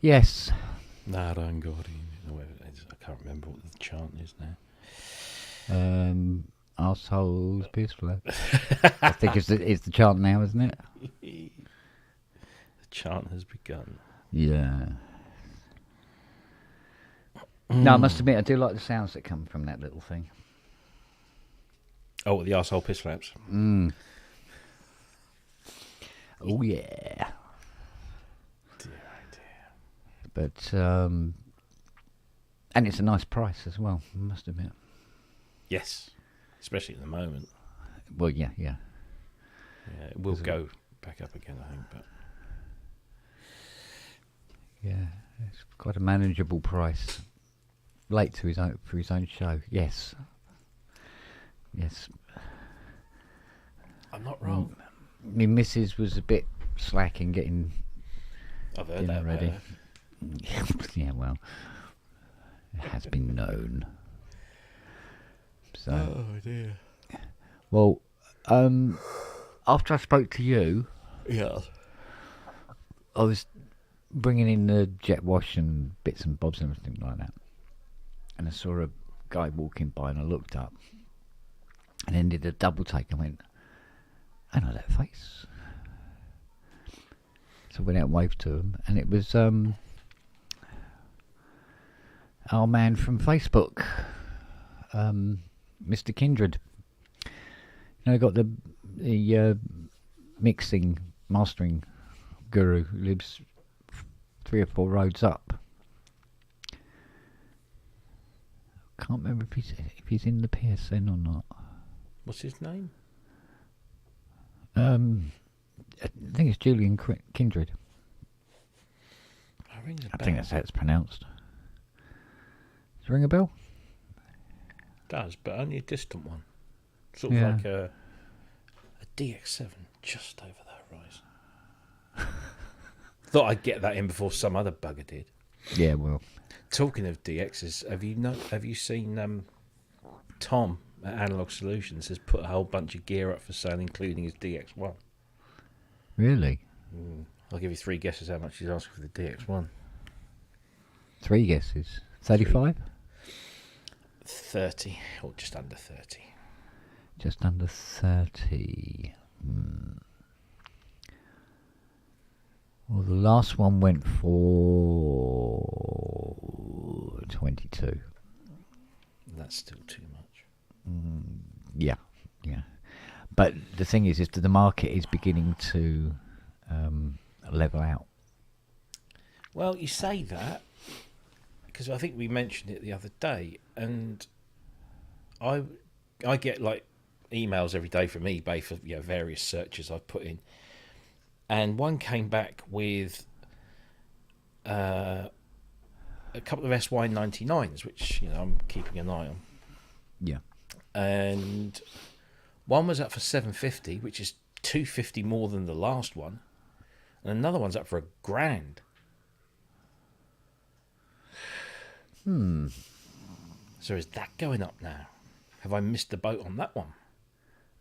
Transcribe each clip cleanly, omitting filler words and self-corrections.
Yes. Narangori. I can't remember what the chant is now. Our souls peaceful. I think it's the chant now, isn't it? The chant has begun. Yeah. No, I must admit, I do like the sounds that come from that little thing. Oh, the arsehole piss flaps. Oh, yeah. Dear, oh dear. But, and it's a nice price as well, I must admit. Yes, especially at the moment. Well, yeah. Yeah, it will go back up again, I think. But yeah, it's quite a manageable price. Late to for his own show. Yes. I'm not wrong. My missus was a bit slack in getting I've heard dinner that ready. better. Yeah, well, it has been known. So, Oh dear. well, after I spoke to you, Yeah. I was bringing in the jet wash and bits and bobs and everything like that, and I saw a guy walking by, and I looked up, and then did a double take and went, I know that face. So I went out and waved to him, and it was our man from Facebook, Mr. Kindred. You know, he got the mixing, mastering guru who lives 3 or 4 roads up. Can't remember if he's in the PSN or not. What's his name? I think it's Julian Kindred. I think that's how it's pronounced. Does it ring a bell? Does, but only a distant one. Sort of like a DX7 just over the horizon. Thought I'd get that in before some other bugger did. Yeah, well. Talking of DXs, have you seen Tom at Analog Solutions has put a whole bunch of gear up for sale, including his DX1. Really? I'll give you 3 guesses how much he's asking for the DX1. 3 guesses. 35? 30, or just under 30. Just under 30. Well, the last one went for 22. That's still too much. Yeah. But the thing is that the market is beginning to level out. Well, you say that because I think we mentioned it the other day, and I get like emails every day from eBay for various searches I've put in, and one came back with a couple of SY99s, which I'm keeping an eye on. Yeah. And one was up for $750, which is $250 more than the last one, and another one's up for $1,000. So is that going up now? Have I missed the boat on that one?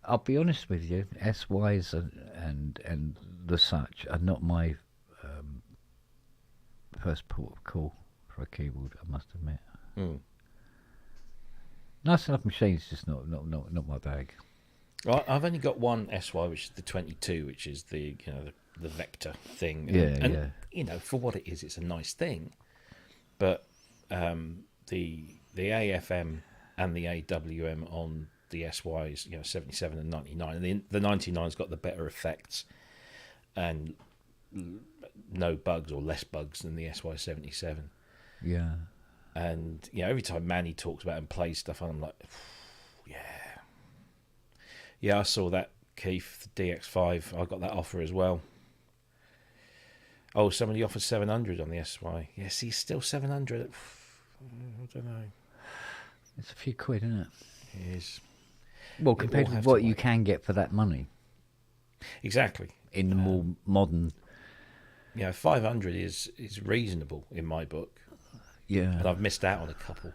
I'll be honest with you, SYs and the such are not my first port of call for a keyboard, I must admit. Nice enough machines, just not my bag. Well, I've only got one SY, which is the 22, which is the the Vector thing. And for what it is, it's a nice thing. But the AFM and the AWM on the SYs, 77 and 99, and the 99's got the better effects and no bugs or less bugs than the SY 77. Yeah. And every time Manny talks about and plays stuff, I'm like, yeah. I saw that, Keith, the DX5. I got that offer as well. Oh, somebody offered 700 on the SY. Yes, he's still 700. I don't know. It's a few quid, isn't it? It is. Well, compared with what you can get for that money. Exactly. In the more modern. 500 is reasonable in my book. Yeah. And I've missed out on a couple.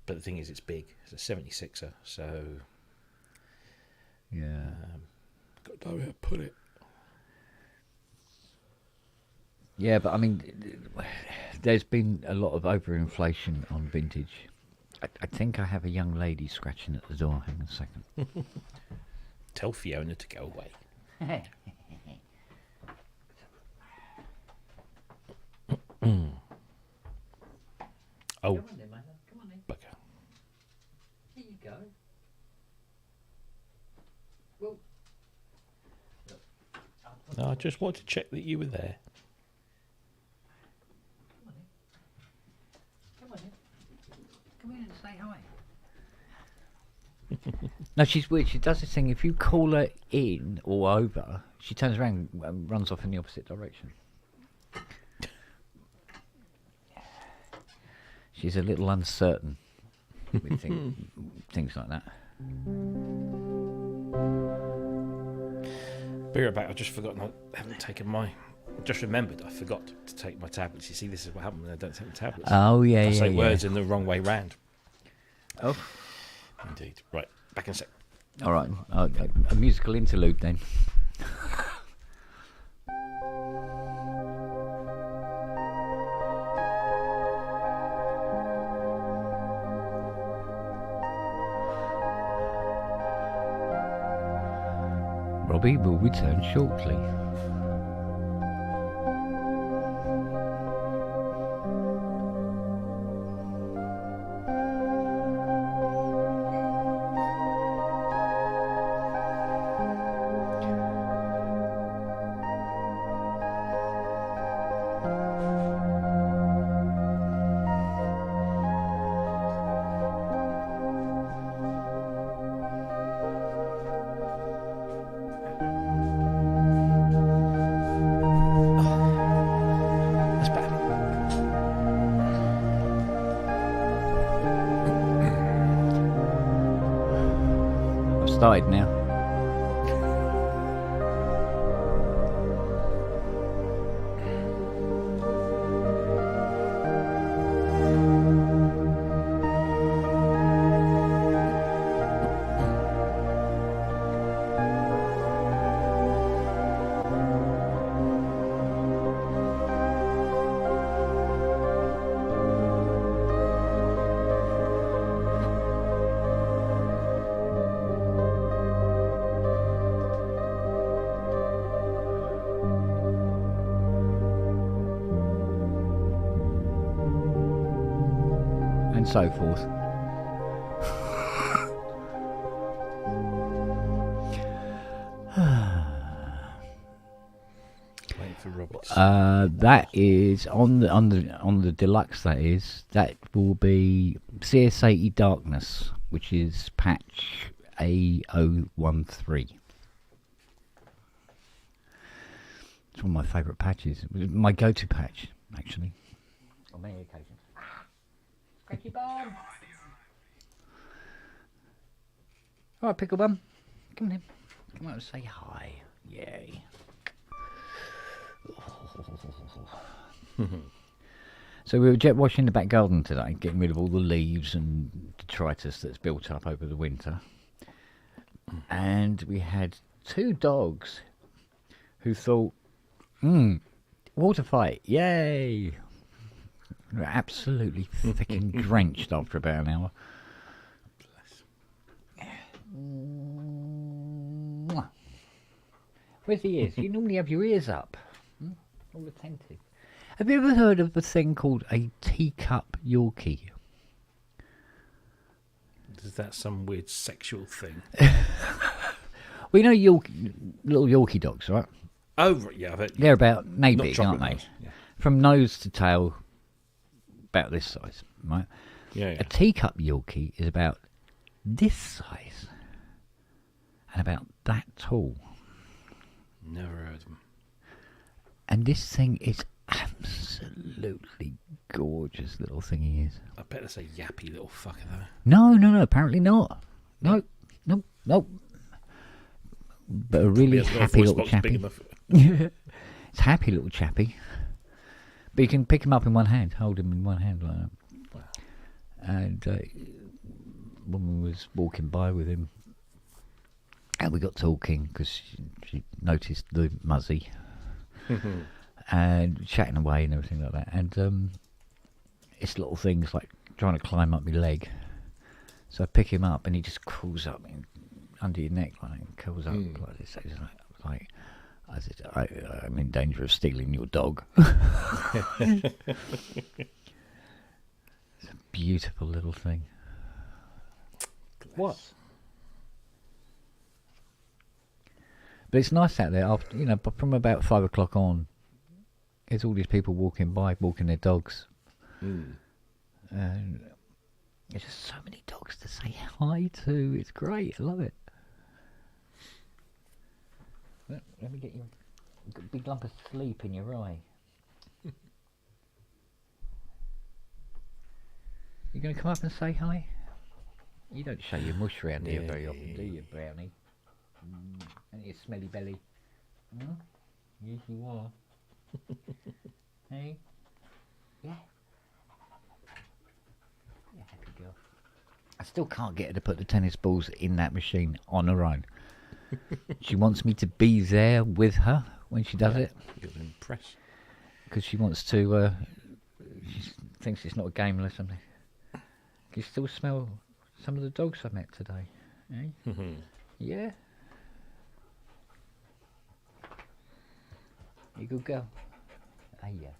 But the thing is, it's big. It's a 76er. So, Yeah. Got to know how to put it. Yeah, but I mean, there's been a lot of overinflation on vintage. I think I have a young lady scratching at the door. Hang on a second. Tell Fiona to go away. Oh, Come on then, mate. Come on then. bugger. Here you go. Well, No, I just wanted to check that you were there. come on then. Come in and say hi. No, she's weird. She does this thing. If you call her in or over, she turns around and runs off in the opposite direction. She's a little uncertain with things like that. Be right back. I just forgotten. I haven't taken my. Just remembered. I forgot to take my tablets. You see, this is what happens when I don't take my tablets. Oh yeah, I yeah, say yeah. words in the wrong way round. Oh, Indeed. Right. Back in a sec. all right. A musical interlude then. Robbie will return shortly. That's better. I've started now. And so forth. Waiting for Roberts. That is on the deluxe. That will be CS80 Darkness, which is patch A013. It's one of my favourite patches. It was my go-to patch, actually, on many occasions. Scratchy bum. All right, Pickle Bum, come on in. Come on and say hi. Yay. So we were jet washing the back garden today, getting rid of all the leaves and detritus that's built up over the winter. And we had two dogs who thought, water fight, yay! They were absolutely fucking drenched after about an hour. Mwah. Where's the ears? You normally have your ears up. All attentive. Have you ever heard of a thing called a teacup Yorkie? Is that some weird sexual thing? Well, you know little Yorkie dogs, right? Oh, right, yeah, I've heard. They're about knee Not big, aren't chocolate they? ones, yeah. From nose to tail, about this size, right? Yeah, yeah. A teacup Yorkie is about this size and about that tall. Never heard of them. And this thing is absolutely gorgeous little thing he is. I bet that's a yappy little fucker, though. No, apparently not. No. But a really He has got a happy voice little box big chappy. enough. It's a happy little chappy. But you can pick him up in one hand, hold him in one hand like that. Wow. And woman was walking by with him. And we got talking because she noticed the muzzy and chatting away and everything like that. And it's little things like trying to climb up my leg. So I pick him up and he just crawls up under your neck, like, and curls up like this. It's like I said, I'm in danger of stealing your dog. It's a beautiful little thing. What? But it's nice out there. After, but from about 5 o'clock on, there's all these people walking by, walking their dogs. And there's just so many dogs to say hi to. It's great. I love it. Let me get you a big lump of sleep in your eye. You going to come up and say hi? You don't show your mush around here very often, do you, Brownie? And your smelly belly. Yes, you are. Hey? Yeah. Yeah, happy girl. I still can't get her to put the tennis balls in that machine on her own. She wants me to be there with her when she does it. You'll impress. Because she wants to, she thinks it's not a game or something. Can you still smell some of the dogs I met today? Eh? Yeah? You good girl? Ah, yeah.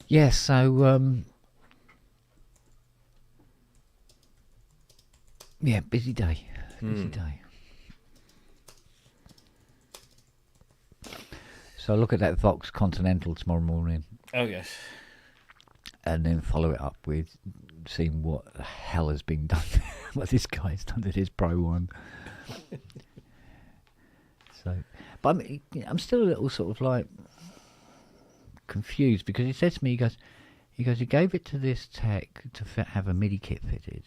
Yeah, so, yeah, busy day. Busy day. So I look at that Vox Continental tomorrow morning. Oh, yes. And then follow it up with seeing what the hell has been done. What this guy's done to his Pro 1. So, but I'm still a little sort of like confused because he said to me, he goes, he gave it to this tech to have a MIDI kit fitted.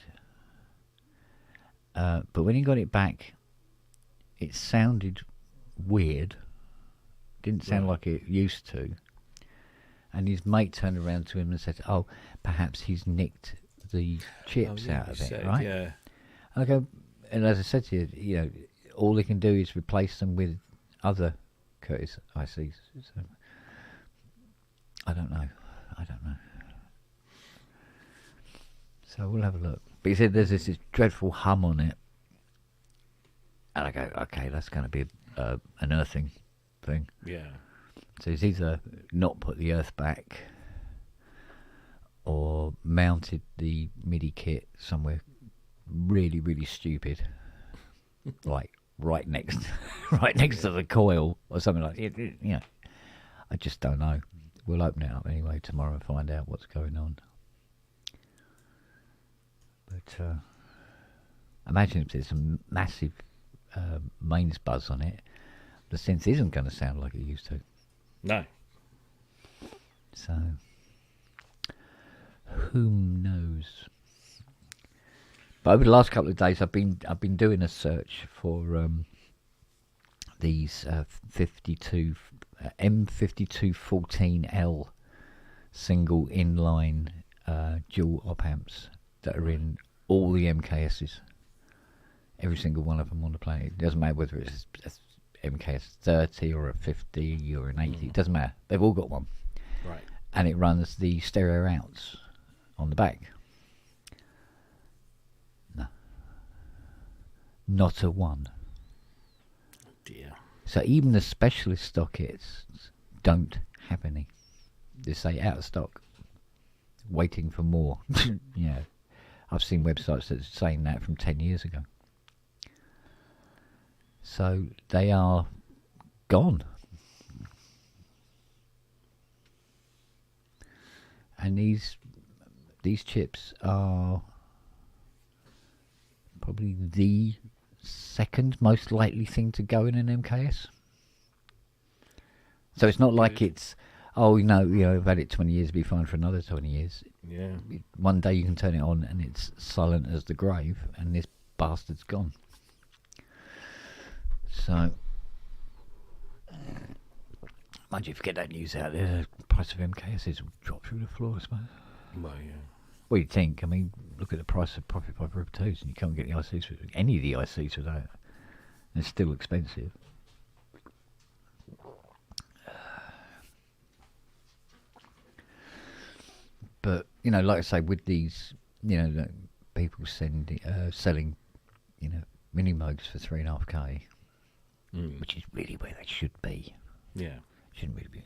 But when he got it back, it sounded weird. Didn't sound like it used to. And his mate turned around to him and said, "Oh, perhaps he's nicked the chips out of it, right?" Yeah. And I go, and as I said to you, all they can do is replace them with other Curtis ICs. So, I don't know. So we'll have a look. But he said there's this dreadful hum on it. And I go, okay, that's going to be an earthing thing. Yeah. So he's either not put the earth back or mounted the MIDI kit somewhere really, really stupid. Like right next to the coil or something like that. I just don't know. We'll open it up anyway tomorrow and find out what's going on. But imagine if there's a massive mains buzz on it, the synth isn't going to sound like it used to. No. So, who knows? But over the last couple of days, I've been doing a search for these 52 M5214L single inline dual op amps that are in all the MKSs. Every single one of them on the planet. It doesn't matter whether it's a MKS 30 or a 50 or an 80. It doesn't matter. They've all got one. Right. And it runs the stereo outs on the back. No. Not a one. Oh dear. So even the specialist stock kits don't have any. They say out of stock. Waiting for more. Yeah. I've seen websites that are saying that from 10 years ago. So they are gone. And these chips are probably the second most likely thing to go in an MKS. So it's not like it's, I've had it 20 years, it'll be fine for another 20 years. Yeah. One day you can turn it on and it's silent as the grave and this bastard's gone. So, mind you, if you get that news out there, the price of MKSs will drop through the floor, I suppose. Well, yeah. What do you think? I mean, look at the price of Profit by Rib 2s, and you can't get the ICs for any of the ICs for that. And it's still expensive. But, you know, like I say, with these, you know, people selling, you know, mini mugs for 3.5k, which is really where they should be. Yeah. Shouldn't really be.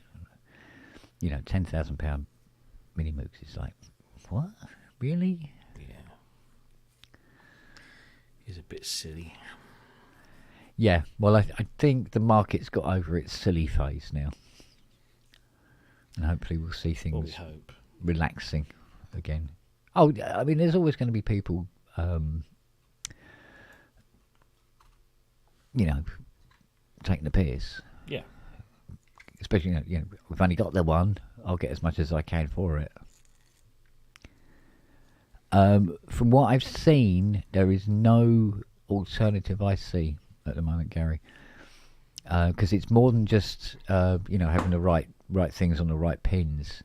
You know, £10,000 mini mugs is like, what? Really? Yeah. He's a bit silly. Yeah, well, I think the market's got over its silly phase now. And hopefully we'll see things relaxing again. Oh, I mean, there's always going to be people, you know, taking the piss. Yeah. Especially, you know, we've only got the one. I'll get as much as I can for it. From what I've seen, there is no alternative IC at the moment, Gary. Because it's more than just, you know, having the right things on the right pins.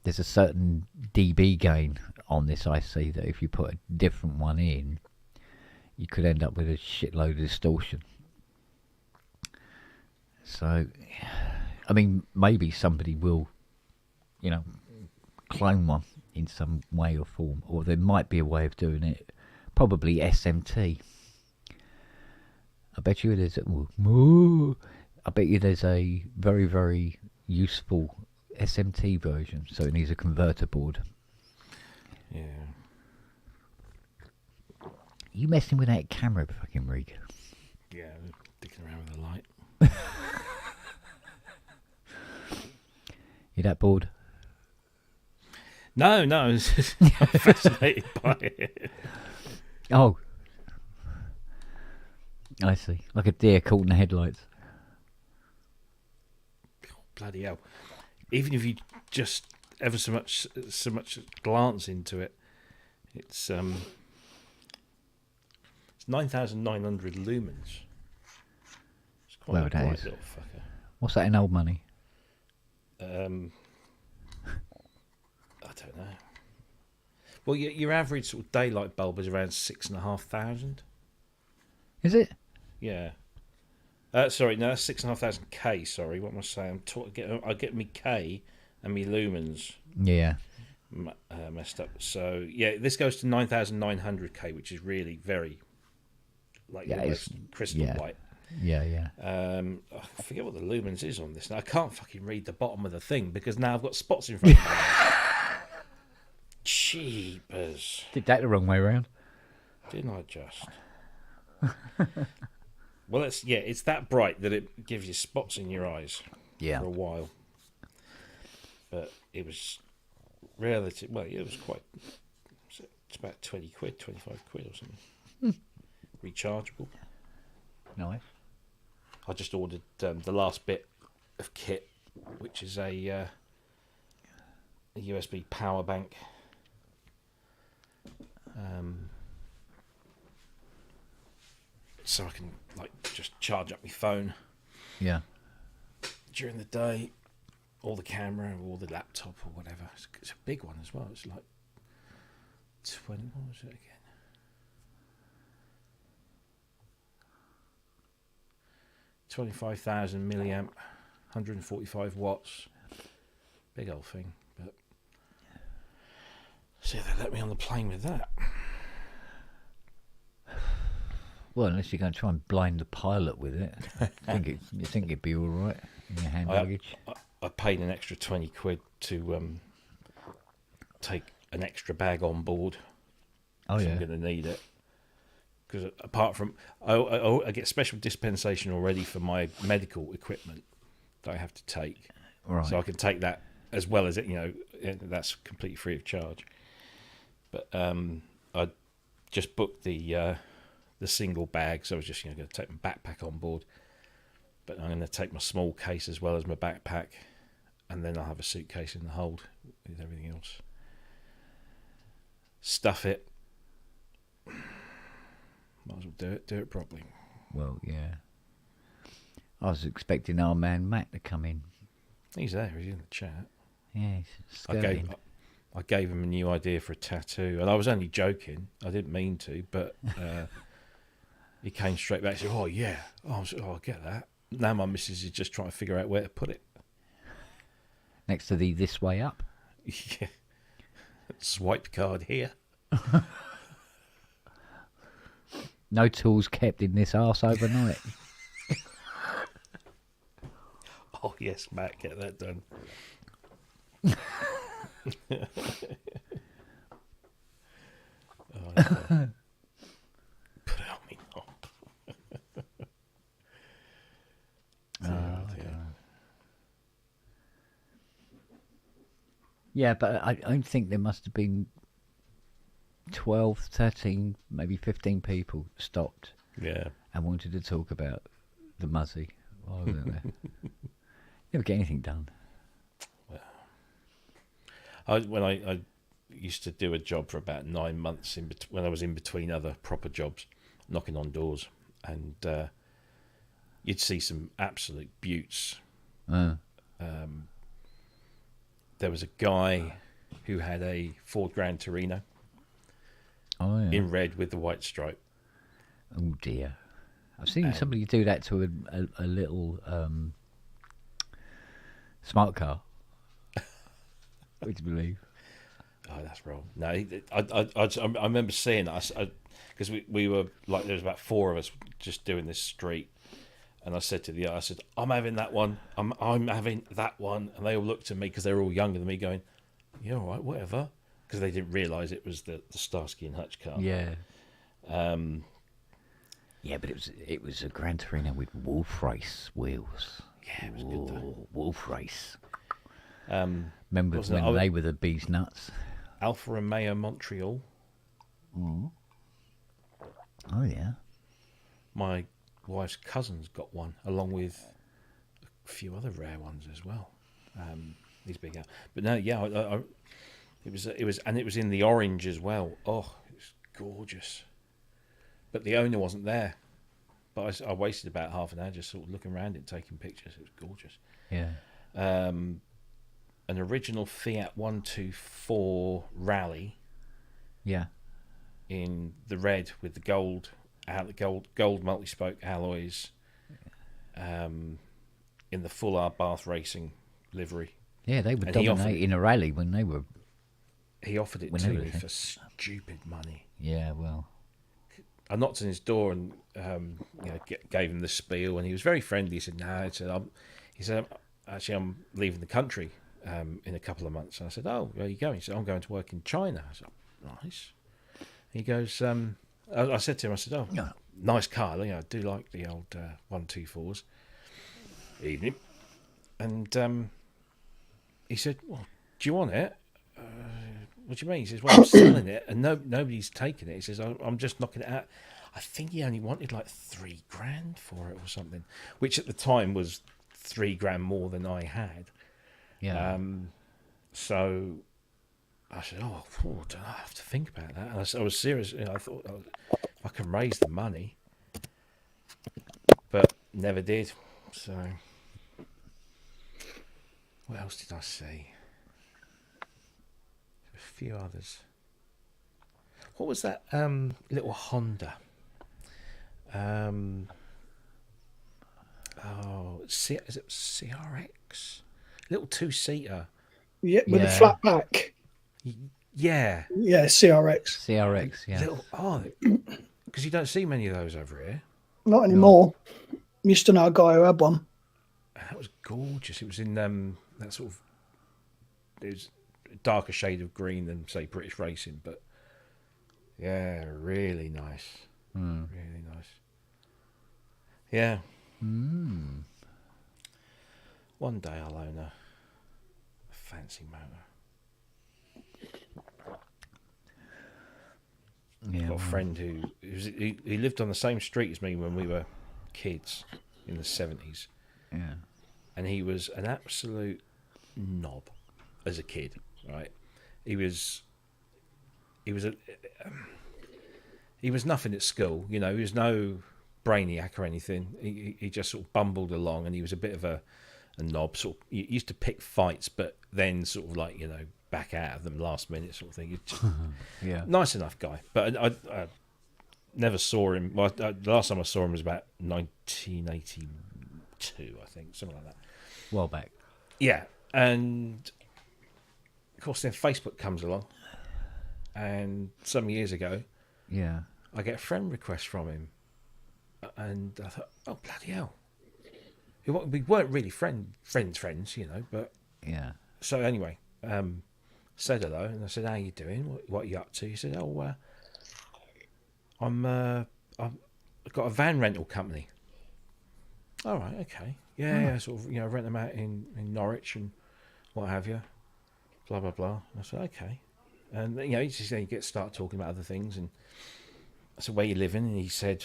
There's a certain dB gain on this IC that if you put a different one in, you could end up with a shitload of distortion. So, I mean, maybe somebody will, you know, clone one in some way or form, or there might be a way of doing it. Probably SMT. I bet you there's a very, very useful SMT version. So it needs a converter board. Yeah. You messing with that camera, fucking rig? Yeah, dicking around with the light. You that bored? No, I'm fascinated by it. Oh, I see. Like a deer caught in the headlights. Oh, bloody hell! Even if you just ever so much glance into it, it's 9,900 lumens. It's quite a bright little fucker. What's that in old money? I don't know. Well, your average sort of daylight bulb is around 6,500. Is it? Yeah. Sorry, no, that's 6,500 K. Sorry, what am I saying? I get me K and me lumens. Yeah. Messed up. So yeah, this goes to 9,900 K, which is really very almost crystal white. Yeah. I forget what the lumens is on this. Now I can't fucking read the bottom of the thing because now I've got spots in front of me. Cheapers. Did that the wrong way around? Didn't I just? Well, it's that bright that it gives you spots in your eyes for a while. But it was relative. Well, it was quite. It's about 20 quid, 25 quid or something. Rechargeable. Nice. I just ordered the last bit of kit, which is a USB power bank. So I can just charge up my phone. Yeah. During the day, or the camera, or the laptop, or whatever. It's a big one as well. It's like 20. What was it again? 25,000 milliamp, 145 watts. Big old thing. But see, they let me on the plane with that. Well, unless you're going to try and blind the pilot with it, you think it'd be all right in your hand luggage. I paid an extra 20 quid to take an extra bag on board. Oh yeah, I'm going to need it because apart from I get special dispensation already for my medical equipment that I have to take, right. So I can take that as well as it. That's completely free of charge. But I just booked the single bag, so I was just going to take my backpack on board. But I'm going to take my small case as well as my backpack, and then I'll have a suitcase in the hold with everything else. Stuff it. Might as well do it properly. Well, yeah. I was expecting our man Matt to come in. He's there. He's in the chat. Yeah, he's skirting. I gave him a new idea for a tattoo, and I was only joking. I didn't mean to, but he came straight back and said, "Oh yeah, I get that." Now my missus is just trying to figure out where to put it. Next to the this way up. Yeah. Swipe card here. No tools kept in this arse overnight. Oh yes, Matt, get that done. Oh, yeah. Put it on me knob. Dear. Yeah, but I think there must have been 12, 13, maybe 15 people stopped Yeah. and wanted to talk about the Muzzy. Oh, never get anything done. When I used to do a job for about 9 months when I was in between other proper jobs, knocking on doors, and you'd see some absolute beauts. There was a guy who had a Ford Gran Torino in red with the white stripe. Oh dear. I've seen somebody do that to a little smart car. Would you believe? Oh, that's wrong. No, I remember seeing that because we were like, there was about 4 of us just doing this street, and I said to the other, I said, "I'm having that one. I'm having that one," and they all looked at me because they were all younger than me, going, "Yeah, all right, whatever," because they didn't realise it was the Starsky and Hutch car. Yeah. Yeah, but it was a Gran Torino with Wolf Race wheels. Yeah, it was good though. Wolf Race. Wasn't Remember when they were the bees nuts? Alfa Romeo Montreal. Oh yeah. My wife's cousin's got one, along with a few other rare ones as well. These big out, but no, yeah, it was in the orange as well. Oh, it was gorgeous. But the owner wasn't there. But I wasted about half an hour just sort of looking around it, taking pictures. It was gorgeous. Yeah. An original Fiat 124 Rally. Yeah. In the red with the gold multi-spoke alloys. In the full R Bath Racing livery. Yeah, they were dominating a rally when they were. He offered it to me for stupid money. Yeah, well. I knocked on his door and gave him the spiel, and he was very friendly. He said, "No," he said, "Actually, I'm leaving the country in a couple of months." And I said, "Oh, where are you going?" He said, "I'm going to work in China." I said, "Nice." He goes, I said to him, I said, "Oh, nice car. I do like the old 124s." Evening, and he said, "Well, do you want it?" What do you mean? He says, "Well, I'm selling it, and nobody's taking it." He says, "I'm just knocking it out." I think he only wanted like $3,000 for it or something, which at the time was $3,000 more than I had. Yeah. So I said, "Oh, I don't know, I have to think about that." And I was serious. I thought, if I can raise the money, but never did. So what else did I see? A few others. What was that little Honda? Is it CRX? Little 2-seater. Yeah, with a flat back. Yeah. Yeah, CRX. CRX, yeah. Because you don't see many of those over here. Not anymore. Used to know a guy who had one. That was gorgeous. It was in that sort of, it was a darker shade of green than, say, British Racing, but yeah, really nice. Really nice. Yeah. One day I'll own a fancy motor. Yeah, I've got a friend who lived on the same street as me when we were kids in the 70s. Yeah. And he was an absolute knob as a kid, right? He was nothing at school, he was no brainiac or anything. He just sort of bumbled along, and he was a bit of a knob. Sort of, he used to pick fights, but then sort of like back out of them last minute sort of thing. Yeah. Nice enough guy, but I never saw him. Well, the last time I saw him was about 1982, I think, something like that. Well back. Yeah, and of course then Facebook comes along, and some years ago, Yeah. I get a friend request from him, and I thought, oh bloody hell, we weren't really friends, you know, but Yeah. so anyway, said hello, and I said, how you doing? What are you up to? He said, oh, I've got a van rental company. All right, okay, yeah, sort of, you know, rent them out in Norwich and what have you, blah blah blah. And I said, okay, and you know, you start talking about other things, and I said, where you living? And he said,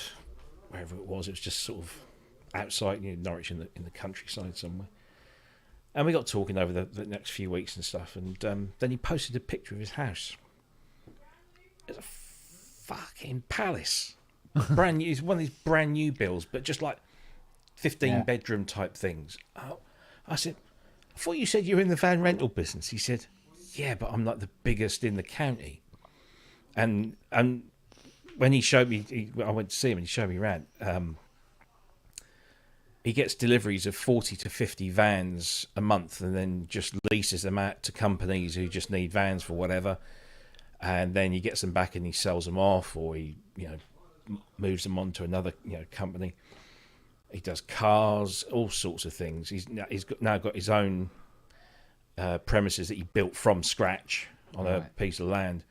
wherever it was just sort of outside, you know, Norwich in the countryside somewhere. And we got talking over the next few weeks and stuff, and then he posted a picture of his house. It's a fucking palace, brand new. It's one of these brand new builds, but just like 15-bedroom type things. Oh, I said, I thought you said you were in the van rental business. He said, yeah, but I'm like the biggest in the county. And when he showed me, I went to see him and he showed me around. He gets deliveries of 40 to 50 vans a month, and then just leases them out to companies who just need vans for whatever. And then he gets them back and he sells them off, or he, you know, moves them on to another, you know, company. He does cars, all sorts of things. He's now got his own premises that he built from scratch on a piece of land,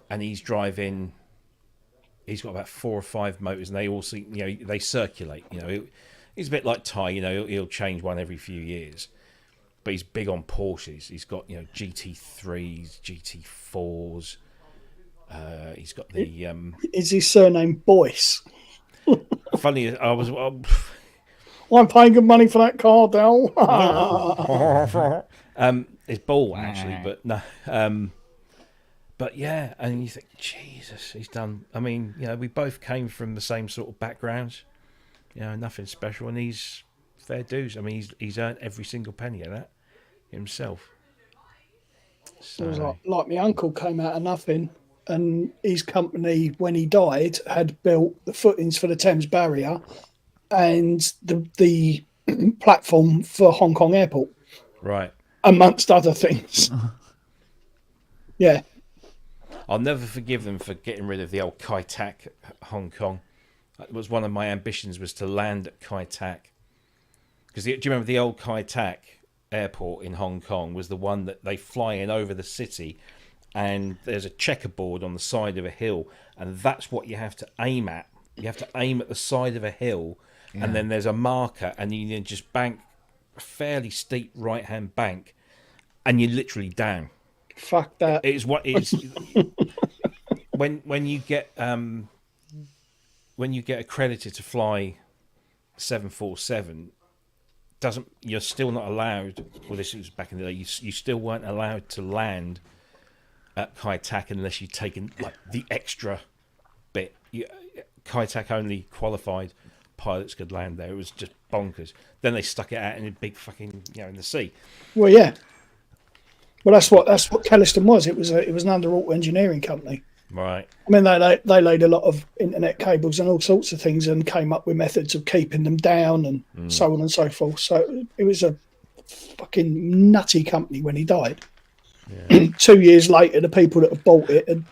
and he's driving. He's got about 4 or 5 motors, and they all see, you know, they circulate. You know, he's a bit like Ty. You know, he'll change one every few years, but he's big on Porsches. He's got, you know, GT3s, GT4s. He's got the. Is his surname Boyce? Funny, I'm paying good money for that car, Dal. It's Ball actually, but no. But yeah, and you think, Jesus, he's done. I mean, you know, we both came from the same sort of backgrounds. You know, nothing special, and he's fair dues. I mean, he's earned every single penny of that himself. So, It was like my uncle came out of nothing, and his company, when he died, had built the footings for the Thames Barrier and the platform for Hong Kong Airport, right, amongst other things. Yeah. I'll never forgive them for getting rid of the old Kai Tak Hong Kong. That was one of my ambitions, was to land at Kai Tak. Because do you remember the old Kai Tak airport in Hong Kong was the one that they fly in over the city, and there's a checkerboard on the side of a hill, and that's what you have to aim at. You have to aim at the side of a hill, and then there's a marker, and you then just bank a fairly steep right-hand bank, and you're literally down. Fuck that. It's what is when you get accredited to fly 747, you're still not allowed. Well, this was back in the day. You still weren't allowed to land at Kai Tak unless you'd taken like the extra bit. Kai Tak only qualified pilots could land there. It was just bonkers. Then they stuck it out in a big fucking, you know, in the sea. Well, yeah. Well, that's what Kelliston was. It was an underwater engineering company. Right. I mean, they laid a lot of internet cables and all sorts of things, and came up with methods of keeping them down and so on and so forth. So it was a fucking nutty company when he died. Yeah. 2 years later, the people that had bought it had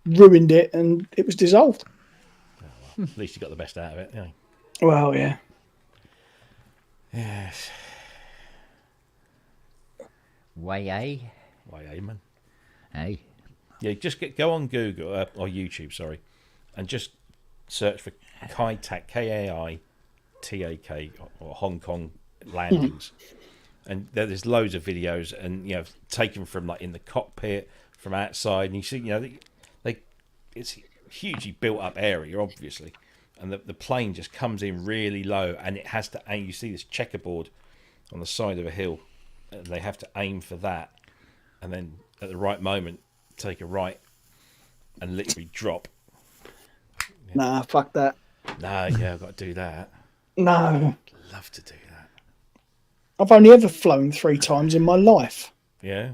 ruined it, and it was dissolved. Oh, well, at least you got the best out of it. Yeah. Well, yeah. Yes. Way, man. Hey. Yeah, just go on Google or YouTube, sorry, and just search for Kai Tak, KAITAK, or Hong Kong landings, and there's loads of videos, and you know, taken from like in the cockpit, from outside, and you see, you know, it's a hugely built up area, obviously, and the plane just comes in really low, and it has to aim. You see this checkerboard on the side of a hill, and they have to aim for that, and then at the right moment take a right and literally drop. Yeah. Nah, fuck that. No, yeah, I've got to do that. No. Love to do that. I've only ever flown 3 times in my life. Yeah.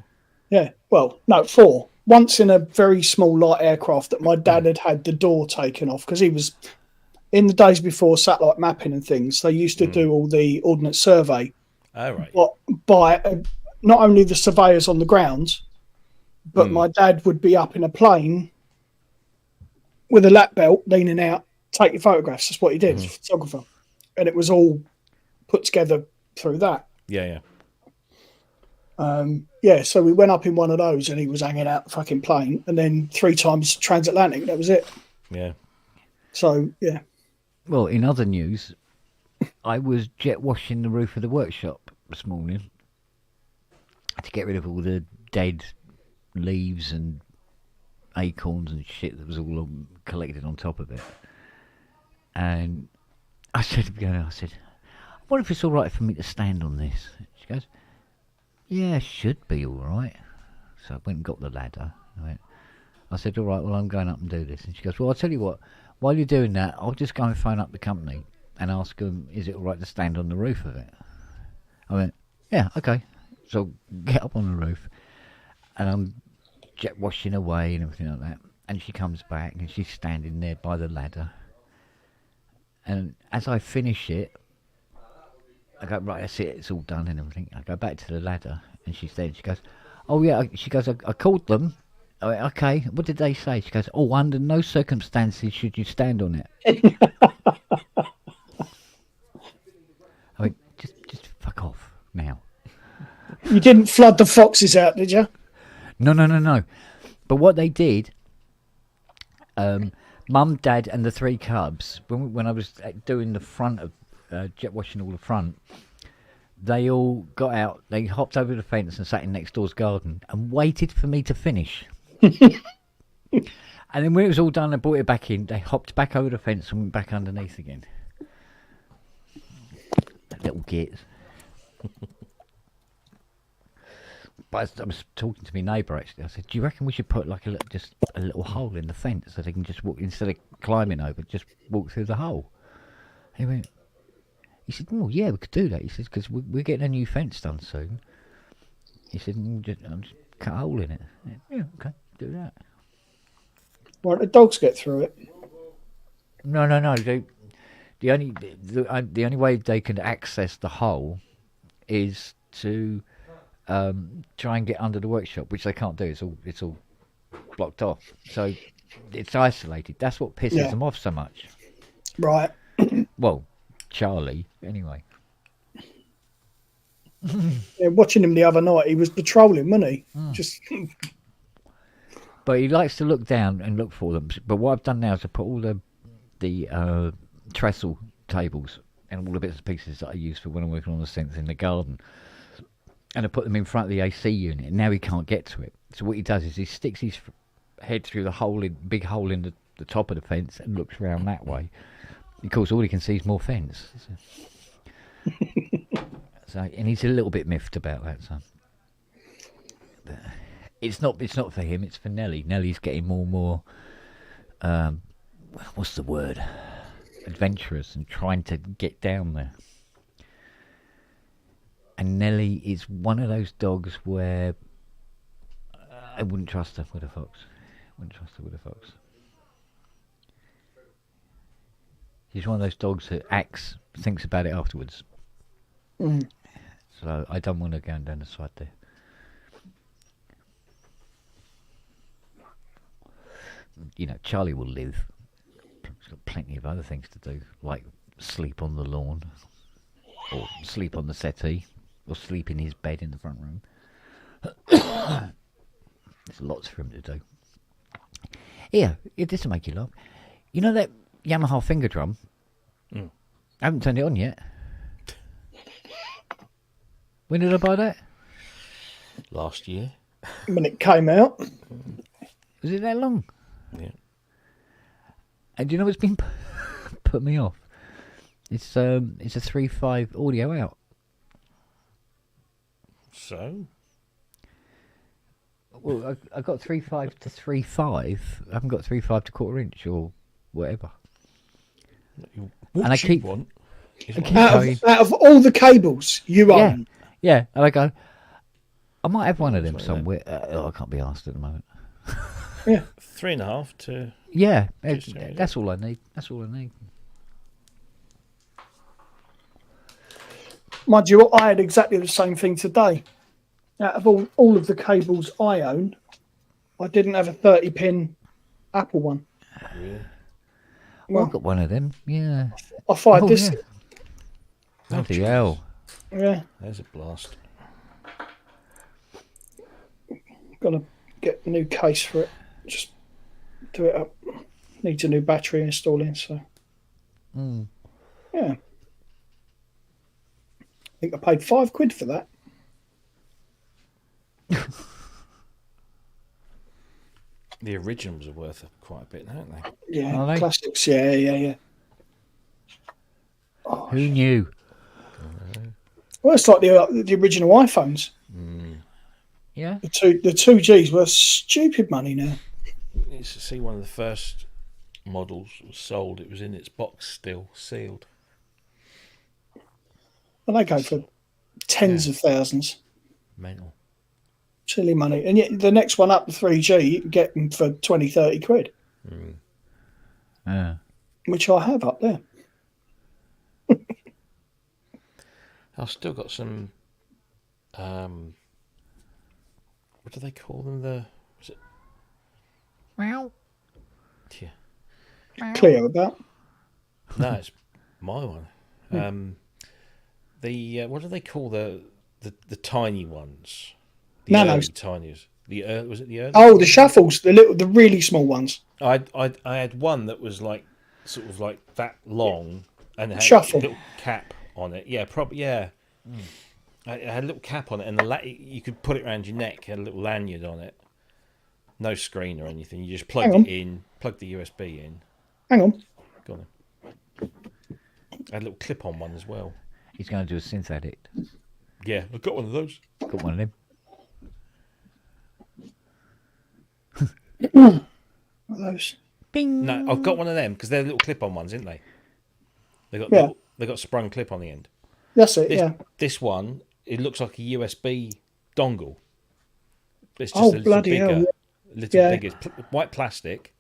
Yeah. Well, no, 4. Once in a very small light aircraft that my dad had the door taken off because he was in the days before satellite mapping and things. They used to do all the ordnance survey, Oh, right. but by not only the surveyors on the ground, but my dad would be up in a plane with a lap belt, leaning out, taking photographs. That's what he did, photographer, and it was all put together through that. Yeah. Yeah, so we went up in one of those and he was hanging out the fucking plane, and then 3 times transatlantic. That was it. Yeah. So, yeah. Well, in other news, I was jet washing the roof of the workshop this morning to get rid of all the dead leaves and acorns and shit that was all collected on top of it. And I said to Fiona, I wonder if it's all right for me to stand on this. She goes, yeah, should be all right. So I went and got the ladder. I said, all right, well, I'm going up and do this. And she goes, well, I'll tell you what, while you're doing that, I'll just go and phone up the company and ask them, is it all right to stand on the roof of it? I went, yeah, okay. So get up on the roof and I'm jet washing away and everything like that. And she comes back and she's standing there by the ladder. And as I finish it, I go, right, that's it, it's all done and everything. I go back to the ladder and she's there and she goes, oh yeah, she goes, I called them. I went, okay, what did they say? She goes, oh, under no circumstances should you stand on it. I went, just fuck off now. You didn't flood the foxes out, did you? No. But what they did, Mum, Dad and the 3 cubs, when I was doing the front of jet washing all the front, they all got out, they hopped over the fence and sat in next door's garden and waited for me to finish. And then when it was all done, I brought it back in, they hopped back over the fence and went back underneath again. Little gits. But I was talking to my neighbour actually. I said, do you reckon we should put like just a little hole in the fence so they can just walk, instead of climbing over, just walk through the hole? He said, well, yeah, we could do that. He says, because we're getting a new fence done soon. He said, I'll just cut a hole in it. Yeah, okay, do that. Why don't the dogs get through it? No. The only way they can access the hole is to try and get under the workshop, which they can't do. It's all blocked off. So it's isolated. That's what pisses them off so much. Right. Well, Charlie, anyway. Yeah, watching him the other night, he was patrolling, wasn't he? Just. But he likes to look down and look for them. But what I've done now is I put all the trestle tables and all the bits and pieces that I use for when I'm working on the fence in the garden, and I put them in front of the AC unit. And now he can't get to it. So what he does is he sticks his head through the big hole in the top of the fence and looks round that way. Of course, all he can see is more fence. So, and he's a little bit miffed about that. So, but it's not for him. It's for Nelly. Nelly's getting more and more. What's the word? Adventurous and trying to get down there. And Nelly is one of those dogs where I wouldn't trust her with a fox. She's one of those dogs that thinks about it afterwards. So I don't want her going down the side there. You know, Charlie will live. He's got plenty of other things to do, like sleep on the lawn, or sleep on the settee, or sleep in his bed in the front room. There's lots for him to do. Here, this will make you laugh. You know that Yamaha finger drum? I haven't turned it on yet. When did I buy that? Last year. When it came out. Was it that long? Yeah. And do you know what's been put me off? It's a 3.5 audio out. So? Well, I got 3.5 to 3.5. I haven't got 3.5 to 1/4 inch or whatever. What and I keep want is Out of all the cables you own. Yeah, and I go, I might have one of them somewhere. I can't be asked at the moment. Yeah. 3.5 to. Yeah, Just, yeah. that's all I need. That's all I need. Mind you, I had exactly the same thing today. Out of all of the cables I own, I didn't have a 30-pin Apple one. Really? Well, I've got one of them. Yeah. I fired this. Yeah. Bloody hell. Yeah. There's a blast. Got to get a new case for it. Just do it up. Needs a new battery installing, so. Yeah. I think I paid £5 for that. The originals are worth quite a bit, aren't they? Yeah, Are they? classics. Yeah. Oh, Who knew? well, it's like the original iPhones. Yeah. The 2Gs were stupid money now. You used to see one of the first models was sold. It was in its box still, sealed. And they go for tens of thousands. Mental. Silly money. And yet the next one up, the 3G, you can get them for 20, 30 quid. Yeah. Which I have up there. I've still got some. What do they call them? Was it? Meow. Yeah. Clear about. No, it's my one. The what do they call the tiny ones? The Nanos. Tinies. Was it the early? Oh, the shuffles, the really small ones. I had one that was like sort of like that long and had Shuffle. a little cap on it. Yeah, probably. Yeah. It had a little cap on it, and you could put it around your neck. It had a little lanyard on it. No screen or anything. You just plugged it in, plugged the USB in. Hang on. Got it. I had a little clip-on one as well. He's going to do a synth addict. Yeah, I've got one of those. Got one of them. What are those? Bing. No, I've got one of them because they're little clip-on ones, aren't they? They got sprung clip on the end. That's it, This one, it looks like a USB dongle. It's just Oh, a little bloody bigger. hell. A little bigger. It's white plastic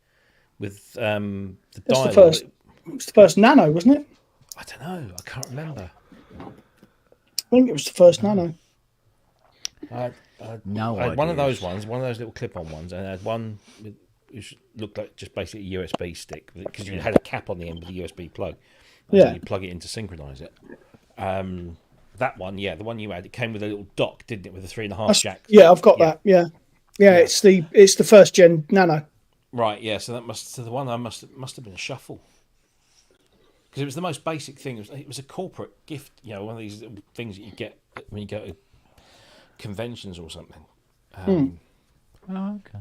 with the That's dial. the first. It was the first Nano, wasn't it? I don't know. I can't remember. I think it was the first Nano. I No had one of ideas. those ones, one of those little clip-on ones, and I had one which looked like just basically a USB stick because you had a cap on the end with a USB plug. And Yeah. you plug it in to synchronize it. That one, yeah, the one you had, it came with a little dock, didn't it, with a 3.5 jack? Yeah, I've got that. Yeah. It's the first gen Nano. Right, yeah. So the one I must have been a shuffle because it was the most basic thing. It was a corporate gift, one of these little things that you get when you go to conventions or something. Oh, okay.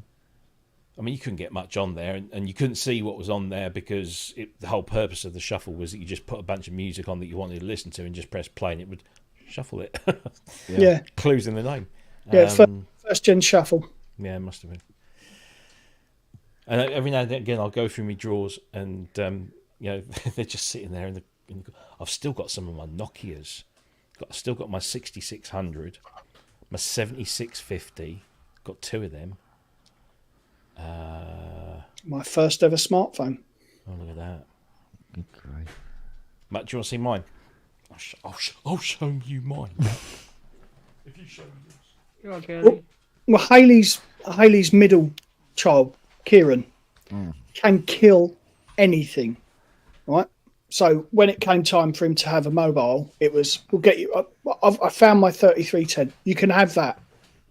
I mean, you couldn't get much on there, and you couldn't see what was on there because the whole purpose of the shuffle was that you just put a bunch of music on that you wanted to listen to and just press play, and it would shuffle it. Yeah. Clues in the name. Yeah, first gen shuffle. Yeah, it must have been. And every now and again, I'll go through my drawers, and they're just sitting there. I've still got some of my Nokias. I've still got my 6600, my 7650. Got two of them. My first ever smartphone. Oh, look at that. Good grief. Matt, do you want to see mine? I'll show you mine. If you show me yours. Well, Haley's middle child, Kieran, can kill anything, right? So when it came time for him to have a mobile, it was, we'll get you. I found my 3310. You can have that.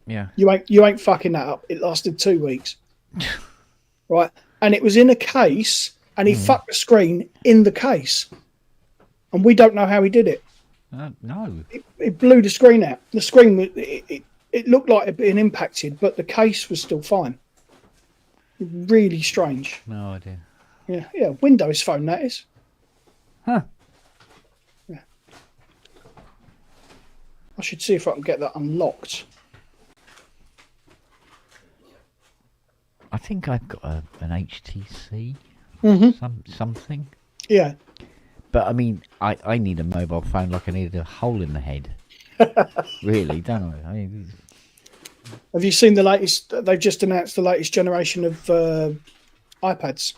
Yeah. You ain't fucking that up. It lasted 2 weeks, right? And it was in a case, and he fucked the screen in the case, and we don't know how he did it. No. It blew the screen out. The screen, it looked like it had been impacted, but the case was still fine. Really strange. No idea. Yeah. Windows phone, that is. Huh. Yeah. I should see if I can get that unlocked. I think I've got an HTC. Something. Yeah. But I mean, I need a mobile phone like I need a hole in the head. Really, don't I? Have you seen the latest? They've just announced the latest generation of iPads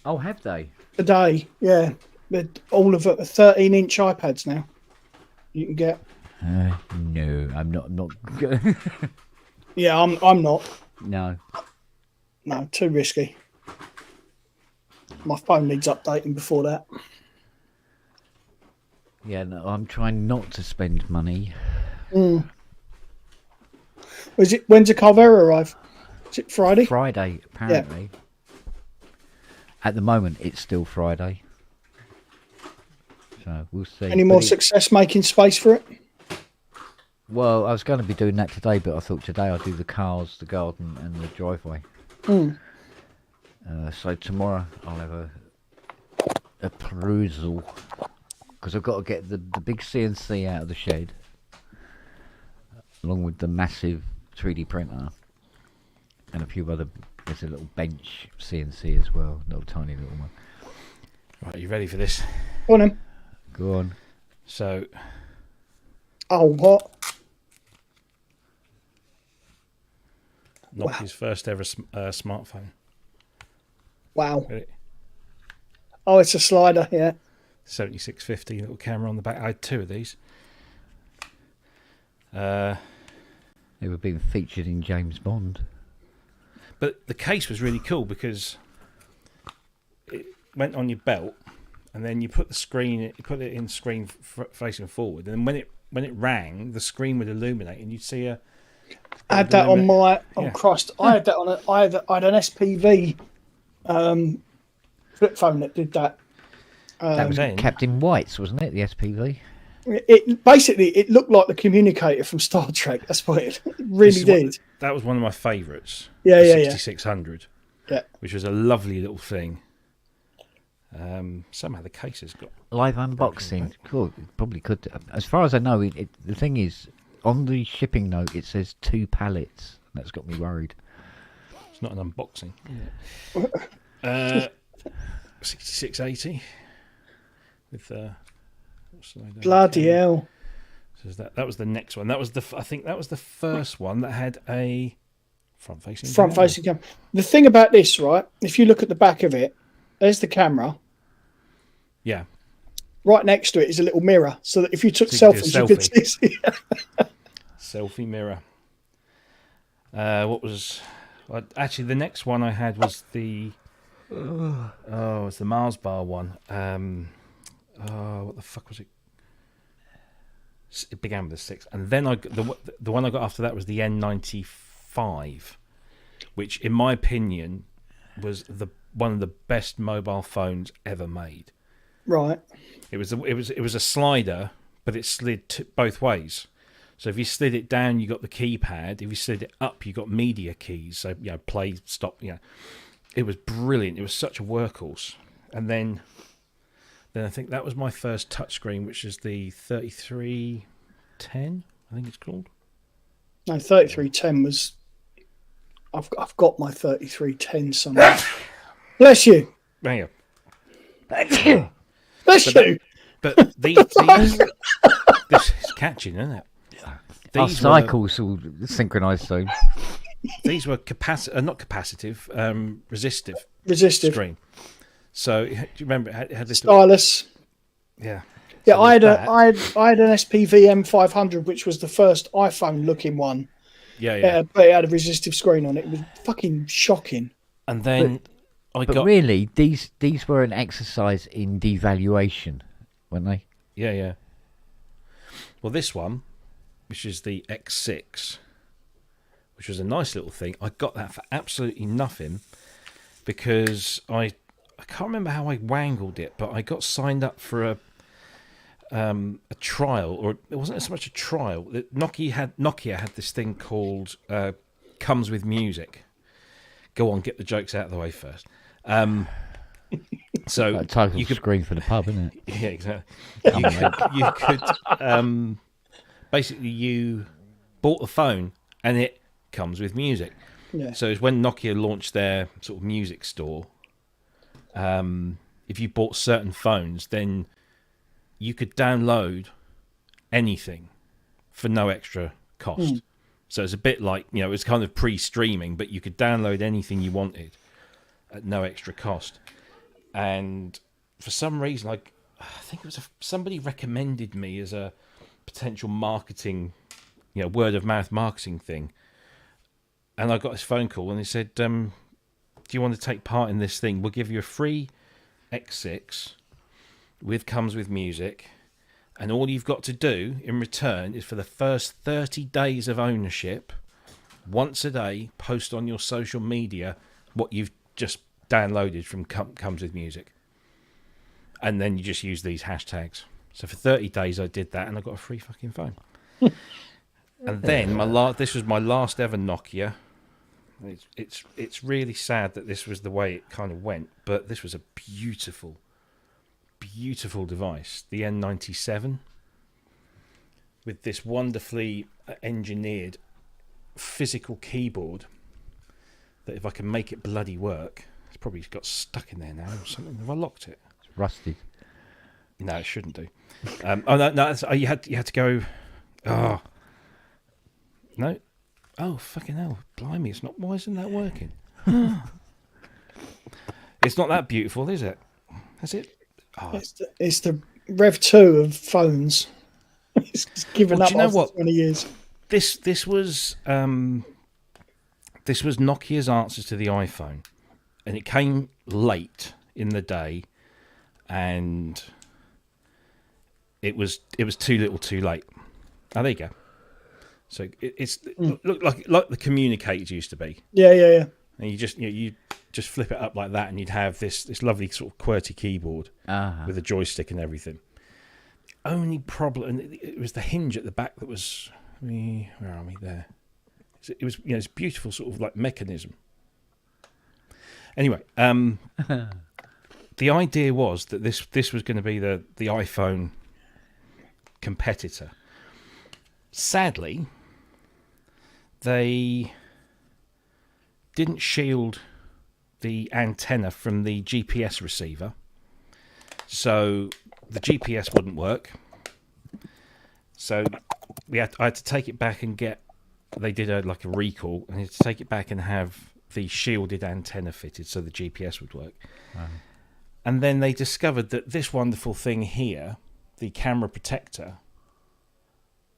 Oh, have they? today. Yeah, they're all of 13-inch iPads now. You can get. No, I'm not. Yeah, I'm not. No. No, too risky. My phone needs updating before that. Yeah, no, I'm trying not to spend money. When's the Carvera arrive? Is it Friday? Friday, apparently. Yeah. At the moment, it's still Friday. So we'll see. Any more success making space for it? Well, I was going to be doing that today, but I thought today I'll do the cars, the garden, and the driveway. So tomorrow I'll have a perusal, because I've got to get the big CNC out of the shed, along with the massive 3D printer, and a few other. There's a little bench CNC as well, little tiny little one. Right, you ready for this? Go on then. Go on. So. Oh, what? Nokia's first ever smartphone. Wow. Ready? Oh, it's a slider, yeah. 7650 little camera on the back. I had two of these. They were being featured in James Bond. But the case was really cool because it went on your belt, and then you put it in screen facing forward, and then when it rang, the screen would illuminate, and you'd see a. I had that on my Christ. I had that on I had an SPV flip phone that did that. That was Captain White's, wasn't it? The SPV. It looked like the communicator from Star Trek. That's what it really did. That was one of my favourites. Yeah, 6600. Yeah, which was a lovely little thing. Somehow the case has got live unboxing. Cool, probably could. As far as I know, the thing is, on the shipping note it says 2 pallets. That's got me worried. It's not an unboxing. 6680 with bloody hell. So that was the next one. I think that was the first one that had a front-facing camera. The thing about this, right? If you look at the back of it, there's the camera. Yeah. Right next to it is a little mirror, so that if you took selfies, you could see. Selfie mirror. Actually, the next one I had was the. It's the Mars bar one. What the fuck was it? It began with a 6, and then the one I got after that was the N95, which, in my opinion, was one of the best mobile phones ever made. Right. It was a slider, but it slid both ways. So if you slid it down, you got the keypad. If you slid it up, you got media keys. So play, stop. It was brilliant. It was such a workhorse. And then I think that was my first touchscreen, which is the 3310, I think it's called. No, 3310 was. I've got my 3310 somewhere. Bless you. Hang on. Bless you. But these this is catching, isn't it? Our cycles all synchronised soon. These were not capacitive, resistive screen. So do you remember it had this stylus? Yeah. Yeah, so I had an SPV M500, which was the first iPhone looking one. Yeah. But it had a resistive screen on it. It was fucking shocking. And then really, these were an exercise in devaluation, weren't they? Yeah. Well, this one, which is the X6, which was a nice little thing, I got that for absolutely nothing because I can't remember how I wangled it, but I got signed up for a trial, or it wasn't so much a trial. Nokia had this thing called Comes with Music. Go on, get the jokes out of the way first. So that title screen for the pub, isn't it? Yeah, exactly. You could basically you bought the phone and it comes with music. Yeah. So it's when Nokia launched their sort of music store. If you bought certain phones, then you could download anything for no extra cost. So it's a bit like, it was kind of pre-streaming, but you could download anything you wanted at no extra cost. And for some reason, I think it was somebody recommended me as a potential marketing, word of mouth marketing thing. And I got this phone call and they said, do you want to take part in this thing? We'll give you a free X6 comes with music. And all you've got to do in return is for the first 30 days of ownership, once a day, post on your social media what you've just downloaded from Comes With Music. And then you just use these hashtags. So for 30 days I did that and I got a free fucking phone. And then this was my last ever Nokia. It's really sad that this was the way it kind of went, but this was a beautiful device, the N97, with this wonderfully engineered physical keyboard that if I can make it bloody work, it's probably got stuck in there now or something. Have I locked it? It's rusty. No, it shouldn't do. No, you had to go. Oh no! Oh fucking hell! Blimey, it's not. Why isn't that working? It's not that beautiful, is it? Is it? Oh. It's the Rev 2 of phones. It's given up after 20 years. This was Nokia's answer to the iPhone, and it came late in the day, and it was too little, too late. Oh, there you go. So it looked like the communicators used to be. Yeah. And you just flip it up like that, and you'd have this lovely sort of QWERTY keyboard with a joystick and everything. Only problem, and it was the hinge at the back that was. Where are we there? It was this beautiful sort of like mechanism. Anyway, the idea was that this was going to be the iPhone competitor. Sadly, they didn't shield the antenna from the GPS receiver, so the GPS wouldn't work. So I had to take it back and they did a recall, and I had to take it back and have the shielded antenna fitted so the GPS would work. And then they discovered that this wonderful thing here, the camera protector,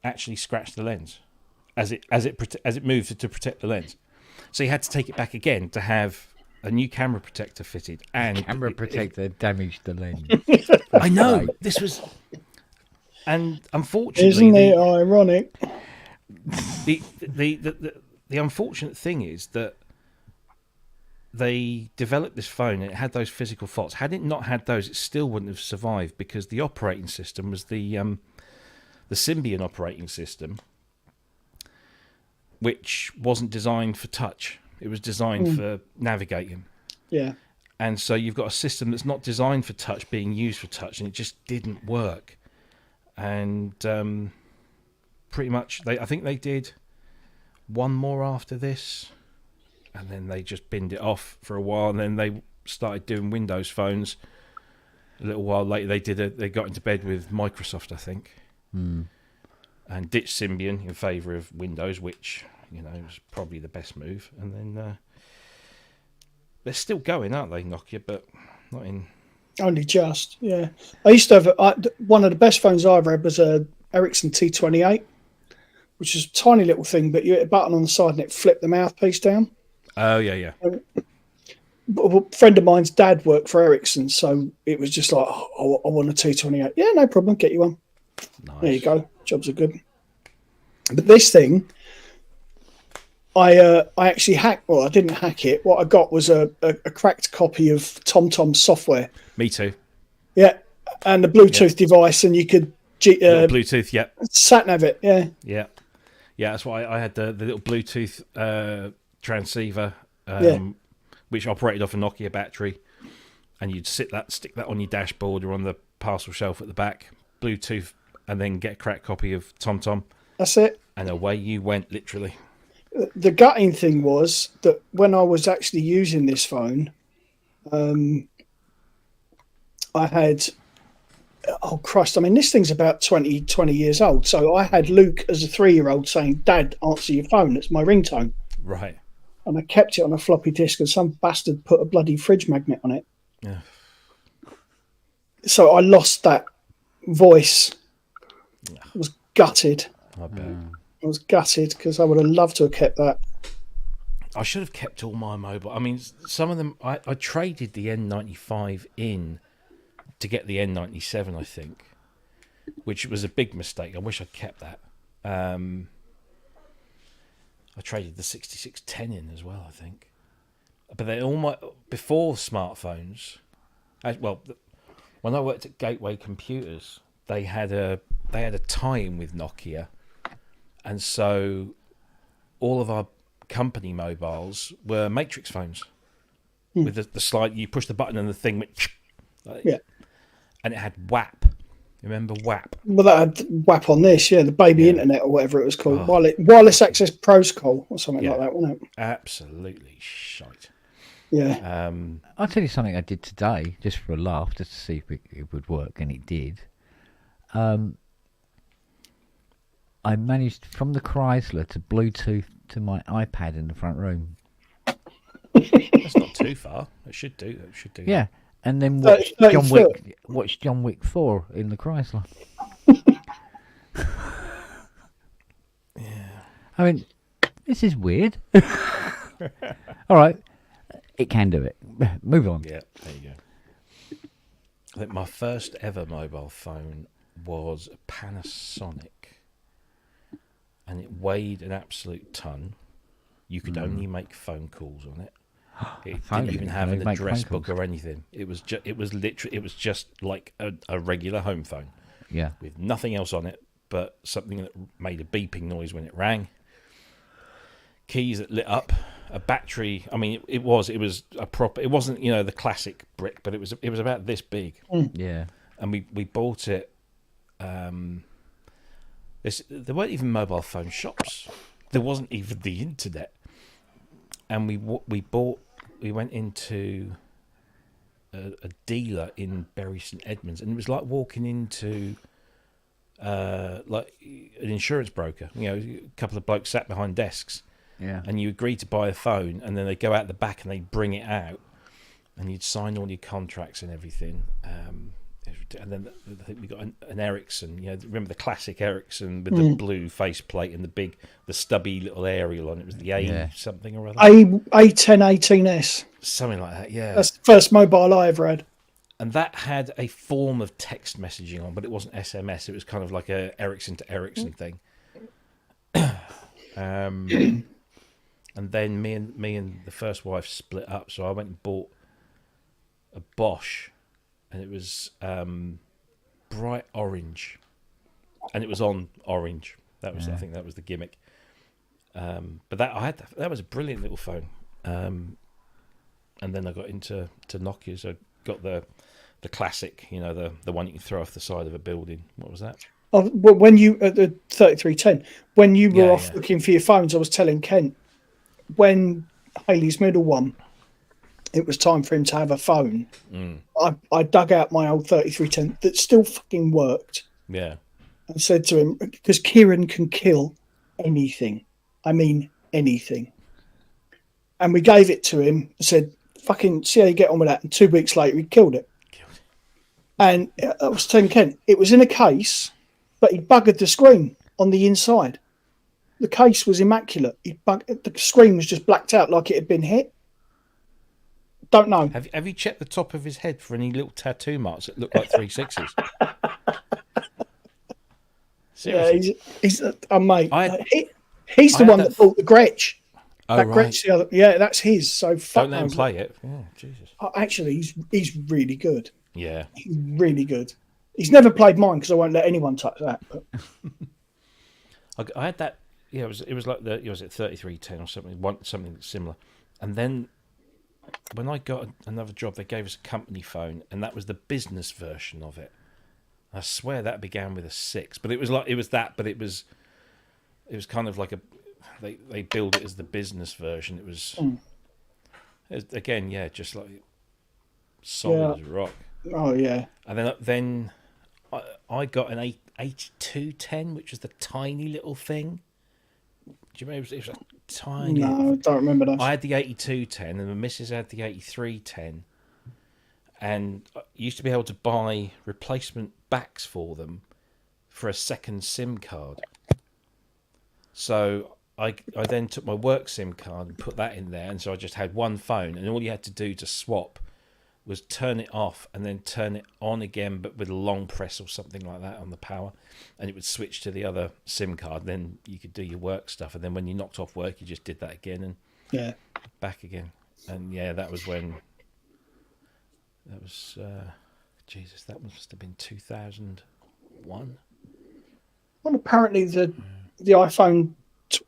actually scratched the lens as it moved to protect the lens. So you had to take it back again to have a new camera protector fitted. And camera protector damaged the lens. I know. Right. This was, and unfortunately, isn't it ironic? The unfortunate thing is that they developed this phone and it had those physical faults. Had it not had those, it still wouldn't have survived, because the operating system was the Symbian operating system, which wasn't designed for touch. It was designed for navigating. Yeah. And so you've got a system that's not designed for touch being used for touch, and it just didn't work. And pretty much, I think they did one more after this, and then they just binned it off for a while, and then they started doing Windows phones. A little while later, they got into bed with Microsoft, I think, and ditched Symbian in favour of Windows, which was probably the best move. And then they're still going, aren't they, Nokia? But not in. Only just, yeah. I used to have one of the best phones I ever had was a Ericsson T28, which is a tiny little thing, but you hit a button on the side and it flipped the mouthpiece down. Oh, yeah. A friend of mine's dad worked for Ericsson, so it was just like, I want a T28. Yeah, no problem, get you one. Nice. There you go, jobs are good. But this thing, I actually hacked. Well, I didn't hack it. What I got was a cracked copy of TomTom software. Me too. Yeah, and the Bluetooth device, and you could Bluetooth. Yeah. Sat nav it. Yeah. Yeah. That's why I had the little Bluetooth transceiver, which operated off a Nokia battery, and you'd stick that on your dashboard or on the parcel shelf at the back, Bluetooth, and then get a cracked copy of TomTom. That's it. And away you went, literally. The gutting thing was that when I was actually using this phone, I had Oh Christ! I mean, this thing's about 20 years old. So I had Luke as a 3-year-old saying, "Dad, answer your phone. It's my ringtone." Right. And I kept it on a floppy disk, and some bastard put a bloody fridge magnet on it. Yeah. So I lost that voice. I was gutted. I bet. I was gutted because I would have loved to have kept that. I should have kept all my mobile. I mean, some of them, I traded the N95 in to get the N97, I think, which was a big mistake. I wish I'd kept that. I traded the 6610 in as well, I think. But they before smartphones. When I worked at Gateway Computers, they had a tie-in with Nokia, and so all of our company mobiles were matrix phones with the slide. You push the button and the thing went. Yeah. And it had WAP. Remember WAP? Well, that had WAP on this, yeah, the baby internet or whatever it was called, wireless access protocol or something like that, wasn't it? Absolutely shite. Yeah. I'll tell you something I did today, just for a laugh, just to see if it would work, and it did. I managed from the Chrysler to Bluetooth to my iPad in the front room. That's not too far. It should do. Yeah, and then watch John Wick 4 in the Chrysler. Yeah. I mean, this is weird. All right, it can do it. Move on. Yeah, there you go. I think my first ever mobile phone was a Panasonic, and it weighed an absolute ton. You could only make phone calls on it. It didn't even have an address book or anything. It was just like a regular home phone. Yeah. With nothing else on it but something that made a beeping noise when it rang. Keys that lit up, a battery. I mean, it was a proper. It wasn't the classic brick, but it was about this big. Yeah. And we bought it. There weren't even mobile phone shops. There wasn't even the internet. And we went into a dealer in Bury St Edmunds, and it was like walking into like an insurance broker. A couple of blokes sat behind desks. Yeah. And you agree to buy a phone, and then they go out the back and they bring it out, and you'd sign all your contracts and everything. And then I think we got an Ericsson. Remember the classic Ericsson with the blue faceplate and the stubby little aerial on it. It was the A something or other. A1018S. Something like that. Yeah. That's the first mobile I ever had. And that had a form of text messaging on, but it wasn't SMS. It was kind of like a Ericsson to Ericsson thing. And then me and the first wife split up, so I went and bought a Bosch, and it was bright orange, and it was on orange. That was I think that was the gimmick. But that was a brilliant little phone. And then I got into Nokia, so I got the classic, the one you can throw off the side of a building. What was that? Oh, well, when you at the 3310, when you were off looking for your phones, I was telling Kent when Haley's middle one, it was time for him to have a phone. I dug out my old 3310 that still fucking worked. Yeah. And said to him, because Kieran can kill anything. I mean, anything. And we gave it to him and said, fucking see how you get on with that. And 2 weeks later, he killed it. And I was telling Kent, it was in a case, but he buggered the screen on the inside. The case was immaculate. The screen was just blacked out like it had been hit. Don't know. Have you checked the top of his head for any little tattoo marks that look like 360s? Seriously? Yeah, he's mate. He's the one that bought the Gretsch. Oh, that right. Gretsch, that's his. So fuck. Don't let him play it. Yeah, Jesus. Actually, he's really good. Yeah, he's really good. He's never played mine because I won't let anyone touch that. But. I had that. Yeah, it was like it was at 3310 or something similar, and then when I got another job, they gave us a company phone, and that was the business version of it. I swear that began with a 6, but it was kind of like they build it as the business version. It was again, just like solid as rock. Oh yeah. And then I got an 8210, which was the tiny little thing. Do you remember? It was a tiny. No, I don't remember those. I had the 8210, and the missus had the 8310, and I used to be able to buy replacement backs for them for a second SIM card. So I then took my work SIM card and put that in there, and so I just had one phone, and all you had to do to swap was turn it off and then turn it on again, but with a long press or something like that on the power, and it would switch to the other SIM card. Then you could do your work stuff, and then when you knocked off work, you just did that again and back again. And yeah, that was when. That was Jesus. That must have been 2001. Well, apparently the iPhone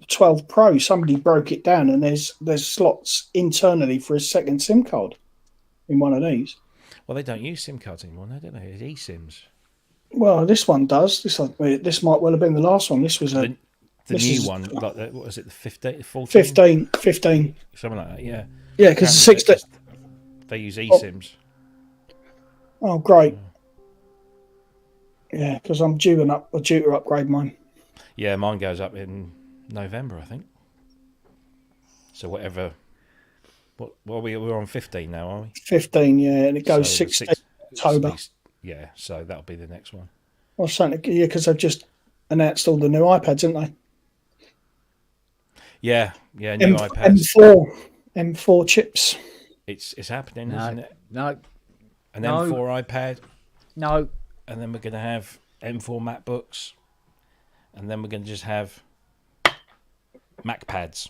12 Pro, somebody broke it down, and there's slots internally for a second SIM card in one of these. Well, they don't use SIM cards anymore, no, don't they? It's eSIMs. Well, this one does. This might well have been the last one. This was the new one. Like what was it? The 15, 14? 15, something like that. Yeah. Yeah, because the 16. They use eSIMs. Oh, great. Yeah, because I'm due to upgrade mine. Yeah, mine goes up in November, I think. So whatever. We're on 15 now, are we? 15, yeah, and it goes 16 October. Yeah, so that'll be the next one. Well, certainly, yeah, because they've just announced all the new iPads, haven't they? Yeah, new iPads. M4 chips. It's happening, isn't it? No. An M4 iPad. No. And then we're going to have M4 MacBooks. And then we're going to just have MacPads.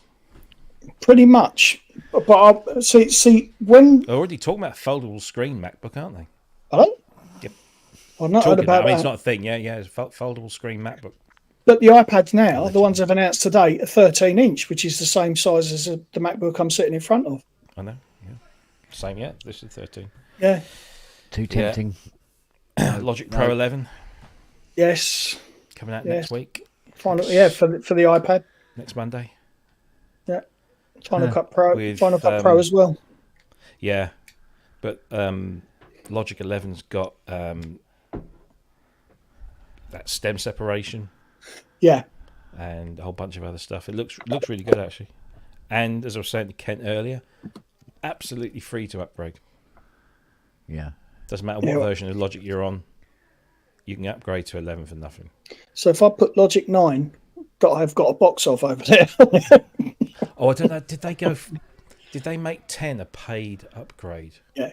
Pretty much. But I see when... They're already talking about foldable screen MacBook, aren't they? Are they? Yep. I've not heard about that. It's not a thing. Yeah, it's foldable screen MacBook. But the iPads now, the ones they've announced today, are 13-inch, which is the same size as the MacBook I'm sitting in front of. I know, yeah. Same, yeah. This is 13. Yeah. Too tempting. Yeah. Logic Pro 11. Yes. Coming out next week. For the iPad. Next Monday. Yeah. Final Cut Pro. Final Cut Pro as well. Yeah. But Logic 11's got that stem separation. Yeah. And a whole bunch of other stuff. It looks really good, actually. And as I was saying to Kent earlier, absolutely free to upgrade. Yeah. Doesn't matter what version of Logic you're on, you can upgrade to 11 for nothing. So if I put Logic 9, that I've got a box of over there. Oh, I don't know. Did they make 10 a paid upgrade? Yeah.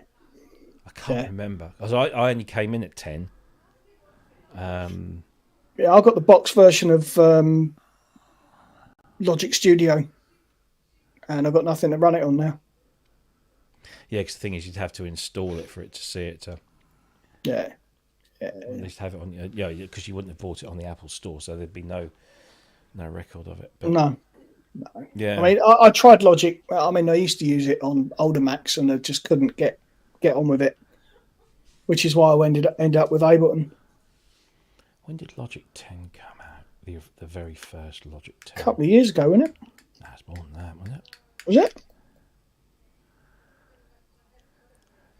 I can't remember. Because I only came in at 10. Yeah, I've got the box version of Logic Studio, and I've got nothing to run it on now. Yeah, because the thing is, you'd have to install it for it to see it. Yeah. At least have it on. Yeah, because you wouldn't have bought it on the Apple Store, so there'd be no record of it. But, no. Yeah. I mean, I tried Logic. I mean, I used to use it on older Macs, and I just couldn't get on with it, which is why I ended up with Ableton. When did Logic 10 come out? The very first Logic 10. A couple of years ago, wasn't it? Nah, it's more than that, wasn't it? Was it?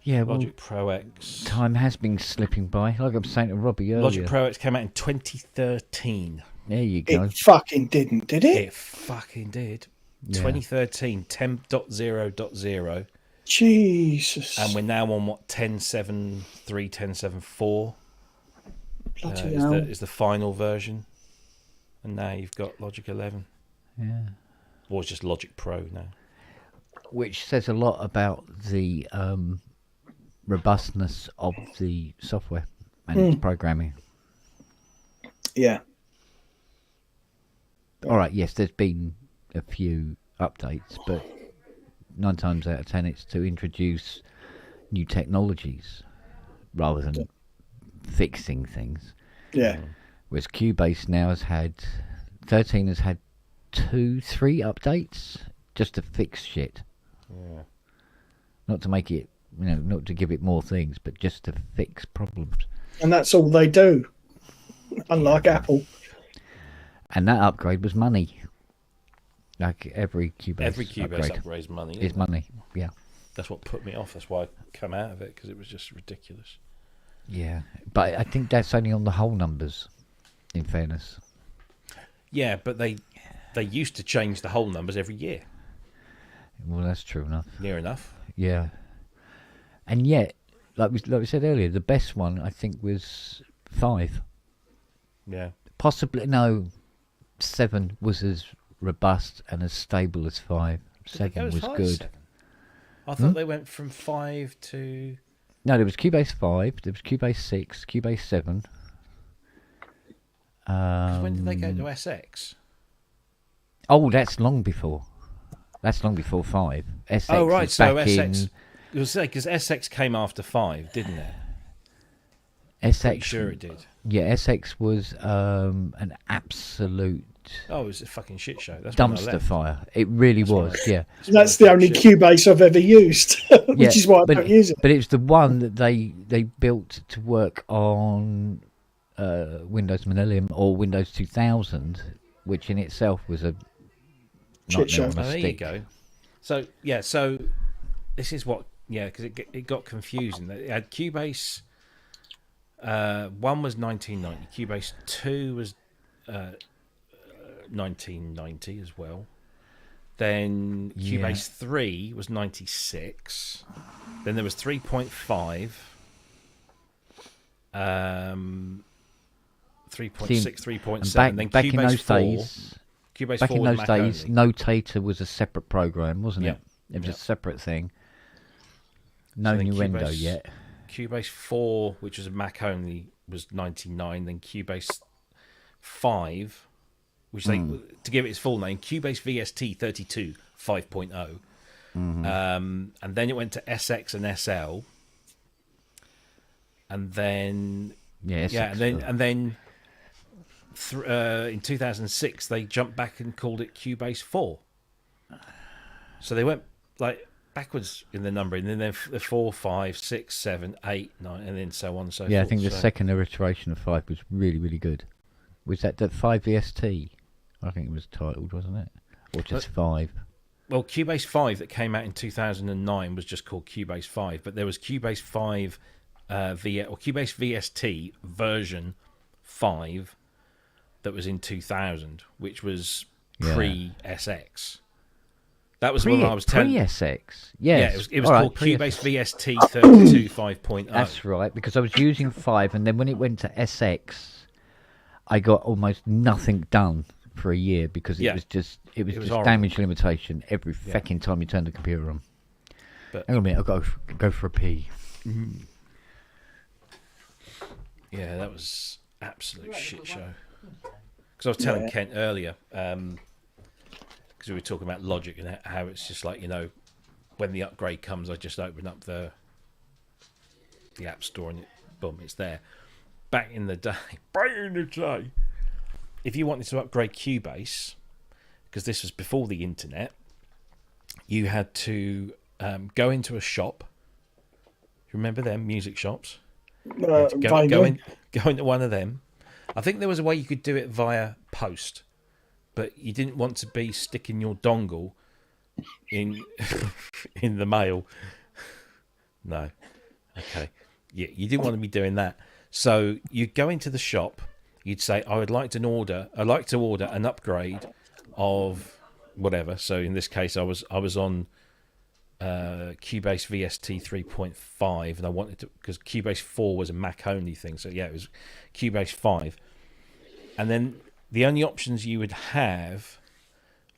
Yeah, well, Logic Pro X. Time has been slipping by. Like I was saying to Robbie earlier. Logic Pro X came out in 2013. There you go. It fucking didn't, did it? It fucking did. Yeah. 2013, 10.0.0. Jesus. And we're now on, 10.7.3, 10.7.4. Bloody hell. Is the final version. And now you've got Logic 11. Yeah. Or it's just Logic Pro now. Which says a lot about the robustness of the software and its programming. Yeah. All right, yes, there's been a few updates, but 9 times out of 10 it's to introduce new technologies rather than fixing things. Yeah. Whereas Cubase now has had 13 has had 2-3 updates just to fix shit. Yeah. Not to make it, not to give it more things, but just to fix problems. And that's all they do. Unlike Apple. And that upgrade was money. Like every Cubase upgrade is money. Is money, yeah. That's what put me off. That's why I come out of it, because it was just ridiculous. Yeah, but I think that's only on the whole numbers. In fairness. Yeah, but they used to change the whole numbers every year. Well, that's true enough. Near enough. Yeah, and yet, like we said earlier, the best one I think was 5. Yeah. Possibly no, 7 was as robust and as stable as 5. Did they go 7 as was high as good. 7? I thought they went from 5 to. No, there was Cubase 5, there was Cubase 6, Cubase 7. 'Cause when did they go to SX? Oh, that's long before. That's long before 5. SX Oh, right. is So back SX. in. It was because SX came after 5, didn't it? SX. Pretty sure it did. Yeah, SX was an absolute Oh, it was a fucking shit show. That's when I dumpster left. fire. It really was. Yeah. That's the only Cubase I've ever used, which is why I don't use it. But it's the one that they built to work on Windows Millennium or Windows 2000, which in itself was a Shit show. nightmare on a Oh, there you stick. go. So yeah, so this is what because it got confusing. It had Cubase. 1 was 1990. Cubase 2 was 1990 as well. Then Cubase 3 was 96. Then there was 3.5. 3.6, 3.7. Then Back Cubase in those 4. days, Cubase back 4 in was those Mac days, only. Notator was a separate program, wasn't Yeah. it? It was Yeah. a separate thing. No So then innuendo Cubase- yet. Cubase 4, which was a Mac only, was 99. Then Cubase 5, which they, to give it its full name, Cubase VST 32 5.0. And then it went to SX and SL. And then and then in 2006 they jumped back and called it Cubase 4. So they went like backwards in the numbering, and then the 4, 5, 6, 7, 8, 9, and then so on and so forth. I think the second iteration of 5 was really, really good. Was that the 5 VST? I think it was titled, wasn't it? Or just 5? Well, Cubase 5 that came out in 2009 was just called Cubase 5, but there was Cubase 5 or Cubase VST version 5 that was in 2000, which was pre-SX. That was when I was telling. Pre-SX, yes. Yeah, it was All called right, Cubase VST 32 5.0. That's right, because I was using 5, and then when it went to SX, I got almost nothing done for a year because it was just damage limitation every fucking time you turned the computer on. But, hang on a minute, I've got to go for a pee. Yeah, that was absolute shit show. Because I was telling Kent earlier, because we were talking about Logic and how it's just like, when the upgrade comes, I just open up the App Store and boom, it's there. Back in the day, if you wanted to upgrade Cubase, because this was before the internet, you had to go into a shop. Remember them music shops? Go into one of them. I think there was a way you could do it via post, but you didn't want to be sticking your dongle in in the mail. No. Okay. Yeah, you didn't want to be doing that. So you'd go into the shop, you'd say, I'd like to order an upgrade of whatever. So in this case I was on Cubase VST 3.5, and I wanted to, because Cubase 4 was a Mac only thing, so yeah, it was Cubase 5. And then the only options you would have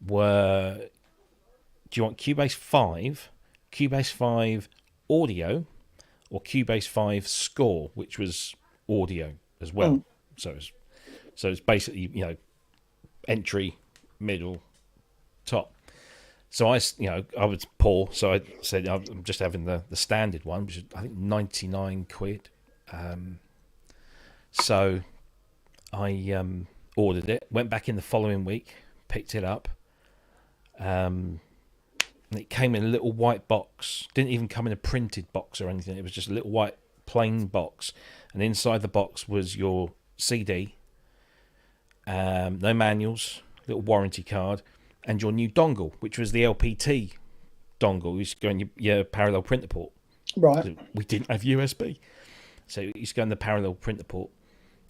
were, do you want Cubase 5, Cubase 5 audio, or Cubase 5 score, which was audio as well. So it's basically, entry, middle, top. So I was poor, so I said I'm just having the standard one, which is I think 99 quid. So I ordered it, went back in the following week, picked it up. And it came in a little white box. Didn't even come in a printed box or anything. It was just a little white plain box, and inside the box was your CD, no manuals, little warranty card, and your new dongle, which was the LPT dongle, which go in your parallel printer port. Right. We didn't have USB. So it used to go in the parallel printer port.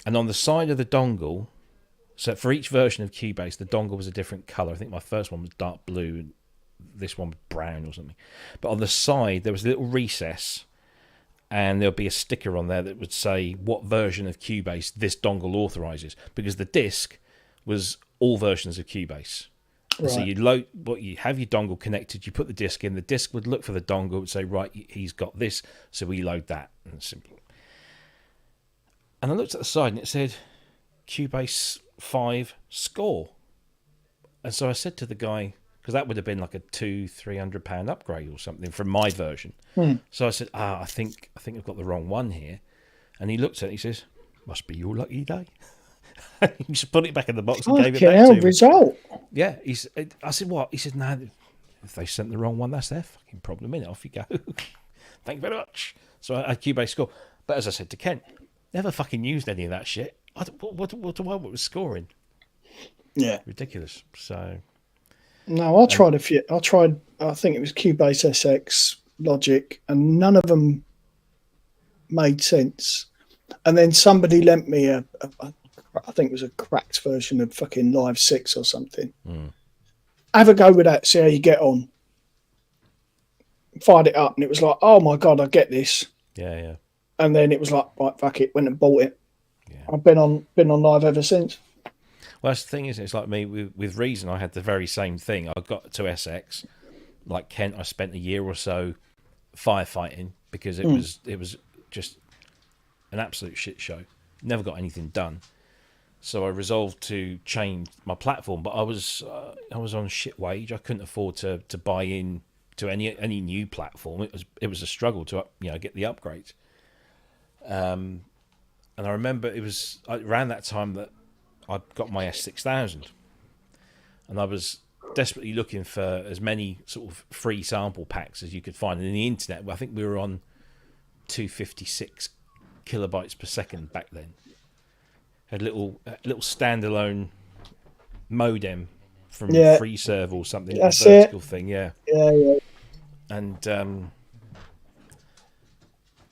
And on the side of the dongle, so for each version of Cubase, the dongle was a different colour. I think my first one was dark blue and this one was brown or something. But on the side, there was a little recess and there'll be a sticker on there that would say what version of Cubase this dongle authorises, because the disc was all versions of Cubase. Right. So you have your dongle connected, you put the disc in, the disc would look for the dongle, would say, right, he's got this, so we load that. And simple. And I looked at the side and it said Cubase 5 score. And so I said to the guy, because that would have been like a £200-300 upgrade or something from my version. So I said, I think I've got the wrong one here. And he looked at it, he says, must be your lucky day. He just put it back in the box and gave it back to me. Result. Yeah. I said, what? He said, no, if they sent the wrong one, that's their fucking problem, innit? Off you go. Thank you very much. So I had Cubase score. But as I said to Kent, never fucking used any of that shit. What do I want with scoring? Yeah. Ridiculous. So... No, I tried a few. I think it was Cubase SX, Logic, and none of them made sense. And then somebody lent me I think it was a cracked version of fucking Live 6 or something. Have a go with that, see how you get on. Fired it up and it was like, oh my God, I get this. Yeah. And then it was like, right, fuck it, went and bought it. Yeah. I've been on Live ever since. Well, that's the thing, is it's like me with Reason. I had the very same thing. I got to SX, like Kent. I spent a year or so firefighting because it was just an absolute shit show. Never got anything done. So I resolved to change my platform, but I was on shit wage. I couldn't afford to buy in to any new platform. It was a struggle to get the upgrades. And I remember it was around that time that I got my S6000, and I was desperately looking for as many sort of free sample packs as you could find. And in the internet, I think we were on 256 kilobytes per second back then. Had a little standalone modem from FreeServe or something, that's a vertical thing, yeah. And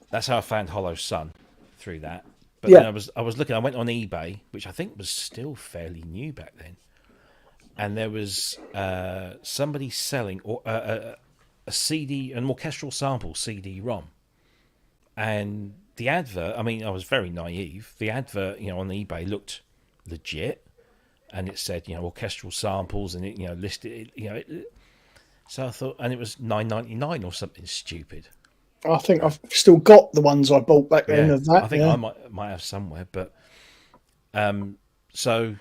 that's how I found Hollow Sun, through that. But then I was looking. I went on eBay, which I think was still fairly new back then, and there was somebody selling a CD, an orchestral sample CD-ROM, and the advert. I mean, I was very naive. The advert, on eBay looked legit, and it said, orchestral samples, and it, listed, So I thought, and it was $9.99 or something stupid. I think I've still got the ones I bought back then of that. I think I might have somewhere, but so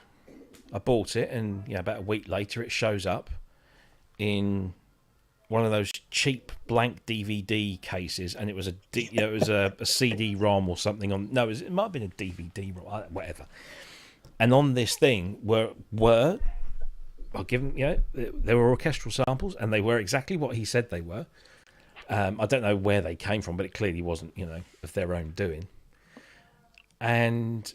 I bought it, and about a week later, it shows up in one of those cheap blank DVD cases, and it was a CD-ROM or something on. No, it might have been a DVD-ROM, whatever. And on this thing were I'll give them, there were orchestral samples, and they were exactly what he said they were. I don't know where they came from, but it clearly wasn't, of their own doing. And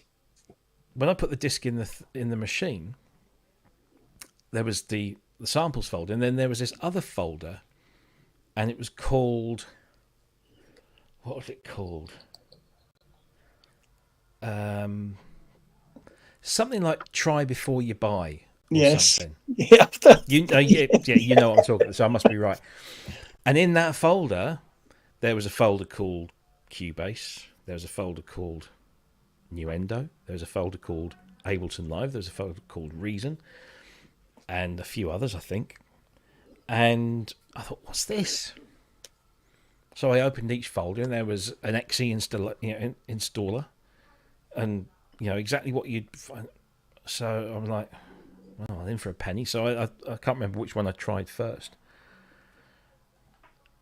when I put the disc in the machine, there was the samples folder, and then there was this other folder, and it was called, what was it called? Something like "Try Before You Buy." Yes. Something. Yeah. You know what I'm talking about, so I must be right. And in that folder, there was a folder called Cubase. There was a folder called Nuendo. There was a folder called Ableton Live. There was a folder called Reason, and a few others, I think. And I thought, what's this? So I opened each folder, and there was an XE installer, and exactly what you'd find. So I'm like, well, I'm in for a penny. So I can't remember which one I tried first.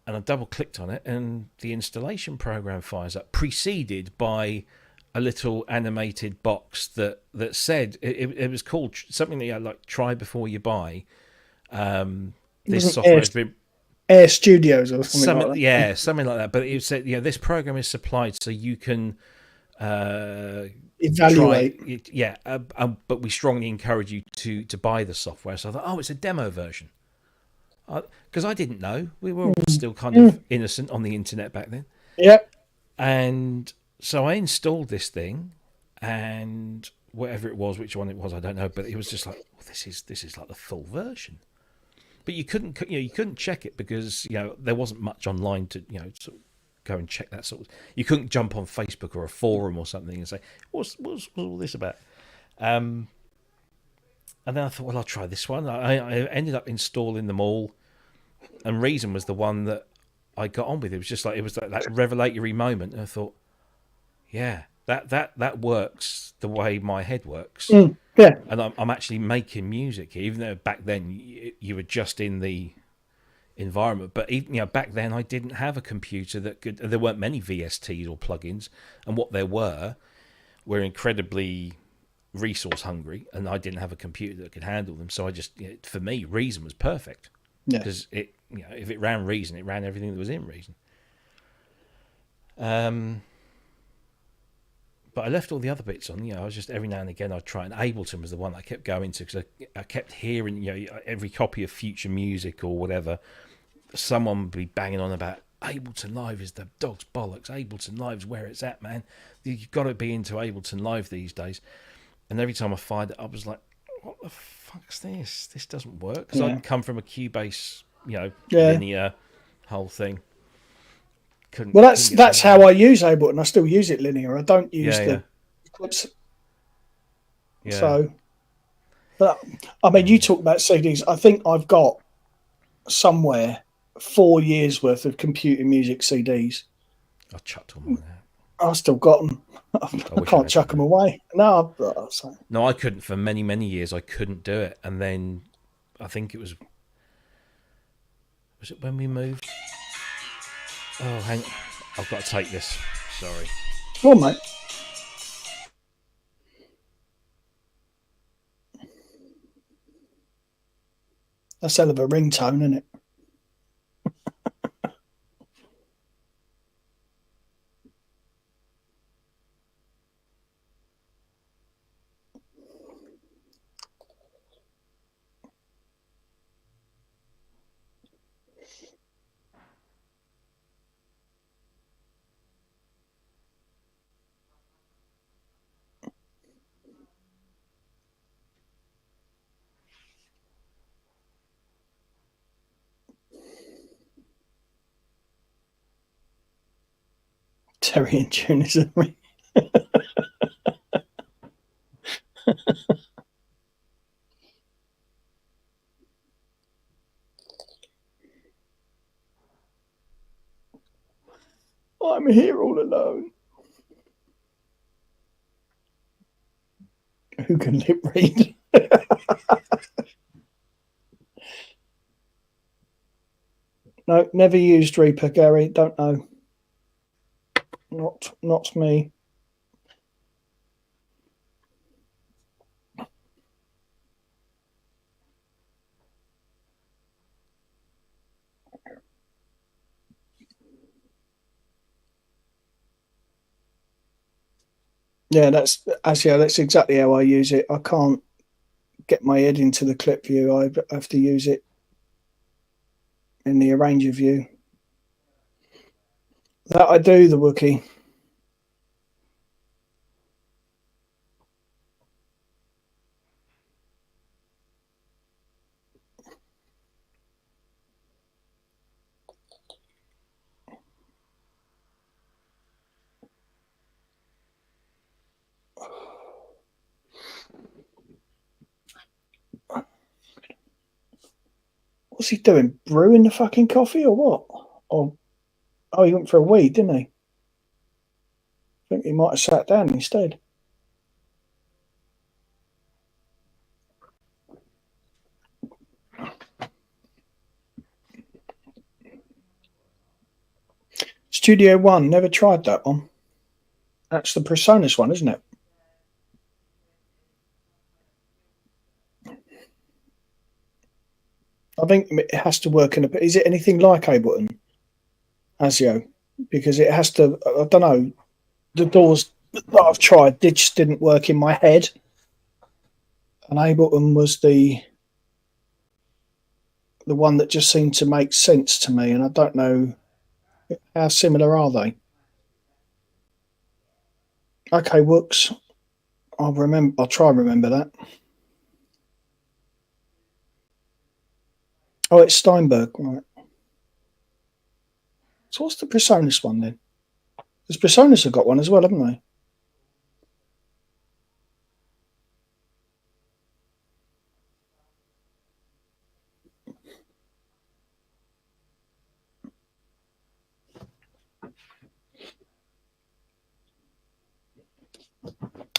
And I double-clicked on it, and the installation program fires up, preceded by a little animated box that said it was called something like "Try Before You Buy." This software has been Air Studios or something like that. Yeah, something like that. But it said, this program is supplied so you can evaluate. But we strongly encourage you to buy the software. So I thought, it's a demo version. Because I didn't know. We were all still kind of innocent on the internet back then. Yep. And So I installed this thing, and whatever it was, which one it was, I don't know, but it was just like, well, this is like the full version. But you couldn't check it because there wasn't much online to sort of go and check that sort of. You couldn't jump on Facebook or a forum or something and say what's all this about. And then I thought, well, I'll try this one. I ended up installing them all, and Reason was the one that I got on with. It was just like that revelatory moment, and I thought, yeah, that works the way my head works. Yeah. And I'm actually making music, even though back then you were just in the environment. But even, back then I didn't have a computer that could. There weren't many VSTs or plugins, and what there were incredibly resource hungry, and I didn't have a computer that could handle them. So I just, for me, Reason was perfect because if it ran Reason, it ran everything that was in Reason. But I left all the other bits on. I was just every now and again I'd try, and Ableton was the one that I kept going to because I kept hearing, every copy of Future Music or whatever, someone would be banging on about Ableton Live is the dog's bollocks. Ableton Live's where it's at, man. You've got to be into Ableton Live these days. And every time I fired it, I was like, what the fuck's this? This doesn't work. Because I'd come from a Cubase, linear whole thing. Well, that's how I use Ableton. I still use it linear. I don't use the clips. Yeah. So, but I mean, you talk about CDs. I think I've got somewhere 4 years worth of computer music CDs. I chucked all mine out. I've still got them. I can't chuck them away. No, no, I couldn't for many, many years. I couldn't do it, and then I think it was it when we moved. Oh, hang on. I've got to take this. Sorry. Go on, mate. That's a hell of a ringtone, isn't it? Terry and June is a ring. I'm here all alone. Who can lip read? No, never used Reaper, Gary. Don't know. Not me. Yeah, that's exactly how I use it. I can't get my head into the clip view. I have to use it in the arranger view. That I do, the Wookiee. What's he doing? Brewing the fucking coffee or what? Oh, he went for a weed, didn't he? I think he might have sat down instead. Studio One, never tried that one. That's the PreSonus one, isn't it? I think it has to work in a. Is it anything like Ableton, Asio? Because it has to. I don't know. The doors that I've tried just didn't work in my head, and Ableton was the one that just seemed to make sense to me. And I don't know how similar are they. Okay, Wooks. I'll try and remember that. Oh, it's Steinberg, right. So what's the Presonus one then? Because Presonus have got one as well, haven't they?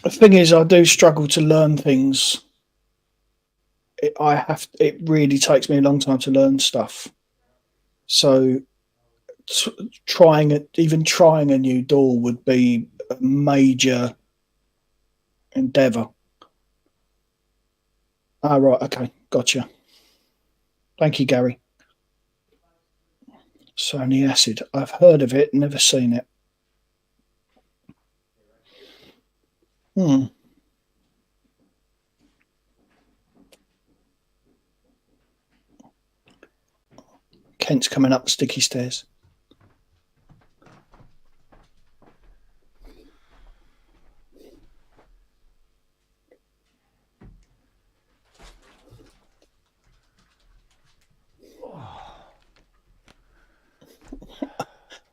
The thing is, I do struggle to learn things. It really takes me a long time to learn stuff. So trying a new door would be a major endeavour. Ah, right, okay, gotcha. Thank you, Gary. Sony Acid. I've heard of it, never seen it. Kent's coming up the sticky stairs.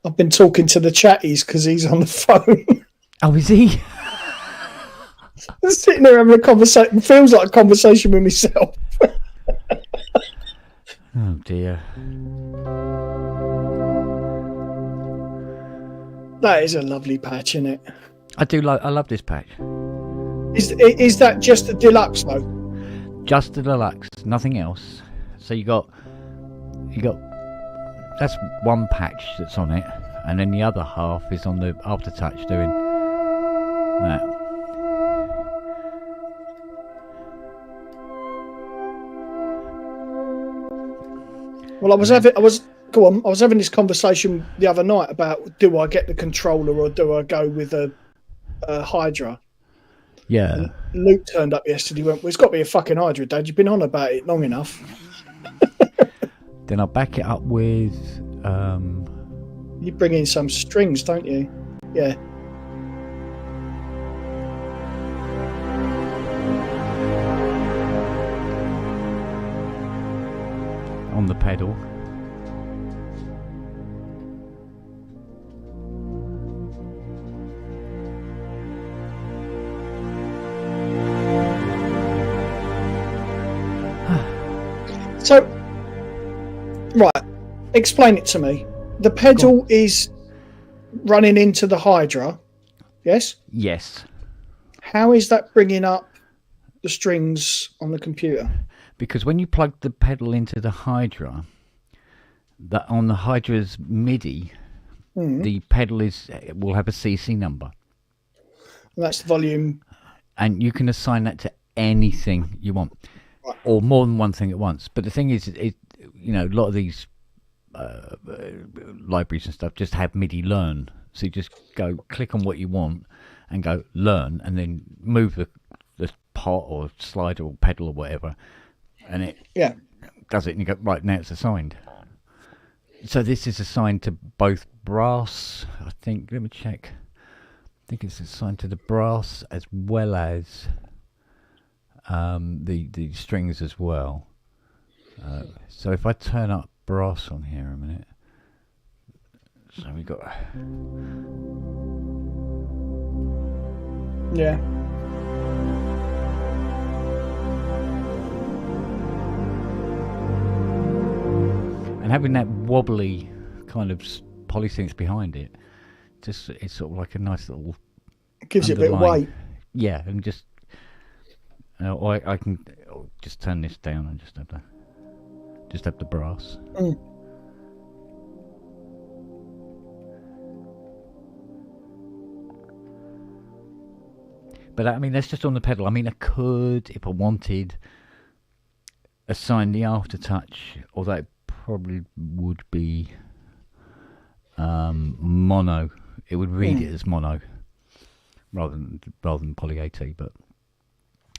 I've been talking to the chatties because he's on the phone. Oh, is he? I'm sitting there having a conversation. It feels like a conversation with myself. Oh dear. That is a lovely patch, isn't it? I love this patch. Is that just the deluxe though? Just the deluxe, nothing else. So you got that's one patch that's on it, and then the other half is on the aftertouch doing that. Well, I was having this conversation the other night about, do I get the controller or do I go with a Hydra? Yeah. And Luke turned up yesterday. He went, "Well, it's got to be a fucking Hydra, Dad. You've been on about it long enough." Then I'll back it up with. You bring in some strings, don't you? Yeah. On the pedal. So, right, explain it to me. The pedal is running into the Hydra, yes? Yes. How is that bringing up the strings on the computer? Because when you plug the pedal into the Hydra, that on the Hydra's MIDI, the pedal will have a CC number. And that's the volume. And you can assign that to anything you want, right, or more than one thing at once. But the thing is, a lot of these libraries and stuff just have MIDI learn. So you just go click on what you want and go learn, and then move the pot or slider or pedal or whatever, and it does it, and you go, right, now it's assigned. So this is assigned to both brass, I think, let me check. I think it's assigned to the brass as well as the strings as well. So if I turn up brass on here a minute, so we got and having that wobbly kind of polysynth behind it, just it's sort of like a nice little. It gives it a bit of weight. Yeah, and just I can just turn this down and just have the brass. But I mean, that's just on the pedal. I mean, I could, if I wanted, assign the aftertouch, although it probably would be mono. It would read it as mono rather than poly AT, but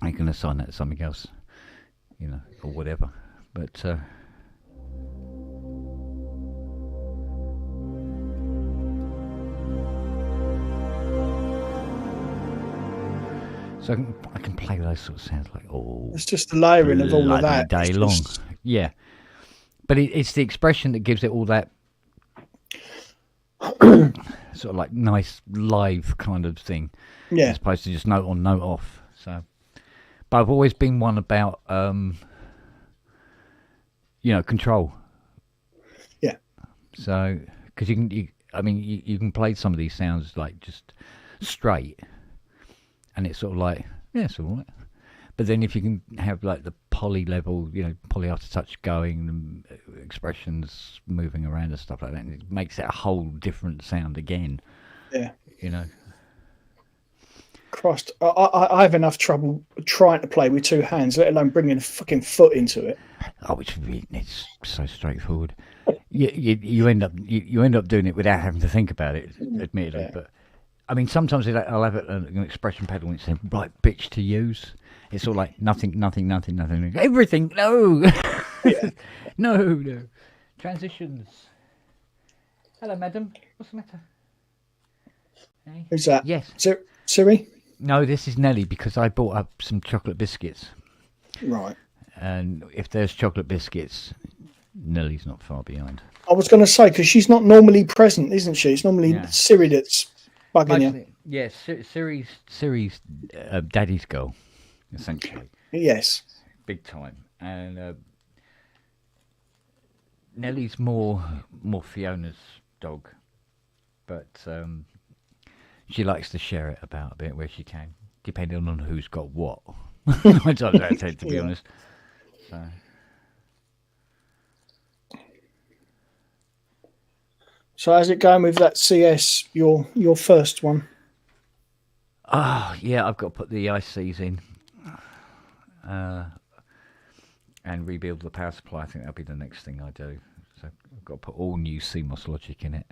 I can assign that to something else, or whatever. But So I can play those sort of sounds like it's just the layering of all of that day long. Yeah, but it's the expression that gives it all that sort of like nice live kind of thing. Yeah, as opposed to just note on, note off. So, but I've always been one about control. Yeah. So, because you can play some of these sounds like just straight, and it's sort of like, yeah, it's all right. But then if you can have like the poly level, poly after touch going, and expressions moving around and stuff like that, and it makes it a whole different sound again. Yeah. Christ, I have enough trouble trying to play with two hands, let alone bringing a fucking foot into it. Oh, it's so straightforward. You end up doing it without having to think about it, admittedly. Yeah. But I mean, sometimes I'll have an expression pedal and say, "Right, bitch to use." It's all like nothing, everything. No, yeah. no transitions. Hello, madam. What's the matter? Hey? Who's that? Yes, Siri. No, this is Nelly because I bought up some chocolate biscuits. Right. And if there's chocolate biscuits, Nelly's not far behind. I was going to say, because she's not normally present, isn't she? It's normally Siri that's bugging you. Yeah, Siri's daddy's girl, essentially. Yes. Big time. And Nelly's more Fiona's dog. But she likes to share it about a bit where she can, depending on who's got what. I don't know, to be honest. So how's it going with that CS, your first one? Oh, yeah, I've got to put the ICs in and rebuild the power supply. I think that'll be the next thing I do. So I've got to put all new CMOS logic in it.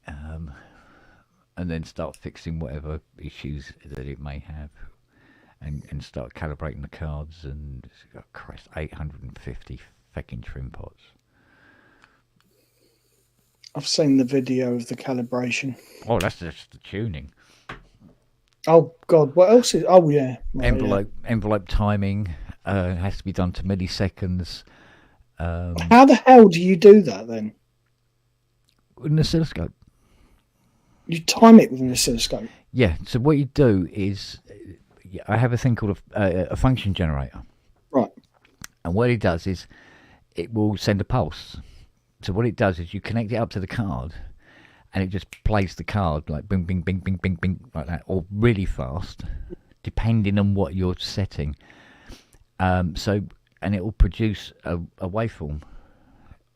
And then start fixing whatever issues that it may have. And start calibrating the cards, and oh Christ, 850 fecking trim pots. I've seen the video of the calibration. Oh, that's just the tuning. Oh God, what else is? Oh yeah, envelope timing has to be done to milliseconds. How the hell do you do that then? With an oscilloscope. You time it with an oscilloscope. Yeah. So what you do is, I have a thing called a function generator. Right. And what it does is, it will send a pulse. So what it does is you connect it up to the card, and it just plays the card like bing, bing, bing, bing, bing, bing, like that, or really fast, depending on what you're setting. And it will produce a waveform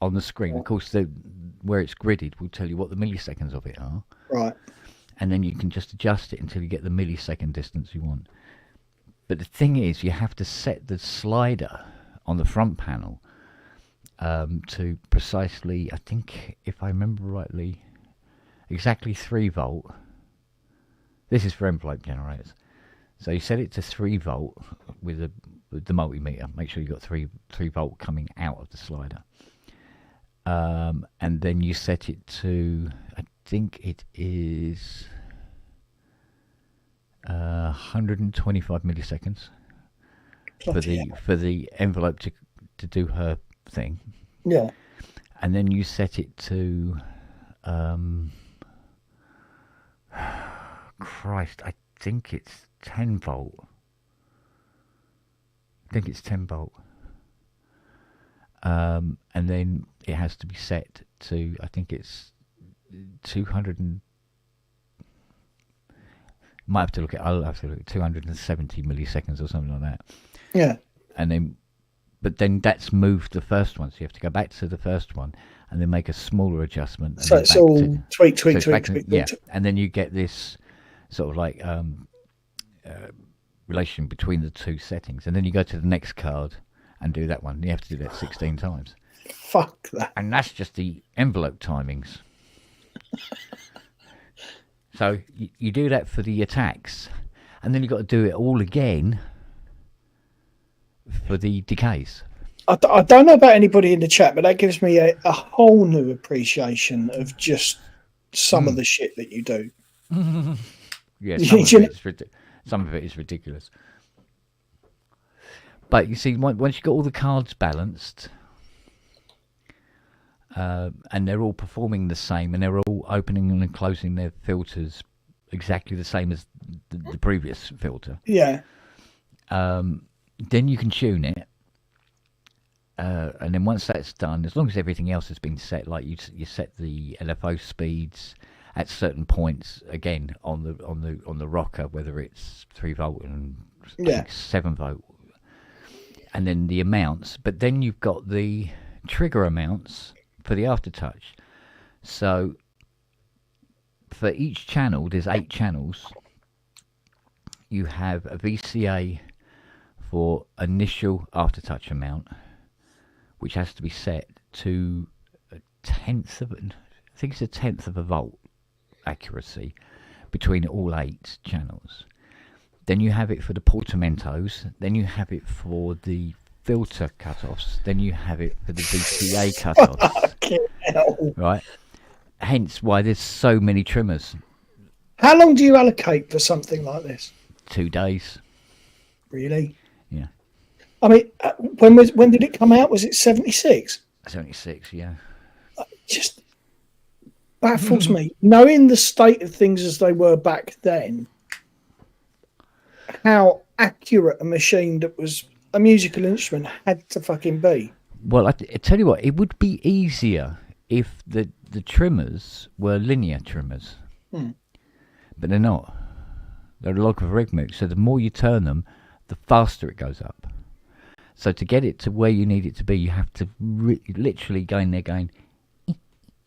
on the screen. Of course, where it's gridded will tell you what the milliseconds of it are. Right. And then you can just adjust it until you get the millisecond distance you want. But the thing is, you have to set the slider on the front panel to precisely, I think, if I remember rightly, exactly 3 volt. This is for envelope generators. So you set it to 3 volt with the multimeter. Make sure you've got 3 volt coming out of the slider. And then you set it to, I think it is 125 milliseconds for the envelope to do her thing. Yeah. And then you set it to Christ, I think it's 10 volt. And then it has to be set to, I think it's 200 and I'll have to look at 270 milliseconds or something like that. Yeah. But then that's moved the first one, so you have to go back to the first one and then make a smaller adjustment. So it's all tweak. Yeah, and then you get this sort of like relation between the two settings, and then you go to the next card and do that one. You have to do that 16 times. Fuck that. And that's just the envelope timings. So you do that for the attacks, and then you've got to do it all again for the decays. I don't know about anybody in the chat, but that gives me a whole new appreciation of just some of the shit that you do. Yeah, some of Some of it is ridiculous. But you see, once you've got all the cards balanced, and they're all performing the same, and they're all opening and closing their filters exactly the same as the previous filter. Yeah. Then you can tune it, and then once that's done, as long as everything else has been set, like you set the LFO speeds at certain points again on the rocker, whether it's 3-volt and I think 7-volt, and then the amounts. But then you've got the trigger amounts for the aftertouch. So for each channel, there's 8 channels. You have a VCA for initial aftertouch amount, which has to be set to I think it's a tenth of a volt accuracy between all 8 channels. Then you have it for the portamentos. Then you have it for the filter cutoffs. Then you have it for the VCA cutoffs. Right. Hence why there's so many trimmers. How long do you allocate for something like this? 2 days. Really? Yeah. I mean, when did it come out? Was it 76? 76, yeah. Just baffles me. Knowing the state of things as they were back then, how accurate a machine that was a musical instrument had to fucking be. Well, I tell you what, it would be easier if the trimmers were linear trimmers. But they're not. They're logarithmic, so the more you turn them, the faster it goes up. So to get it to where you need it to be, you have to literally go in there going...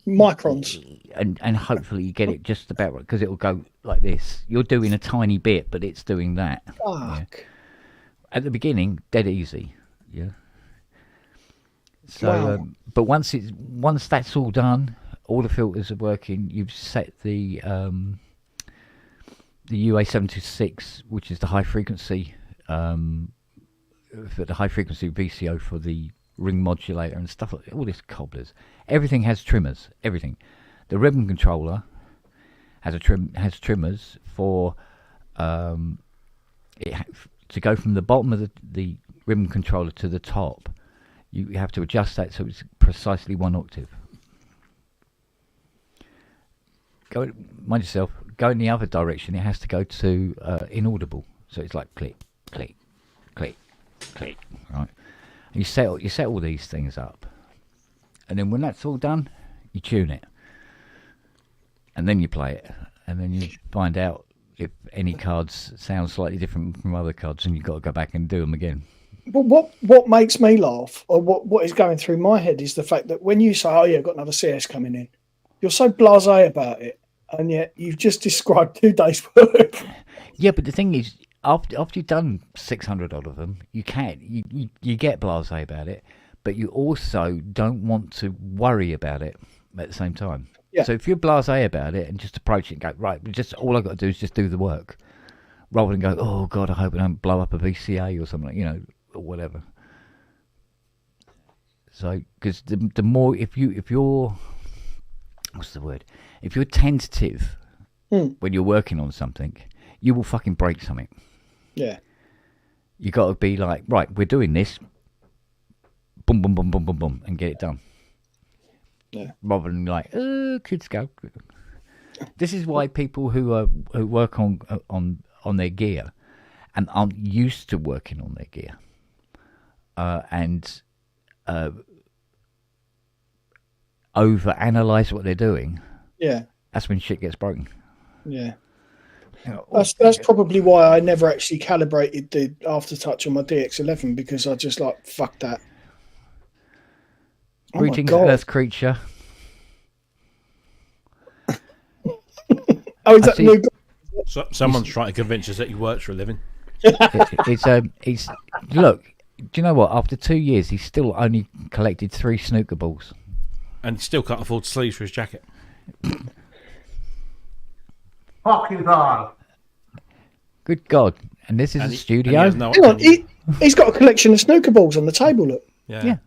Microns. And hopefully you get it just about right, because it will go like this. You're doing a tiny bit, but it's doing that. Fuck. Yeah. At the beginning, dead easy. Yeah. So, Wow. but once that's all done, all the filters are working. You've set the UA726, which is the high frequency, for the high frequency VCO for the ring modulator and stuff like all this cobblers. Everything has trimmers. Everything. The ribbon controller has trimmers for to go from the bottom of the ribbon controller to the top. You have to adjust that so it's precisely 1 octave. Mind yourself. Go in the other direction. It has to go to inaudible. So it's like click, click, click, click. Right. And you set all these things up, and then when that's all done, you tune it, and then you play it, and then you find out if any cards sound slightly different from other cards, and you've got to go back and do them again. But what makes me laugh, or what is going through my head, is the fact that when you say, "Oh yeah, I've got another CS coming in," you're so blasé about it, and yet you've just described 2 days' work. Yeah, but the thing is, after you've done 600 odd of them, you get blasé about it, but you also don't want to worry about it at the same time. Yeah. So if you're blasé about it and just approach it and go, right, just all I've got to do is just do the work, rather than go, oh God, I hope I don't blow up a VCA or something, or whatever. So, because the more, if you're, what's the word? If you're tentative when you're working on something, you will fucking break something. Yeah. You got to be like, right, we're doing this. Boom, boom, boom, boom, boom, boom, and get it done. Yeah. Rather than like, kids go. This is why people who work on their gear and aren't used to working on their gear, and over-analyze what they're doing. Yeah. That's when shit gets broken. Yeah. That's probably why I never actually calibrated the aftertouch on my DX11, because I just like, fuck that. Greetings, God. Earth creature. Oh, is that new? So, someone's trying to convince us that he works for a living. It's look. Do you know what? After 2 years, he's still only collected 3 snooker balls, And still can't afford sleeves for his jacket. Fuck you, God. Good God! And this is a studio. And he has no Hang on, he's got a collection of snooker balls on the table. Look. Yeah.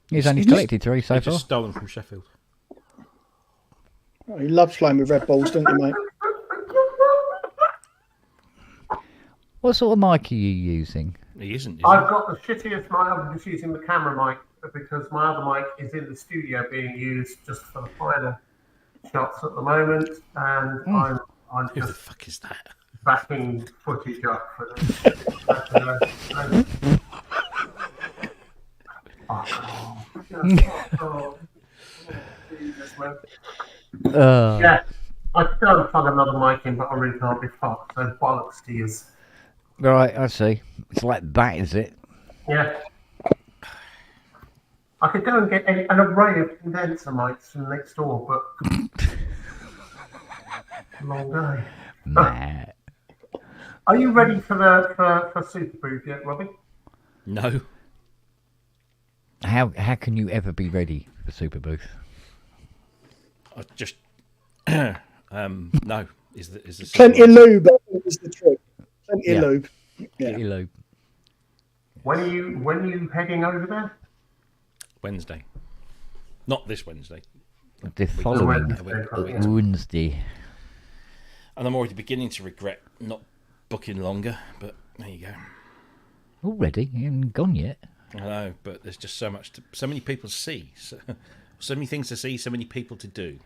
He's only collected 3 so He far. just stole them from Sheffield. Oh, he loves playing with red balls, don't you, mate? What sort of mic are you using? He isn't. Is I've got the shittiest mic. I'm just using the camera mic because my other mic is in the studio being used just for the final shots at the moment, and I'm Who the just fuck is that? backing footage up for this. Jesus, man. Yeah, I could go and plug another mic in, but I really can't be fucked. So bollocks to you. Right, I see. It's like that, is it? Yeah. I could go and get an array of condenser mics from next door, but long day. Nah. Are you ready for Super Booth yet, Robbie? No. How can you ever be ready for Super Booth? I just no. Is the Plenty of lube is the trick. Plenty of lube. Get your lube. When are you heading over there? Wednesday? Not this Wednesday. The following Wednesday. Wednesday. And I'm already beginning to regret not booking longer. But there you go. Already? You haven't gone yet. I know, but there's just so many people to see, so many things to see, so many people to do.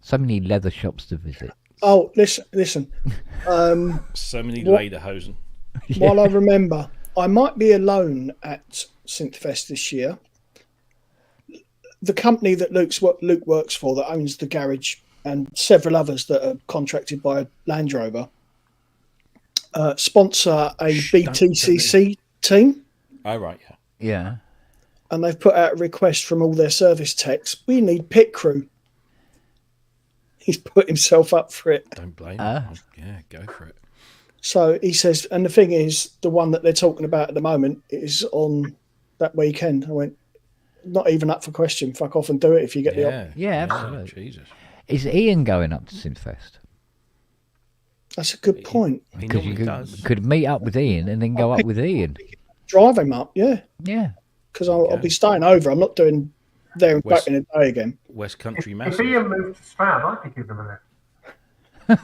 So many leather shops to visit. Oh, listen. So many lederhosen. While I remember, I might be alone at Synthfest this year. The company that Luke works for, that owns the garage, and several others that are contracted by Land Rover, sponsor a BTCC team. Oh, right, yeah. Yeah. And they've put out a request from all their service techs. We need pit crew. He's put himself up for it. Don't blame him. Yeah, go for it. So he says, and the thing is, the one that they're talking about at the moment is on that weekend. I went, not even up for question. Fuck off and do it if you get the option. Yeah, absolutely. Jesus. Is Ian going up to Synthfest? That's a good point. He Because you normally could meet up with Ian and then go up with Ian. Drive him up, yeah. Yeah. Because I'll be staying over. I'm not doing there and back in a day again. West Country If Massive. Ian moved to Stroud, I could give them a lift.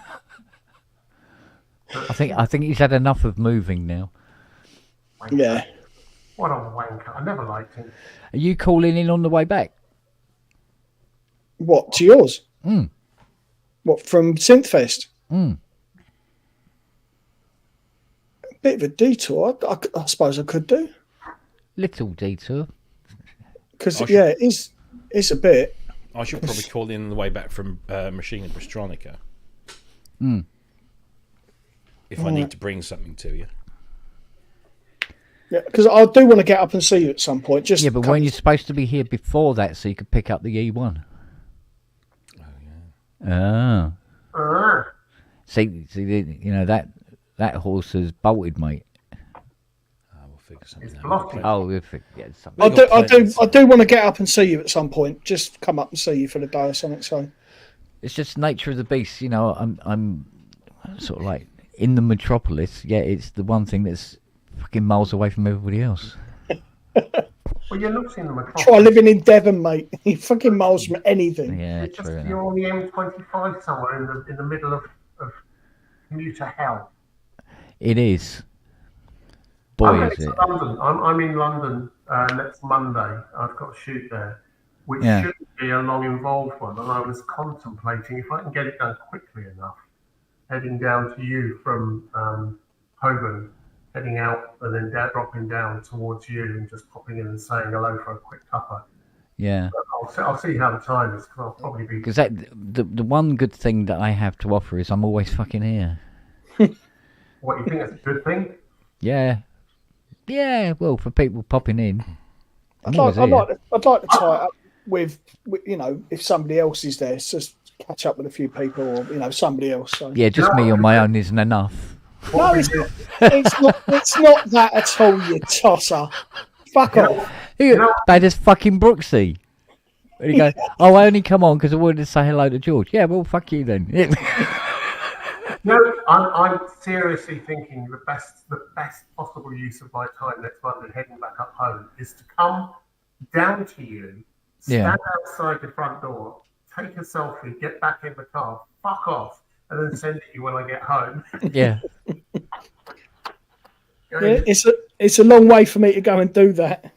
I think he's had enough of moving now. Yeah. What a wanker. I never liked him. Are you calling in on the way back? What, to yours? Mm. What, from Synthfest? Mm. A bit of a detour. I suppose I could do. Little detour. Because, it's a bit. I should probably call in on the way back from Machine and Brastronica. Mm. If I need to bring something to you. Yeah, because I do want to get up and see you at some point. Just But when you're supposed to be here before that so you could pick up the E1. Oh, yeah. Oh. See, that horse has bolted, mate. We'll figure something It's out. blocking. Oh, we'll yeah, something. I do want to get up and see you at some point. Just come up and see you for the day or something. So It's just nature of the beast, I'm sort of like in the metropolis. Yeah, it's the one thing that's fucking miles away from everybody else. Well, you're not seeing them across. try living in Devon, mate. You fucking miles from anything. Yeah, It's just true enough. you're on the M25 somewhere in the middle of commuter hell. It is. I'm Boy, going is to it. London. I'm in London next Monday. I've got a shoot there, which Yeah. shouldn't be a long involved one. And I was contemplating if I can get it done quickly enough, heading down to you from Holborn, heading out and then dropping down towards you and just popping in and saying hello for a quick cuppa. Yeah. I'll see how the time is because I'll probably be. Because the one good thing that I have to offer is I'm always fucking here. What, you think that's a good thing? Yeah. Yeah, well, for people popping in. I'd like to tie it up with if somebody else is there, it's just catch up with a few people or somebody else. So. Yeah, just me on my own isn't enough. No, it's not. It's not that at all. You tosser. Fuck off. Bad as fucking Brooksy. And he goes, "Oh, I only come on because I wanted to say hello to George." Yeah, well, fuck you then. No, I'm seriously thinking the best possible use of my time next Monday, heading back up home, is to come down to you, stand outside the front door, take a selfie, get back in the car, fuck off, and then send it you when I get home. Yeah. Yeah, it's a long way for me to go and do that.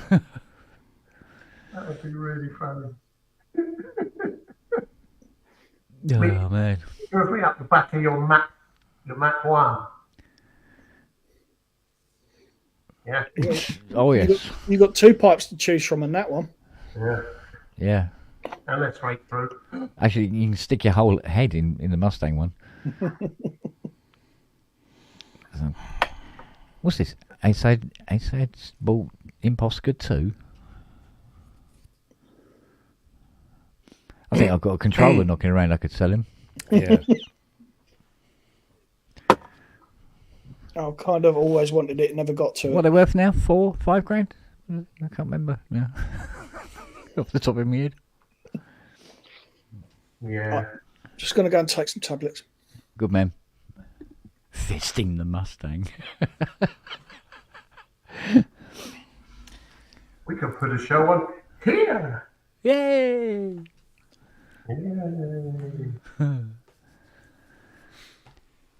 That would be really funny. Oh, man. You're bring up the back of your Mac 1. Yeah. Oh, yes. You got 2 pipes to choose from in that one. Yeah. Yeah. And let's right through. Actually, you can stick your whole head in the Mustang one. What's this? A-side bought Imposter 2. I think I've got a controller knocking around I could sell him. Yeah. I kind of always wanted it, never got to it. What are they worth now? 4, 5 grand? I can't remember now. Off the top of my head. Yeah. Just going to go and take some tablets. Good man. Fisting the Mustang. We could put a show on here. Yay! Yay.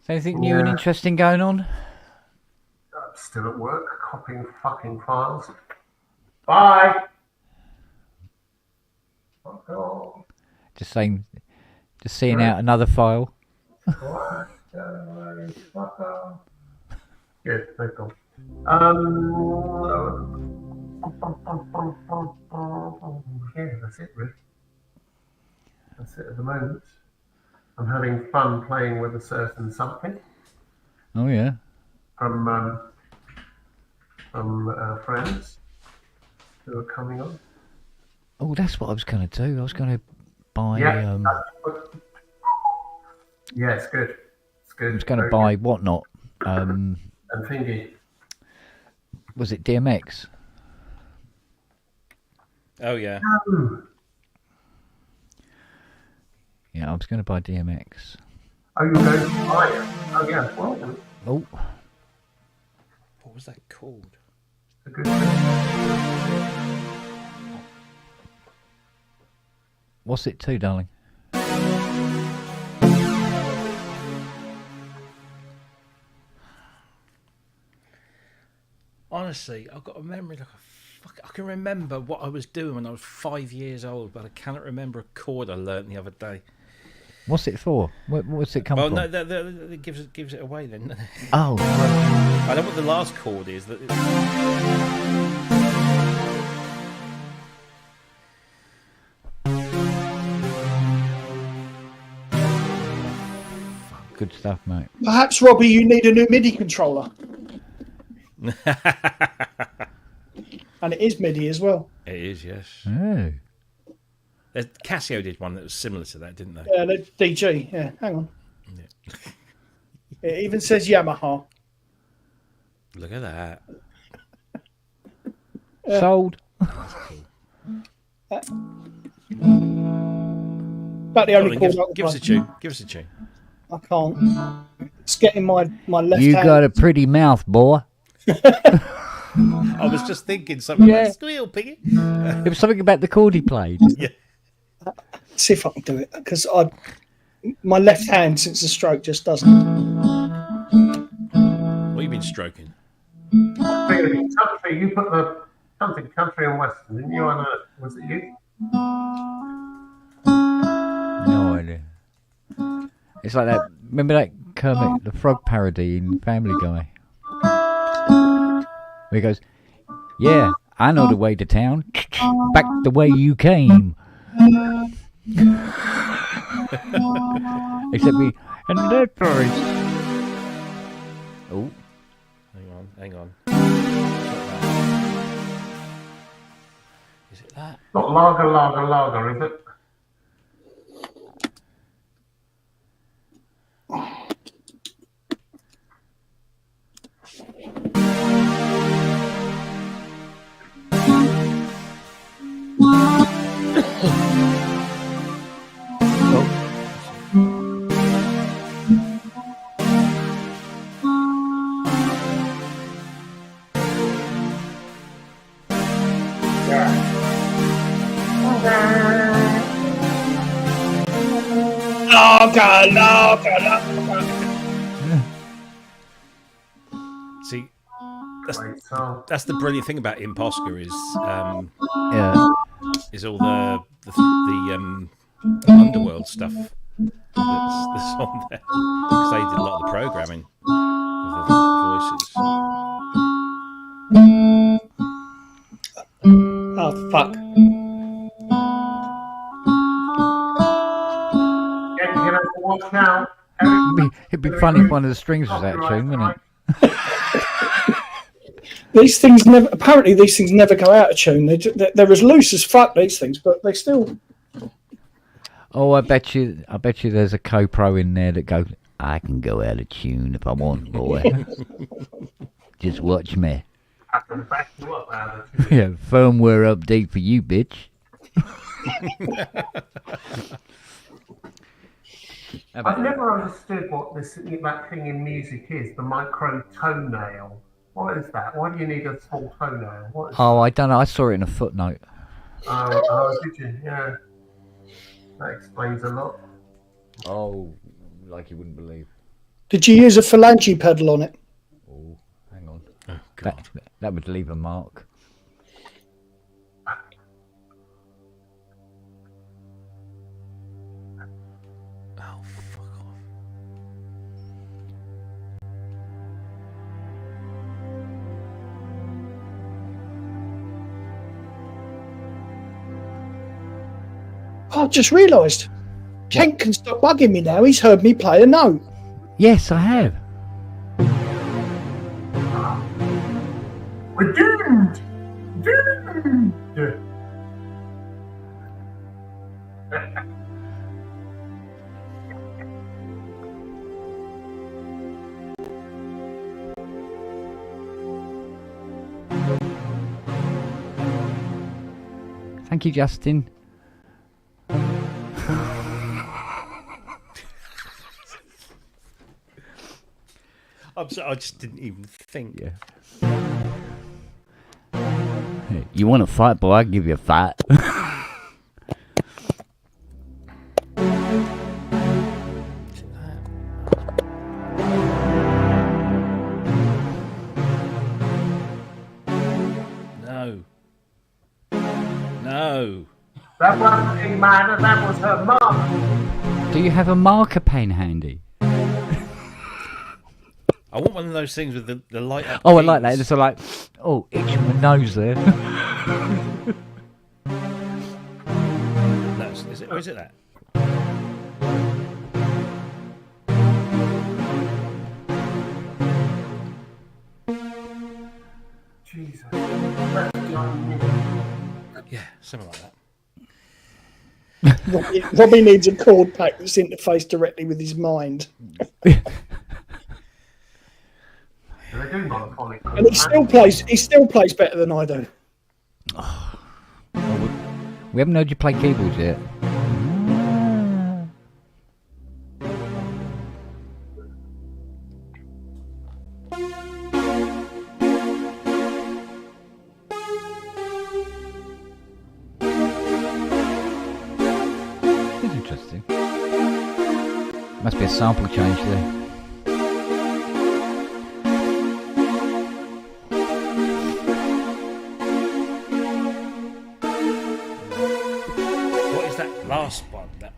Is anything new and interesting going on? I'm still at work, copying fucking files. Bye. Fuck off. Just seeing out another file. Fuck off. Good, very cool. Yeah, that's it, really. That's it at the moment. I'm having fun playing with a certain something Oh yeah. from friends who are coming on. Oh, that's what I was going to do. I was going to buy. Yeah, yeah, it's good. It's good. I was going to Very buy good. whatnot. And thingy. Was it DMX? Oh yeah. Yeah, I was going to buy DMX. Oh, you're going to buy it? Oh, yeah. Well, Oh, What was that called? a good thing. what's it to, darling? Honestly, I've got a memory like a fuck. I can remember what I was doing when I was 5 years old, but I cannot remember a chord I learnt the other day. What's it for? What's it come Well, from? no, that gives it away then. Oh, I know what the last chord is. That good stuff, mate. Perhaps, Robbie, you need a new MIDI controller. And it is MIDI as well. it is, yes. Oh. Casio did one that was similar to that, didn't they? Yeah, the DG. Yeah, hang on. Yeah. It even says Yamaha. Look at that. Sold. That's cool. About the only Go on, chord I can give us a play. tune. Give us a tune. I can't. It's getting my left You hand. got a pretty mouth, boy. I was just thinking something Yeah. like squeal, piggy. It was something about the chord he played. Yeah. See if I can do it, because my left hand since the stroke just doesn't. What have you been stroking? Country, you put the something country and western, didn't you? Was it you? No idea. It's like that. Remember that Kermit the Frog parody in Family Guy? Where he goes, "Yeah, I know the way to town. Back the way you came." Except we and that part. Oh, Hang on. Is it that? Not lager, is it? Lager. Great song. That's the brilliant thing about Imposca is Yeah. is all the underworld stuff that's on there, because they did a lot of the programming of the voices. Oh, fuck. Yeah, you have to watch out. It'd be funny if one of the strings was that tune, wouldn't it? These things never go out of tune. They're as loose as fuck, these things, but they still. Oh, I bet you there's a co-pro in there that goes, I can go out of tune if I want, boy. Just watch me. I can back you up, Alan. Yeah, firmware update for you, bitch. I've never understood what that thing in music is, the micro toenail. What is that? Why do you need a small toenail? I don't know. I saw it in a footnote. Oh, did you? Yeah. That explains a lot. Oh, like you wouldn't believe. Did you use a phalange pedal on it? Oh, hang on. Oh God. That would leave a mark. Oh, fuck off. Oh, I just realised. Kent can stop bugging me now. He's heard me play a note. Yes, I have. We're doomed! Doomed! Thank you, Justin. I'm sorry, I just didn't even think. Yeah. Hey, you want to fight, boy? I'll give you a fight. No. No. That wasn't a man, that was her mum. Do you have a marker pen handy? I want one of those things with the light up. Oh, I like that. It's like, oh, itching my nose there. No, is it? Or is it that? Jesus. Yeah, something like that. Robbie needs a chord pack that's interfaced directly with his mind. They do monophonic. And he still plays better than I do. We haven't heard you play keyboards yet. That's interesting. Must be a sample change there. What is that last one? That.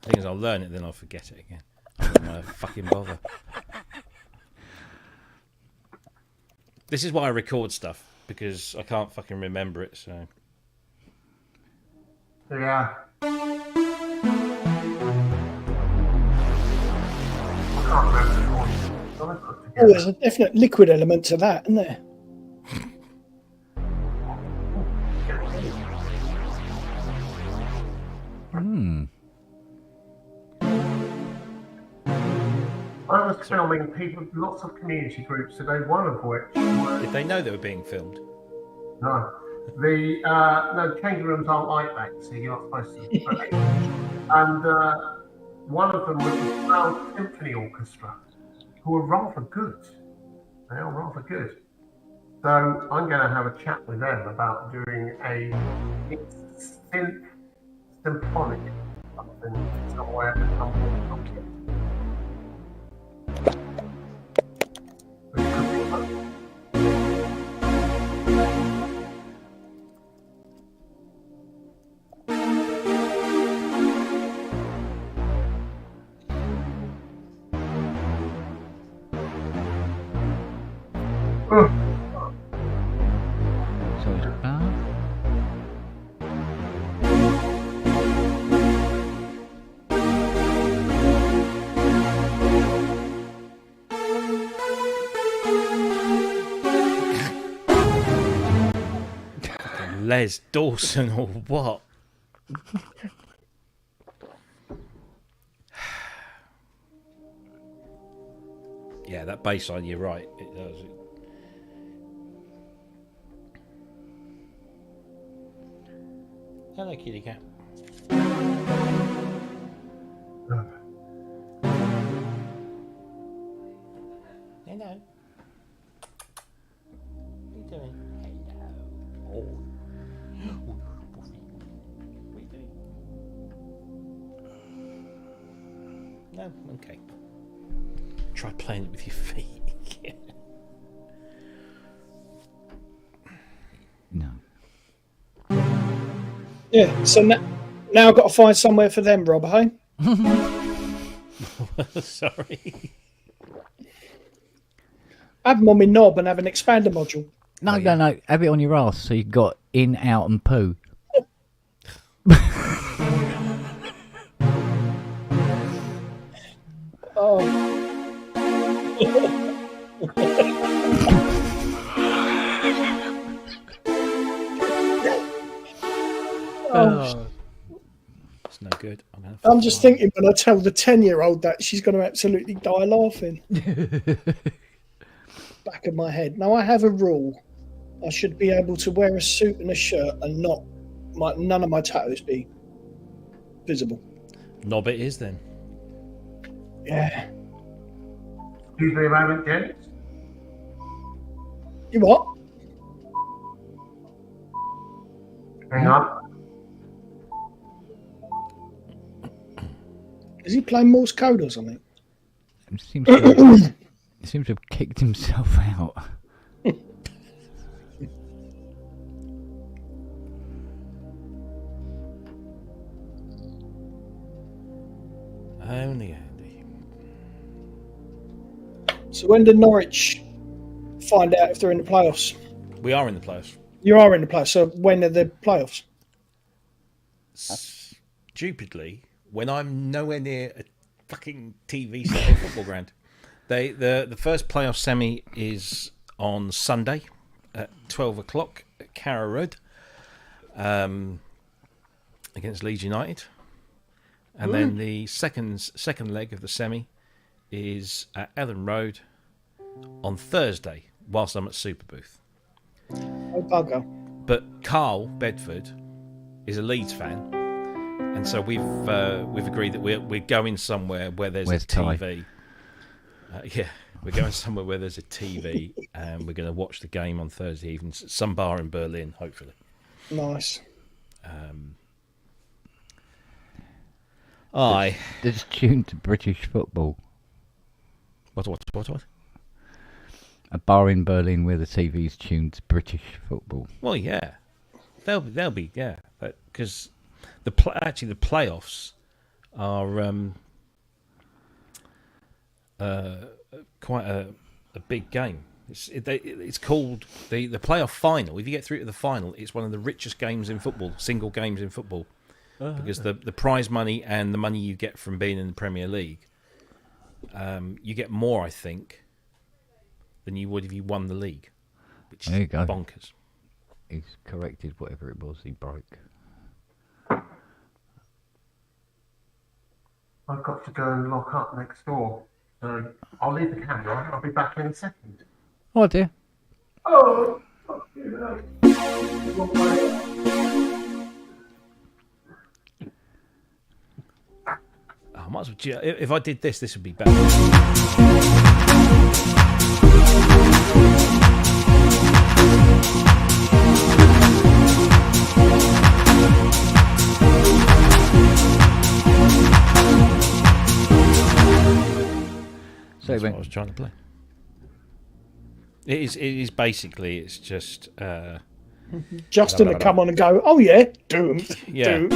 Thing is, I'll learn it, then I'll forget it again. I don't want to fucking bother. This is why I record stuff, because I can't fucking remember it. So. Yeah. I can't remember the one. I put Oh, together. there's a definite liquid element to that, isn't there? I was filming people, lots of community groups today, one of which was, Did they know they were being filmed? no, kangaroos aren't like that, so you're not supposed to. And one of them was the Brown Symphony Orchestra, who are rather good. They are rather good. So I'm going to have a chat with them about doing a symphonic something somewhere. So it's bad. Les Dawson or what? Yeah, that bass line, you're right. It does. Hello, kitty cat. Hello. What are you doing? Hello. Oh. What are you doing? No? Okay. Try playing it with your feet. No. Yeah, so now I've got to find somewhere for them, Rob, hey? Sorry. Have them on my knob and have an expander module. No, no. Have it on your ass so you've got in, out, and poo. Oh. Oh. It's no good. I'm just thinking when I tell the 10-year-old that, she's going to absolutely die laughing. Back of my head. Now, I have a rule. I should be able to wear a suit and a shirt and none of my tattoos be visible. Knob it is then. Yeah. Excuse me a moment, gents. You what? Hang on. Is he playing Morse code or something? It seems to have kicked himself out. Only Andy. So when did Norwich find out if they're in the playoffs? We are in the playoffs. You are in the playoffs. So when are the playoffs? Stupidly, when I'm nowhere near a fucking TV set or football ground. The first playoff semi is on Sunday at 12 o'clock at Carrow Road against Leeds United. And then the second leg of the semi is at Ellen Road on Thursday, whilst I'm at Super Booth. Oh, bugger. But Carl Bedford is a Leeds fan, and so we've agreed that we're going somewhere where there's Where's a TV. Yeah, we're going somewhere where there's a TV, and we're going to watch the game on Thursday evening. Some bar in Berlin, hopefully. Nice. Aye. That's tuned to British football. What? A bar in Berlin where the TV's tuned to British football. Well, yeah, they'll be because the playoffs are quite a big game. It's called the playoff final. If you get through to the final, it's one of the richest games in football, single games in football, because the prize money and the money you get from being in the Premier League, you get more, I think, than you would if you won the league, which is bonkers. He's corrected whatever it was he broke. I've got to go and lock up next door. So I'll leave the camera. I'll be back in a second. Oh dear. Oh, fuck you know. I might as well, if I did this would be better. So That's what I was trying to play. It is basically. It's just. Justin to come on and go, oh yeah, doomed. Yeah. Doomed.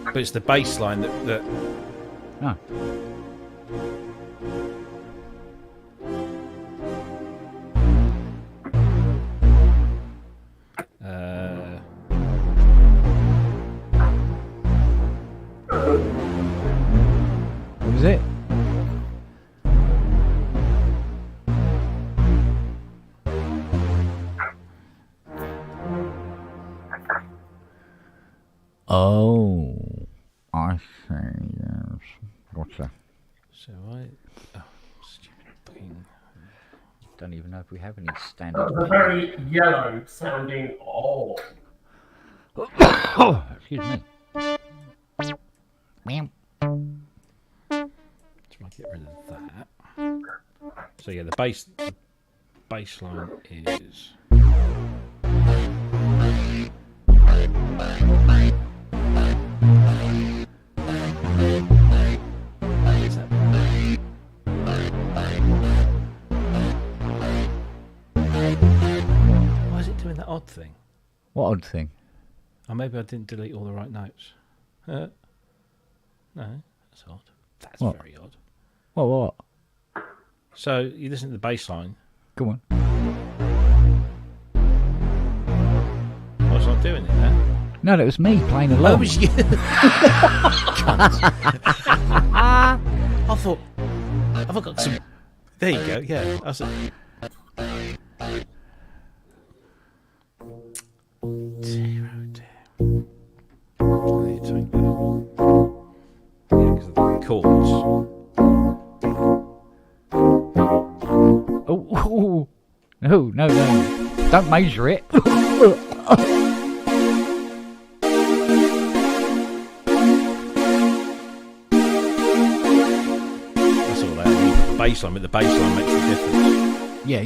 But it's the bass line that Ah. What was it? Oh, I see. Yes. Gotcha. So stupid fucking. Don't even know if we have any That standard. was a very yellow sounding oh. Oh, excuse me. Meow. Try to get rid of that. So yeah, the bass line is. Is that why is it doing that odd thing? What odd thing? Or maybe I didn't delete all the right notes. No, that's odd. That's What? very odd. What? So you listen to the bass line. Come on. I was not doing it there. No, that was me playing along. Oh, it was you. I thought, have I got some? There you go. Yeah, I said. Dear, oh dear. I need to take that. Yeah, because of the chords. Oh, no. Don't measure it. That's all that. The bass line, but the bass line makes a difference. Yeah.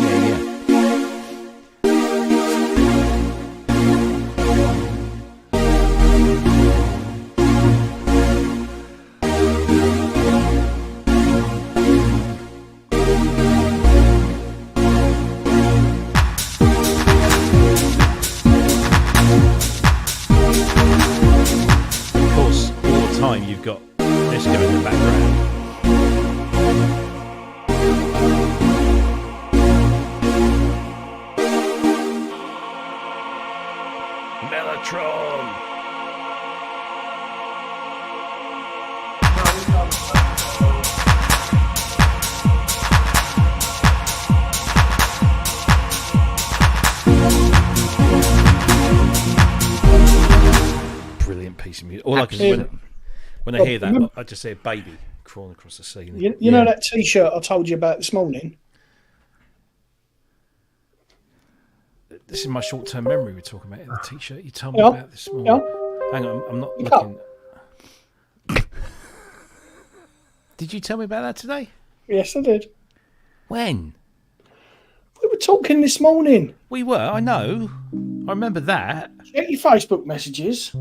Of course, all the time you've got this going in the background. Mellotron. Brilliant piece of music. All I can when I hear that, I just see a baby crawling across the ceiling. You know that T-shirt I told you about this morning? This is my short-term memory we're talking about. The T-shirt you told me about this morning. Yeah. Hang on, I'm not looking. Did you tell me about that today? Yes, I did. When? We were talking this morning. We were, I know. I remember that. Check your Facebook messages.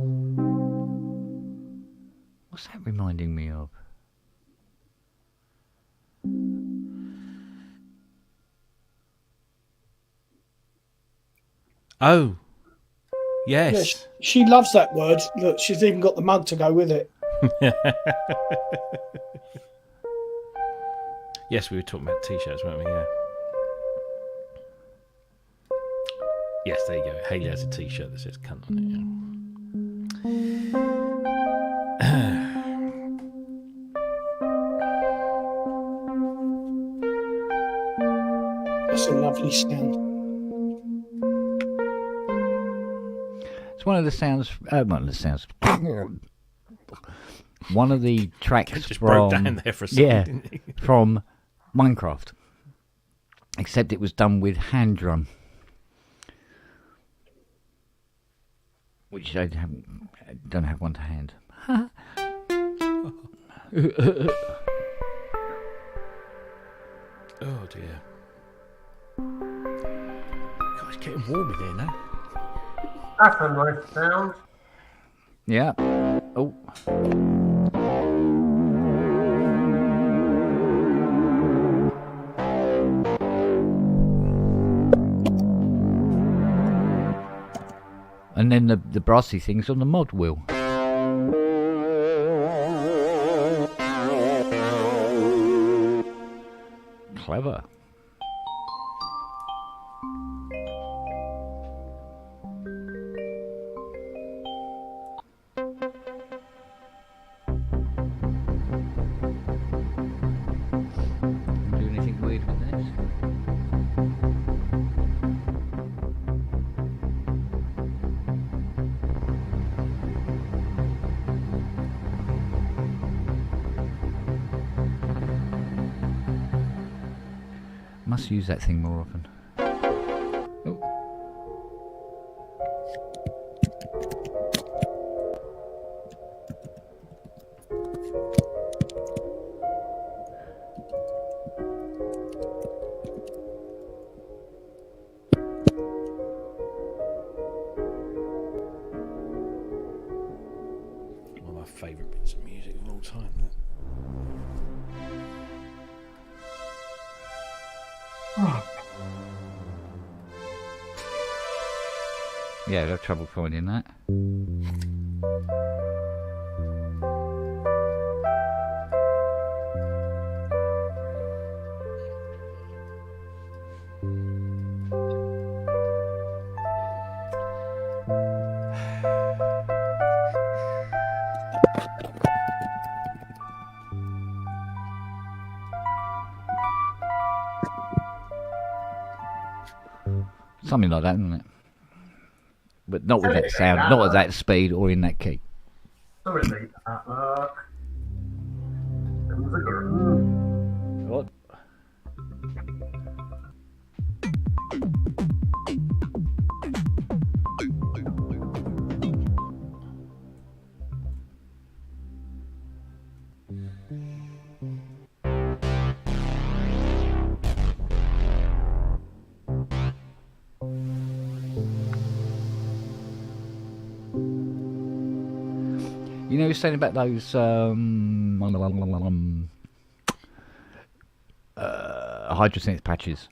What's that reminding me of? Oh. Yes. Yes, she loves that word. Look, she's even got the mug to go with it. Yes, we were talking about T-shirts, weren't we? Yeah. Yes, there you go. Haley has a T-shirt that says cunt on it. That's a lovely sound. It's one of the sounds. One of the tracks Just from broke down there for a second, didn't he? from Minecraft, except it was done with hand drum, which I don't have one to hand. Oh dear. God, Getting warm in here now. That's a nice sound. Yeah. Oh. And then the brassy thing's on the mod wheel. Clever. Do anything weird with this? Must use that thing more often. Oh. One of my favourite bits of music of all time. That. Yeah, I'd have trouble finding that. Something like that, isn't it? But not with that sound, not at that speed or in that key. Sorry, mate. What? You know, you're saying about those hydrosense patches.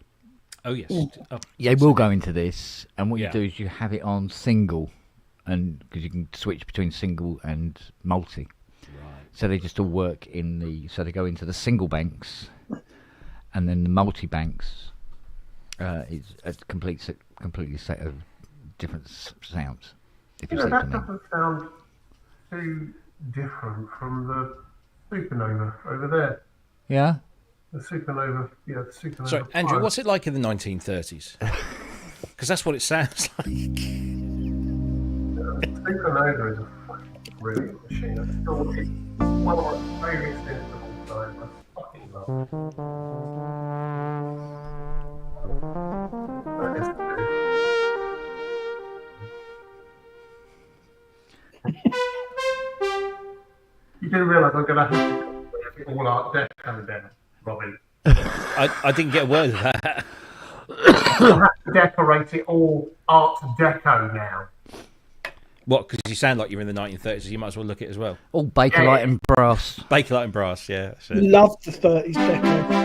Oh yes. Oh, Yeah, we'll go into this, and what Yeah. you do is you have it on single, and because you can switch between single and multi. right. So they just all work in the. So they go into the single banks, and then the multi banks is a completely set of different sounds. If you see what I That mean. doesn't sound too different from the supernova over there. Yeah. The supernova, yeah, the supernova. Sorry, Andrew, fire. what's it like in the 1930s? Because that's what it sounds like. Supernova is a fucking brilliant machine. It's still it's one of my favourite things of all time. I fucking love it. That is true. You didn't realise I'm going to have to put all Art Deco down, Robin. I didn't get a word of that. I'll have to decorate it all Art Deco now. What? Because you sound like you're in the 1930s, so you might as well look it as well. All Bakelite and brass. Bakelite and brass, yeah. That's it. Love the 30s deco.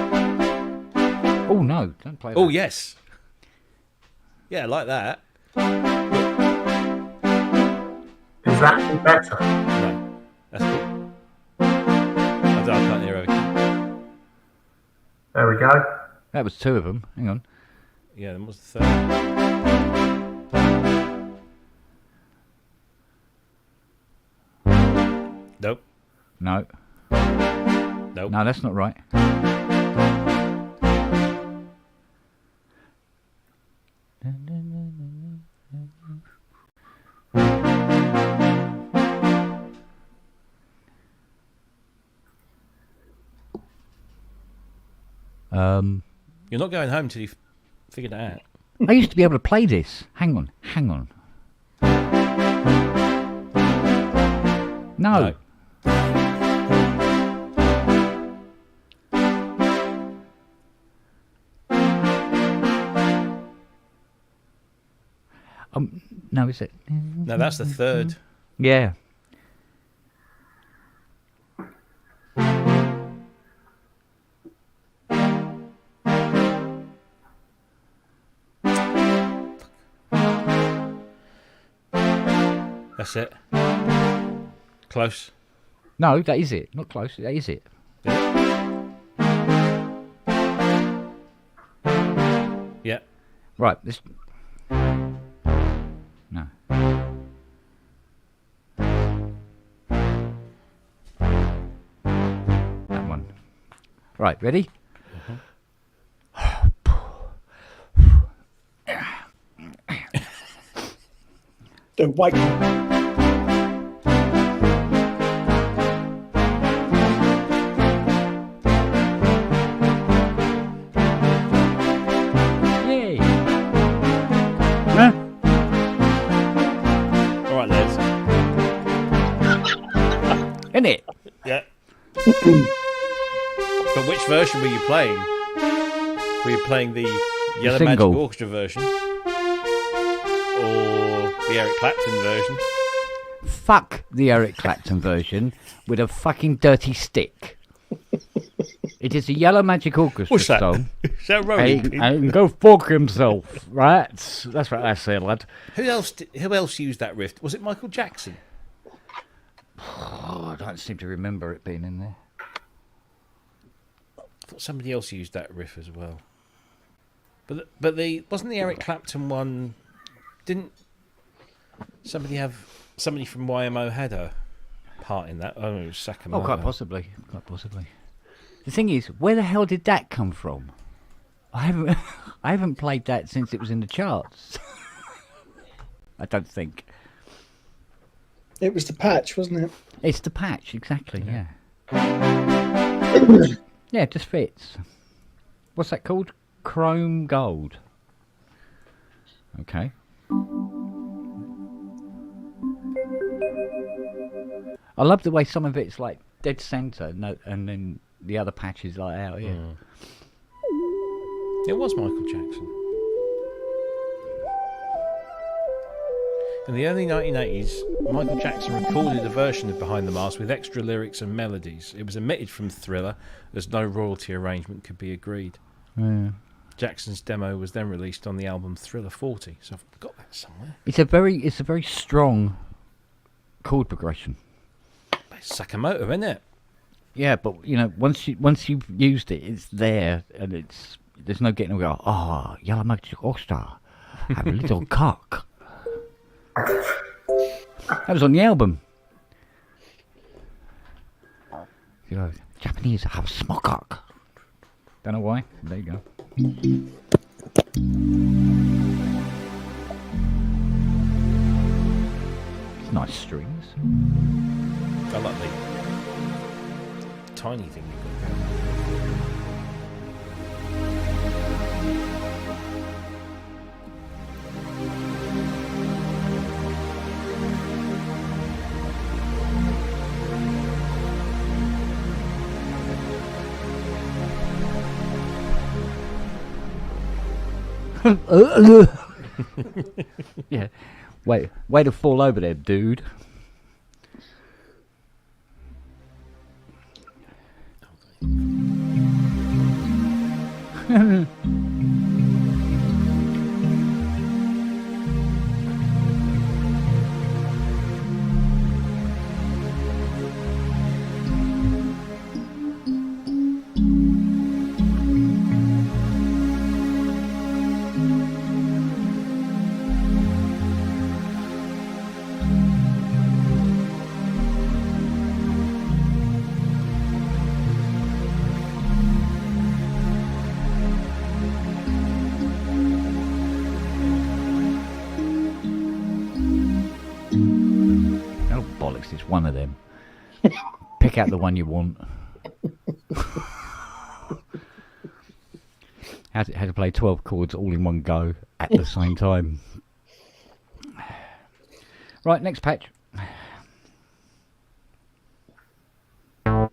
Oh no! Don't play that. Oh yes. Yeah, like that. Is that better? No, that's cool. I can't hear everything. There we go. That was two of them. Hang on. Yeah, then what's the third? Nope. No. Nope. No, that's not right. You're not going home till you've figured it out. I used to be able to play this. Hang on. No. No, is it? No, that's the third. Yeah. That's it. Close. No, that is it. Not close. That is it. Yeah. Right. This. No. That one. Right. Ready? The white. Yay. Huh? All right, Les. Isn't it? Yeah. But which version were you playing? Were you playing the Yellow Magic single. Orchestra version? Or the Eric Clapton version? Fuck the Eric Clapton version with a fucking dirty stick. It is a Yellow Magic Orchestra What's that? song. Is that rolling pin? And go fuck himself, right? That's what I say, lad. Who else used that riff? Was it Michael Jackson? Oh, I don't seem to remember it being in there. I thought somebody else used that riff as well. But the wasn't the Eric Clapton one? Didn't somebody from YMO had a part in that? Oh, it was Sakamoto. Oh, quite possibly. The thing is, where the hell did that come from? I haven't played that since it was in the charts. I don't think. It was the patch, wasn't it? It's the patch, exactly, yeah. Yeah, it just fits. What's that called? Chrome Gold. Okay. I love the way some of it's like dead centre, and then the other patch is like out here. It was Michael Jackson. In the early 1980s, Michael Jackson recorded a version of Behind the Mask with extra lyrics and melodies. It was omitted from Thriller, as no royalty arrangement could be agreed. Yeah. Jackson's demo was then released on the album Thriller 40, so I've got that somewhere. It's a very strong chord progression. It's Sakamoto, isn't it? Yeah, but you know, once you've used it, it's there, and there's no getting away. Oh, Yellow Magic Orchestra, have a little cock. That was on the album. You know, Japanese have small cock. Don't know why. There you go. It's nice strings. I like the tiny thing you've got there. Yeah. Way to fall over there, dude. Oh, bollocks, it's one of them. Pick out the one you want. How to play 12 chords all in one go at the same time. Right, next patch. Oh.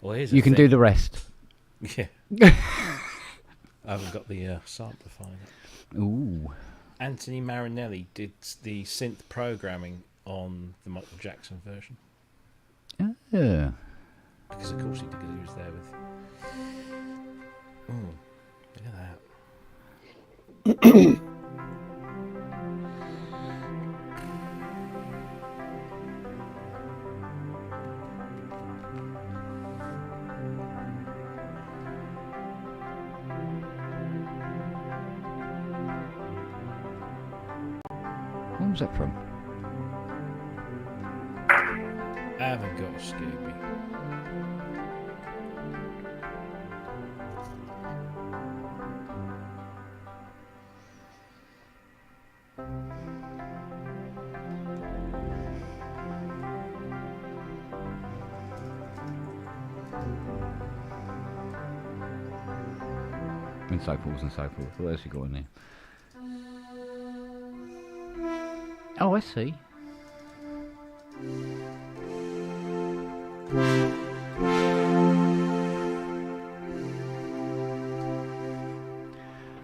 Well, here's You can do the rest. Yeah. I haven't got the sampler file. Ooh. Anthony Marinelli did the synth programming on the Michael Jackson version. Yeah. Because of course he did, because he was there with... look at that. What was that from? I haven't got a Scooby. And so forth and so forth. What else you got in there? Oh, I see.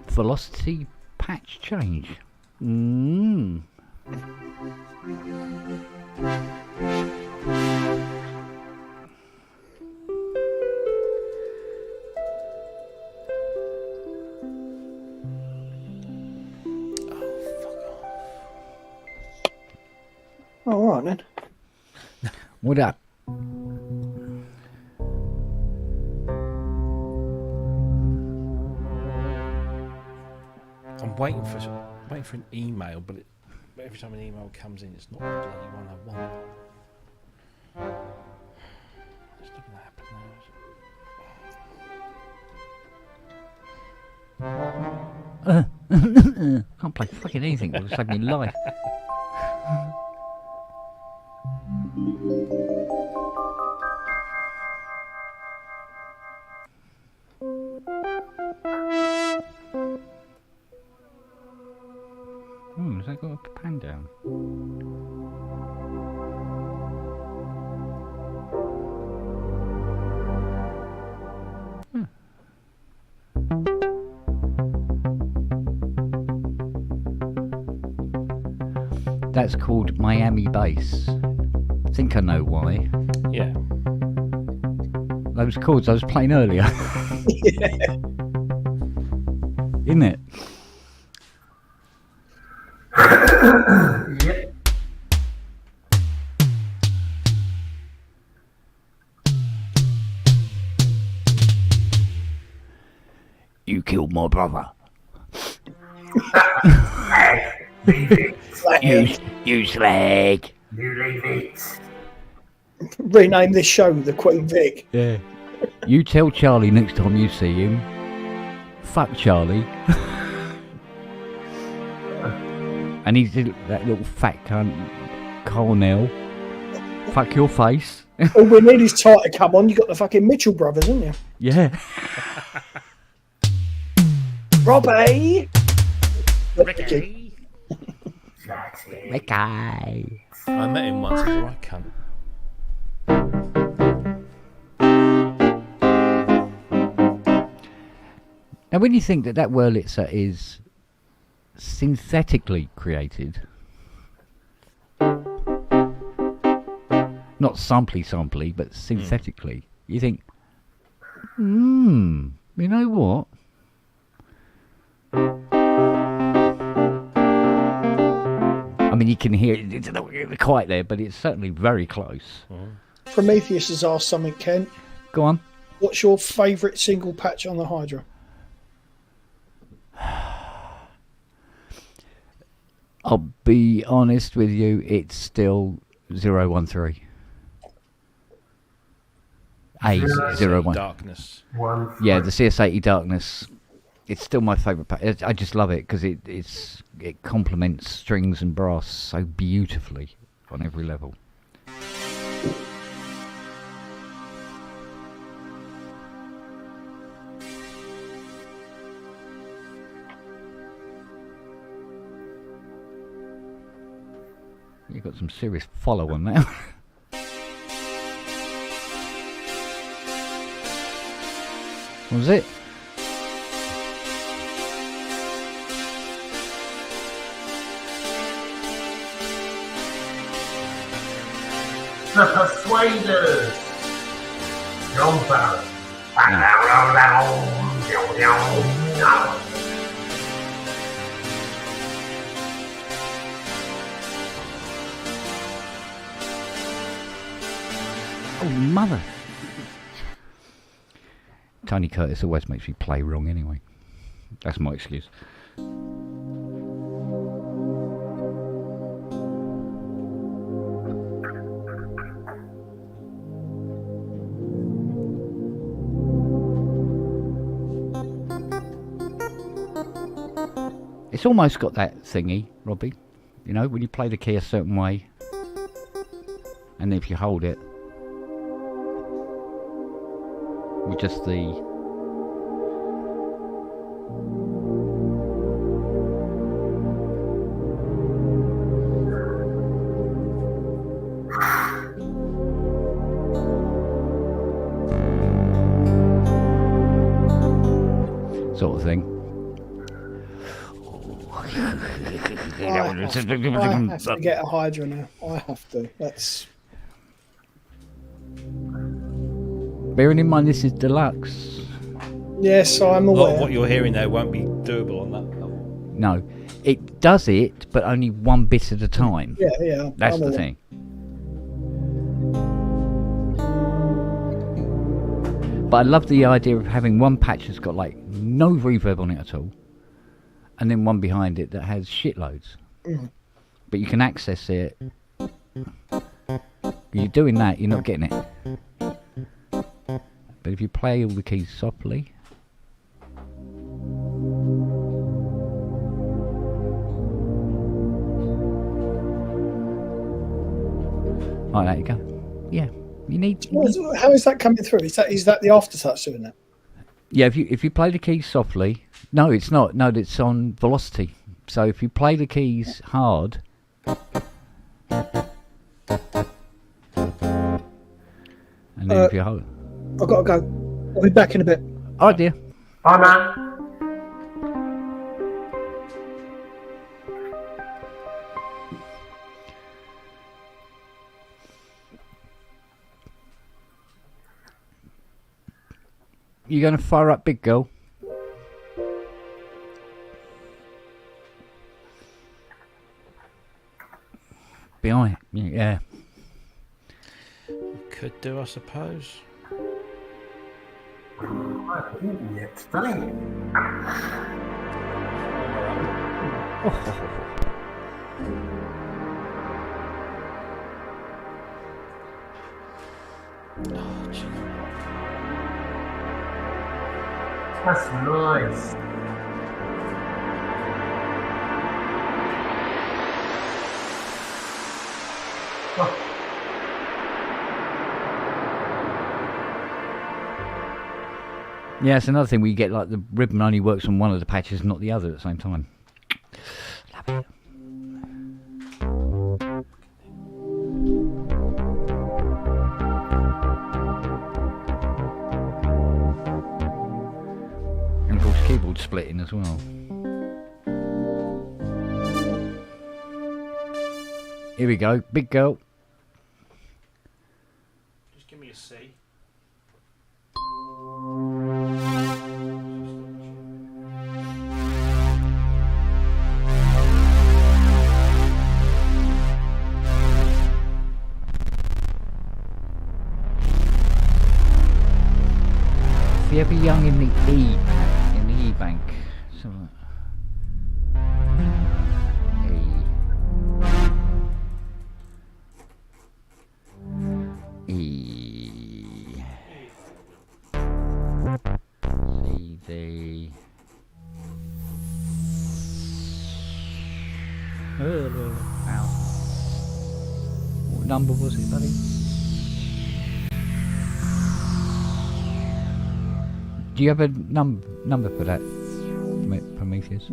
Velocity patch change. Oh, all right then. What up? I'm waiting for an email, but every time an email comes in, it's not the bloody one I want. It's not going to happen now, is it? Can't play fucking anything. It'll save me life. Has that got a pan down? That's called Miami bass. I think I know why. Yeah. Those chords I was playing earlier. Yeah. Isn't it? Yep. You killed my brother. Leave it. You slag. You leave it. Rename this show the Queen Vic. Yeah. You tell Charlie next time you see him. Fuck Charlie. And he's that little fat cunt, Cornell. Fuck your face. All we need is Ty to come on. You got the fucking Mitchell brothers, haven't you? Yeah. Robbie. Ricky. Ricky. I met him once. He's a right cunt. Now, when you think that Wurlitzer is synthetically created, not samply, but synthetically, you think, you know what? I mean, you can hear it, it's not quite there, but it's certainly very close. Prometheus has asked something, Ken. Go on. What's your favourite single patch on the Hydra? I'll be honest with you, it's still 013. A013. Darkness. Yeah, the CS80 Darkness. It's still my favourite pack. I just love it because it complements strings and brass so beautifully on every level. You've got some serious follow on now. What was it? The Persuaders. John Farrell. Oh, mother. Tony Curtis always makes me play wrong anyway. That's my excuse. It's almost got that thingy, Robbie. You know, when you play the key a certain way, and if you hold it with just the sort of thing. I have to get a Hydra now. I have to. That's. Bearing in mind this is deluxe. Yes, I'm A lot aware. of what you're hearing there won't be doable on that level. No, it does it, but only one bit at a time. Yeah. That's I'm the aware. thing. But I love the idea of having one patch that's got like no reverb on it at all, and then one behind it that has shitloads. But you can access it. You're doing that, you're not getting it. But if you play all the keys softly. Oh, there you go. Yeah, you need. How is that coming through? Is that the aftertouch doing that? Yeah, if you play the keys softly, no, it's not. No, it's on velocity. So if you play the keys hard, and then if you hold, I've got to go. I'll be back in a bit. oh dear, Bye, man. you gonna fire up, big girl? Behind, yeah. Could do, I suppose. I haven't eaten yet today. Oh, do you know what? That's nice. Oh, Yeah, it's another thing where you get like the ribbon only works on one of the patches, not the other at the same time. Love it. And of course, keyboard splitting as well. Here we go, big girl. Just give me a C. If you're ever young in the E bank, so E, C, D. Ow. What number was it, buddy? Do you have a number for that, Prometheus?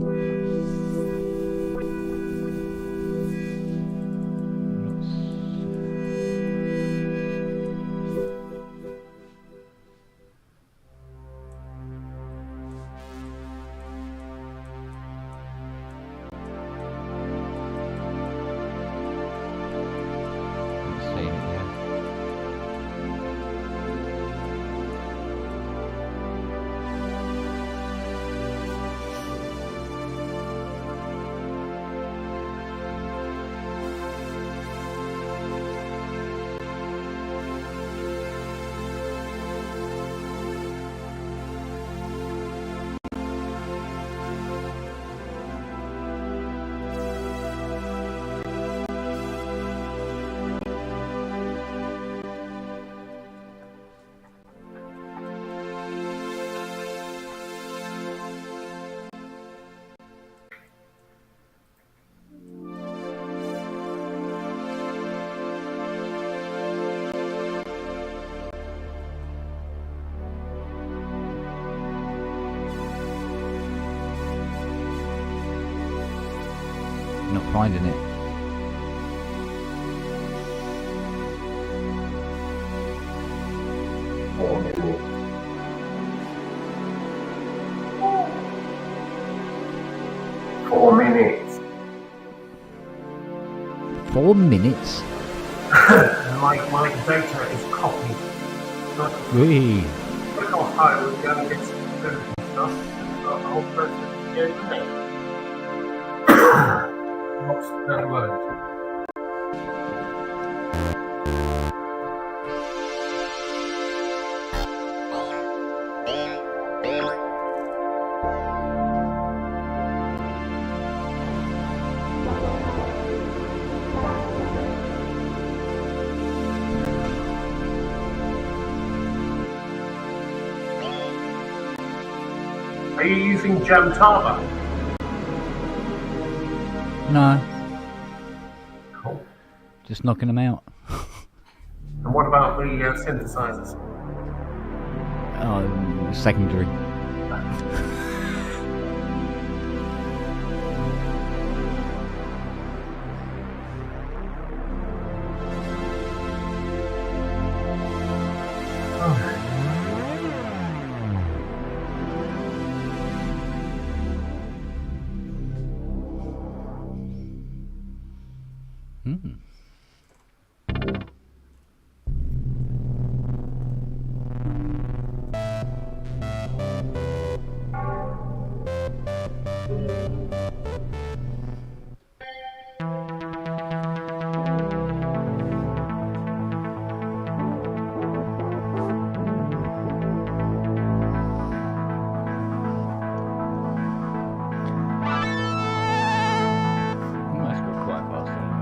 finding it. Four minutes. 4 minutes? My data is copied. Whee. Click off home and go and get some food and stuff. Got the whole process again, isn't it? Lost that load. Are you using Jamtava? No, Cool. just knocking them out. And what about the synthesizers? Secondary. Hmm. That's got quite fast on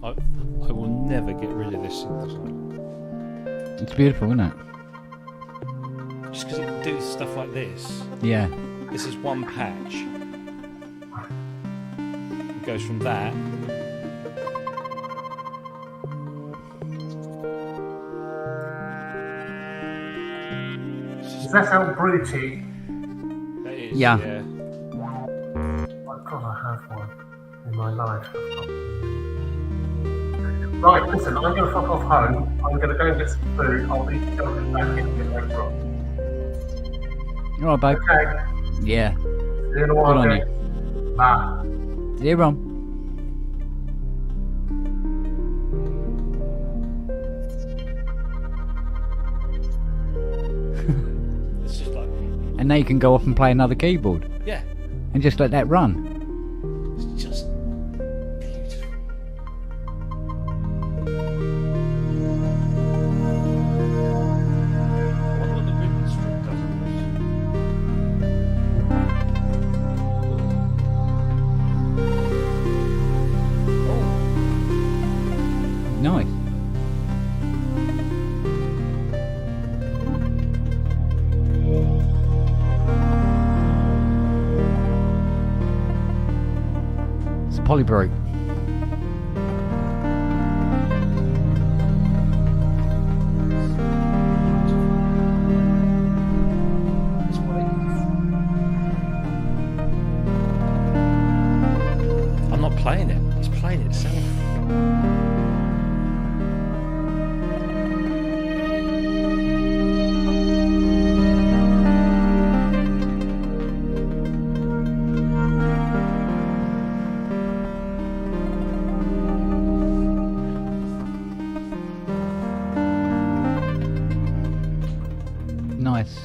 I will never get rid of this synthesizer. It's beautiful, isn't it? Just because it can do stuff like this. Yeah. This is one patch. It goes from that. Does that sound bruty? That is, Yeah. I've got to have one in my life. Right, listen, I'm going to fuck off home. I'm I'm going to go and get some food. I'll need to jump back in a bit later on. All right, babe. Okay. Yeah. See you in a Good while. on Okay? you. Bye. See you, Ron. It's just like, And now you can go off and play another keyboard yeah, and just let that run. it's just beautiful. I wonder what the ribbon strip does on this. Nice. It's polybroke. It's what I'm not playing it. It's playing itself. Nice.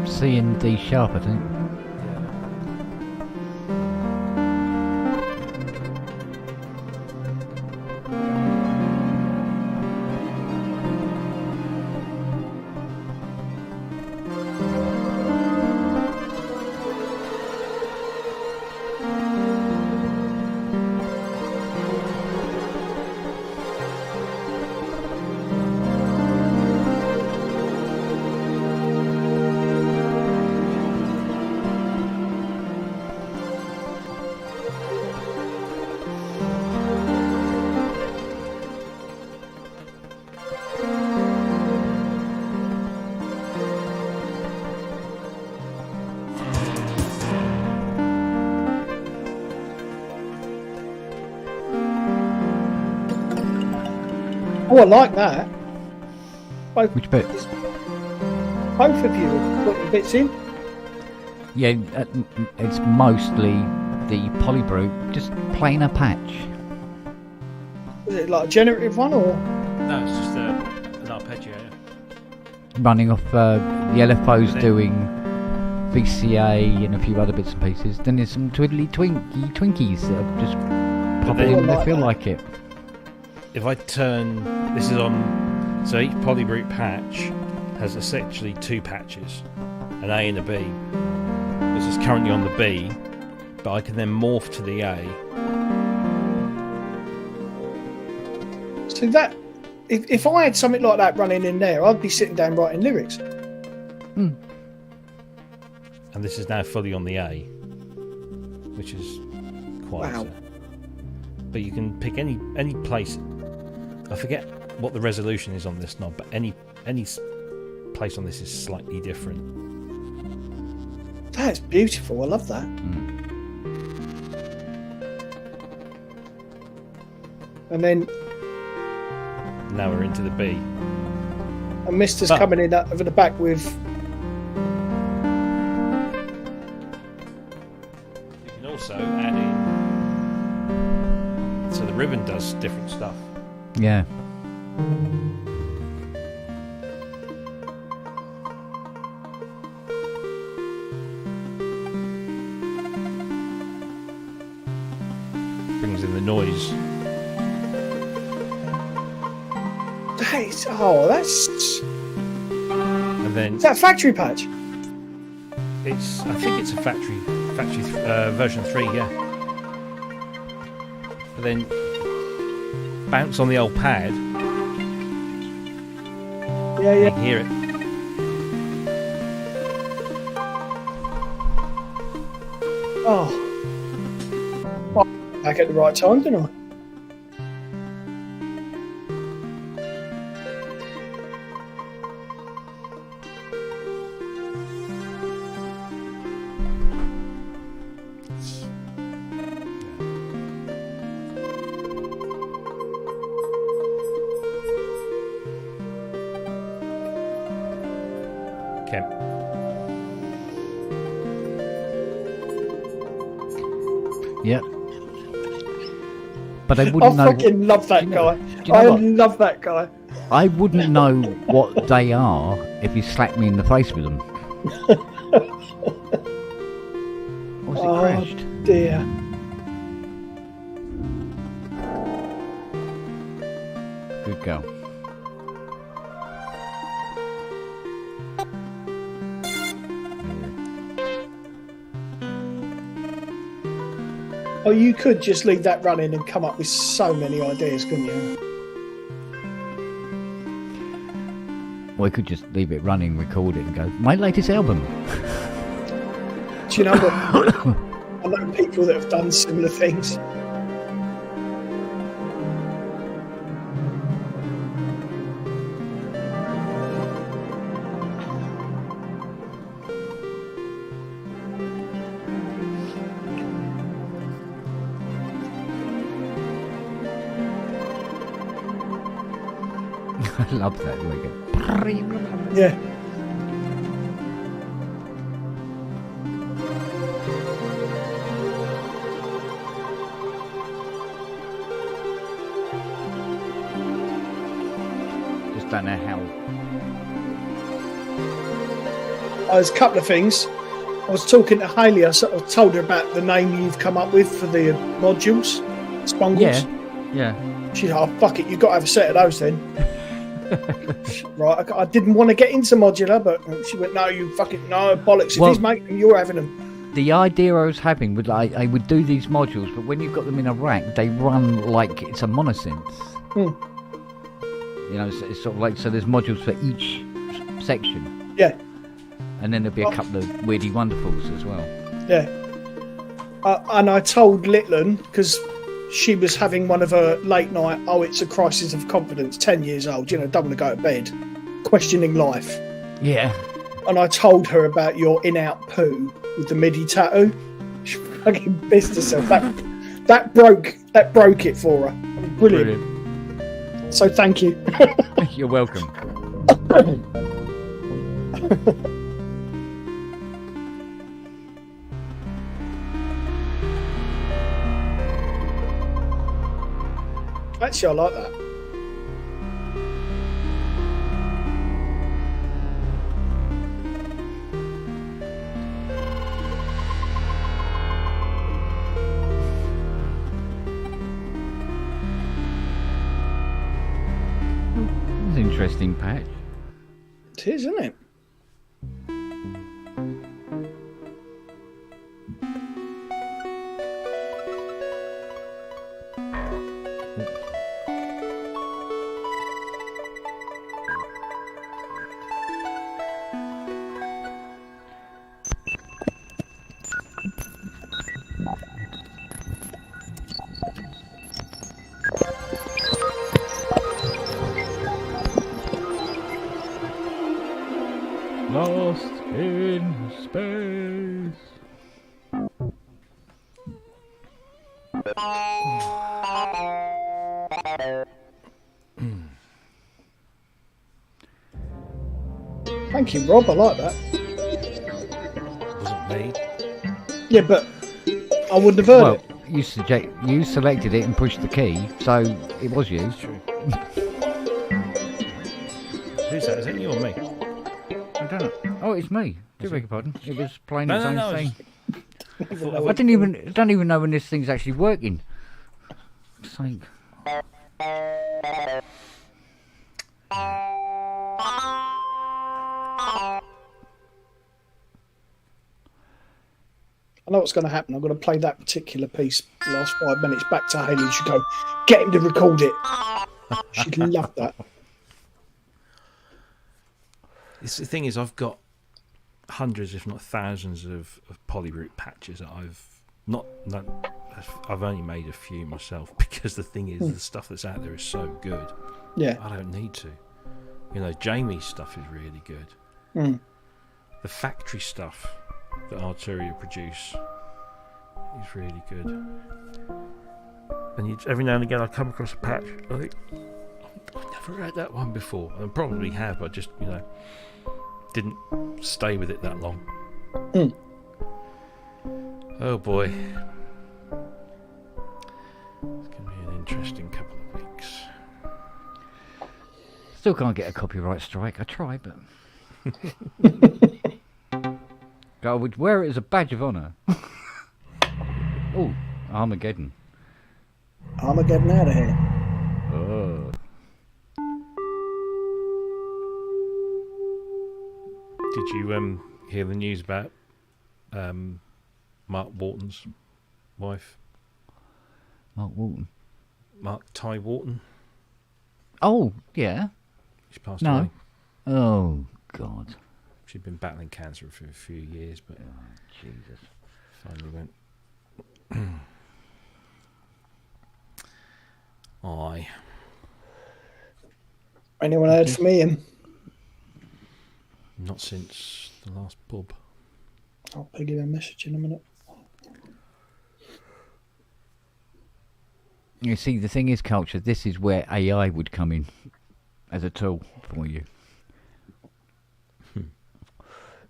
C and D sharp, I think. Oh, I like that. Both, Which bit? both of you have put your bits in. Yeah, it's mostly the polybroke, just plain a patch. Was it like a generative one or? No, it's just an arpeggio. Running off the LFO's Is it? doing VCA and a few other bits and pieces. Then there's some twiddly twinkies that are just pop it they- in when they like feel that. like it. If I turn, this is on, so each polybroke patch has essentially two patches, an A and a B. This is currently on the B, but I can then morph to the A. So that, if I had something like that running in there, I'd be sitting down writing lyrics. Mm. And this is now fully on the A, which is quite. Wow. But you can pick any place. I forget what the resolution is on this knob, but any place on this is slightly different. That's beautiful. I love that. And then Now we're into the B. and Mister's But- coming in over the back with ribbon does different stuff. Yeah. Brings in the noise. That's And then is that a factory patch? I think it's a factory version 3, yeah. But then bounce on the old pad. Yeah, You yeah. can hear it. Oh, well, back at the right time, didn't I? Kemp. Yeah. But I I wouldn't know. fucking love that guy. you know I what? love that guy. I wouldn't know what they are if you slapped me in the face with them. Or was it Oh crashed? dear. Good girl. Oh, you could just leave that running and come up with so many ideas, couldn't you? Or we could just leave it running, record it, and go, my latest album. Do you know what? I know people that have done similar things. I love that. There we go. Yeah. Just don't know how. There's a couple of things. I was talking to Hayley. I sort of told her about the name you've come up with for the modules, Spongles. Yeah. She's like, oh, fuck it, you've got to have a set of those then. Right, I didn't want to get into modular, but she went, no, you fucking, no, bollocks. If Well- he's making them, you're having them. The idea I was having would I would do these modules, but when you've got them in a rack, they run like it's a monosynth. Hmm. You know, it's sort of like, so there's modules for each section. Yeah, And then there'll be a couple of weirdy wonderfuls as well. yeah. And I told Litland, because she was having one of her late night, oh, it's a crisis of confidence, 10 years old, you know, don't want to go to bed, questioning life. Yeah. And I told her about your in-out poo with the MIDI tattoo. She fucking pissed herself. That broke it for her. Brilliant. So thank you. You're welcome. Actually, I like that. It's an interesting patch. It is, isn't it? Lost in space. Thank you, Rob. I like that. Wasn't me. Yeah, but I wouldn't have heard Well, it. you selected it and pushed the key, so it was you. It's true. Who's that? Is that you or me? I don't know. Oh, it's me. Do beg your pardon. It was playing its own thing. I don't even know when this thing's actually working. It's like... I know what's going to happen. I'm going to play that particular piece the last 5 minutes back to Hayley. She'll go, get him to record it. She'd love that. The thing is, I've got hundreds, if not thousands, of polyroot patches that I've only made a few myself, because the thing is, the stuff that's out there is so good. Yeah. I don't need to. You know, Jamie's stuff is really good. The factory stuff that Arturia produce is really good. And every now and again I come across a patch, I think, I've never had that one before. I probably have, but just, didn't stay with it that long. Oh boy. It's going to be an interesting couple of weeks. Still can't get a copyright strike. I try, but... I would wear it as a badge of honour. Oh, Armageddon. Armageddon out of here. Oh. Did you hear the news about Mark Wharton's wife? Mark Walton. Mark Ty Wharton. Oh, yeah. She passed away. Oh, God. She'd been battling cancer for a few years, but Jesus. Finally went. Aye. Anyone heard from Ian? Not since the last pub. I'll ping him a message in a minute. You see, the thing is, Culture, this is where AI would come in as a tool for you.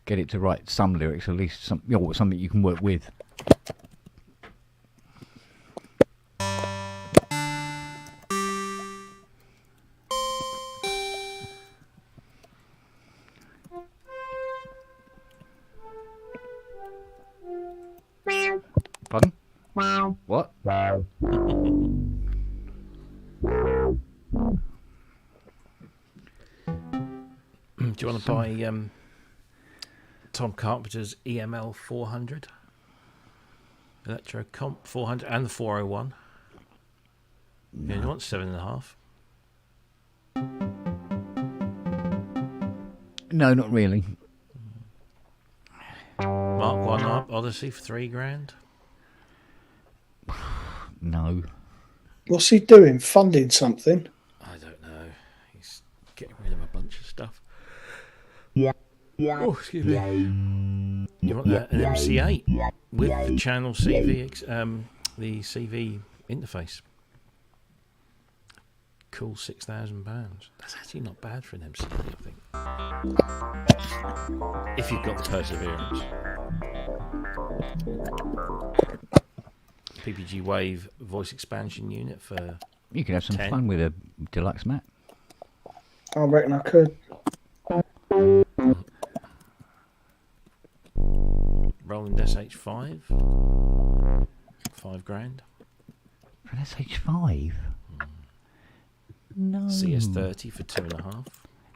Get it to write some lyrics, at least something you can work with. Pardon? What? Do you want to buy Tom Carpenter's EML 400? Electro Comp 400 and the 401? No. Yeah, you want 7.5? No, not really. Mark 1 up Odyssey for $3,000? No. What's he doing? Funding something? I don't know. He's getting rid of a bunch of stuff. Yeah. Oh, excuse me. You want an MC8 with the channel CV, the CV interface. Cool, £6,000. That's actually not bad for an MC8, I think. If you've got the perseverance. PPG Wave voice expansion unit for You could have some 10. fun with a deluxe mat. I reckon I could. Roland SH5, $5,000. For an SH5? No. CS30 for 2.5.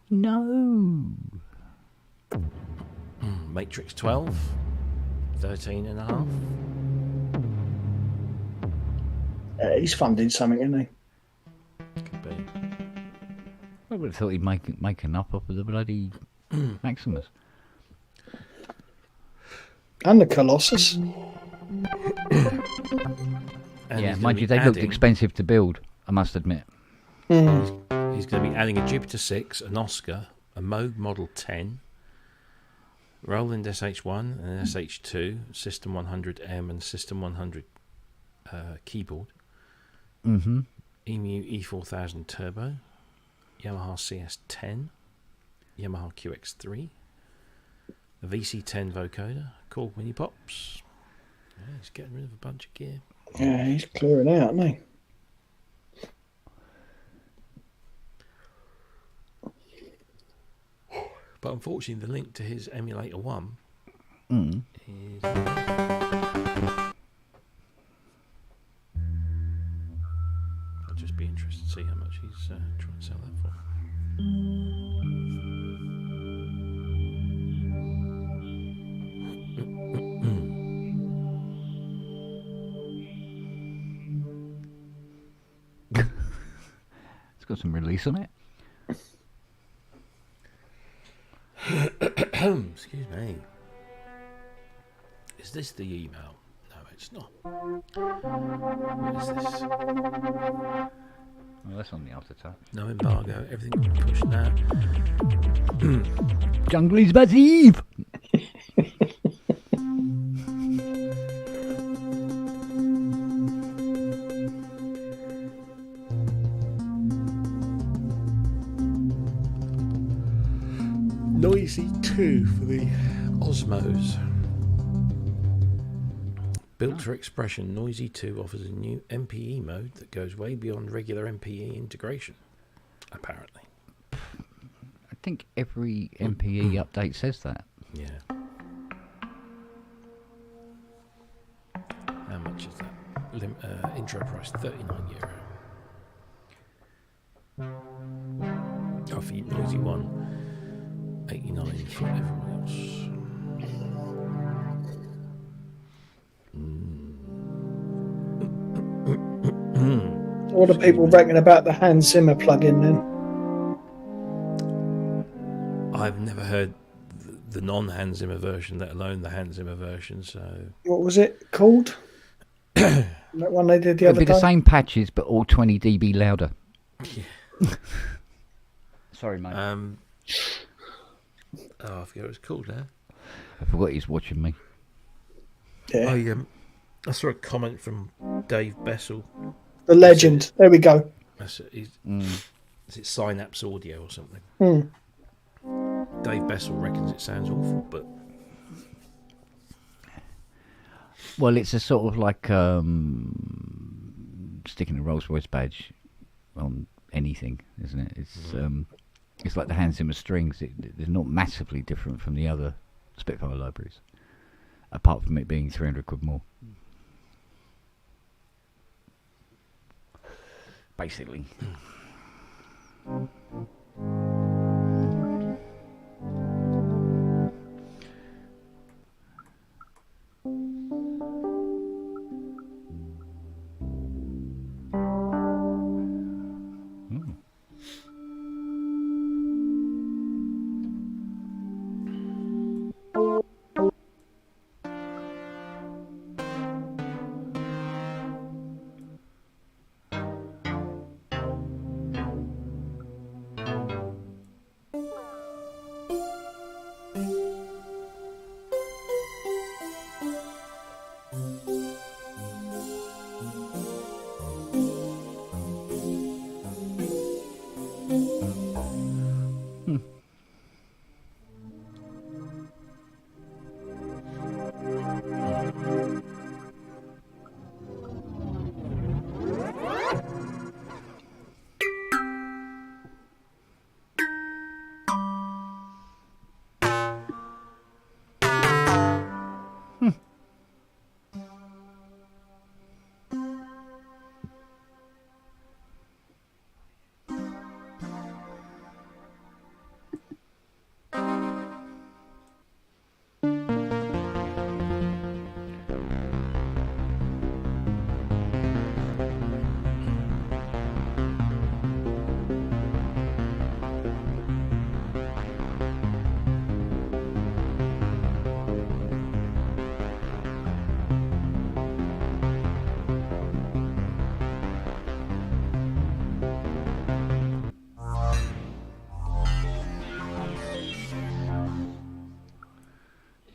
No. Matrix 12, 13.5. He's funding something, isn't he? Could be. I would have thought he'd make enough off of the bloody Maximus. And the Colossus. And Yeah, he's mind gonna you, be they looked adding- expensive to build, I must admit. He's going to be adding a Jupiter 6, an Oscar, a Moog Model 10, Roland SH1 and an SH2, System 100M and System 100 keyboard, Mm-hmm. EMU E4000 Turbo, Yamaha CS10, Yamaha QX3, a VC10 vocoder, Korg Mini Pops. Yeah, he's getting rid of a bunch of gear. Yeah, he's clearing out, isn't he? But unfortunately, the link to his emulator 1 is... I'll just be interested to see how much he's trying to sell that for. It's got some release on it. Excuse me. Is this the email? No, it's not. What is this? Well, that's on the aftertouch. No embargo. Everything's pushed now. Junglie's massive! Noisy 2 for the Osmos. Built for expression, Noisy 2 offers a new MPE mode that goes way beyond regular MPE integration, apparently. I think every MPE update says that. Yeah. How much is that? Intro price €39. Oh, for Noisy 1, 89 for everyone else. What do people reckon about the Hans Zimmer plugin then? I've never heard the non-Hans Zimmer version, let alone the Hans Zimmer version. So What was it called? That one they did the It'll other be day? the same patches, but all 20 dB louder. Yeah. Sorry, mate. I forget what it's called now. I forgot he's watching me. Yeah. I saw a comment from Dave Bessel. The legend. There we go. Is it Synapse Audio or something? Mm. Dave Bessel reckons it sounds awful, but Well, it's a sort of like sticking a Rolls-Royce badge on anything, isn't it? It's like the Hans Zimmer strings. They're not massively different from the other Spitfire libraries, apart from it being 300 quid more. Basically.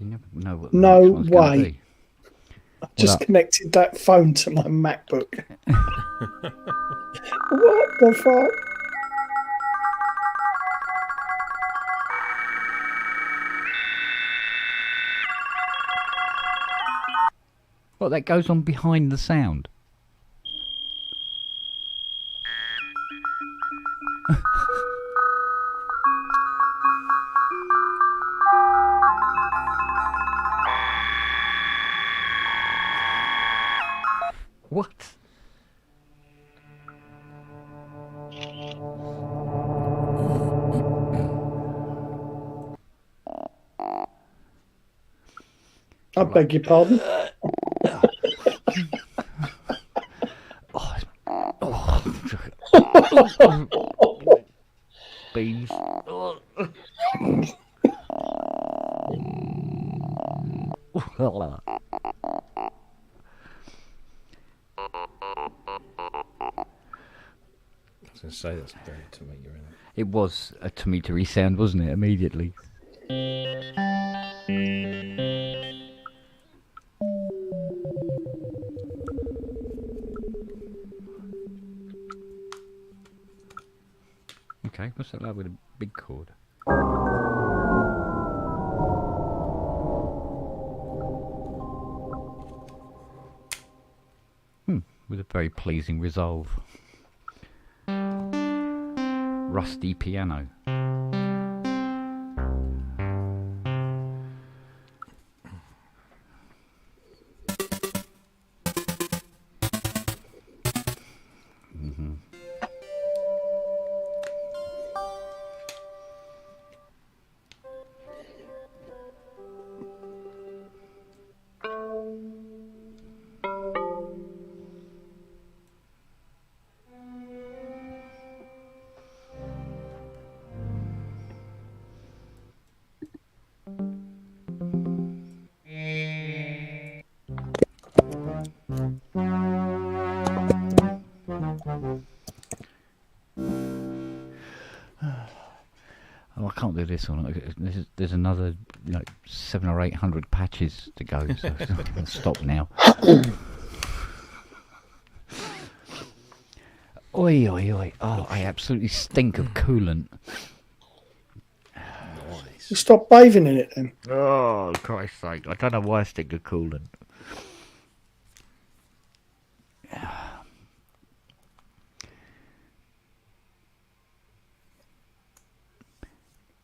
You never know what the No next one's gonna way. be. I've just connected that phone to my MacBook. What the fuck? What what? That goes on behind the sound. What? I beg your pardon. Beans. I was going to say that's very tomato, isn't it? It was a tomatoey sound, wasn't it? Immediately. Okay, what's that like with a big chord? With a very pleasing resolve. Rusty piano. Oh, I can't do this one. There's another 700 or 800 patches to go, so I'm going to stop now. Oi, oi, oi. Oh, I absolutely stink of coolant. You stop bathing in it then. Oh, Christ's sake. I don't know why I stink of coolant.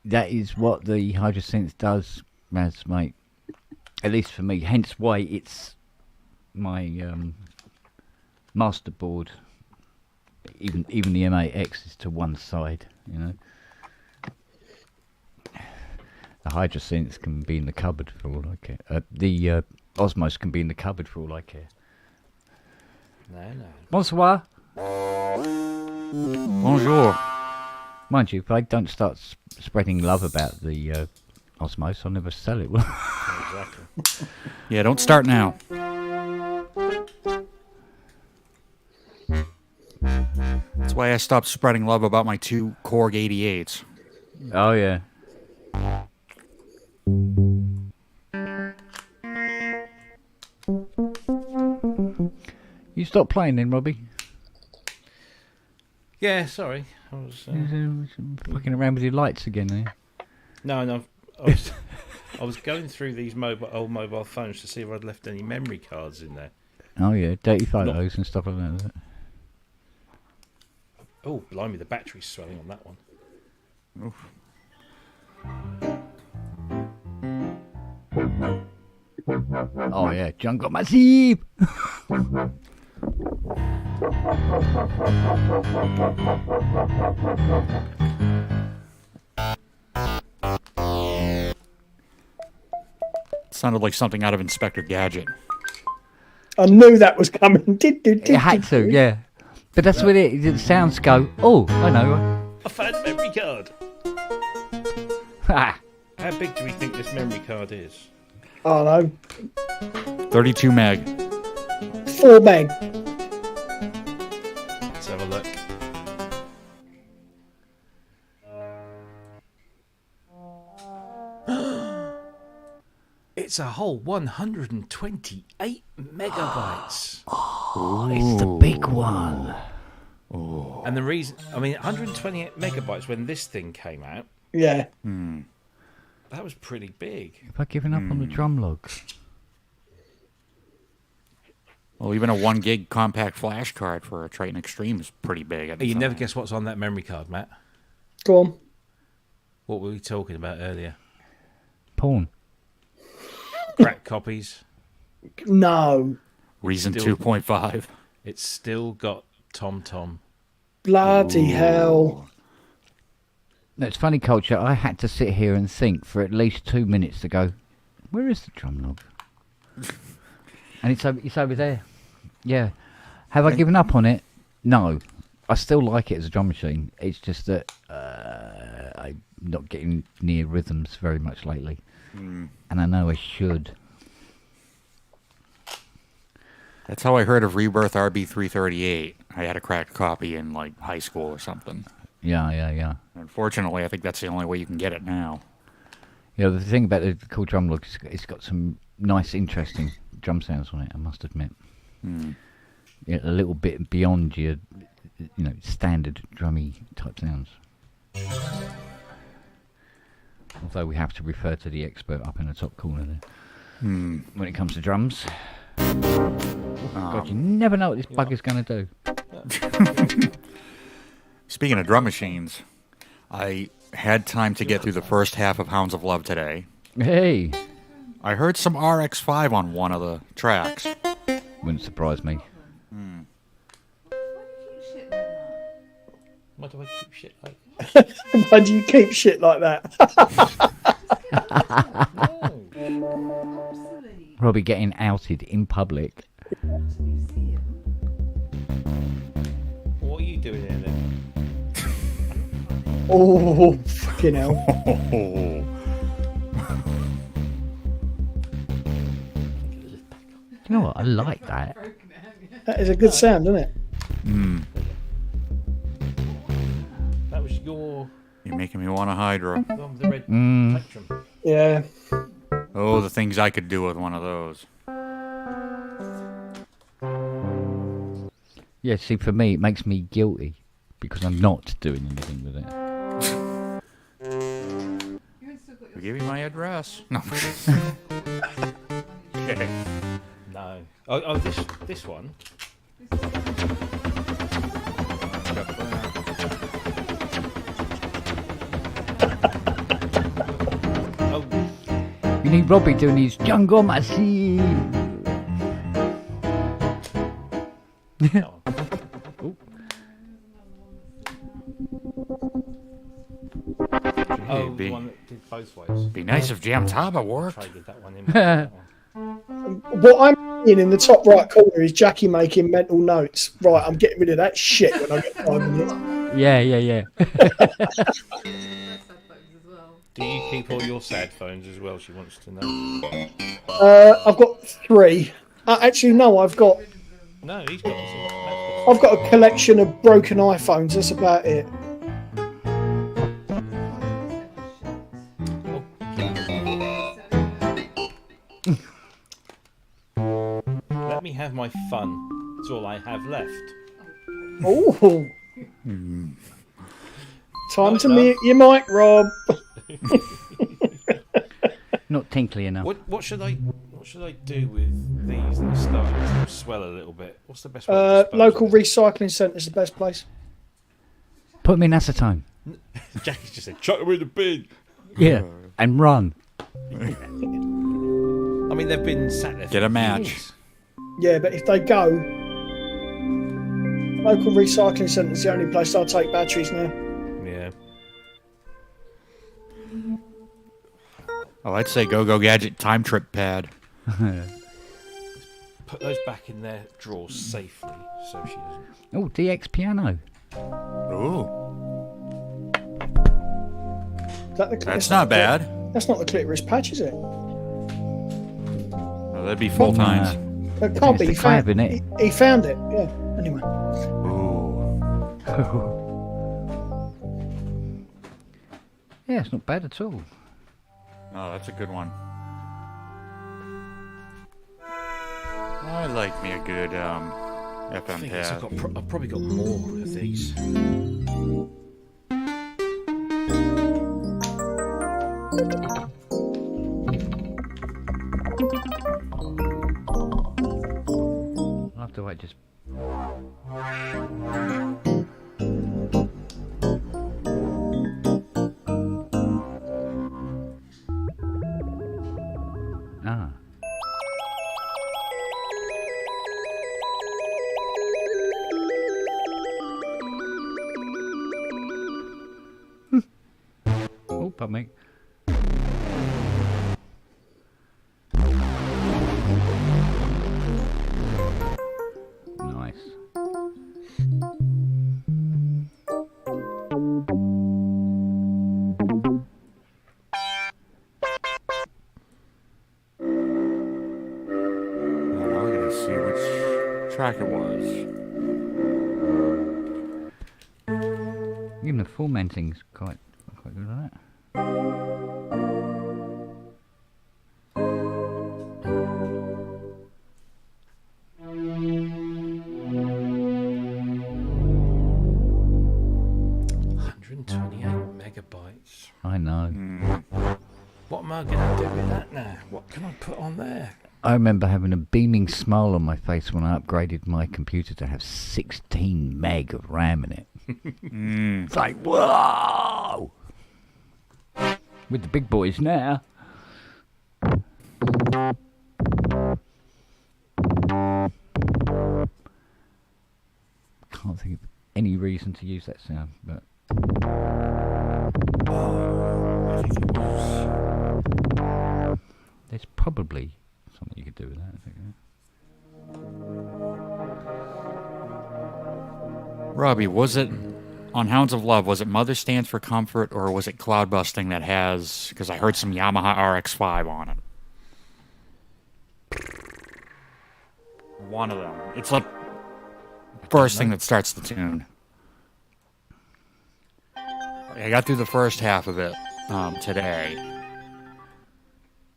That is what the Hydrosense does, Raz, mate. At least for me. Hence why it's my master board. Even the M8X is to one side, you know. The Hydrosense can be in the cupboard for all I care. The Osmos can be in the cupboard for all I care. No. Bonsoir. Bonjour. Mind you, if I don't start spreading love about the Osmos, I'll never sell it. Exactly. Yeah, don't start now. That's why I stopped spreading love about my 2 Korg 88s. Oh, yeah. You stopped playing then, Robbie? Yeah, sorry. I was Fucking around with your lights again, eh? No. I was going through these old mobile phones to see if I'd left any memory cards in there. Oh, yeah. Dirty photos and stuff like that, is it? Oh, blimey, the battery's swelling on that one. Oof. Oh, yeah. Jungle Massive! Sounded like something out of Inspector Gadget. I knew that was coming. It had to, yeah. But that's what the sounds go, oh, I know. I found a memory card. Ha! How big do we think this memory card is? I know. 32 meg. 4 meg. Let's have a look. It's a whole 128 megabytes. Oh, it's the big one. And the reason, 128 megabytes when this thing came out, Yeah. that was pretty big. Have I given up on the drum logs? Well, even a 1 gig compact flash card for a Triton Extreme is pretty big. You never guess what's on that memory card, Matt. Go on. What were we talking about earlier? Porn. Crack copies. No. Reason Still- 2.5. It's still got Tom. Bloody hell. No, it's funny, Culture. I had to sit here and think for at least 2 minutes to go, where is the drum log? And it's over there. Yeah. Have I given up on it? No. I still like it as a drum machine. It's just that I'm not getting near rhythms very much lately. And I know I should. That's how I heard of Rebirth RB338. I had a cracked copy in like high school or something. Yeah. Unfortunately, I think that's the only way you can get it now. Yeah, the thing about the cool drum log is it's got some nice, interesting drum sounds on it, I must admit. Yeah, a little bit beyond your, standard drummy type sounds. Although we have to refer to the expert up in the top corner there. When it comes to drums. God, you never know what this bug is going to do. Speaking of drum machines, I had time to get through the first half of Hounds of Love today. Hey! I heard some RX-5 on one of the tracks. Wouldn't surprise me. Why do I keep shit like Why do you keep shit like that? Robbie getting outed in public. What are you doing here then? Oh, fucking hell. You know what? I like that. That is a good sound, isn't it? That was your You're making me want a Hydra. the red Spectrum. Yeah. Oh, the things I could do with one of those. Yeah, see, for me, it makes me guilty because I'm not doing anything with it. I'll give you my address. No. Okay. No. Oh, this one. Oh, You need Robbie doing his Jungle Massive. that one. Oh, the be- one that did both ways. Be nice if Jam Taba worked. Try to get that one in. That one. What I'm seeing in the top right corner is Jackie making mental notes. Right, I'm getting rid of that shit when I get 5 minutes. Yeah. Do you keep all your sad phones as well? She wants to know. I've got 3. Actually, no, I've got No, he's got this. I've got a collection of broken iPhones. That's about it. Let me have my fun. That's all I have left. Oh. Time Night, to love. mute your mic, Rob. Not tinkly enough. What should I do with these that are starting to swell a little bit? What's the best way to dispose Local of them? recycling centre is the best place. Put them in acetone. Jackie's just said, chuck them in the bin. Yeah. And run. I mean, they've been sat there. Get a for match. years. Yeah, but if they go, local recycling centre is the only place I'll take batteries now. Yeah. Oh, I'd say Go Gadget time trip pad. Put those back in their drawers safely, so she doesn't. Oh, DX piano. Ooh, Is that the, that's not bad. That's not the clitoris patch, is it? Oh, that'd be full times. It can't be. It's the clav, innit? He found it. Yeah. Anyway. Ooh. Yeah, it's not bad at all. Oh, that's a good one. I like me a good FM Thing is, pad. I've probably got more of these. alright, just... Ah. Oh, pardon me. Nice. Now we're gonna see which track it was. Even the formatting's quite good on that. Megabytes. I know. What am I going to do with that now? What can I put on there? I remember having a beaming smile on my face when I upgraded my computer to have 16 meg of RAM in it. It's like, whoa! With the big boys now. Can't think of any reason to use that sound, but... I think it was. There's probably something you could do with that, I think. Robbie, was it on Hounds of Love? Was it Mother Stands for Comfort, or was it Cloud Busting that has? Because I heard some Yamaha RX-5 on it. One of them. It's like first thing that starts the tune. I got through the first half of it today.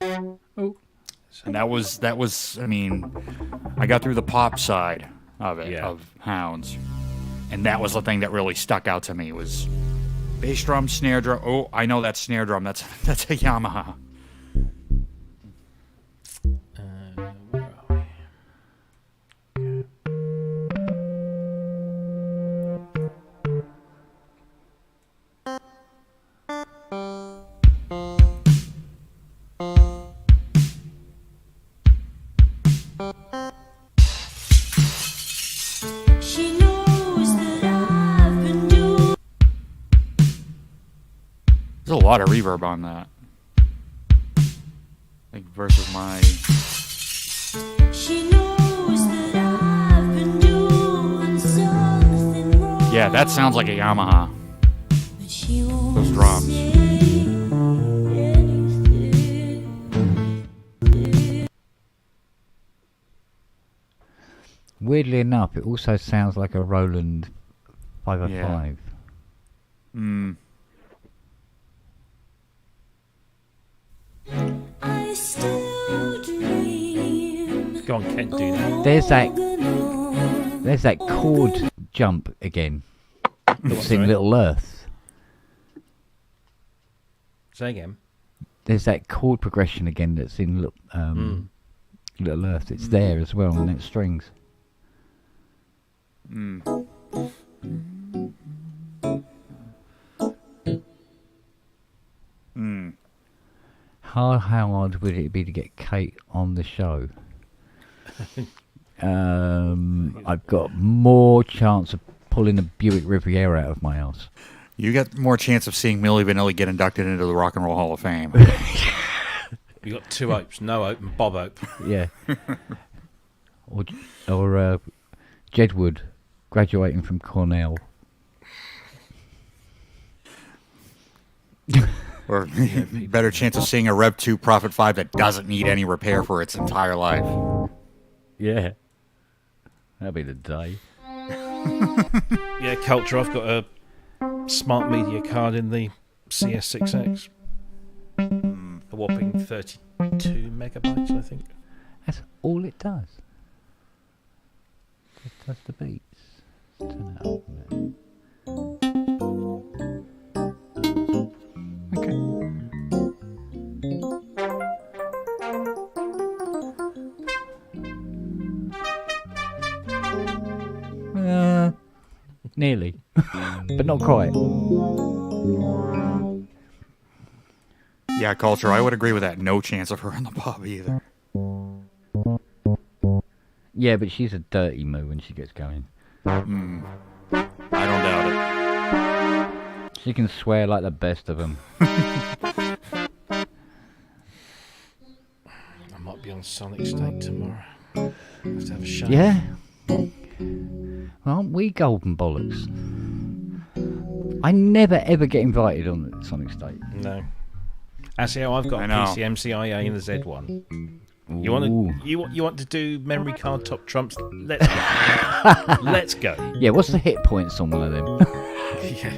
Oh. And that was. I mean, I got through the pop side of it, of Hounds, and that was the thing that really stuck out to me was bass drum, snare drum. Oh, I know that snare drum. That's a Yamaha. Where are we? She knows that I've been doing. There's a lot of reverb on that. I think versus my. She knows that I've been doing something wrong. Yeah, that sounds like a Yamaha. But she won't Those drums. say anything. Weirdly enough, it also sounds like a Roland 505. I still dream. Go on, Kent, do that. There's that chord jump again. That's in sorry? Little Earth. Say again. There's that chord progression again that's in Little Earth. It's there as well on that strings. How hard would it be to get Kate on the show? I've got more chance of pulling a Buick Riviera out of my ass. You got more chance of seeing Milli Vanilli get inducted into the Rock and Roll Hall of Fame. You got two Opes, no Ope and Bob Ope. Yeah. or Jedward graduating from Cornell. Or better chance of seeing a Rev 2 Prophet 5 that doesn't need any repair for its entire life. Yeah. That'll be the day. Yeah, Culture, I've got a smart media card in the CS6X. A whopping 32 megabytes, I think. That's all it does. Just does the beats. Let's turn it up a bit. Okay. Nearly. But not quite. Yeah, Culture, I would agree with that. No chance of her in the pub either. Yeah, but she's a dirty moo when she gets going. I don't doubt it. She can swear like the best of them. I might be on Sonic State tomorrow. Have to have a show. Yeah. Well, aren't we golden bollocks? I never ever get invited on the Sonic State. No. Actually, I've got a PCMCIA in the Z1. You want to do memory card top trumps? Let's go. Let's go. Yeah, what's the hit points on one of them? Yeah.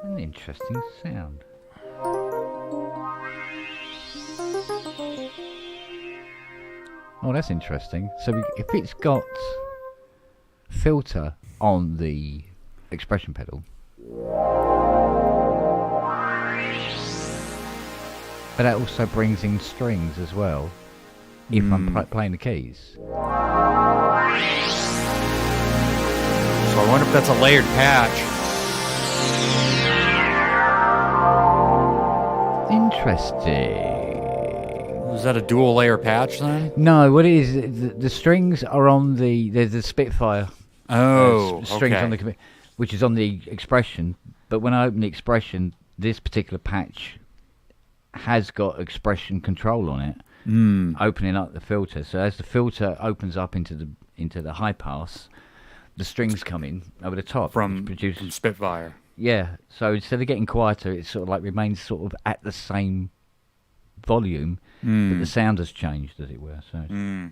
An interesting sound. Oh, that's interesting. So if it's got filter on the expression pedal, but that also brings in strings as well, if I'm playing the keys. So I wonder if that's a layered patch. Interesting. Is that a dual layer patch then? No, what it is, the strings are on there's the Spitfire strings on the which is on the expression, but when I open the expression, this particular patch has got expression control on it, opening up the filter. So as the filter opens up into the high pass, the strings come in over the top From produces Spitfire. Yeah, so instead of getting quieter, it sort of like remains sort of at the same volume, but the sound has changed, as it were. So there.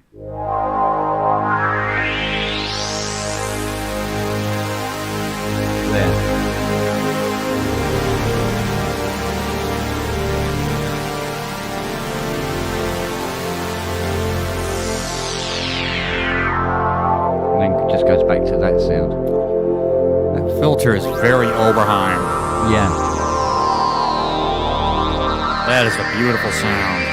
And then it just goes back to that sound. That filter is very Oberheim. Yeah. That is a beautiful sound.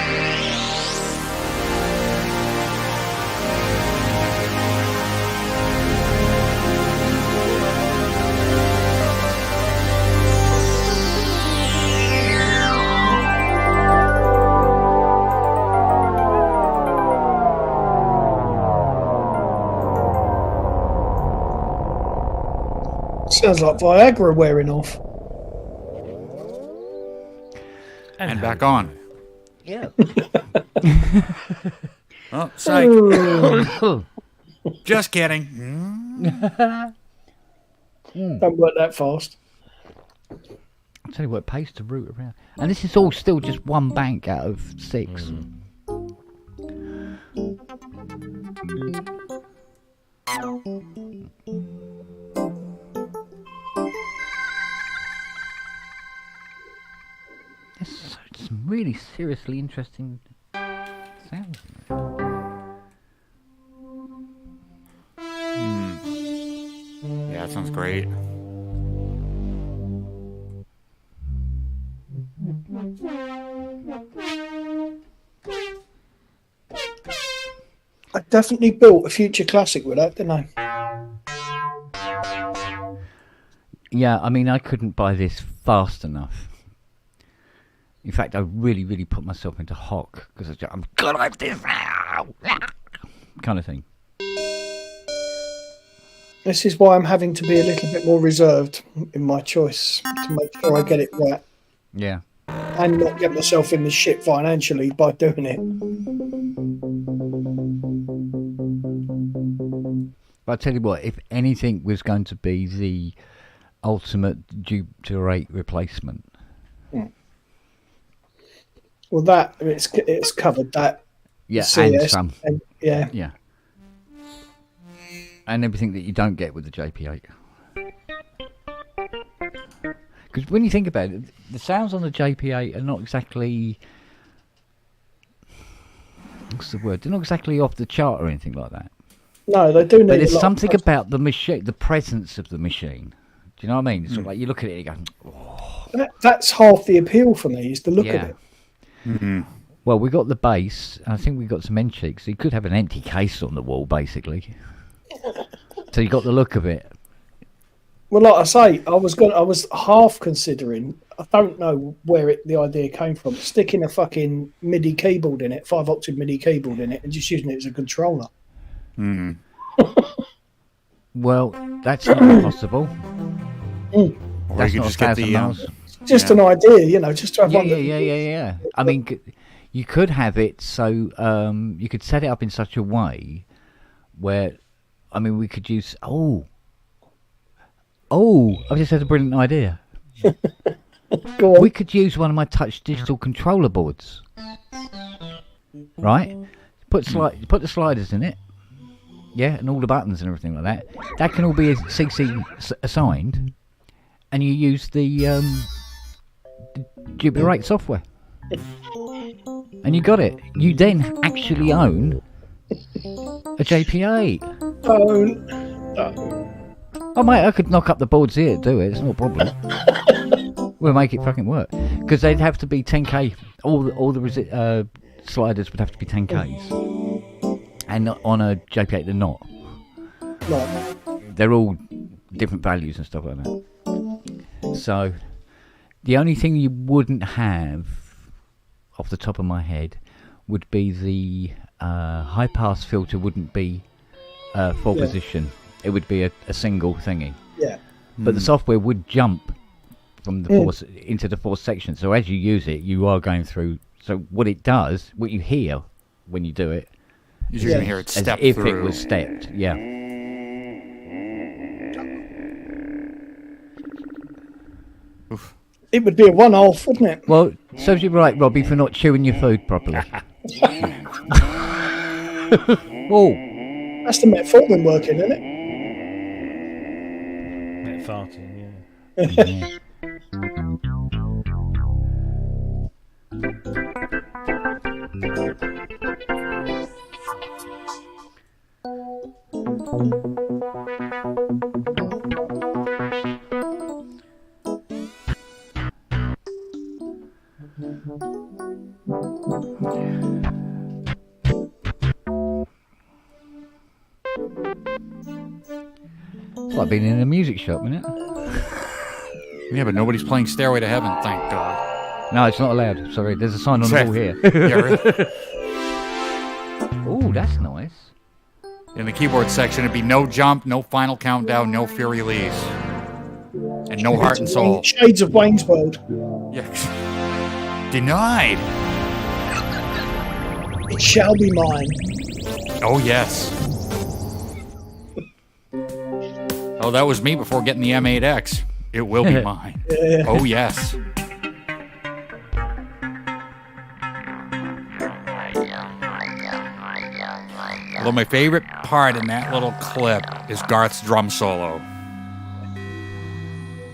Sounds like Viagra wearing off. And back on. Yeah. Oh, psych. Just kidding. Don't work that fast. I'll tell you what, it pays to root around. And this is all still just one bank out of 6. There's some really seriously interesting sounds. Yeah, that sounds great. I definitely built a future classic with that, didn't I? Yeah, I mean, I couldn't buy this fast enough. In fact, I really, really put myself into hock because I'm gonna have this now, kind of thing. This is why I'm having to be a little bit more reserved in my choice to make sure I get it right Yeah. and not get myself in the shit financially by doing it. But I tell you what, if anything was going to be the ultimate Jupiter 8 replacement. Well, that it's covered that. Yeah, CS, and some. Yeah. Yeah. And everything that you don't get with the JP8. Because when you think about it, the sounds on the JP8 are not exactly what's the word? They're not exactly off the chart or anything like that. No, they do need. But there's a lot something of about the machine, the presence of the machine. Do you know what I mean? It's sort of like you look at it and you go, that's half the appeal for me, is the look of yeah. it. Mm-hmm. Well, we got the base. I think we got some end cheeks. So you could have an empty case on the wall, basically. So you got the look of it. Well, like I say, I was half considering. I don't know where the idea came from. Sticking a fucking MIDI keyboard in it, 5-octave MIDI keyboard in it, and just using it as a controller. Mm-hmm. Well, that's not possible. Or That's you not can just get 1,000 the miles. Just an idea, just to have one. Yeah. I mean, you could have it so you could set it up in such a way where, I mean, we could use. I've just had a brilliant idea. Go on. We could use one of my touch digital controller boards, right? Put the sliders in it, yeah, and all the buttons and everything like that. That can all be CC assigned, and you use the Jupiter 8 software, and you got it. You then actually own a JP8. Oh mate, I could knock up the boards here to do it. It's not a problem. We'll make it fucking work, because they'd have to be 10k. All the sliders would have to be 10ks, and on a JP8 they're not. Right. They're all different values and stuff like that. So the only thing you wouldn't have, off the top of my head, would be the high pass filter. Wouldn't be full position. It would be a single thingy. Yeah. But the software would jump from the fourth into the fourth section. So as you use it, you are going through. So what it does, what you hear when you do it, You're going to hear it as step if through. it was stepped. Yeah. Oof. It would be a one-off, wouldn't it? Well, serves you right, Robbie, for not chewing your food properly. Oh. That's the metformin working, isn't it? Farting, yeah. It's like being in a music shop, isn't it? Yeah, but nobody's playing Stairway to Heaven, thank God. No, it's not allowed. Sorry, there's a sign on the wall here. Yeah, really. Oh, that's nice. In the keyboard section, it'd be no jump, no final countdown, no Fury Lees. And no heart and soul. Shades of Wayne's World. Yeah. Denied. It shall be mine. Oh, yes. Oh, that was me before getting the M8X. It will be mine. Oh, yes. Although my favorite part in that little clip is Garth's drum solo.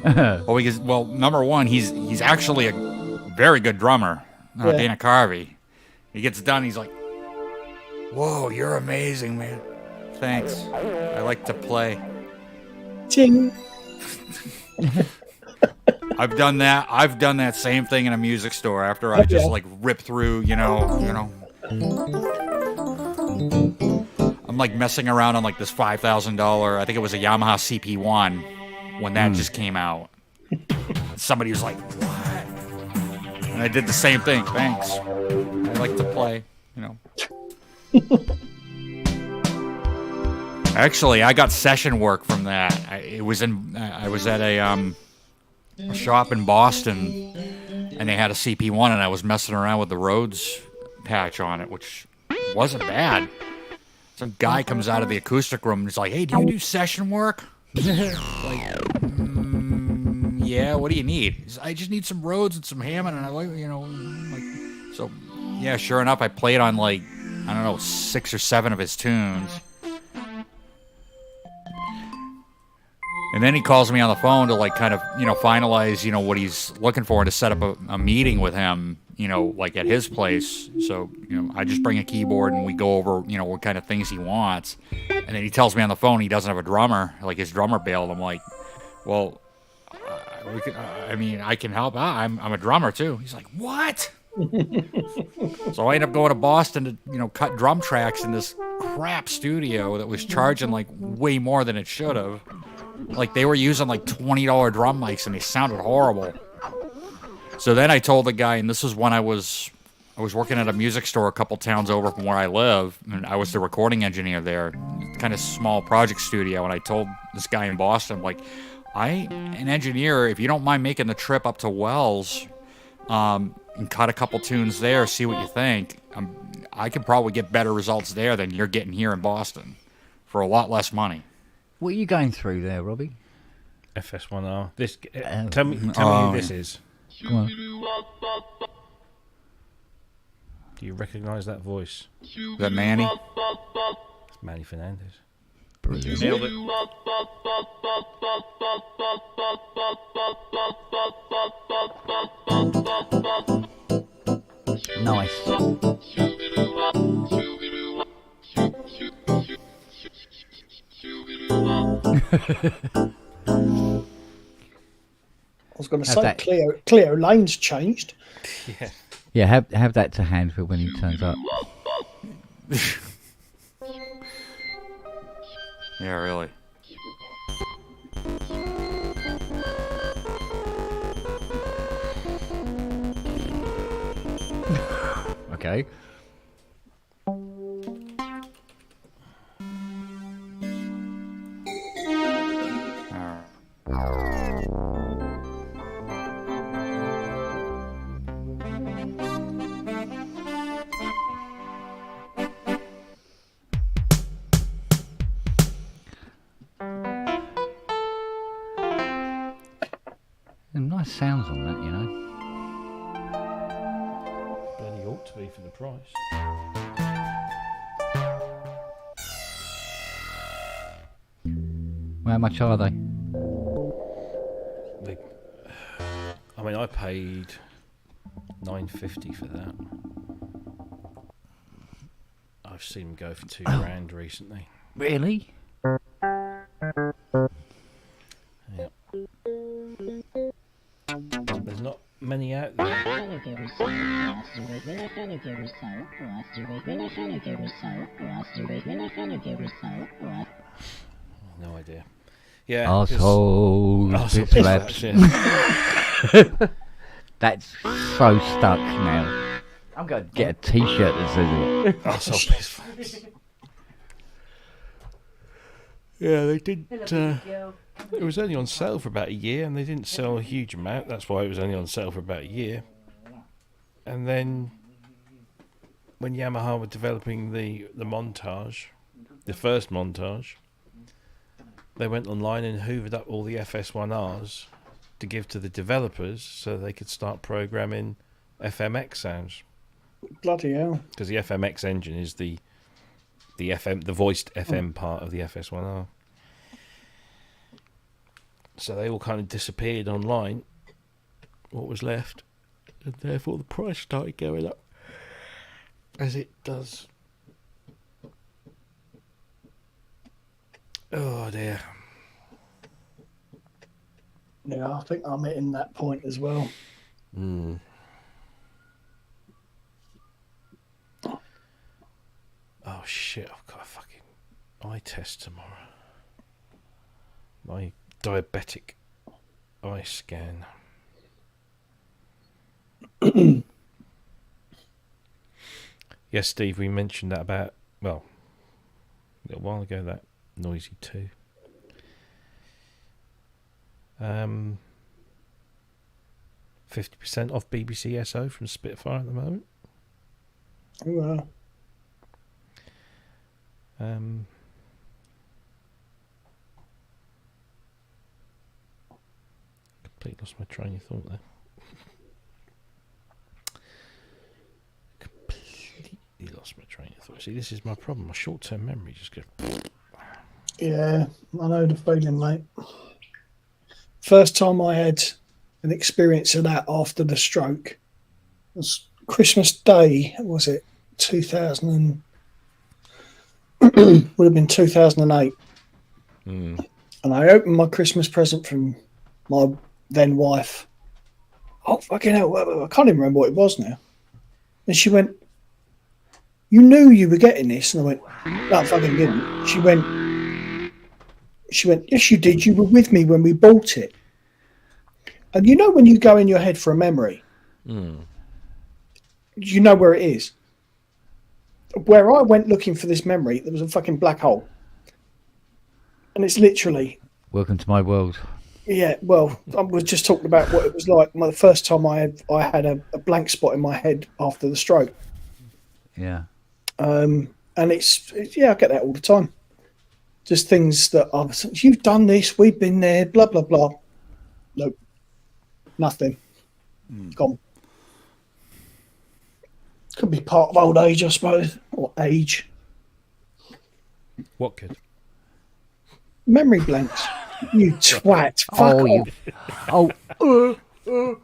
Well, number one, he's actually a very good drummer, Dana Carvey. He gets done, he's like, "Whoa, you're amazing, man. Thanks. I like to play." Ting. I've done that same thing in a music store after I just like rip through, you know. I'm like messing around on like this $5,000, I think it was a Yamaha CP1 when that just came out. Somebody was like, "What?" And I did the same thing. Thanks. I like to play, you know. Actually, I got session work from that. I was at a shop in Boston, and they had a CP1, and I was messing around with the Rhodes patch on it, which wasn't bad. Some guy comes out of the acoustic room and is like, "Hey, do you do session work?" Like, yeah. What do you need? He says, "I just need some Rhodes and some Hammond, and I like, like." So, yeah, sure enough, I played on like, I don't know, 6 or 7 of his tunes. And then he calls me on the phone to like kind of, finalize, what he's looking for and to set up a meeting with him, like at his place. So, I just bring a keyboard and we go over, what kind of things he wants. And then he tells me on the phone he doesn't have a drummer, like his drummer bailed. I'm like, well, I can help out. I'm a drummer too. He's like, what? So I ended up going to Boston to, cut drum tracks in this crap studio that was charging like way more than it should have. Like they were using like $20 drum mics and they sounded horrible. So then I told the guy, and this is when I was working at a music store a couple towns over from where I live, and I was the recording engineer there, kind of small project studio. And I told this guy in Boston, like, an engineer, if you don't mind making the trip up to Wells, and cut a couple tunes there, see what you think. I could probably get better results there than you're getting here in Boston for a lot less money. What are you going through there, Robbie? FS1R. Tell me who this is. Come on. Do you recognise that voice? Is that Manny? It's Manny Fernandez. Brilliant. Nailed it. Nice. I was going to say, Cleo Lane's changed. Yeah. Yeah, have that to hand for when he turns up. Yeah, really. Okay. Some nice sounds on that, Bloody ought to be for the price. How much are they? I paid $9.50 for that. I've seen them go for $2,000 recently. Really? Yeah. There's not many out there. No idea. Yeah. Arsehole. Arsehole Pit slaps. slaps, yeah. That's so stuck now. I'm going to get a t-shirt that says it. Arsehole piss flaps. Yeah, they didn't. It was only on sale for about a year, and they didn't sell a huge amount. That's why it was only on sale for about a year. And then, when Yamaha were developing the montage, the first montage, they went online and hoovered up all the FS1Rs to give to the developers so they could start programming FMX sounds. Bloody hell. Because the FMX engine is the voiced FM part of the FS1R. So they all kind of disappeared online, what was left, and therefore the price started going up, as it does. Oh dear. Yeah, I think I'm hitting that point as well. Mm. Oh shit, I've got a fucking eye test tomorrow. My diabetic eye scan. Yes, Steve, we mentioned that about, well, a little while ago, that Noisy 2. 50% off BBC SO from Spitfire at the moment. Oh, wow. Completely lost my train of thought there. Completely lost my train of thought. See, this is my problem. My short-term memory just goes. Yeah, I know the feeling, mate. First time I had an experience of that after the stroke was Christmas Day, was it 2000? Would have been 2008. And I opened my Christmas present from my then wife. Oh, fucking hell. I can't even remember what it was now. And she went, "You knew you were getting this?" And I went, "No, I fucking didn't." She went, "Yes, you did. You were with me when we bought it." And you know when you go in your head for a memory, you know where it is. Where I went looking for this memory, there was a fucking black hole. And it's literally... Welcome to my world. Yeah, well, I was just talking about what it was like the first time I had a blank spot in my head after the stroke. Yeah. And it's I get that all the time. Just things that you've done this, we've been there, blah, blah, blah. Nope. Nothing. Gone. Could be part of old age, I suppose, or age. What could? Memory blanks. You twat. Fuck off.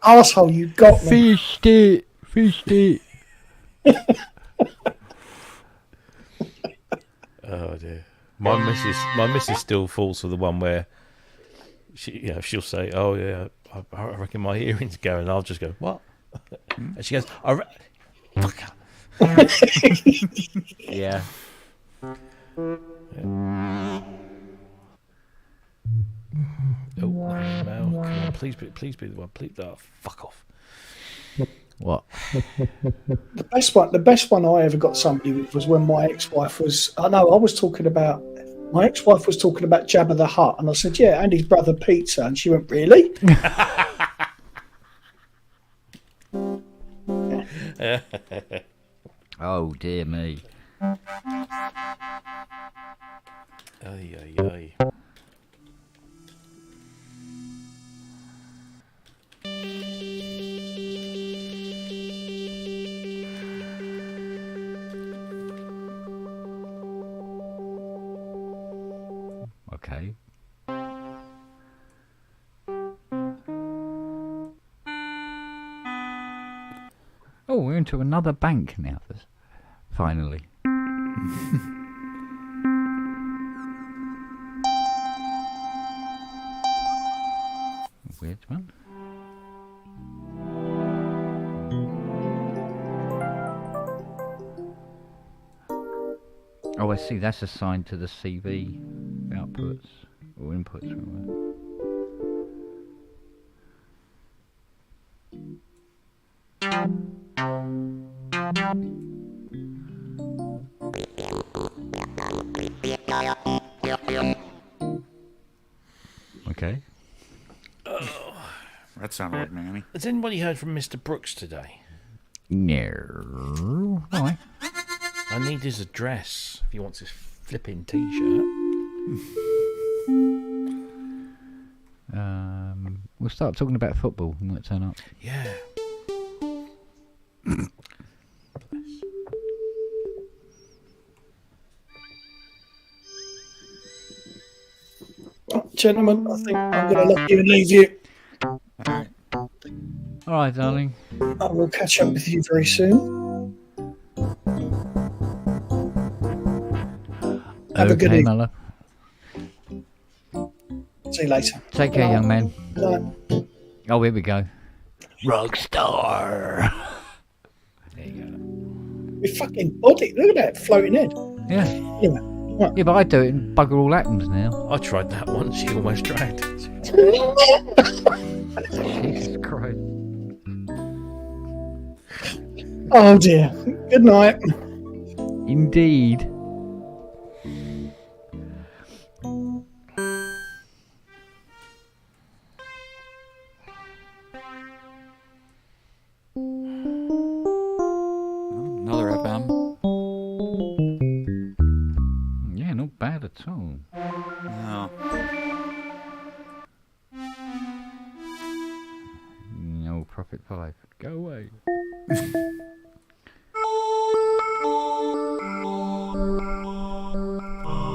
Arsehole, you got me. Fished it. Oh dear. My missus still falls for the one where she'll say, "Oh yeah, I reckon my hearing's going." I'll just go, "What?" And she goes, "Fuck." Yeah. Oh, Mel, come on, please be the one. Please, fuck off. What? The best one I ever got somebody with was when my ex-wife was. My ex-wife was talking about Jabba the Hutt, and I said, "Yeah, and his brother Pizza," and she went, "Really?" Oh dear me. Ay. Okay. Oh, we're into another bank now. Finally. Weird one. Oh, I see. That's assigned to the CV outputs or inputs. Rather. Okay. That sounded like Nanny. Has anybody heard from Mr. Brooks today? No. Why? I need his address if he wants his flipping T-shirt. We'll start talking about football. He might turn up. Yeah. Gentlemen, I think I'm going to let you and leave you. All right, darling. I will catch up with you very soon. Have a good Okay, evening. my love. See you later. Take care, young man. Bye. Oh, here we go. Rockstar. There you go. Your fucking body. Look at that floating head. Yeah. Anyway, right. Yeah, but I do it and bugger all happens now. I tried that once. She almost dragged. Jesus Christ. Oh dear. Good night. Indeed. Another FM. Yeah, not bad at all. No. No, Profit 5. Go away.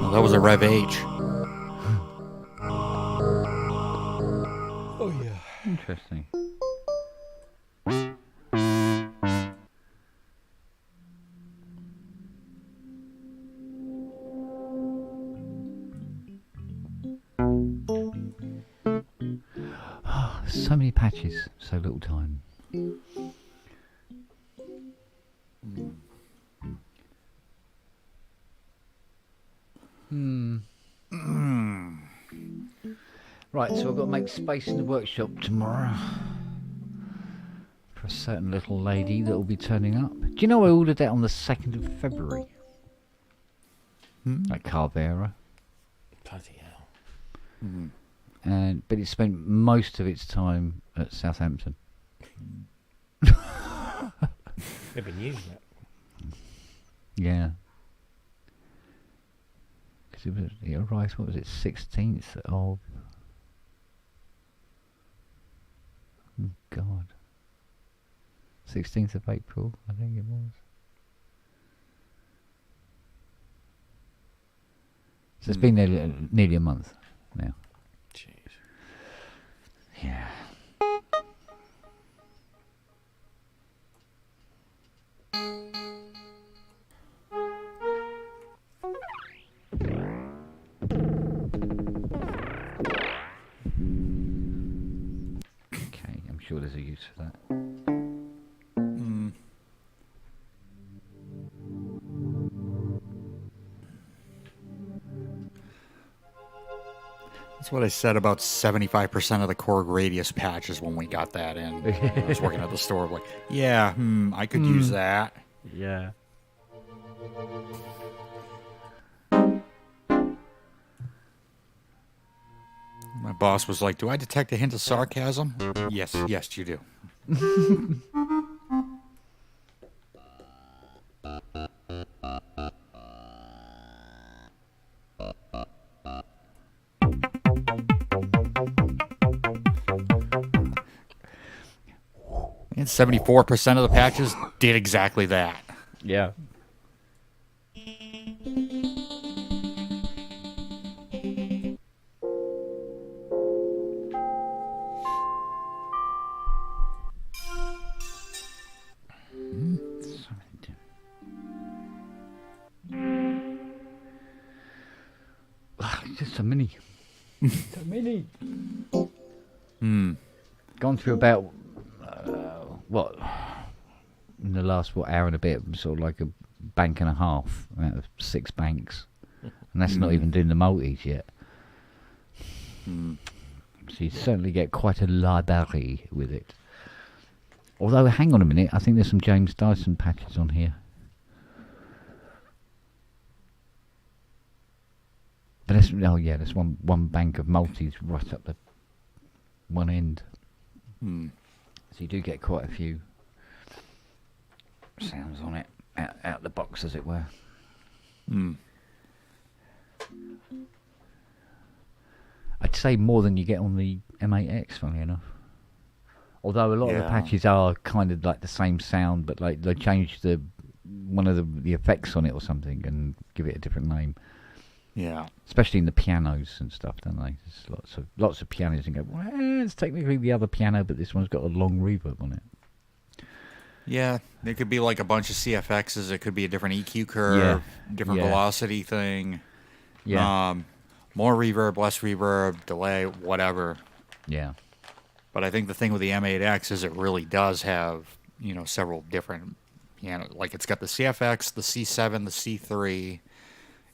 No, that was a Rev H. Interesting. So many patches, so little time. Right, so I've got to make space in the workshop tomorrow for a certain little lady that will be turning up. Do you know I ordered that on the 2nd of February? At Carvera. Bloody hell. But it spent most of its time at Southampton. They've been using it. Yeah. Because it arrived, what was it, 16th of... Oh, God. 16th of April, I think it was. So it's been nearly a month now. Jeez. Yeah. Okay, I'm sure there's a use for that. That's what I said about 75% of the Korg radius patches when we got that in. I was working at the store, like, yeah, I could use that. Yeah. My boss was like, do I detect a hint of sarcasm? Yes, you do. And 74% of the patches did exactly that. Yeah. Just so many. So many. Gone through about, what, in the last, hour and a bit, sort of like a bank and a half out of 6 banks. And that's not even doing the multis yet. So you certainly get quite a library with it. Although, hang on a minute, I think there's some James Dyson patches on here. But there's one bank of multis right up the one end. So you do get quite a few sounds on it, out the box, as it were. I'd say more than you get on the M8X, funnily enough. Although a lot of the patches are kind of like the same sound, but like they change one of the effects on it or something and give it a different name. Yeah. Especially in the pianos and stuff, don't they? There's lots of pianos and go, well, it's technically the other piano, but this one's got a long reverb on it. Yeah, it could be like a bunch of CFXs. It could be a different EQ curve, different velocity thing. Yeah. More reverb, less reverb, delay, whatever. Yeah. But I think the thing with the M8X is it really does have, several different pianos. Like it's got the CFX, the C7, the C3.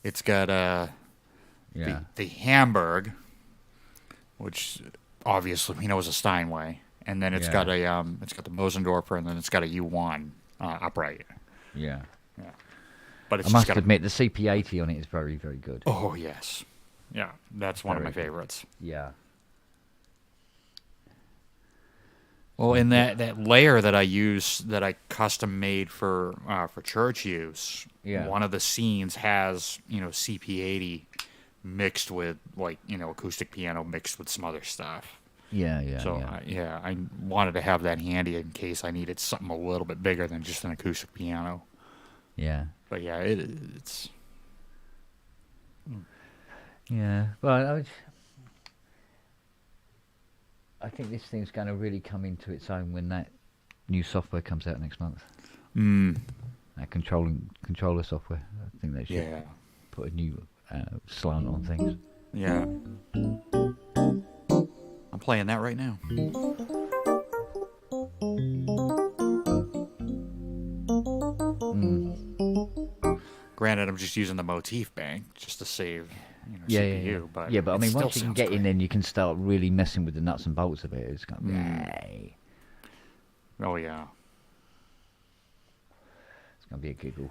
It's got the Hamburg, which obviously we know is a Steinway, and then it's got the Mosendorfer, and then it's got a U1 upright. Yeah. But it's I must admit the CP80 on it is very, very good. Oh yes, yeah, that's one of my favorites. Yeah. Well, in that layer that I use, that I custom made for church use, one of the scenes has CP80 mixed with acoustic piano mixed with some other stuff. So I wanted to have that handy in case I needed something a little bit bigger than just an acoustic piano. Yeah. But yeah, it's. Yeah. Well, I think this thing's going to really come into its own when that new software comes out next month. That controller software. I think they should put a new slant on things. Yeah. I'm playing that right now. Granted, I'm just using the motif bank just to save CPU. But I mean, still once you can sounds get in, great. then you can start really messing with the nuts and bolts of it. It's kind of, yay. Oh yeah. It's gonna be a giggle.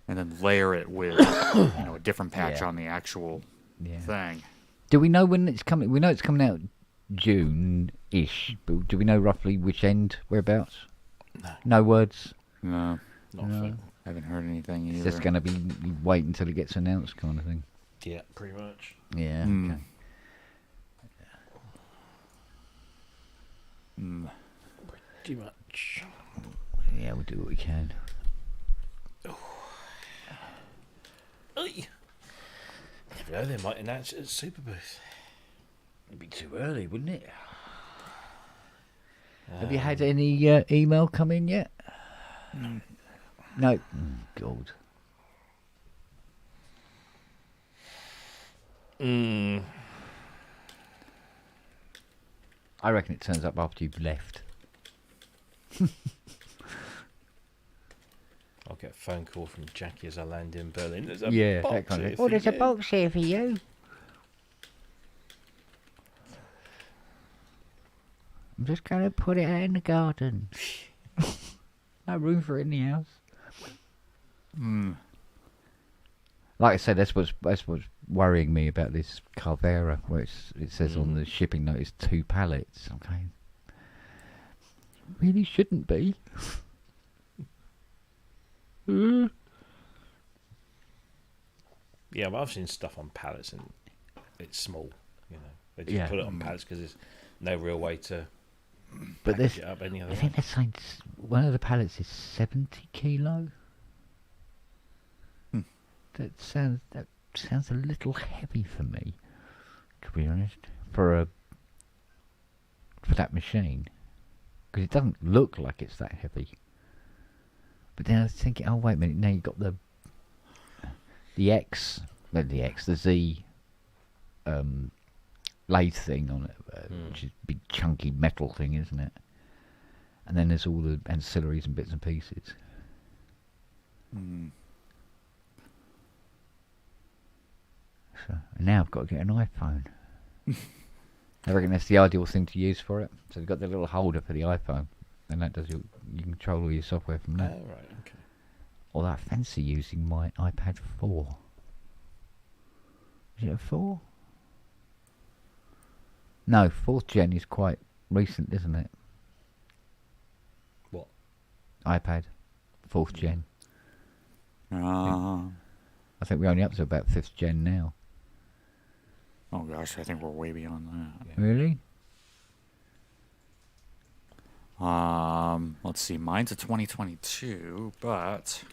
And then layer it with a different patch Yeah. on the actual Yeah. thing. Do we know when it's coming? We know it's coming out June-ish, but do we know roughly which end, whereabouts? No. No words. No, Not a thing. haven't heard anything It's either. just going to be wait until it gets announced, kind of thing. Yeah, pretty much. Yeah. Mm. Okay. Pretty much. Yeah, we'll do what we can. Oy. Never know, they might announce it at Super Booth. It'd be too early, wouldn't it? Have you had any email come in yet? No. God. I reckon it turns up after you've left. I'll get a phone call from Jackie as I land in Berlin. There's a Yeah, box that kind of here thing. Oh, for there's a you. box here for you. I'm just going to put it out in the garden. No room for it in the house. Like I said, that's what's worrying me about this Carvera, where it says on the shipping notice 2 pallets. Okay, really shouldn't be. Yeah, but I've seen stuff on pallets and it's small. You know, they just Yeah. put it on pallets because there's no real way to But package this, it up any other I way. think they're saying one of the pallets is 70 kilo. That sounds a little heavy for me, to be honest, for that machine, because it doesn't look like it's that heavy. But then I was thinking, oh wait a minute, now you've got the Z lathe thing on it, which is a big chunky metal thing, isn't it? And then there's all the ancillaries and bits and pieces. So, and now I've got to get an iPhone. I reckon that's the ideal thing to use for it. So you've got the little holder for the iPhone, and that does you control all your software from Oh, that. right, okay. Although I fancy using my iPad 4. Is it a 4? No, 4th gen is quite recent, isn't it? What? iPad 4th gen. Oh I think we're only up to about 5th gen now. gosh, I think we're way beyond that. Yeah. Really? Let's see, mine's a 2022, but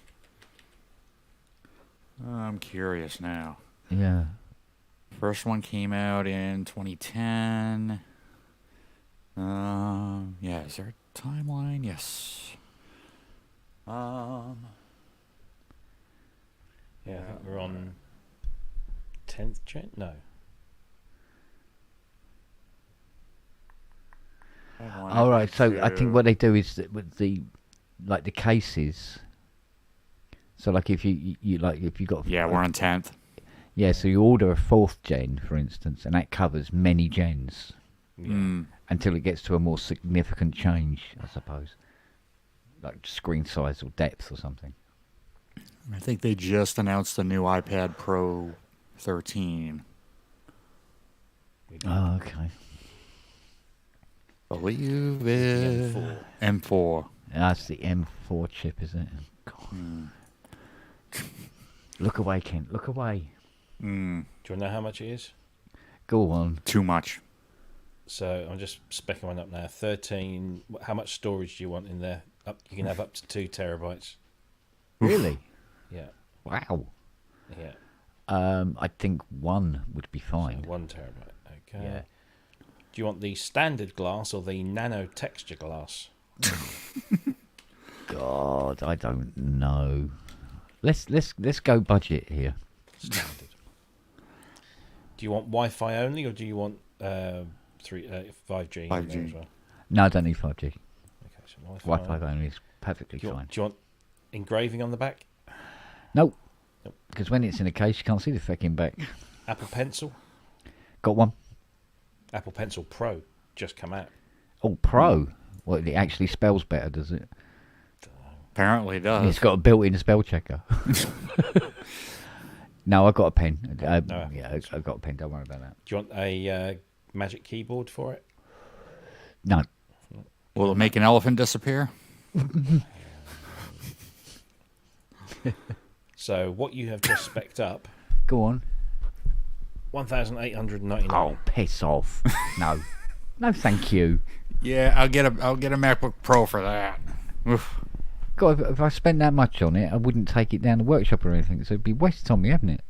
I'm curious now. Yeah. First one came out in 2010. Yeah, is there a timeline? Yes. Yeah, I think we're on 10th gen? No. All right. So I think what they do is that with the cases. So like if you if you got Yeah, we're on 10th. Yeah, so you order a 4th gen, for instance, and that covers many gens Yeah. until it gets to a more significant change, I suppose, like screen size or depth or something. I think they just announced the new iPad Pro 13. Oh, okay. Believe it. M4. That's the M4 chip, isn't it? God. Look away, Kent. Look away. Do you want to know how much it is? Go on. Too much. So I'm just specking one up now. 13. How much storage do you want in there? You can have up to 2 terabytes. Really? Yeah. Wow. Yeah. I think 1 would be fine. So 1 terabyte. Okay. Yeah. Do you want the standard glass or the nano texture glass? God, I don't know. Let's go budget here. Standard. Do you want Wi-Fi only, or do you want 5G. 5G. As well. No, I don't need 5G. Okay, so Wi-Fi only is perfectly Do fine. you want engraving on the back? Nope. Nope. Because when it's in a case, you can't see the fucking back. Apple Pencil? Got one. Apple Pencil Pro just come out. Oh, Pro. Well, it actually spells better, does it? Apparently it does. It's got a built-in spell checker. No, I got a pen. No. Yeah, I got a pen. Don't worry about that. Do you want a magic keyboard for it? No. Will it make an elephant disappear? So what you have just spec'd up, Go on. 1,899. Oh, piss off. No. No, thank you. Yeah, I'll get a MacBook Pro for that. Oof. God, if I spent that much on it, I wouldn't take it down the workshop or anything. So it'd be wasted on me, haven't it?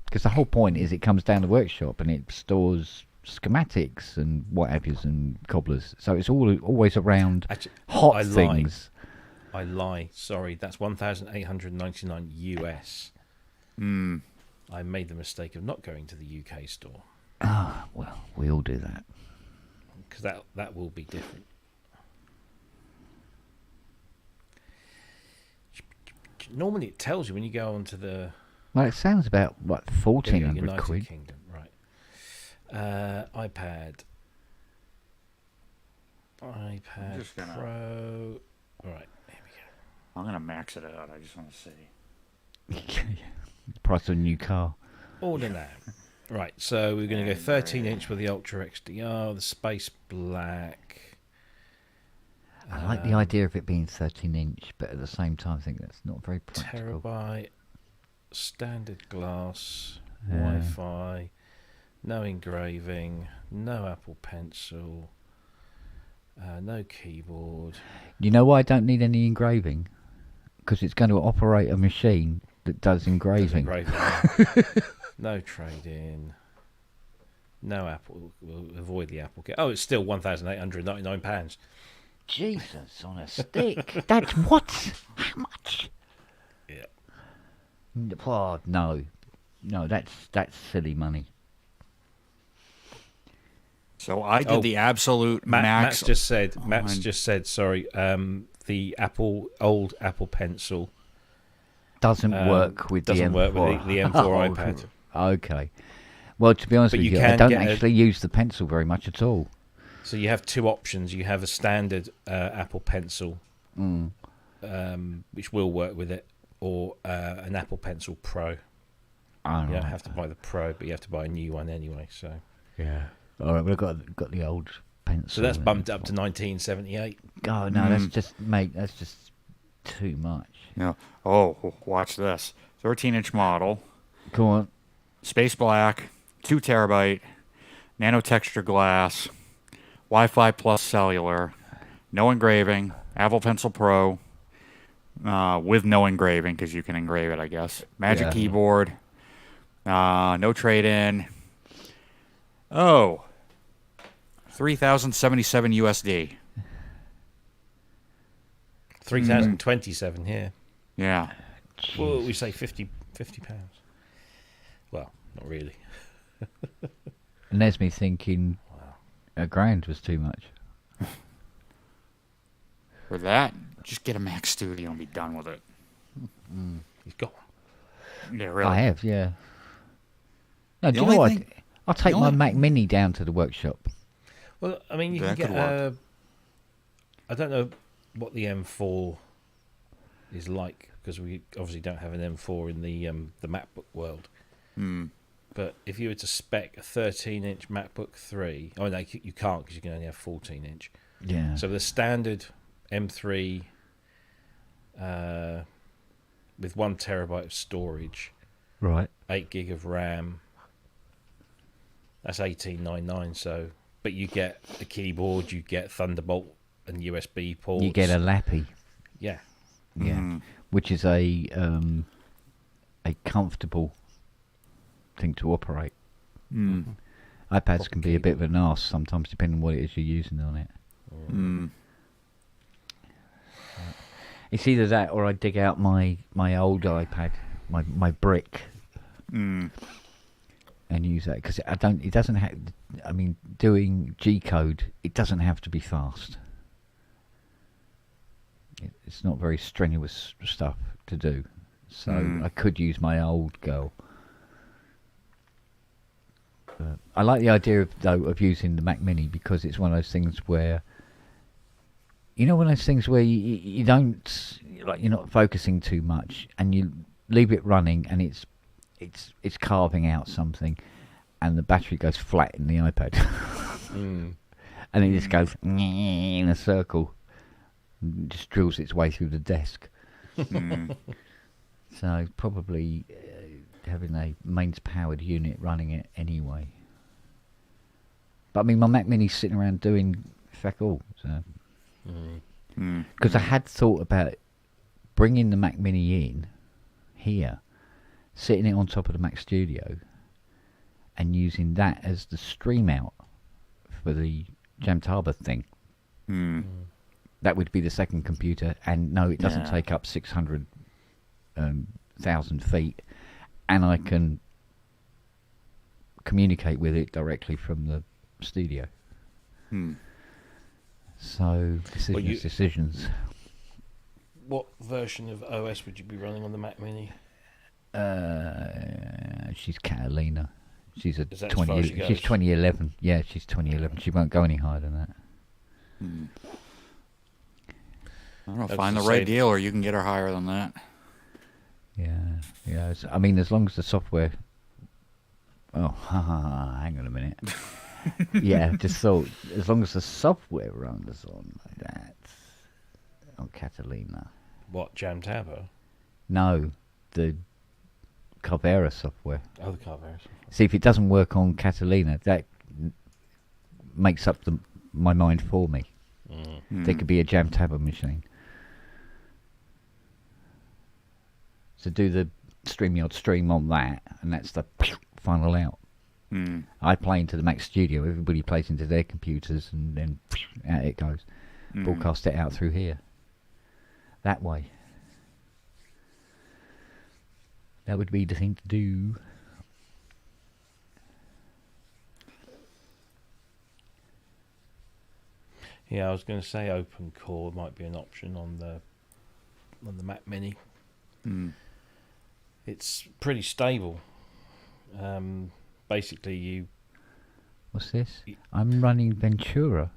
Because the whole point is it comes down the workshop and it stores schematics and what have yous and cobblers. So it's always around Actually, hot I lie. things. I lie. Sorry, that's 1,899 US. Hmm. I made the mistake of not going to the UK store Ah, well, we all do that. because that will be different. Normally, it tells you when you go onto the Well, it sounds about, what, 1,400 United quid? Kingdom, right? iPad Just gonna- Pro. All right, here we go. I'm gonna max it out. I just want to see. The price of a new car. Order now. Right, so we're going to go 13-inch with the Ultra XDR, the Space Black. I like the idea of it being 13-inch, but at the same time, I think that's not very practical. Terabyte, standard glass, Yeah. Wi-Fi, no engraving, no Apple Pencil, no keyboard. You know why I don't need any engraving? Because it's going to operate a machine that does engraving. No trade-in. No Apple. We'll avoid the Apple. Oh, it's still £1,899. Jesus on a stick. That's what? How much? Yeah. Oh, no. No, that's silly money. So I did Oh, the absolute Matt's max. just said. on- Matt's just said. Sorry. The old Apple Pencil Doesn't work with doesn't the work M4. with the M4 iPad. Okay. Well, to be honest But with you you, I can don't get actually use the pencil very much at all. So you have two options. You have a standard Apple Pencil, which will work with it, or an Apple Pencil Pro. Oh, You don't right. have to buy the Pro, but you have to buy a new one anyway. So Yeah. All right, we've got the old pencil. so that's bumped up to 1978. Oh no, that's just that's just too much. Yeah. Oh, watch this. 13-inch model, Go on. Space Black, 2 terabyte, nano texture glass, Wi-Fi plus cellular, no engraving, Apple Pencil Pro, with no engraving because you can engrave it, I guess. Magic Yeah. keyboard, no trade-in. Oh, 3,077 USD. 3,027 here. Yeah. Well, we say 50 pounds. Well, not really. And there's me thinking $1,000 was too much. For that, just get a Mac Studio and be done with it. He's got one. Yeah, really. I have, yeah. No, do you only know what? thing- I'll take the my only- Mac Mini down to the workshop. Well, I mean, you That can could get. work. I don't know what the M4 is like because we obviously don't have an M4 in the MacBook world. Hmm. But if you were to spec a 13-inch MacBook 3, oh no, you can't because you can only have 14-inch. Yeah. So the standard M3 with 1 terabyte of storage, Right. 8 gig of RAM. That's 1899. So, but you get a keyboard, you get Thunderbolt and USB ports. You get a Lappy. yeah. Yeah. Which is a comfortable thing to operate. iPads can be a bit of an arse sometimes, depending on what it is you're using on it. It's either that or I dig out my old iPad, my brick. and use that, because I don't. It doesn't have. I mean, doing G code, it doesn't have to be fast. It's not very strenuous stuff to do, so I could use my old girl. I like the idea of using the Mac Mini, because it's one of those things where, one of those things where you don't, like, you're not focusing too much, and you leave it running, and it's carving out something, and the battery goes flat in the iPad, and it just goes in a circle, and just drills its way through the desk. So probably having a mains powered unit running it anyway. But I mean, my Mac Mini's sitting around doing feck all. So because I had thought about bringing the Mac Mini in here, sitting it on top of the Mac Studio, and using that as the stream out for the Jamtaba thing. That would be the second computer, and no, it doesn't take up 600,000 feet, and I can communicate with it directly from the studio. So decisions. What version of OS would you be running on the Mac Mini? She's Catalina. She's a Is that as far as she goes? She's 2011. Yeah, she's 2011. She won't go any higher than that. I don't know. That's Find the the right same. deal, or you can get her higher than that. Yeah. I mean, as long as the software. Oh, hang on a minute. Yeah, just thought, as long as the software runs on that, on Catalina. What, Jamtaba? No, the Carvera software. Oh, the Carveras. See, if it doesn't work on Catalina, that makes up my mind for me. There could be a Jamtaba machine. So do the StreamYard stream on that, and that's the final out. I play into the Mac Studio, everybody plays into their computers, and then out it goes. Broadcast it out through here. That way. That would be the thing to do. Yeah, I was going to say open core might be an option on the Mac Mini. It's pretty stable. Basically, you. What's this? I'm running Ventura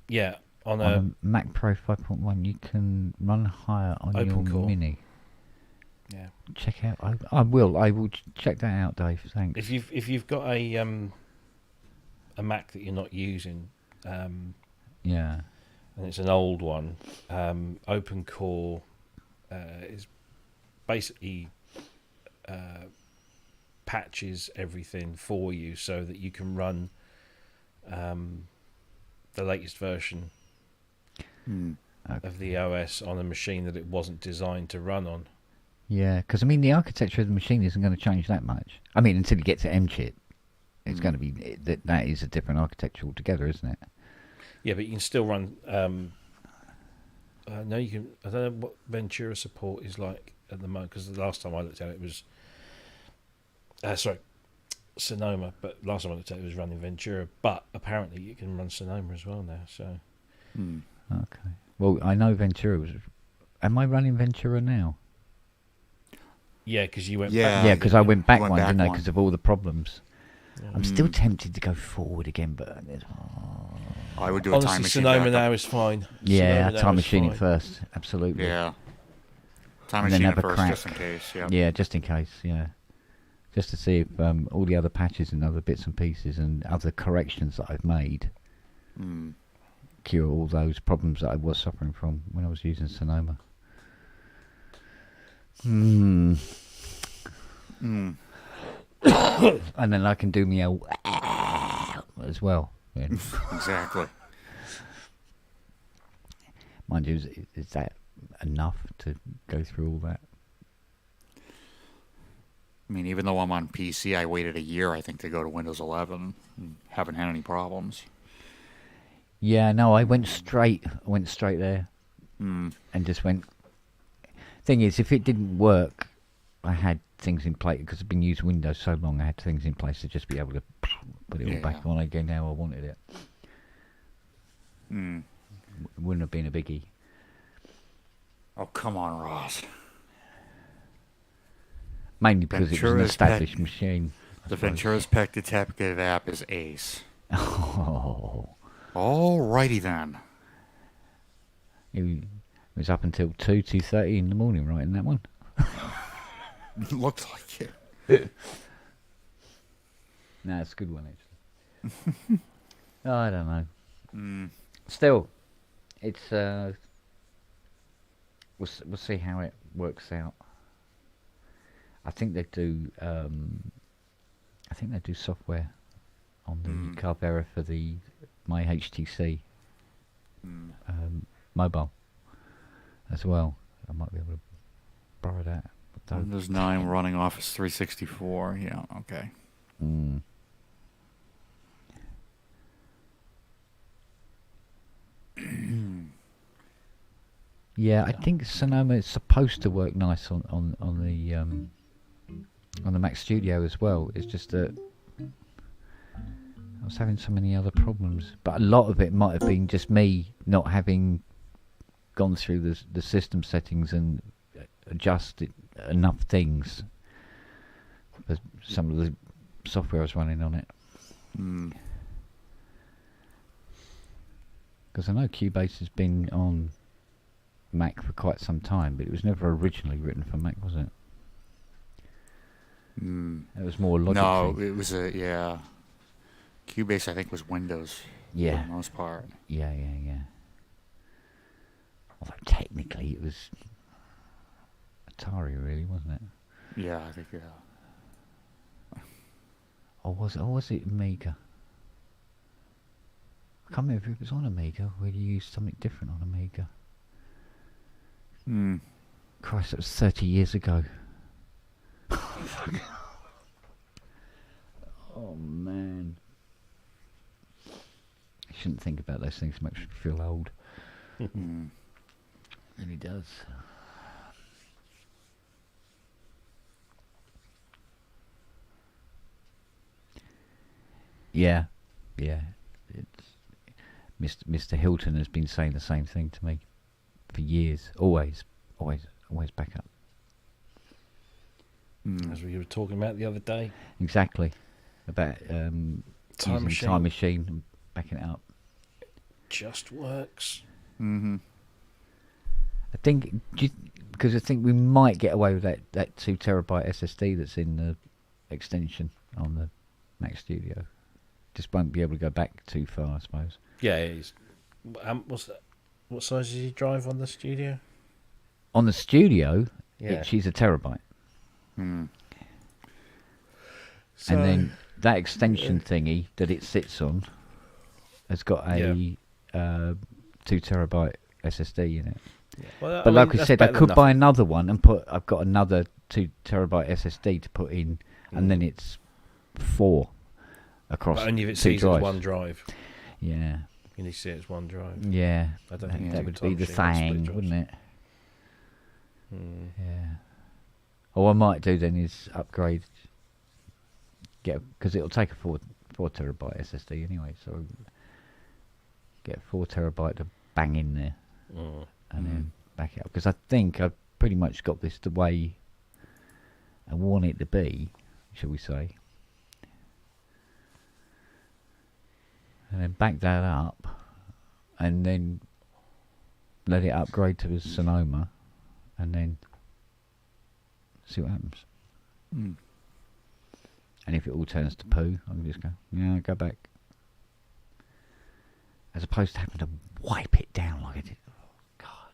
Yeah, on on a a Mac Pro 5.1. You can run higher on your Open core. Mini. yeah. Check out. I will check that out, Dave. Thanks. If you've got a Mac that you're not using, Yeah. and it's an old one, open core is basically patches everything for you so that you can run the latest version of the OS on a machine that it wasn't designed to run on. Yeah, because I mean, the architecture of the machine isn't going to change that much. I mean, until you get to MChip, it's going to be that is a different architecture altogether, isn't it? Yeah, but you can still run. No, you can. I don't know what Ventura support is like at the moment, because the last time I looked at it was. Sonoma. But last time I looked at it was running Ventura. But apparently you can run Sonoma as well now. So. Okay. Well, I know Ventura was. Am I running Ventura now? Yeah, because you went. Yeah. back. Yeah, because I went back went one, back didn't I? one. Because of all the problems. Yeah. I'm still tempted to go forward again, but I would do a time Honestly, machine. Sonoma backup. now is fine. yeah, Sonoma now time is machine fine. it first. Absolutely. Yeah. Time And then machine have at a first, crack. just in case. Yeah. Yeah, just in case. Yeah, just to see if all the other patches and other bits and pieces and other corrections that I've made cure all those problems that I was suffering from when I was using Sonoma. And then I can do me old as well. Yeah. Exactly. Mind you, is that enough to go through all that? I mean, even though I'm on PC, I waited a year, I think, to go to Windows 11. Haven't had any problems. Yeah, no, I went straight there, and just went. Thing is, if it didn't work, I had things in place because I've been using Windows so long. I had things in place to just be able to put it all back on again how I wanted it. Wouldn't have been a biggie. Oh, come on, Ross. Mainly because it was an established machine. The Ventura's Peck Detective app is ace. Oh. Alrighty then. It was up until 2:30 in the morning writing that one. Looks like it. No, it's a good one, actually. I don't know. Still, it's... we'll see how it works out. I think they do... I think they do software on the Carvera for the My HTC mobile as well. I might be able to borrow that. Windows 9 running Office 364. Yeah, okay. Yeah, I think Sonoma is supposed to work nice on the Mac Studio as well. It's just that I was having so many other problems, but a lot of it might have been just me not having gone through the system settings and adjusted enough things for some of the software I was running on it. Because I know Cubase has been on Mac for quite some time, but it was never originally written for Mac, was it? It was more logic. No, it was Cubase, I think, was Windows. Yeah. For the most part. Yeah. Although technically it was Atari, really, wasn't it? Yeah, I think, yeah. Or was it Amiga? I can't remember if it was on Amiga, or you used something different on Amiga. Christ, that was 30 years ago. Oh, man. I shouldn't think about those things, it makes me feel old. Really does. Yeah. It's Mr. Hilton has been saying the same thing to me for years. Always back up. As we were talking about the other day. Exactly. About Time using Time Machine and backing it up. Just works. I think because I think we might get away with that 2 terabyte SSD that's in the extension on the Mac Studio. Just won't be able to go back too far, I suppose. Yeah, it is. What's that? What size does he drive on the Studio? On the Studio, Yeah. she's a terabyte. So, And then that extension thingy that it sits on has got a 2 terabyte SSD in it. yeah. Well, But like I that's said, I better than could buy nothing. another one and I've got another 2 terabyte SSD to put in, and then it's 4 across But only if it 2 sees drives. it's one drive. Yeah. You need to see it as one drive. Yeah. I don't think that two would Time be the Machine got split thing, drives. wouldn't it? Yeah. Or what I might do then is upgrade, because it'll take a 4 terabyte SSD anyway, so get 4 terabyte to bang in there and then back it up. Because I think I've pretty much got this the way I want it to be, shall we say. And then back that up and then let it upgrade to a Sonoma and then see what happens. And if it all turns to poo, I can just go, go back. As opposed to having to wipe it down like I did. Oh, God.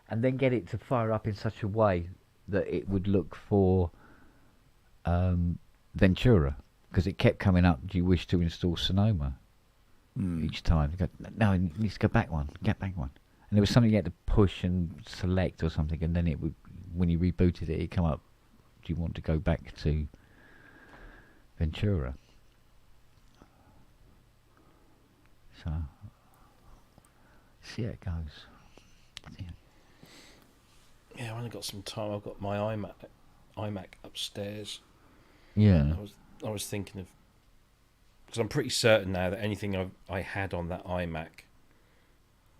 And then get it to fire up in such a way that it would look for Ventura. Because it kept coming up, do you wish to install Sonoma? Each time. You go, no, it needs to go back one. Get back one. And there was something you had to push and select or something, and then it would, when you rebooted it, it'd come up, do you want to go back to Ventura? So, see how it goes. Yeah, I've only got some time. I've got my iMac upstairs. Yeah. I was thinking of, because I'm pretty certain now that anything I had on that iMac,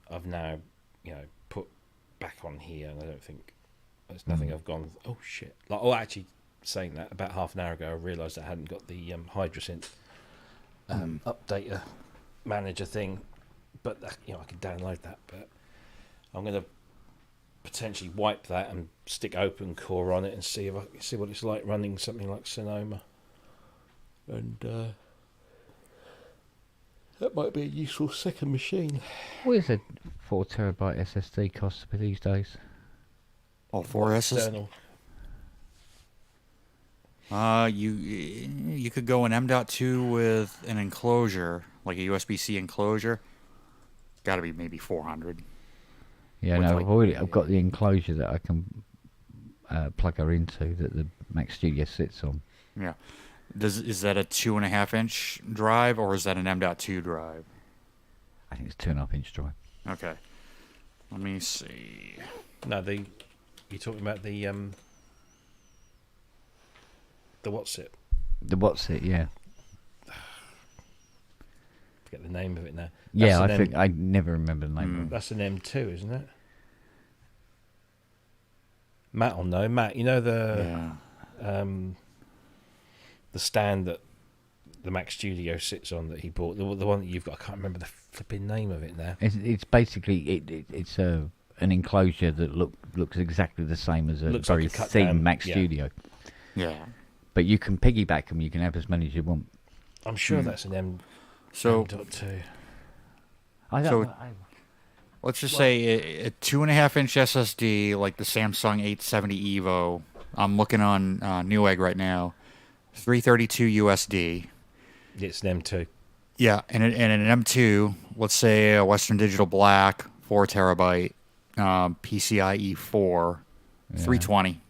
I've now, put back on here, and I don't think there's nothing I've gone. Oh shit! Actually, saying that, about half an hour ago, I realised I hadn't got the Hydrasynth updater manager thing, but I can download that. But I'm going to potentially wipe that and stick OpenCore on it and see what it's like running something like Sonoma, and that might be a useful second machine. What is a 4 terabyte SSD cost for these days? All 4 SSD. External. You could go an M.2 with an enclosure, like a USB-C enclosure. Got to be maybe 400. Yeah, With no, like- I've got the enclosure that I can plug her into that the Mac Studio sits on. Yeah. Is that a 2.5-inch drive, or is that an M.2 drive? I think it's 2.5-inch drive. Okay. Let me see. No, you're talking about the what's it? The what's it? Yeah. Forget the name of it now. Yeah, That's I think I never remember the name of it. That's an M2, isn't it? Matt will know. Matt, you know the stand that the Mac Studio sits on that he bought, the one that you've got. I can't remember the flipping name of it now. It's basically it's an enclosure that looks exactly the same as a Looks very like a cut thin down, Mac yeah. Studio. Yeah. But you can piggyback them. You can have as many as you want. I'm sure that's an So M.2. I don't. So- let's just say a 2.5-inch SSD like the Samsung 870 Evo. I'm looking on Newegg right now. 332 USD. It's an M2. Yeah, and an M2, let's say a Western Digital Black, 4 terabyte, PCIe 4, 320.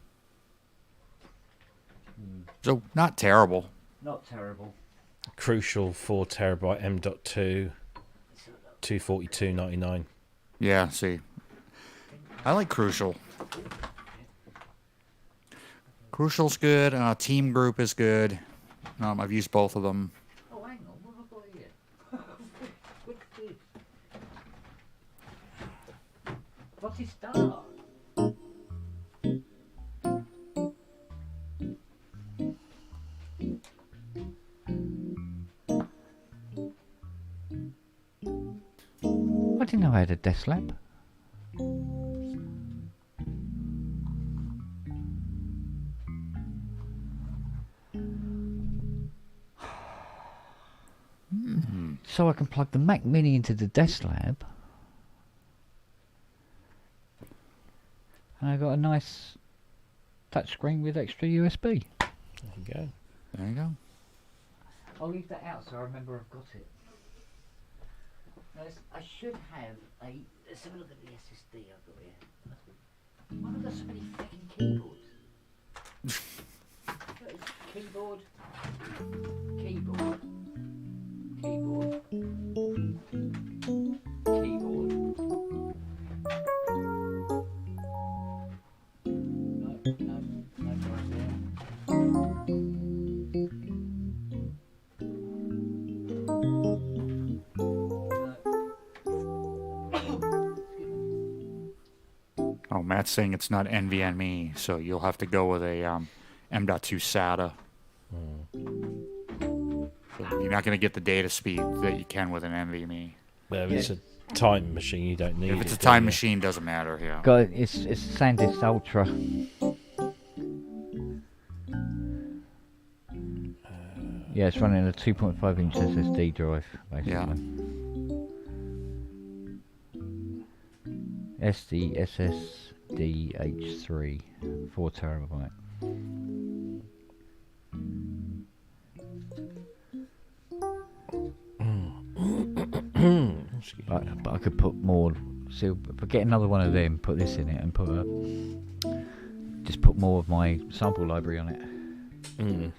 So not terrible. Not terrible. Crucial 4 terabyte M.2, 242.99. Yeah, see. I like Crucial. Crucial's good. Team Group is good. I've used both of them. Oh, hang on. What have I got here? What's this? What's his star? I didn't know I had a desk lamp. So I can plug the Mac Mini into the desk lamp, and I got a nice touchscreen with extra USB. There you go. There you go. I'll leave that out so I remember I've got it. Now, I should have a. Let's have a look at the SSD I've got here. Why have I got so many fucking keyboards? Keyboard. Keyboard. Keyboard. Keyboard. No, right there. Oh, Matt's saying it's not NVMe, so you'll have to go with a M.2 SATA. So you're not going to get the data speed that you can with an NVMe. Well, if it's a time machine, you don't need it. If it's a do time you? machine, doesn't matter. Yeah. Got it's SanDisk Ultra. Yeah, it's running a 2.5-inch SSD drive, basically. Yeah. SSDH3, 4 terabyte. But I could put more. So if I get another one of them, put this in it, and just put more of my sample library on it. And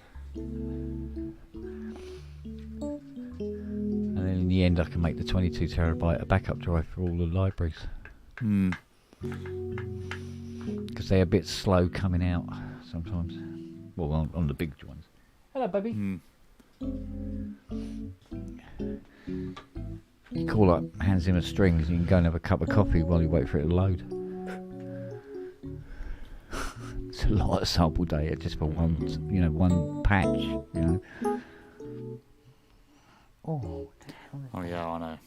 then in the end, I can make the 22 terabyte a backup drive for all the libraries. Because they're a bit slow coming out. sometimes. Well, on the big ones. Hello, baby. You call up, hands him a string, and you can go and have a cup of coffee while you wait for it to load. It's a lot of sample data just for one patch, Oh. Oh yeah, on a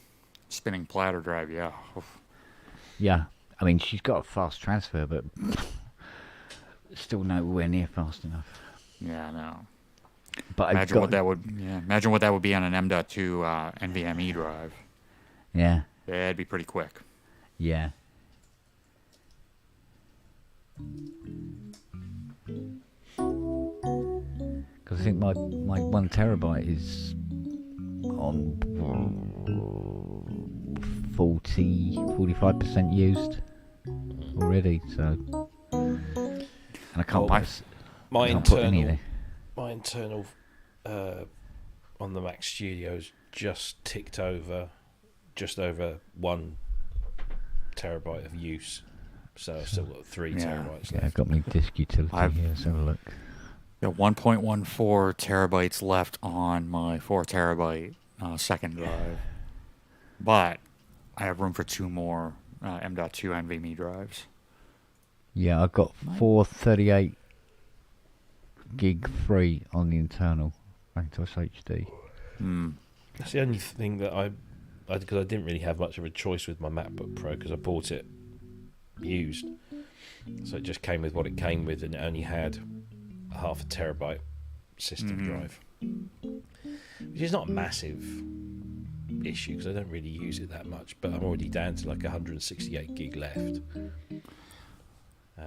spinning platter drive, yeah. Oof. Yeah, I mean she's got a fast transfer, but still nowhere near fast enough. Yeah, I know. But imagine what that would be on an M.2 NVMe drive. Yeah. That'd be pretty quick. Yeah. Because I think my 1 terabyte is on 45% used already, so and I can't put any there. My internal on the Mac Studios just ticked over just over 1 terabyte of use, so I've still got 3 terabytes left. I've got my disk utility here. Let's have a look. Got 1.14 terabytes left on my 4 terabyte second drive, but I have room for 2 more M.2 NVMe drives. Yeah, I've got 438 gig free on the internal Macintosh HD. That's the only thing that because I didn't really have much of a choice with my MacBook Pro because I bought it used, so it just came with what it came with, and it only had a 0.5 terabyte system drive, which is not a massive issue because I don't really use it that much, but I'm already down to like 168 gig left.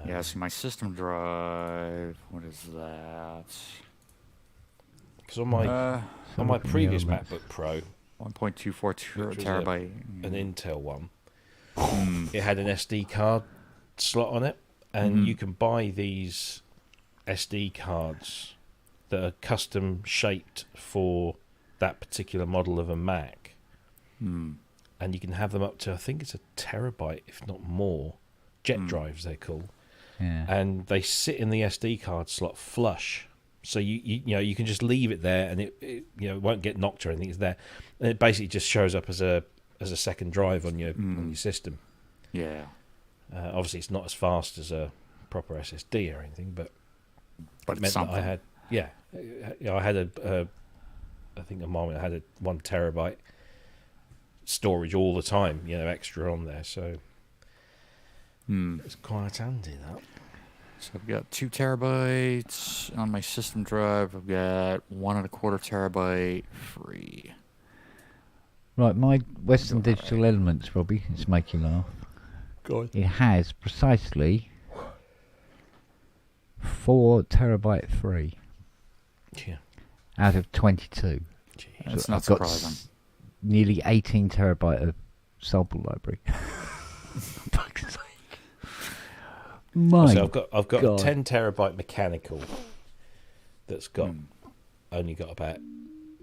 Yeah, so my system drive, what is that? Because on my previous MacBook Pro, 1.24 terabyte, an Intel one, it had an SD card slot on it, and you can buy these SD cards that are custom shaped for that particular model of a Mac, and you can have them up to, I think it's a terabyte, if not more. Jet drives they're called, and they sit in the SD card slot flush. So you can just leave it there, and it won't get knocked or anything. It's there, and it basically just shows up as a second drive on your system. Yeah. Obviously, it's not as fast as a proper SSD or anything, but it meant something. that I had I think at the moment I had a 1 terabyte storage all the time, extra on there. So it's quite handy that. So I've got 2 terabytes on my system drive. I've got 1.25 terabyte free. Right, my Western Digital Elements, Robbie, it's making you laugh. Go on. It has precisely 4 terabyte free. Yeah. Out of 22. That's So not I've got surprising. nearly 18 terabyte of sample library. Fuck's sake. So I've got a 10 terabyte mechanical that's only got about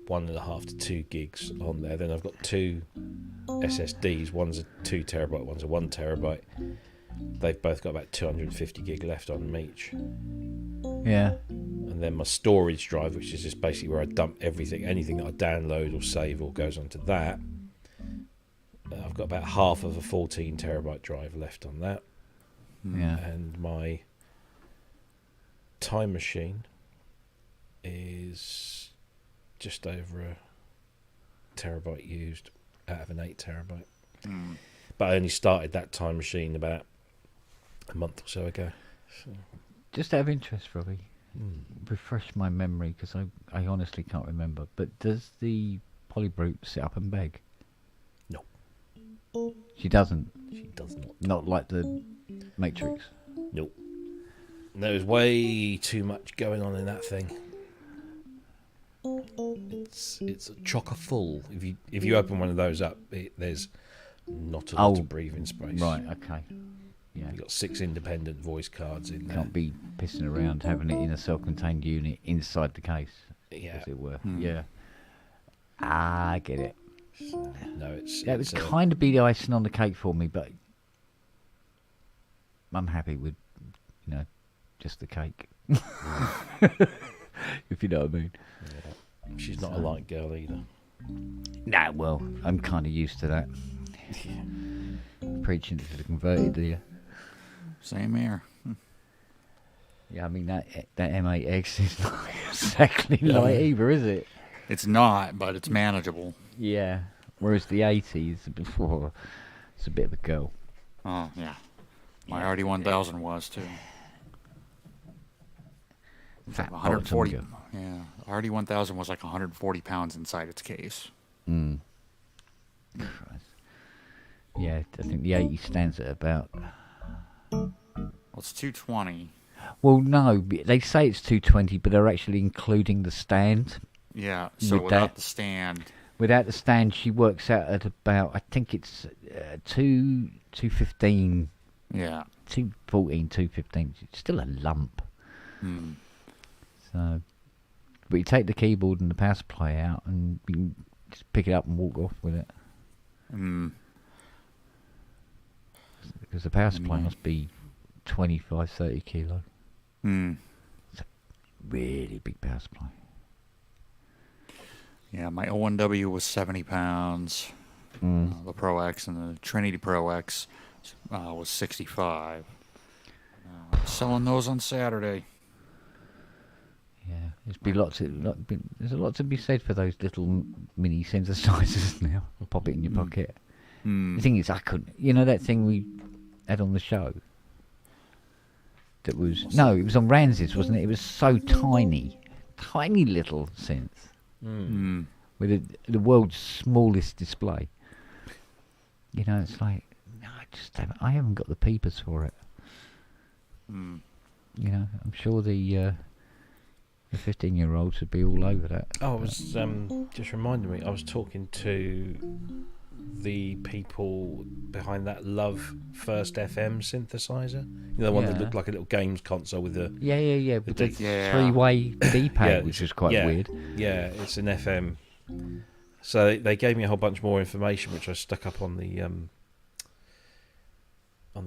1.5 to 2 gigs on there. Then I've got 2 SSDs. One's a 2 terabyte, one's a 1 terabyte. They've both got about 250 gig left on them each. Yeah. And then my storage drive, which is just basically where I dump anything that I download or save or goes onto that. I've got about half of a 14 terabyte drive left on that. Yeah. And my Time Machine is just over a terabyte used out of an 8 terabyte. But I only started that Time Machine about a month or so ago. So. Just out of interest, Robbie, refresh my memory because I honestly can't remember. But does the Polybrute sit up and beg? No. She doesn't? She does not. Not like the Matrix? Nope. There's way too much going on in that thing. It's chocker full. If you open one of those up, there's not a lot of breathing space. Right, okay. Yeah. You've got 6 independent voice cards in there. Can't be pissing around having it in a self-contained unit inside the case, Yeah. as it were. Yeah. I get it. So, no, That would kind of be the icing on the cake for me, but I'm happy with, just the cake. If you know what I mean. She's not a light girl either. Nah, well, I'm kind of used to that. Preaching to the converted, do you? Same here. Yeah, I mean, that M8X is not exactly light either, is it? It's not, but it's manageable. Yeah. Whereas the 80s, it's a bit of a go. Oh, yeah. My RD1000 was, too. It's like Fat 140. bottom Yeah. RD1000 was like 140 pounds inside its case. Christ. Yeah, I think the 80 stands at about... Well, it's 220. Well, no, they say it's 220, but they're actually including the stand. Yeah, so With without that- the stand... Without the stand, she works out at about, I think it's 215, Yeah. 214, 215. It's still a lump. Hmm. So, but you take the keyboard and the power supply out, and you can just pick it up and walk off with it. Hmm. Because the power supply Right. must be 25, 30 kilo. Hmm. Really big power supply. Yeah, my O1W was 70 pounds. The Pro X and the Trinity Pro X was 65. Selling those on Saturday. Yeah, there's a lot to be said for those little mini synthesizers now. Pop it in your pocket. Hmm. The thing is, I couldn't. You know that thing we had on the show? That was... it was on Ramsey's, wasn't it? It was so tiny. Tiny little synth. Hmm. With the world's smallest display. You know, it's like... No, I haven't got the peepers for it. Hmm. You know, I'm sure the 15-year-olds would be all over that. Oh, I was just reminded me. I was talking to the people behind that Love First FM synthesizer. You know, the one that Yeah. looked like a little games console with the Yeah. With the Yeah. three-way D-pad, Yeah, which was quite yeah. weird. yeah, it's an FM. So they gave me a whole bunch more information, which I stuck up on the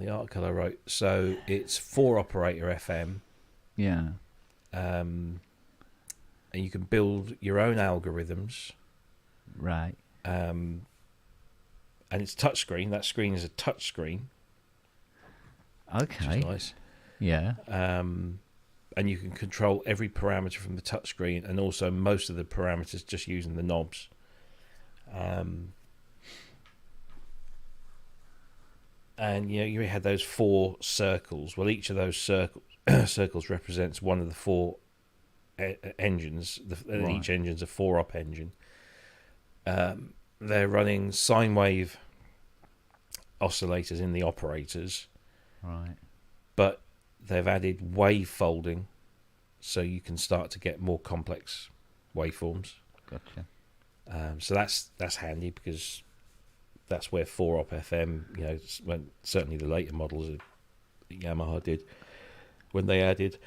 article I wrote. So it's 4-operator FM. Yeah. And you can build your own algorithms. Right. And it's touchscreen. That screen is a touchscreen, which Okay. is nice. Yeah. And you can control every parameter from the touchscreen, and also most of the parameters just using the knobs. And you had those 4 circles. Well, each of those circles represents one of the 4 engines. And Right. each engine's a 4-op engine. They're running sine wave oscillators in the operators, Right. but they've added wave folding, so you can start to get more complex waveforms. Gotcha. So that's handy, because that's where 4-op FM, certainly the later models of Yamaha did, when they added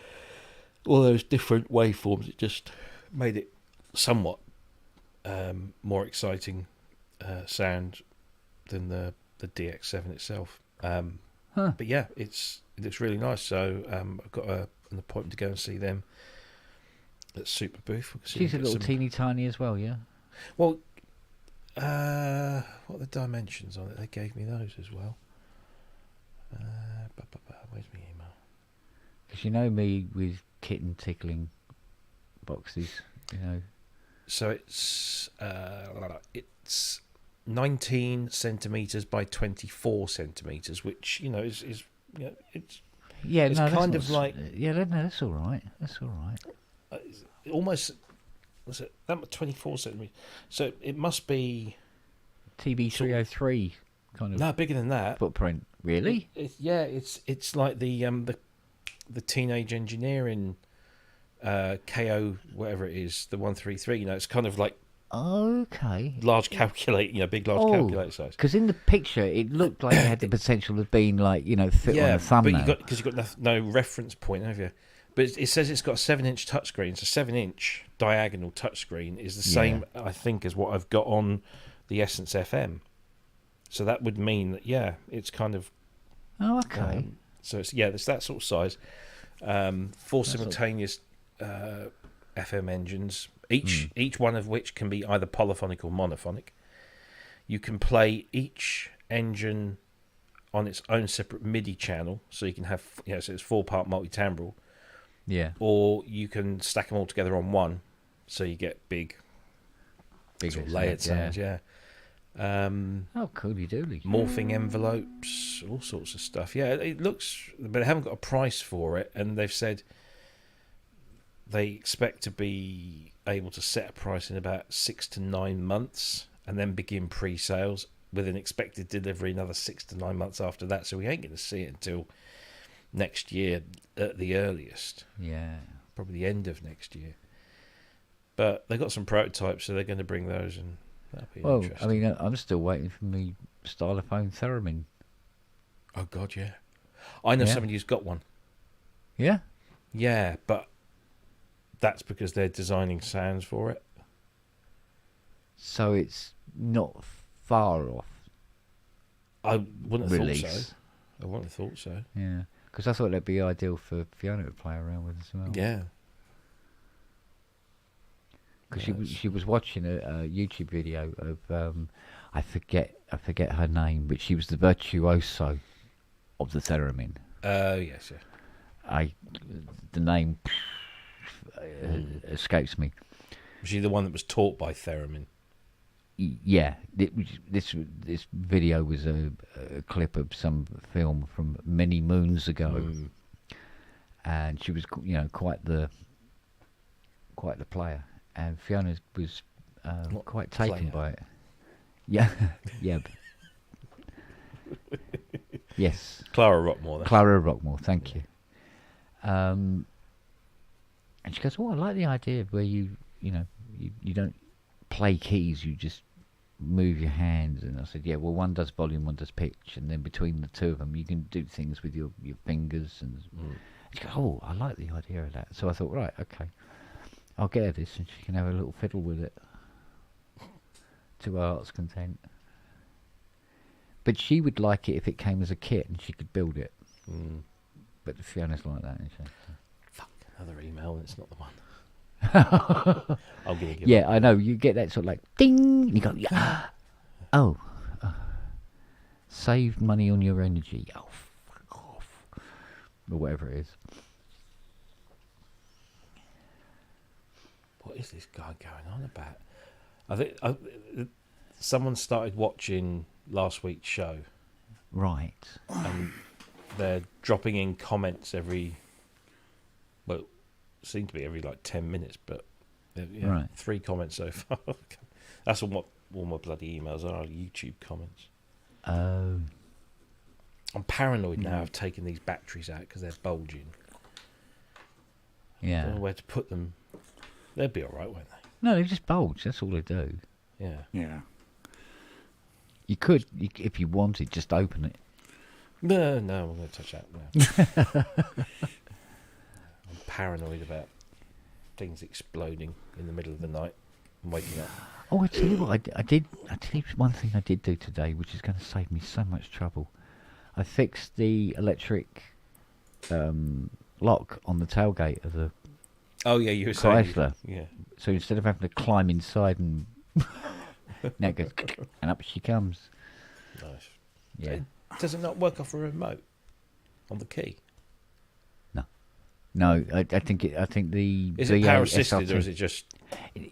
all those different waveforms, it just made it somewhat more exciting sound than the DX7 itself. But yeah, it looks really nice. So I've got an appointment to go and see them at Super Booth. We'll see if She's a we get little some- teeny tiny as well, yeah? Well, what are the dimensions on it? They gave me those as well. Where's my email? Because you know me with kitten tickling boxes, you know. So it's 19 centimeters by 24 centimeters, which is it's Yeah, It's no, that's kind not of like- Yeah, no, that's all right. That's all right. almost, was it that 24 centimeters? So it must be TB303 kind of no bigger than that. footprint. Really? It's like the Teenage Engineering KO whatever it is, the 133. It's kind of like Okay. large calculator, big large calculator size. Because in the picture, it looked like it had the potential of being like, fit on a thumbnail. but you got no reference point, have you? But it says it's got a 7-inch touchscreen. So 7-inch diagonal touchscreen is the same, I think, as what I've got on the Essence FM. So that would mean that it's kind of Oh, okay. so it's that sort of size. 4 simultaneous FM engines, each one of which can be either polyphonic or monophonic. You can play each engine on its own separate MIDI channel, so you can have, so it's 4-part multi-timbral, Yeah. or you can stack them all together on one, so you get big sort of layered sounds. Yeah. Oh, cooly dooley. Morphing envelopes, all sorts of stuff. Yeah, it looks, but they haven't got a price for it, and they've said they expect to be able to set a price in about 6 to 9 months, and then begin pre-sales with an expected delivery another 6 to 9 months after that. So we ain't going to see it until next year at the earliest. Yeah. Probably the end of next year. But they've got some prototypes, so they're going to bring those, and that'll be interesting. I mean, I'm still waiting for me stylophone theremin. Oh, God, yeah. I know somebody who's got one. Yeah? Yeah, but that's because they're designing sounds for it. So it's not far off I wouldn't have release. thought so. I wouldn't have thought so. Yeah. Because I thought that'd be ideal for Fiona to play around with as well. Yeah. Because she was watching a YouTube video of I forget her name, but she was the virtuoso of the theremin. Oh, yes, yeah. The name escapes me. Was she the one that was taught by Theremin? Yeah, this video was a clip of some film from many moons ago, and she was quite the player, and Fiona was quite taken by it. Yeah, yeah. Yes. Clara Rockmore. Clara Rockmore, thank you. And she goes, "Oh, I like the idea of where you don't play keys, you just move your hands." And I said, "Yeah, well, one does volume, one does pitch, and then between the two of them, you can do things with your fingers." And she goes, "Oh, I like the idea of that." So I thought, right, okay, I'll get her this, and she can have a little fiddle with it to her heart's content. But she would like it if it came as a kit and she could build it. But Fiona's like that, isn't she? Fuck, another email, and it's not the one. I'm gonna give Yeah, I know. You get that sort of like ding, and you go, yeah. Oh, save money on your energy. Oh, fuck off, or whatever it is. What is this guy going on about? I think someone started watching last week's show, Right. and they're dropping in comments seem to be every like 10 minutes, but Right. 3 comments so far. That's all my bloody emails are YouTube comments. Oh. I'm paranoid now. I've taken these batteries out because they're bulging. I Yeah. don't know where to put them. They'll be all right, won't they? No, they just bulge. That's all they do. Yeah. Yeah. You could, if you wanted, just open it. No, I'm going to touch that now. I'm paranoid about things exploding in the middle of the night and waking up. Oh, I tell you what, I did. I tell you one thing I did do today, which is going to save me so much trouble. I fixed the electric lock on the tailgate of the Oh, yeah, you were saying. Chrysler. Yeah. So instead of having to climb inside and now it goes and up she comes. Nice. Yeah. Does it not work off a remote on the key? No, I think it. I think the Is it V8 power assisted SRT or is it just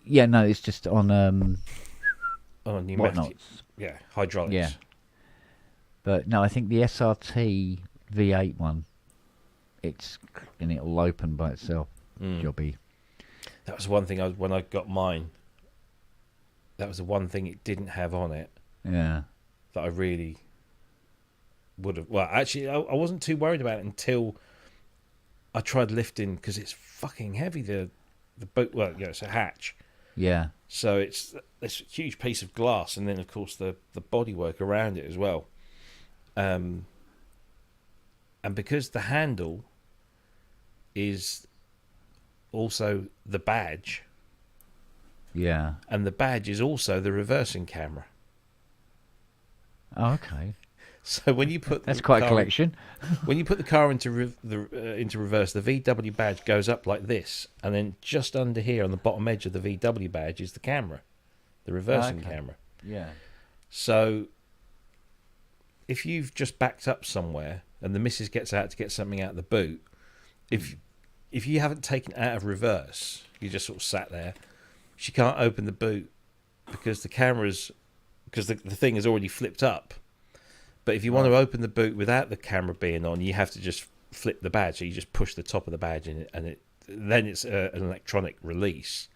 Yeah, no, it's just on pneumatic? whatnots. Yeah, hydraulics. Yeah. But no, I think the SRT V8 one, it'll open by itself. Jobby. That was one thing when I got mine. That was the one thing it didn't have on it Yeah. that I really would have. Well, actually, I wasn't too worried about it until I tried lifting because it's fucking heavy. The boat. Well, yeah, it's a hatch, Yeah. so it's this huge piece of glass, and then of course the bodywork around it as well. And because the handle is also the badge, Yeah. and the badge is also the reversing camera. Oh, okay. So when you put That's the quite a car- collection. When you put the car into into reverse, the VW badge goes up like this, and then just under here on the bottom edge of the VW badge is the camera, the reversing camera. Yeah. So if you've just backed up somewhere and the missus gets out to get something out of the boot, if you haven't taken it out of reverse, you just sort of sat there, she can't open the boot because the thing is already flipped up. But if you want to open the boot without the camera being on, you have to just flip the badge. So you just push the top of the badge in, and then it's an electronic release.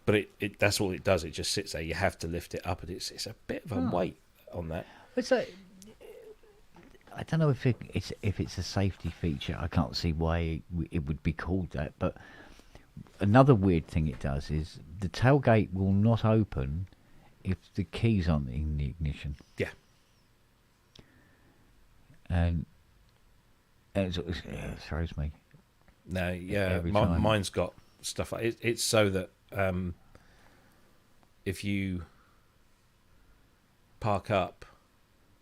But that's all it does. It just sits there. You have to lift it up, and it's a bit of a weight on that. It's I don't know if it's a safety feature. I can't see why it would be called that. But another weird thing it does is the tailgate will not open if the keys aren't in the ignition. Yeah. And it throws me. No, yeah, Every time. mine's got stuff like it. It's so that if you park up,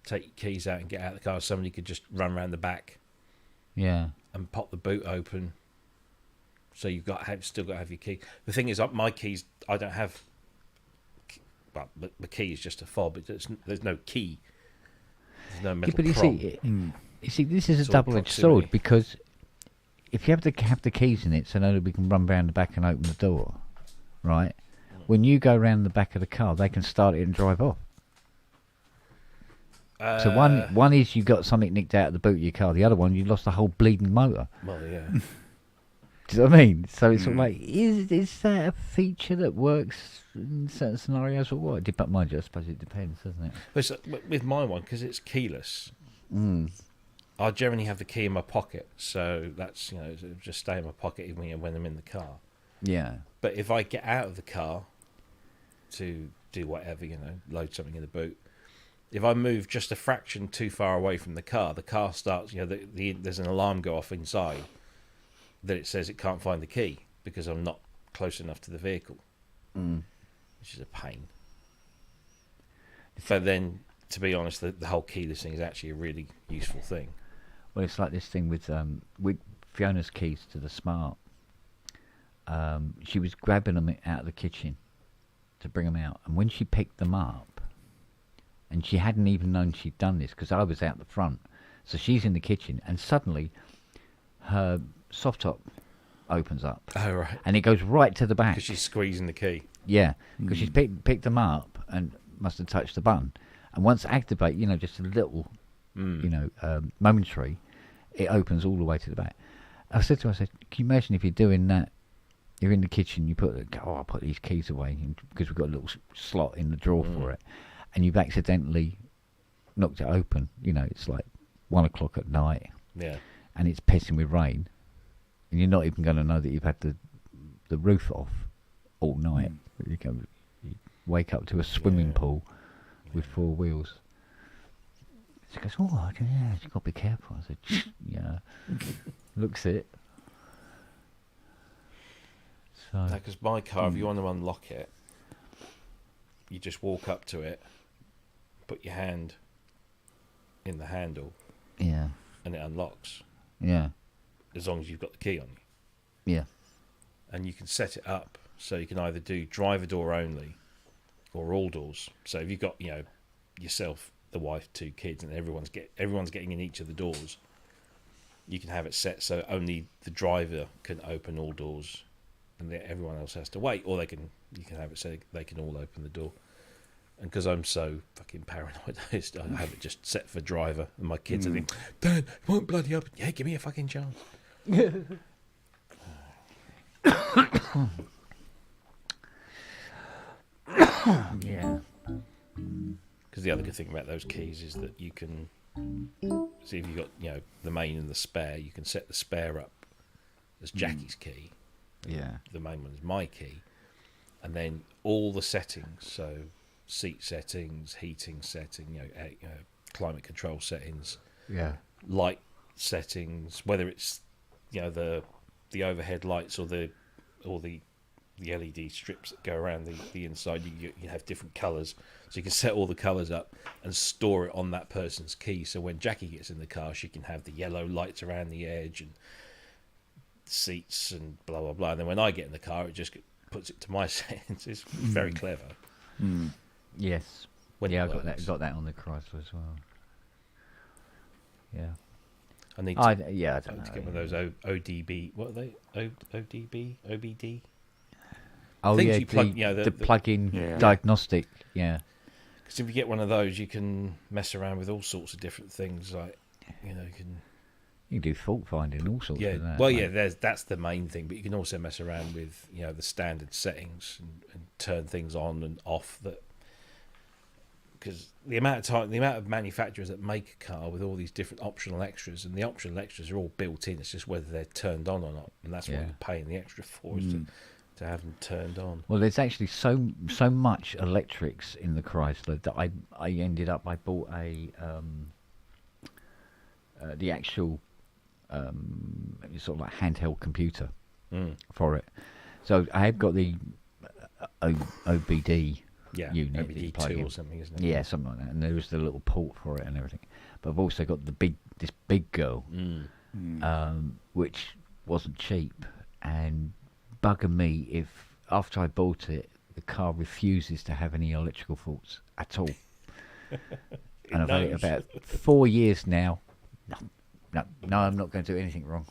take your keys out and get out of the car, somebody could just run around the back, Yeah. and pop the boot open. So you've still got to have your key. The thing is, my keys, I don't have. Well, the key is just a fob. There's no key. There's no metal But prong. you see, this is It's a all double-edged proximity. sword because if you have to have the keys in it, so nobody can run round the back and open the door, right? When you go round the back of the car, they can start it and drive off. So one is you got something nicked out of the boot of your car. The other one, you lost the whole bleeding motor. Well, yeah. Do you know what I mean? So it's sort of like, is that a feature that works in certain scenarios or what? But mind you, I suppose it depends, doesn't it? With my one, because it's keyless, I generally have the key in my pocket, so that's it'll just stay in my pocket even when I'm in the car. Yeah. But if I get out of the car to do whatever, load something in the boot, if I move just a fraction too far away from the car starts, there's an alarm go off inside that it says it can't find the key because I'm not close enough to the vehicle, which is a pain. But then, to be honest, the whole keyless thing is actually a really useful thing. Well, it's like this thing with Fiona's keys to the Smart. She was grabbing them out of the kitchen to bring them out, and when she picked them up, and she hadn't even known she'd done this because I was out the front, so she's in the kitchen, and suddenly her soft top opens up. Oh, right. And it goes right to the back. Because she's squeezing the key. Yeah, because she's picked them up and must have touched the button. And once activate, just a little, momentary, it opens all the way to the back. I said to her, can you imagine if you're doing that? You're in the kitchen, I'll put these keys away because we've got a little slot in the drawer for it. And you've accidentally knocked it open. It's like 1 o'clock at night. Yeah. And it's pissing with rain. And you're not even going to know that you've had the roof off all night. You wake up to a swimming pool with 4 wheels. She goes, oh, yeah, you've got to be careful. I said, yeah. Looks it. So, Because my car, if you want to unlock it, you just walk up to it, put your hand in the handle, yeah, and it unlocks. yeah, As long as you've got the key on you. yeah. And you can set it up so you can either do driver door only or all doors. So if you've got, yourself, the wife, 2 kids, and everyone's getting in each of the doors, you can have it set so only the driver can open all doors, and everyone else has to wait. Or you can have it so they can all open the door. And because I'm so fucking paranoid, I have it just set for driver, and my kids are thinking, Dad, it won't bloody open. Yeah, give me a fucking chance. Yeah. Because the other good thing about those keys is that you can see if you've got the main and the spare, you can set the spare up as Jackie's key. Yeah. The main one is my key, and then all the settings, so seat settings, heating setting, climate control settings, Yeah. light settings, whether it's the overhead lights or the the LED strips that go around the inside. You have different colours, so you can set all the colours up and store it on that person's key. So when Jackie gets in the car, she can have the yellow lights around the edge and seats and blah blah blah. And then when I get in the car, it just puts it to my settings. It's very clever. Yes. When yeah, it I works. got that on the Chrysler as well. Yeah. I need I to, don't to know. get one of those ODB. What are they? ODB? OBD? Oh things yeah, you plug- the, yeah, the plug-in Yeah. diagnostic. Yeah. Because if you get one of those, you can mess around with all sorts of different things. Like, you can. You can do fault finding, all sorts Yeah. of that. Well, mate. yeah. That's the main thing. But you can also mess around with the standard settings and turn things on and off. That because the amount of manufacturers that make a car with all these different optional extras, and the optional extras are all built in. It's just whether they're turned on or not, and that's what Yeah. you're paying the extra for is to have them turned on. Well, there's actually so much electrics in the Chrysler that I bought a the actual sort of like handheld computer for it. So I have got the OBD Yeah, unit that you OBD2 plug in. or something, isn't it? Yeah, something like that. And there was the little port for it and everything. But I've also got this big girl, which wasn't cheap, and bugger me if after I bought it, the car refuses to have any electrical faults at all. And I've had it knows. about 4 years now. No, I'm not going to do anything wrong.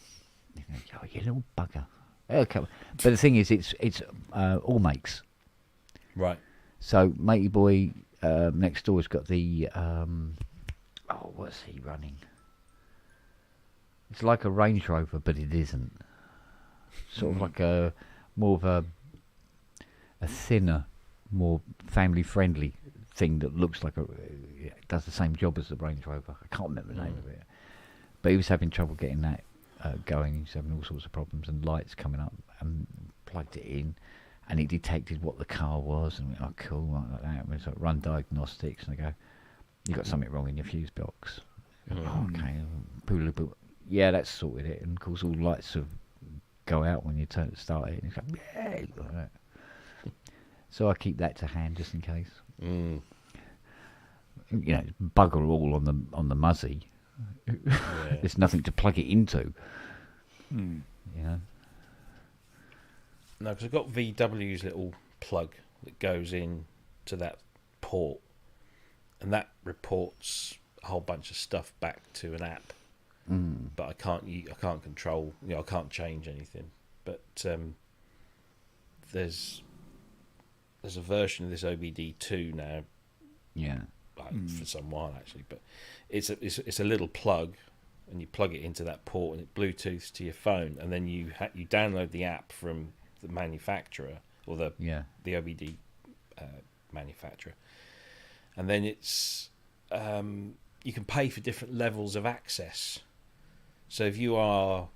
Oh, you little bugger. Okay. But the thing is, it's all makes. Right. So matey boy next door's got the what's he running? It's like a Range Rover, but it isn't. Sort of like a more of a thinner, more family friendly thing that looks like does the same job as the Range Rover. I can't remember the name of it, but he was having trouble getting that going. He was having all sorts of problems and lights coming up, and plugged it in. And it detected what the car was, and we went, oh, cool, like that. And we sort of run diagnostics, and I go, you got something wrong in your fuse box. I go, oh, okay, yeah, that's sorted it. And of course, all lights go out when you start it. And it's like, yeah, like that. So I keep that to hand just in case. It's bugger all on the Muzzy. There's nothing to plug it into. No, because I've got VW's little plug that goes in to that port, and that reports a whole bunch of stuff back to an app. But I can't control. I can't change anything. But there's a version of this OBD2 now. Yeah. For some while actually, but it's a little plug, and you plug it into that port, and it Bluetooths to your phone, and then you download the app from the manufacturer or the OBD manufacturer, and then it's you can pay for different levels of access. So if you are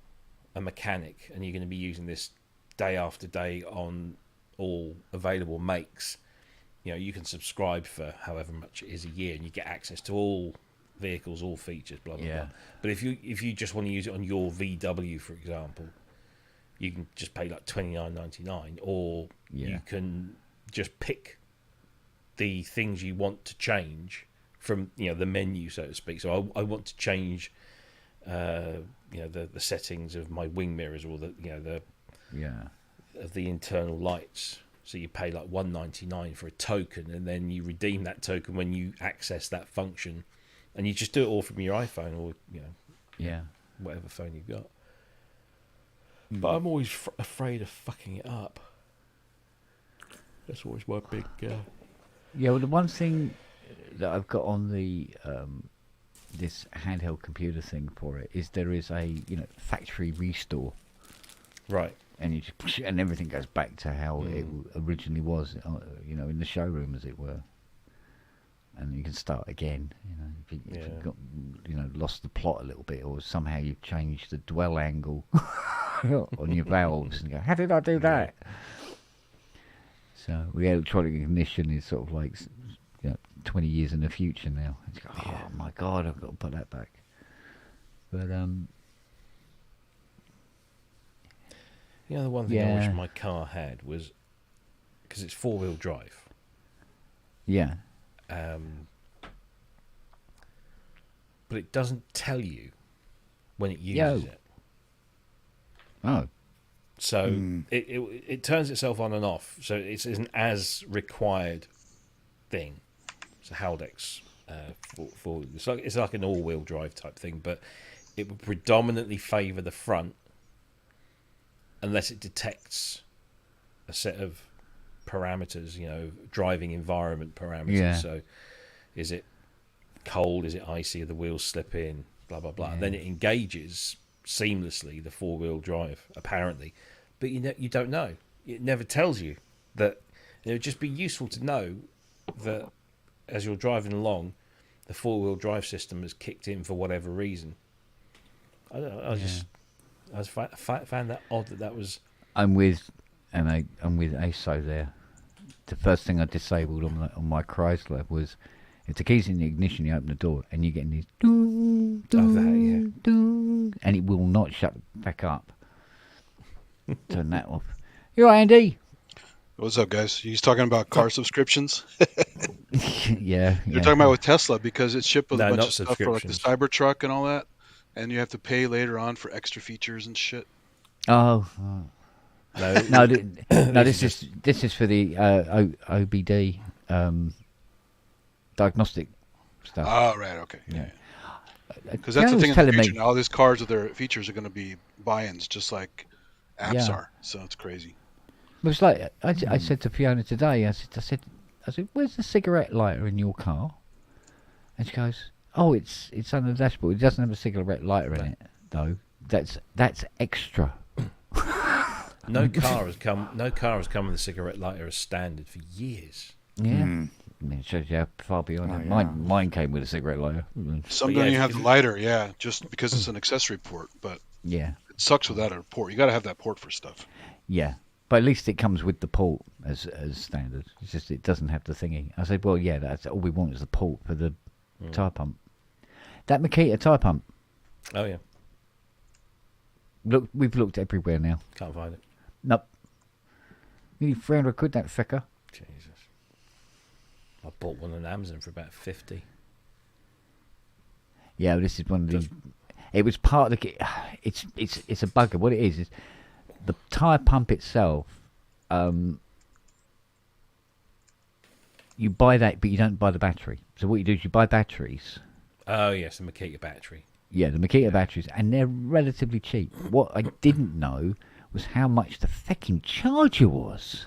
a mechanic and you're going to be using this day after day on all available makes, you can subscribe for however much it is a year, and you get access to all vehicles, all features, blah blah blah. But if you just want to use it on your VW, for example, you can just pay like $29.99, or you can just pick the things you want to change from the menu, so to speak. So I want to change the settings of my wing mirrors, or of the internal lights. So you pay like $1.99 for a token, and then you redeem that token when you access that function, and you just do it all from your iPhone or whatever phone you've got. But I'm always afraid of fucking it up. That's always my big. Yeah, well, the one thing that I've got on the this handheld computer thing for it is there is a factory restore. Right. And you just and everything goes back to how it originally was, in the showroom, as it were. And you can start again, if you've got, lost the plot a little bit, or somehow you've changed the dwell angle on your valves, and you go, how did I do that? So the electronic ignition is sort of like 20 years in the future now. And you go, oh my God, I've got to put that back. But the one thing I wish my car had was because it's 4-wheel drive. Yeah. But it doesn't tell you when it uses it. Oh. So it turns itself on and off. So it's an as required thing. It's a Haldex for it's like an all-wheel drive type thing, but it would predominantly favour the front unless it detects a set of parameters, driving environment parameters. Yeah. So is it cold? Is it icy? Are the wheels slipping? Blah, blah, blah. Yeah. And then it engages seamlessly the 4-wheel drive, apparently. But you don't know. It never tells you that. It would just be useful to know that as you're driving along, the 4-wheel drive system has kicked in for whatever reason. I don't know. I found that odd that was. I'm with ASO there. The first thing I disabled on my Chrysler was if the key's in the ignition, you open the door and you're getting these doo, doo, doo, and it will not shut back up. Turn that off. You all right, Andy? What's up, guys? He's talking about car subscriptions. Yeah. You're talking about with Tesla because it's shipped with a No, bunch not of stuff for like the subscriptions. Cybertruck and all that, and you have to pay later on for extra features and shit. Oh. No, This is for the OBD diagnostic stuff. Oh, right, okay. Yeah. Because that's the thing in the telling future. me. Now, all these cars with their features are going to be buy-ins, just like apps Yeah. are. So it's crazy. It was like I said to Fiona today. I said, "Where's the cigarette lighter in your car?" And she goes, "Oh, it's on the dashboard. It doesn't have a cigarette lighter in it, though. That's extra." No car has come with a cigarette lighter as standard for years. Yeah. It shows you how far beyond it. Mine came with a cigarette lighter. Some yeah, don't even if- have the lighter, yeah, just because it's an accessory port. But Yeah. it sucks without a port. You got to have that port for stuff. Yeah. But at least it comes with the port as standard. It's just it doesn't have the thingy. I said, well, yeah, that's all we want is the port for the tyre pump. That Makita tyre pump. Oh yeah, Look, we've looked everywhere now. can't find it. Nope. Nearly 300 quid, that fecker. Jesus, I bought one on Amazon for about 50. Yeah, this is one of the. It was part of the. It's a bugger. What it is the tyre pump itself. You buy that, but you don't buy the battery. So what you do is you buy batteries. Oh yes, the Makita battery. Yeah, the Makita batteries, and they're relatively cheap. What I didn't know was how much the fucking charger was.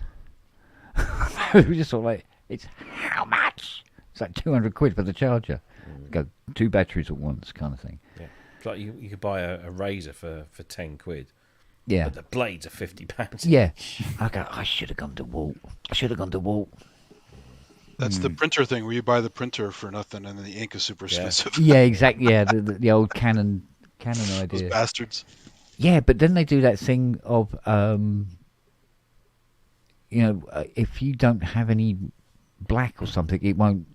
It was just sort of like, it's how much? It's like 200 quid for the charger. Go 2 batteries at once, kind of thing. Yeah, it's like you could buy a razor for 10 quid. Yeah. But the blades are £50. Yeah. I go, I should have gone to Walt. That's the printer thing where you buy the printer for nothing and then the ink is super expensive. Yeah, exactly. Yeah, the old Canon Those idea. bastards. Yeah, but then they do that thing of, if you don't have any black or something, it won't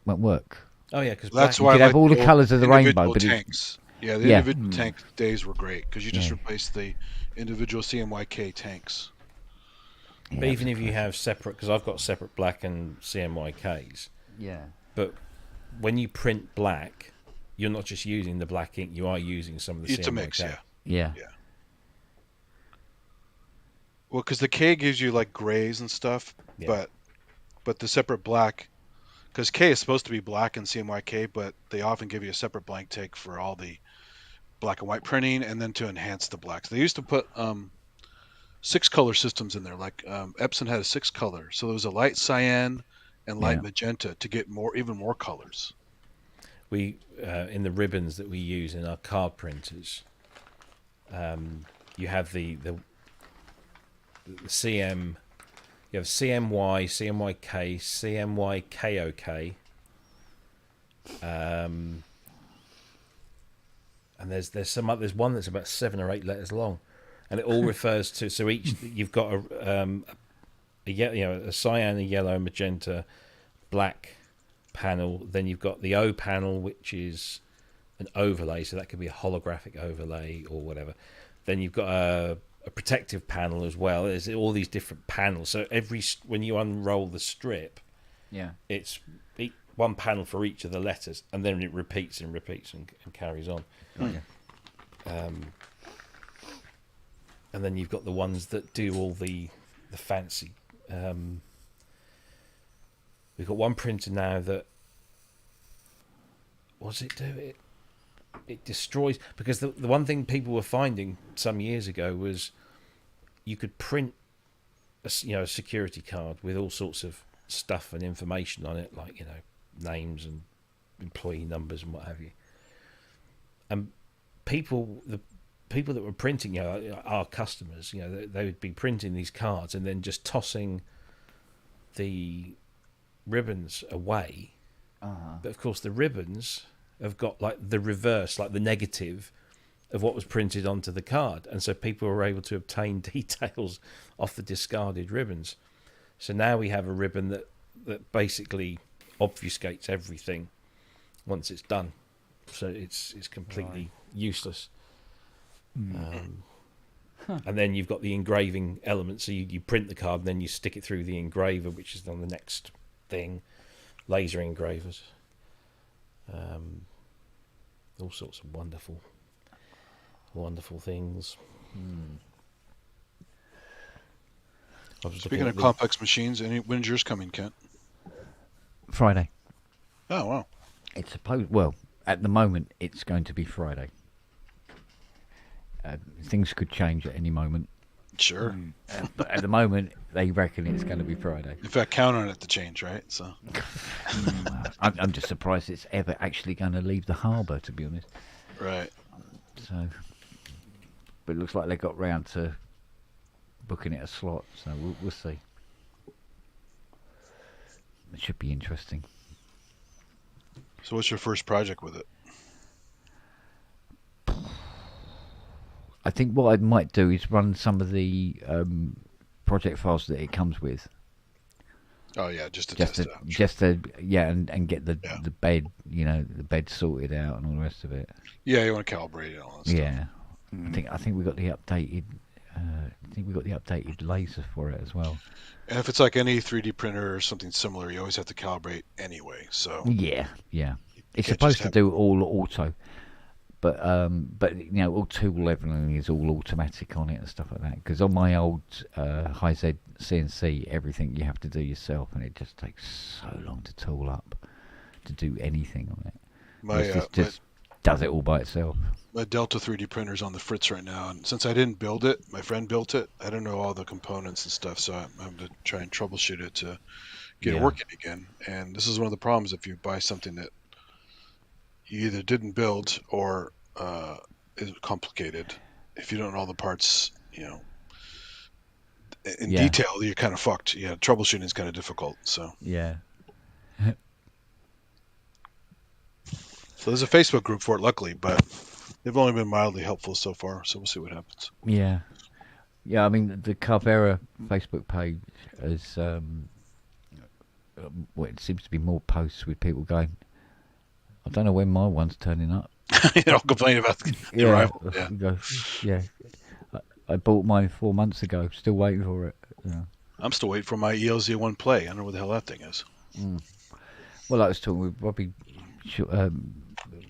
work. Oh yeah, because That's You why could I have all the colours of the rainbow, individual but tanks. Yeah, the Yeah. individual tank days were great because you just Yeah. replaced the individual CMYK tanks. Yeah, But even if you have separate, because I've got separate black and CMYKs, yeah, but when you print black, you're not just using the black ink, you are using some of the It's a CMYK. mix, yeah. yeah, Well, because the K gives you like grays and stuff, Yeah. but the separate black, because K is supposed to be black in CMYK, but they often give you a separate blank take for all the black and white printing, and then to enhance the blacks. They used to put 6 color systems in there. Like Epson had a 6 color, so there was a light cyan and light Yeah. magenta to get even more colors. We in the ribbons that we use in our card printers, you have the CM, you have CMY, CMYK, CMYKOK, and there's one that's about 7 or 8 letters long, and it all refers to, so each you've got a cyan, a yellow, magenta, black panel. Then you've got the O panel, which is an overlay, so that could be a holographic overlay or whatever. Then you've got a a protective panel as well. There's all these different panels. So when you unroll the strip, Yeah. it's one panel for each of the letters, and then it repeats and carries on. Okay. And then you've got the ones that do all the fancy. We've got one printer now that, what does it do? It destroys, because the one thing people were finding some years ago was you could print a security card with all sorts of stuff and information on it, like names and employee numbers and what have you. And the people that were printing, our customers, they would be printing these cards and then just tossing the ribbons away. But of course the ribbons have got like the reverse, like the negative of what was printed onto the card, and so people were able to obtain details off the discarded ribbons. So now we have a ribbon that basically obfuscates everything once it's done, so it's completely useless. And then you've got the engraving element, so you print the card and then you stick it through the engraver, which is on the next thing, laser engravers, all sorts of wonderful things. Speaking of complex machines, when's yours coming, Kent? Friday. Oh, wow. It's supposed. Well, at the moment, it's going to be Friday. Things could change at any moment. Sure. But at the moment, they reckon it's going to be Friday. In fact, count on it to change, right? So. I'm just surprised it's ever actually going to leave the harbour, to be honest. Right. So, but it looks like they got round to booking it a slot, so we'll see. It should be interesting. So what's your first project with it? I think what I might do is run some of the project files that it comes with. Oh yeah, just to test it out. And get the bed, the bed sorted out and all the rest of it. Yeah, you want to calibrate it and all that stuff. Yeah, I think we got the updated. Laser for it as well. And if it's like any 3D printer or something similar, you always have to calibrate anyway. So yeah, it's supposed to do all auto, but all tool leveling is all automatic on it and stuff like that. Because on my old high Z CNC, everything you have to do yourself, and it just takes so long to tool up to do anything on it. It just does it all by itself. My Delta 3D printer's on the fritz right now, and since I didn't build it, my friend built it. I don't know all the components and stuff, so I'm having to try and troubleshoot it to get it working again. And this is one of the problems if you buy something that you either didn't build or is complicated. If you don't know all the parts, in detail, you're kind of fucked. Yeah, troubleshooting is kind of difficult. So yeah. So there's a Facebook group for it, luckily, but they've only been mildly helpful so far, so we'll see what happens. Yeah. I mean, the Carvera Facebook page is, it seems to be more posts with people going, I don't know when my one's turning up. I'll complain about the arrival. Yeah. I bought mine 4 months ago, still waiting for it. Yeah. I'm still waiting for my ELZ1 Play. I don't know what the hell that thing is. Well, I was talking with Robbie a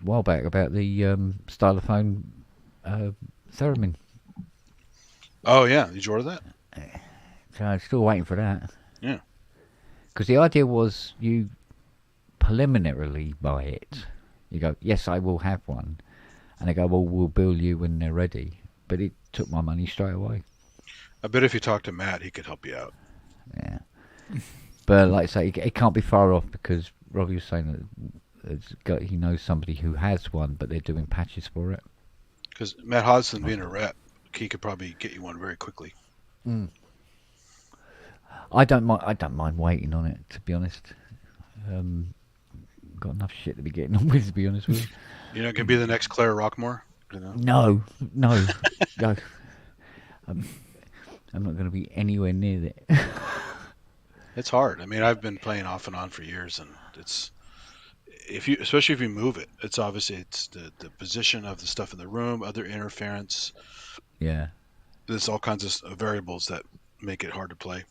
while back about the stylophone theremin. Oh yeah, did you order that? So I'm still waiting for that. Yeah. Because the idea was you preliminarily buy it. You go, yes, I will have one, and they go, well, we'll bill you when they're ready. But it took my money straight away. I bet if you talk to Matt, he could help you out. Yeah. But like I say, it can't be far off because Robbie was saying that he knows somebody who has one, but they're doing patches for it. Because Matt Hodgson being a rep, he could probably get you one very quickly. I don't mind waiting on it, to be honest. Got enough shit to be getting on with, to be honest with you. You're not gonna be the next Claire Rockmore? No. No. I'm not going to be anywhere near that. It's hard. I mean, I've been playing off and on for years, and it's especially if you move it. It's obviously the position of the stuff in the room, other interference. Yeah. there's all kinds of variables that make it hard to play.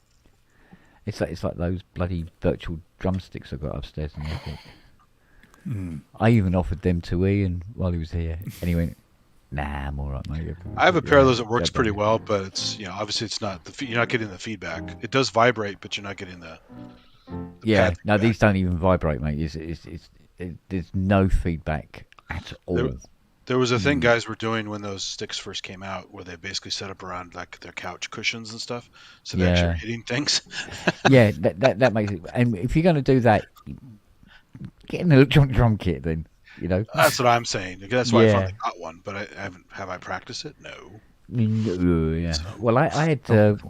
It's like those bloody virtual drumsticks I got upstairs in the attic. I even offered them to Ian while he was here, and he went, "Nah, I'm all right, mate." I have a pair of those that works pretty well, but it's obviously it's not you're not getting the feedback. It does vibrate, but you're not getting the Yeah, pad no, feedback. these don't even vibrate, mate. There's no feedback at all. There was a thing guys were doing when those sticks first came out, where they basically set up around like their couch cushions and stuff, so they're actually hitting things. Yeah, that makes it. And if you're going to do that, get an electronic drum kit, then That's what I'm saying. That's why I finally got one, but I haven't. Have I practiced it? No. Yeah. So. Well, I had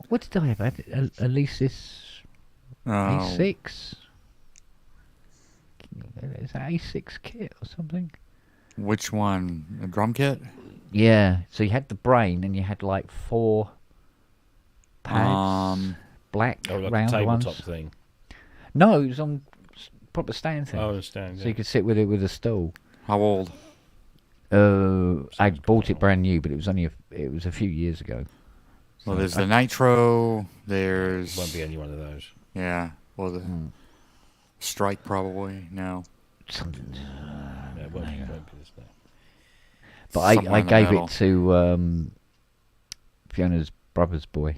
what did I have? I had a Alesis A6. Is that A6 kit or something? Which one? A drum kit? Yeah. So you had the brain, and you had like 4 pads, black like round a tabletop ones. thing. No, it was on proper stand thing. I understand. So you could sit with it with a stool. How old? I bought it brand new, but it was only it was a few years ago. Well, there's the Nitro. There's Won't be any one of those. yeah. Well, the Strike probably no. Something. Yeah, it won't be this now. But Somewhere I in the gave middle. it to Fiona's brother's boy,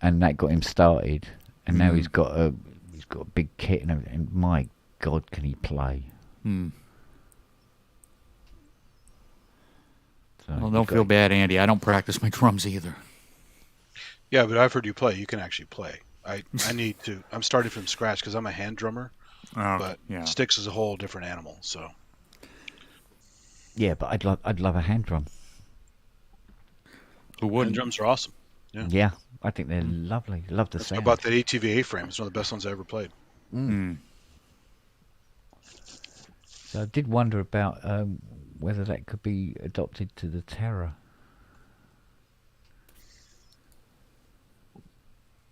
and that got him started. And now he's got a big kit and everything. And my God, can he play? Hmm. So Well, you don't got- feel bad, Andy. I don't practice my drums either. Yeah, but I've heard you play. You can actually play. I need to. I'm starting from scratch because I'm a hand drummer, but yeah. sticks is a whole different animal. So Yeah, but I'd love a hand drum. Who hand wouldn't? drums are awesome. Yeah, I think they're lovely. Love the How sound. about that ATV A-frame? It's one of the best ones I ever played. Hmm. So I did wonder about whether that could be adopted to the Terra.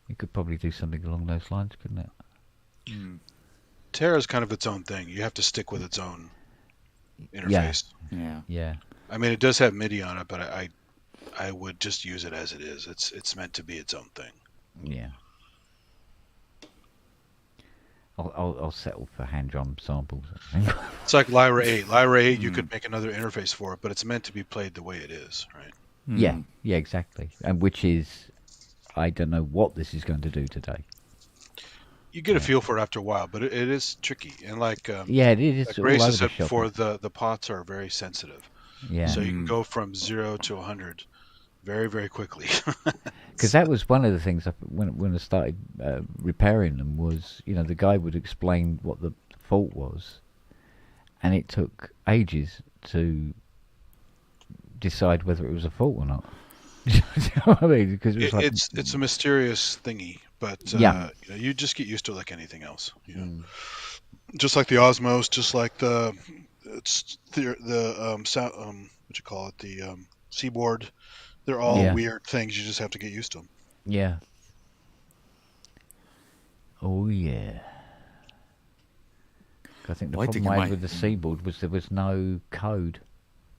You could probably do something along those lines, couldn't it? Terra is kind of its own thing. You have to stick with its own interface. Yeah. Yeah. I mean, it does have MIDI on it, but I would just use it as it is. It's meant to be its own thing. Yeah. I'll settle for hand drum samples. I think. It's like Lyra 8. Lyra 8, you could make another interface for it, but it's meant to be played the way it is, right? Yeah, yeah, exactly. And which is, I don't know what this is going to do today. You get a feel for it after a while, but it is tricky. And like Yeah, it is. like all Grace over has the said shop. before, the pots are very sensitive. Yeah. So you can go from 0 to 100 very, very quickly. Because that was one of the things when I started repairing them was, the guy would explain what the fault was, and it took ages to decide whether it was a fault or not. Do you know what I mean? Because it was like, it's a mysterious thingy, but Yeah. you just get used to it like anything else. Just like the Osmos, just like the what you call it, the Seaboard. They're all Yeah. weird things. You just have to get used to them. yeah. Oh yeah. I think the I'd like to problem get I had my- with the Seaboard was there was no code.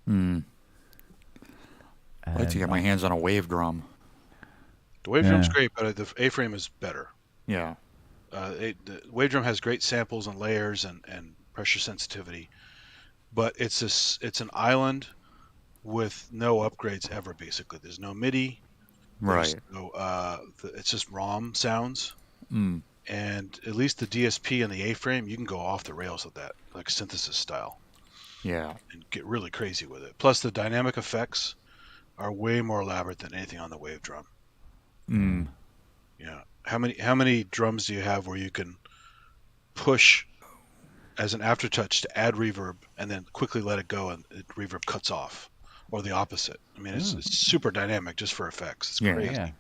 I'd like to get my hands on a wave drum. The wave drum's Yeah. great, but the A-frame is better. Yeah. The wave drum has great samples and layers and pressure sensitivity, but it's an island with no upgrades ever. Basically, there's no MIDI. There's Right. no, it's just ROM sounds. Mm. And at least the DSP and the A-frame, you can go off the rails with that, like synthesis style, Yeah. and get really crazy with it. Plus, the dynamic effects are way more elaborate than anything on the wave drum. Mm. How many drums do you have where you can push as an aftertouch to add reverb and then quickly let it go and reverb cuts off, or the opposite? I mean, it's super dynamic just for effects. It's Yeah. crazy. Yeah.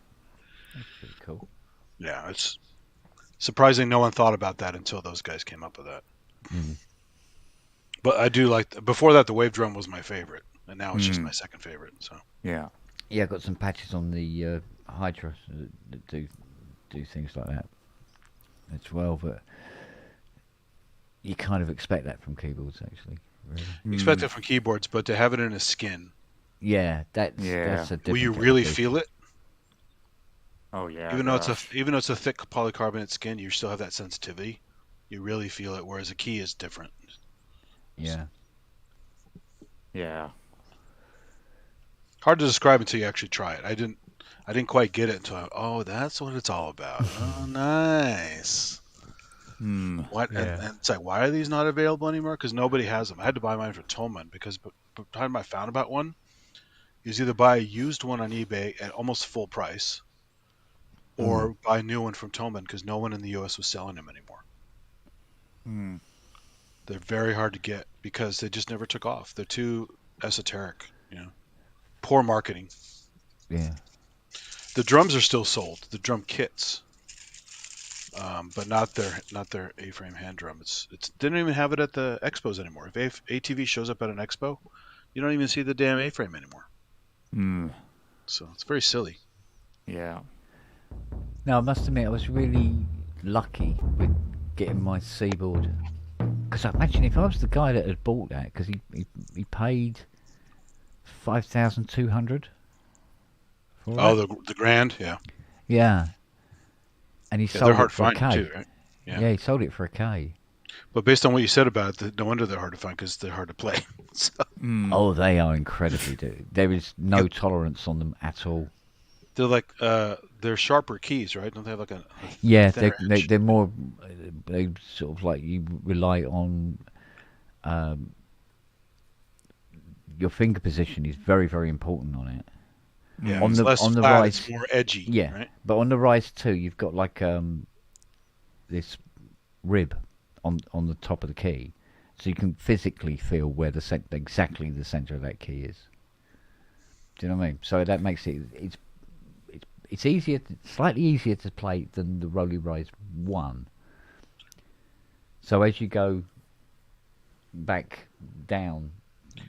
That's pretty cool. Yeah, it's surprising no one thought about that until those guys came up with that. But I do like before that the wave drum was my favorite, and now it's just my second favorite. So Yeah. Yeah, I got some patches on the Hydra that do things like that as well, but you kind of expect that from keyboards, actually. Really. you expect it from keyboards, but to have it in a skin Yeah, that's Yeah. a different. Will you kettle really of fish. feel it? Oh yeah. Even though gosh. it's a thick polycarbonate skin, you still have that sensitivity. You really feel it, whereas a key is different. Yeah. Yeah. Hard to describe until you actually try it. I didn't quite get it until that's what it's all about. Oh, nice. Hmm. What? Yeah. And it's like, why are these not available anymore? Because nobody has them. I had to buy mine for Tolman because by the time I found about one, you either buy a used one on eBay at almost full price, or buy a new one from Tolman because no one in the U.S. was selling them anymore. Hmm. They're very hard to get because they just never took off. They're too esoteric, Poor marketing. Yeah. The drums are still sold, the drum kits, but not their A-frame hand drum. It's they don't even have it at the expos anymore. If ATV shows up at an expo, you don't even see the damn A-frame anymore. Hmm. So it's very silly. Yeah. No, I must admit, I was really lucky with getting my Seaboard. Because I imagine if I was the guy that had bought that, because he paid 5,200 for Oh, it. the Grand, yeah. Yeah, and he Yeah, they're sold hard it to for a find K. too, right? Yeah, he sold it for a K. But based on what you said about it, no wonder they're hard to find because they're hard to play. So, Hmm. Oh, they are incredibly good. There is no Yep. tolerance on them at all. they're like they're sharper keys, right? Don't they have like a Yeah, thinner edge? they're more. They sort of like you rely on your finger position is very very important on it. Yeah, On it's the less on the flat. rise, It's more edgy, yeah, right? but on the rise too, you've got like this rib on the top of the key, so you can physically feel where exactly the center of that key is. Do you know what I mean? So that makes it's easier, slightly easier to play than the Rolly Rise 1. So as you go back down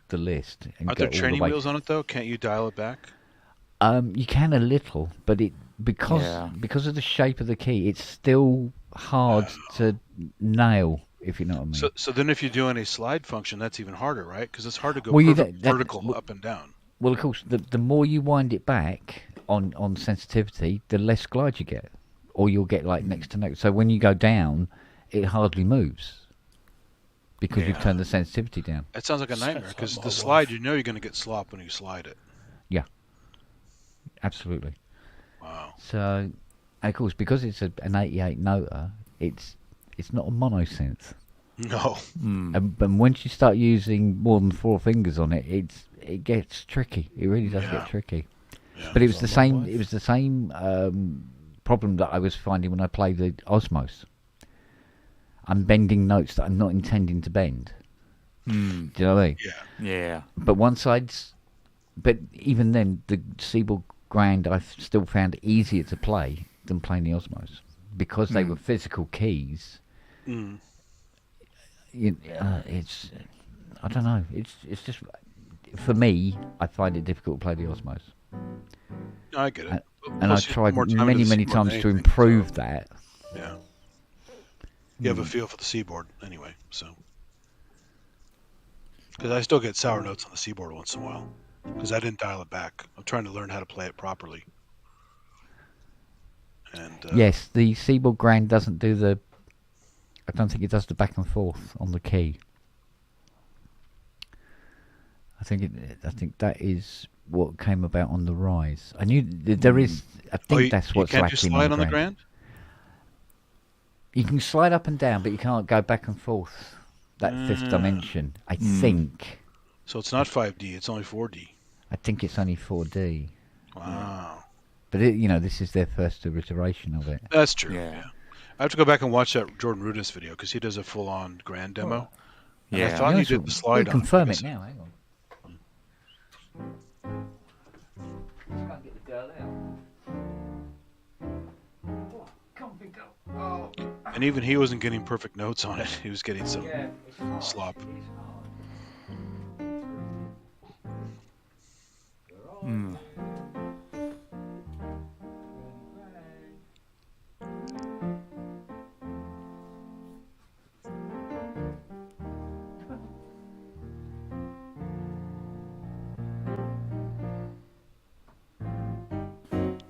the list and Aren't go there all the training way, wheels on it though? Can't you dial it back? you can a little, but Yeah. because of the shape of the key, it's still hard to nail. If you know what I mean. So then if you do any slide function, that's even harder, right? Because it's hard to go Well, vertical well, up and down. well, of course, the more you wind it back on sensitivity, the less glide you get, or you'll get like next to next. So when you go down, it hardly moves because you've turned the sensitivity down. That sounds like a Sounds nightmare like because my the wife. slide, you're going to get slop when you slide it. Yeah, absolutely. Wow. So, and of course, because it's an 88 noter, it's not a mono synth. No. And once you start using more than 4 fingers on it, it gets tricky. It really does get tricky. Yeah. But it was the Sounds like same. my It was the same problem that I was finding when I played the Osmos. I'm bending notes that I'm not intending to bend. Hmm. Do you know what I mean? Yeah. Yeah. But even then, the Seaboard Grand I've still found easier to play than playing the Osmos because they were physical keys. Mm. It's I don't know. It's just for me. I find it difficult to play the Osmos, No, I get it. and Plus, I've you tried spend more time many with the many seaboard than times to anything, improve so, that. Yeah. You have a feel for the seaboard anyway, so. Because I still get sour notes on the seaboard once in a while. Because I didn't dial it back. I'm trying to learn how to play it properly. And Yes, the Seaboard Grand doesn't do the. I don't think it does the back and forth on the key. I think that is what came about on the Rise. I knew there is. I think that's what's you can't lacking do slide on the Grand. Grand? You can slide up and down, but you can't go back and forth. That fifth dimension, I think. So it's not 5D, it's only 4D. I think it's only 4D. Wow. But this is their first iteration of it. That's true. Yeah. Yeah. I have to go back and watch that Jordan Rudess video because he does a full-on Grand demo. And I Yeah. thought he Yes, did the slide we'll on confirm it. it now. Hang on. And even he wasn't getting perfect notes on it. He was getting some slop. Hmm.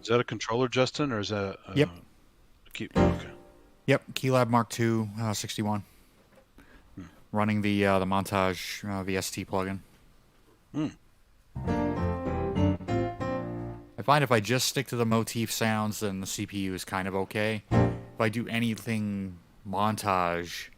Is that a controller, Justin, or is that? Yep. Okay. Yep, Keylab Mark II 61. Running the Montage VST plugin. I find if I just stick to the motif sounds, then the CPU is kind of okay. If I do anything Montage,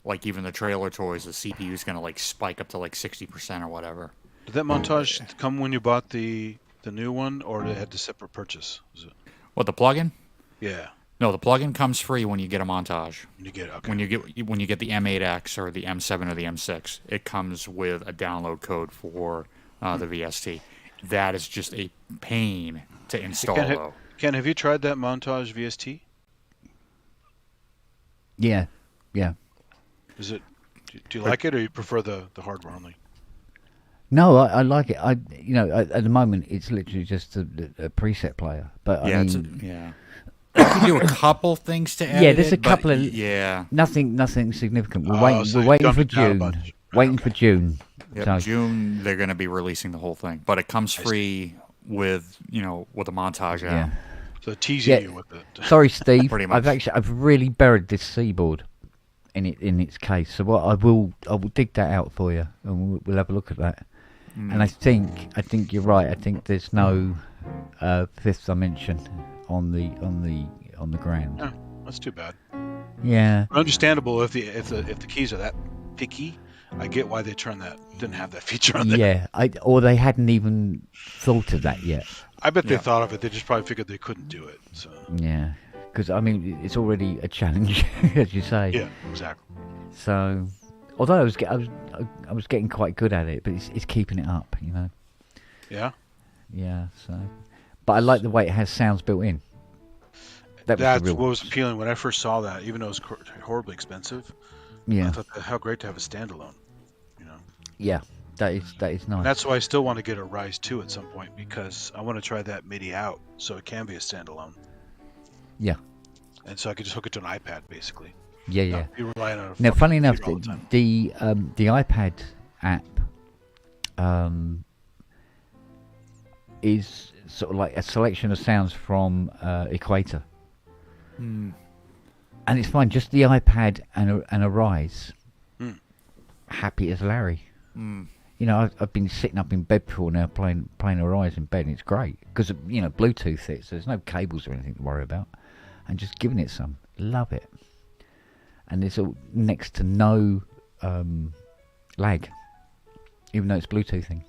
like even the trailer toys, the CPU is going to like spike up to like 60% or whatever. Did that montage come when you bought the new one, or did it had a separate purchase? Was it? What, the plugin? Yeah. No, the plugin comes free when you get a Montage. When you get it, okay. When you get the M8X or the M7 or the M6, it comes with a download code for the VST. That is just a pain to install, though. Ken, have you tried that Montage VST? Yeah. Is it? Do you like it, or you prefer the hardware only? No, I like it. At the moment it's literally just a preset player. But Yeah, I mean, you can do a couple things to edit. yeah, there's a it, couple but of nothing significant. We're Oh, waiting. so We're you waiting dumped for it down a June. bunch. Waiting Okay. for June. Yep, So, June they're going to be releasing the whole thing, but it comes free with a Montage yeah. out. So teasing Yeah. you with it. Sorry, Steve. Pretty much. I've really buried this seaboard in its case. So what I will dig that out for you, and we'll have a look at that. And I think you're right. I think there's no fifth dimension on the ground. Yeah, that's too bad. Yeah. Understandable if the keys are that picky. I get why they didn't have that feature on there. Yeah. Or they hadn't even thought of that yet. I bet they thought of it. They just probably figured they couldn't do it. So. Yeah. Because I mean, it's already a challenge, as you say. Yeah, exactly. So, although I was getting quite good at it, but it's keeping it up, Yeah. Yeah. So, but I like the way it has sounds built in. That's the real- what was appealing when I first saw that. Even though it was horribly expensive, I Yeah. thought how great to have a standalone. Yeah. That is nice. And that's why I still want to get a Rise 2 at some point, because I want to try that MIDI out so it can be a standalone. Yeah. And so I could just hook it to an iPad, basically. Yeah. Not be relying on a Now, fucking funny enough, computer all the time. the iPad app is sort of like a selection of sounds from Equator, and it's fine. Just the iPad and a Rise. Happy as Larry. I've been sitting up in bed before now playing a Rise in bed, and it's great because Bluetooth it, so there's no cables or anything to worry about, and just giving it some. Love it. And there's next to no lag, even though it's Bluetoothing.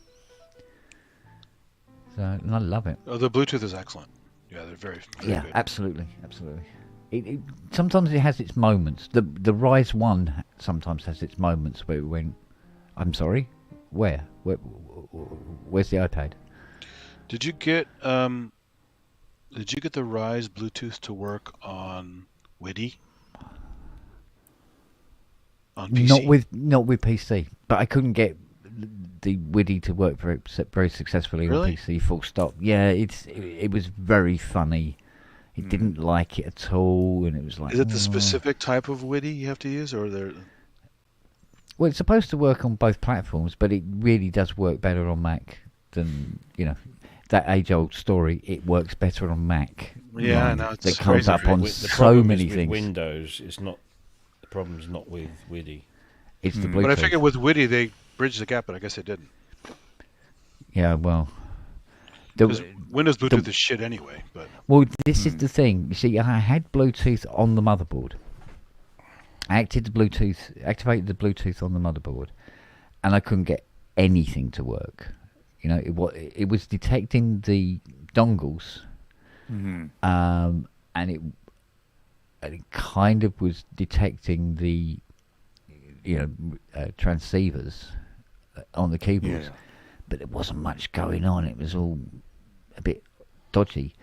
So, and I love it. Oh, the Bluetooth is excellent. Yeah, they're very Yeah, good. absolutely. Sometimes it has its moments. The Rise 1 sometimes has its moments where it went, I'm sorry, where's the iPad? Did you get the Rise Bluetooth to work on WIDI? On PC? Not with PC, but I couldn't get the WIDI to work very successfully Really? on PC. Full stop. Yeah, it was very funny. It didn't like it at all, and it was like. Is it the specific type of WIDI you have to use, or there? Well, it's supposed to work on both platforms, but it really does work better on Mac than that age-old story. It works better on Mac. Yeah, I know. It's It comes crazy. up on The so problem many is with things. Windows, the problem's not with WIDI. It's the Bluetooth. But I figured with WIDI they bridged the gap, but I guess they didn't. Yeah, well. Because Windows Bluetooth is shit anyway. But Well, this is the thing. You see, I had Bluetooth on the motherboard. I activated the Bluetooth on the motherboard, and I couldn't get anything to work. It was detecting the dongles, and it kind of was detecting the transceivers on the keyboards, but there wasn't much going on. It was all a bit dodgy.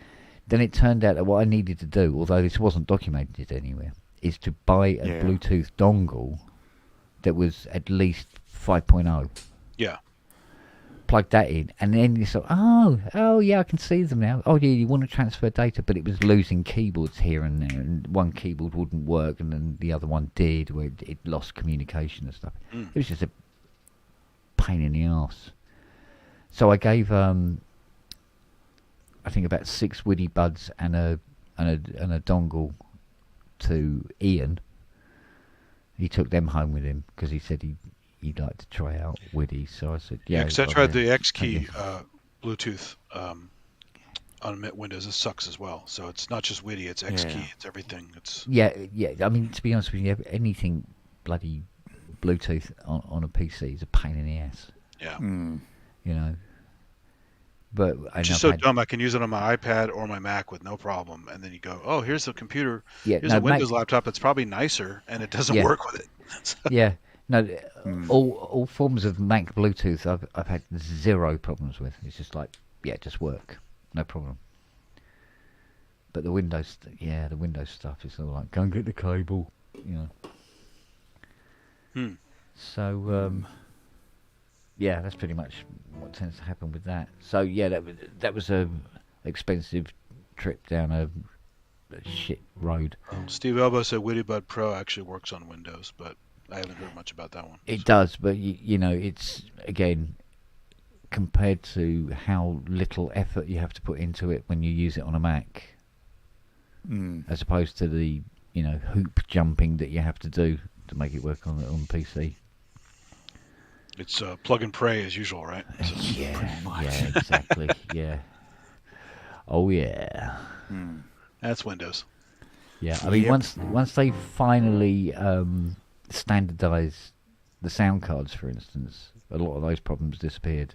Then it turned out that what I needed to do, although this wasn't documented anywhere, is to buy a Bluetooth dongle that was at least 5.0. yeah, Plug that in, and then you thought, oh yeah, I can see them now. Oh yeah, you want to transfer data, but it was losing keyboards here and there, and one keyboard wouldn't work, and then the other one did, where it lost communication and stuff. It was just a pain in the arse. So I gave I think about 6 Woody buds and a dongle to Ian. He took them home with him because he said he'd like to try out Woody. So I said, yeah. Because I tried the X key okay. Bluetooth on Windows. It sucks as well. So it's not just Woody, it's X key, it's everything. It's yeah. I mean, to be honest with you, anything bloody Bluetooth on a PC is a pain in the ass. Yeah. You know. But it's just so dumb. I can use it on my iPad or my Mac with no problem. And then you go, oh, here's a computer. Here's a Windows laptop that's probably nicer, and it doesn't work with it. So. Yeah. No, all forms of Mac Bluetooth I've had 0 problems with. It's just like, just work. No problem. But the Windows stuff is all like, go and get the cable, you know. So, that's pretty much what tends to happen with that. So, that was a expensive trip down a shit road. Steve Elbow said WittyBud Pro actually works on Windows, but I haven't heard much about that one. It does, but you know, it's, again, compared to how little effort you have to put into it when you use it on a Mac, as opposed to the, you know, hoop jumping that you have to do to make it work on PC. It's plug and pray as usual, right? So, yeah, exactly. Yeah. Oh yeah. That's Windows. Yeah, I mean, once they finally standardised the sound cards, for instance, a lot of those problems disappeared.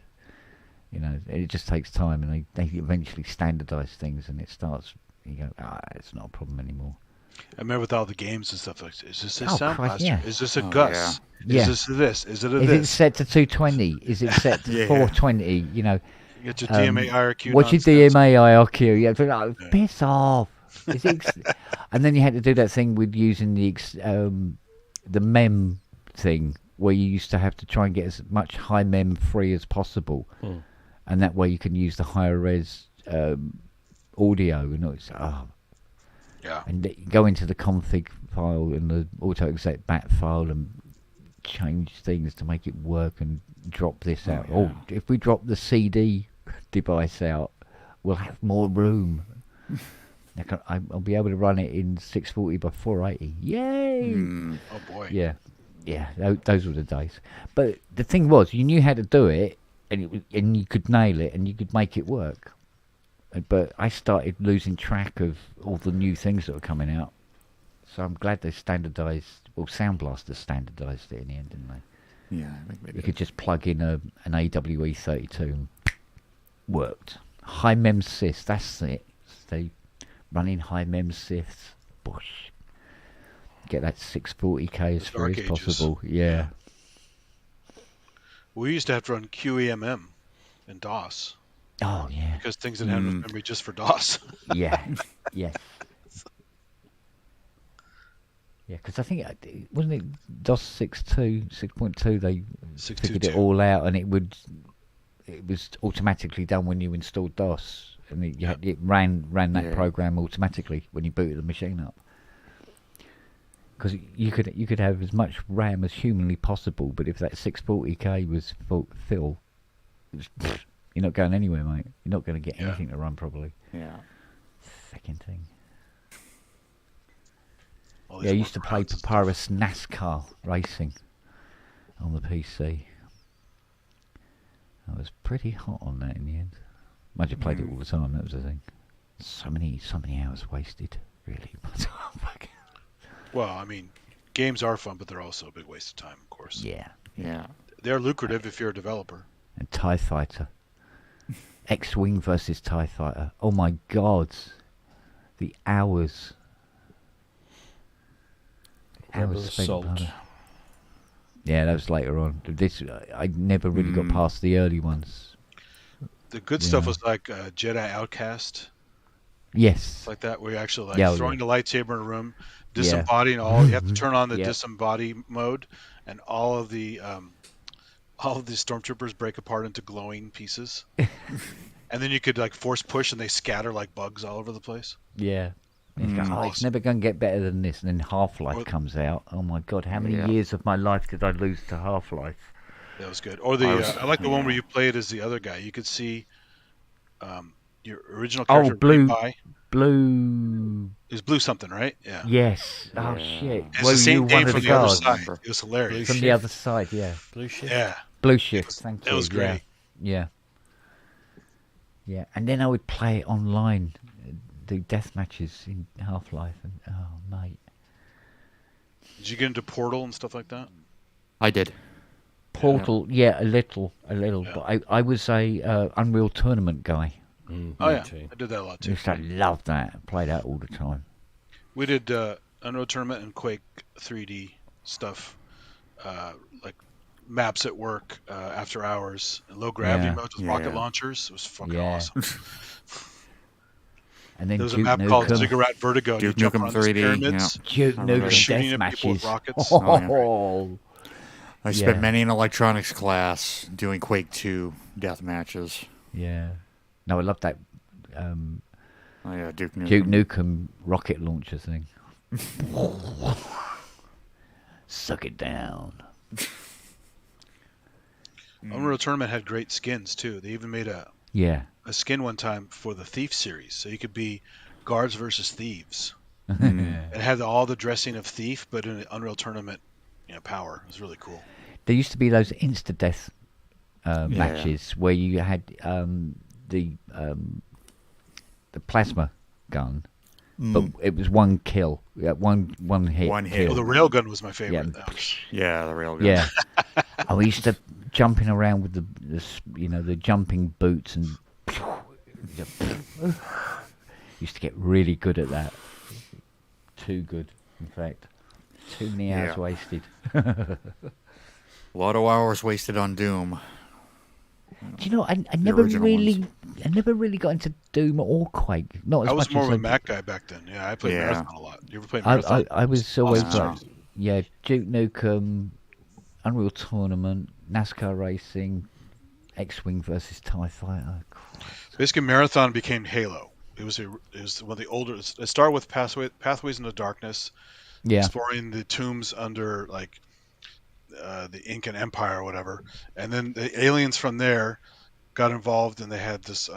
You know, it just takes time, and they eventually standardise things, and it starts. You go, it's not a problem anymore. I remember with all the games and stuff like, is this a sound Christ, blaster? yeah. Is this a Gus? Yeah. Is this this? Is it a Is this? it set to 220? Is it set to 420? You know. You get your DMA IRQ. What's your DMA IRQ? Yeah, but, like, piss off. And then you had to do that thing with using the mem thing, where you used to have to try and get as much high mem free as possible, and that way you can use the higher res audio. And it's and go into the config file and the auto exec bat file and change things to make it work and drop this out. If we drop the CD device out, we'll have more room. I'll be able to run it in 640 by 480. Yay! Oh boy. Yeah. Those were the days. But the thing was, you knew how to do it, and you could nail it, and you could make it work. But I started losing track of all the new things that were coming out. So I'm glad they standardised. Well, Sound Blaster standardised it in the end, didn't they? Yeah, I think they did. You could just plug in an AWE32 and worked. High mem sys, that's it. They running high mem sys. Bosh. Get that 640k as free as possible. Yeah. We used to have to run QEMM in DOS. Oh yeah. Because things didn't have enough memory just for DOS. Yeah. Yeah, because I think, wasn't it DOS 6.2, they figured it all out, and it was automatically done when you installed DOS, and it ran that program automatically when you booted the machine up. Because you could have as much RAM as humanly possible, but if that 640k was full, you're not going anywhere, mate. You're not going to get anything to run properly. Yeah. Second thing. I used to play Papyrus NASCAR racing on the PC. I was pretty hot on that in the end. Imagine played it all the time, that was the thing. So many hours wasted, really. Well, I mean, games are fun, but they're also a big waste of time, of course. Yeah. They're lucrative if you're a developer. And TIE Fighter. X-Wing versus TIE Fighter. Oh my god. The hours. Rebel Assault. Yeah, that was later on. I never really got past the early ones. The good stuff was like Jedi Outcast. Yes. Like that, where you're actually throwing the lightsaber in a room, disembodying all. You have to turn on the disembody mode, and all of the stormtroopers break apart into glowing pieces. And then you could like force push, and they scatter like bugs all over the place. Yeah. It's never going to get better than this. And then Half-Life comes out. Oh my god, how many years of my life did I lose to Half-Life? That was good. Or I like the one where you play it as the other guy. You could see your original character Blue. Ray Pie. Blue. It was Blue something, right? Yeah. Yes. Oh Yeah. shit. It's Well, the same you were name one of from the the other guards. side. It was hilarious. From the other side, yeah. Blue shift. Yeah. Blue shift. Thank you. That was great. Yeah. Yeah. And then I would play it online, do death matches in Half-Life, and oh mate. Did you get into Portal and stuff like that? I did. Portal, yeah, a little, Yeah. but I was a Unreal Tournament guy. Oh Me yeah, too. I did that a lot I too. used to love that. Play that all the time. We did Unreal Tournament and Quake 3D stuff, like maps at work, after hours, and low gravity Yeah. modes with Yeah. rocket launchers. It was fucking Yeah. awesome. And then There was a Duke map called Nukem, Ziggurat Vertigo. Duke You jump Nukem around these 3D, pyramids. Duke I remember Nukem shooting death at people with matches. rockets. Oh, I spent Yeah. many an electronics class doing Quake 2 death matches. yeah. No, I love that Oh yeah, Duke Nukem. Duke Nukem rocket launcher thing. Suck it down. Unreal Tournament had great skins too. They even made a Yeah. skin one time for the Thief series, so you could be guards versus thieves. It had all the dressing of thief, but in an Unreal Tournament, power. It was really cool. There used to be those insta-death matches where you had the plasma gun, but it was one kill, one hit. One hit. kill. Well, the railgun was my favorite. Yeah. That was- Yeah, the railgun. Yeah. I used to jumping around with the jumping boots and used to get really good at that. Too good, in fact. Too many hours Yeah. wasted. A lot of hours wasted on Doom. Do you know? I never original really got into Doom or Quake. Not as I was much more as of a I Mac guy back then. Yeah, I played Yeah. Marathon a lot. You ever played Marathon? I was always Awesome. like, Duke Nukem, Unreal Tournament, NASCAR racing, X-Wing versus TIE Fighter. Basically, Marathon became Halo. It was one of the older. It started with Pathways into Darkness, Yeah, exploring the tombs under like the Incan Empire or whatever, and then the aliens from there got involved, and they had this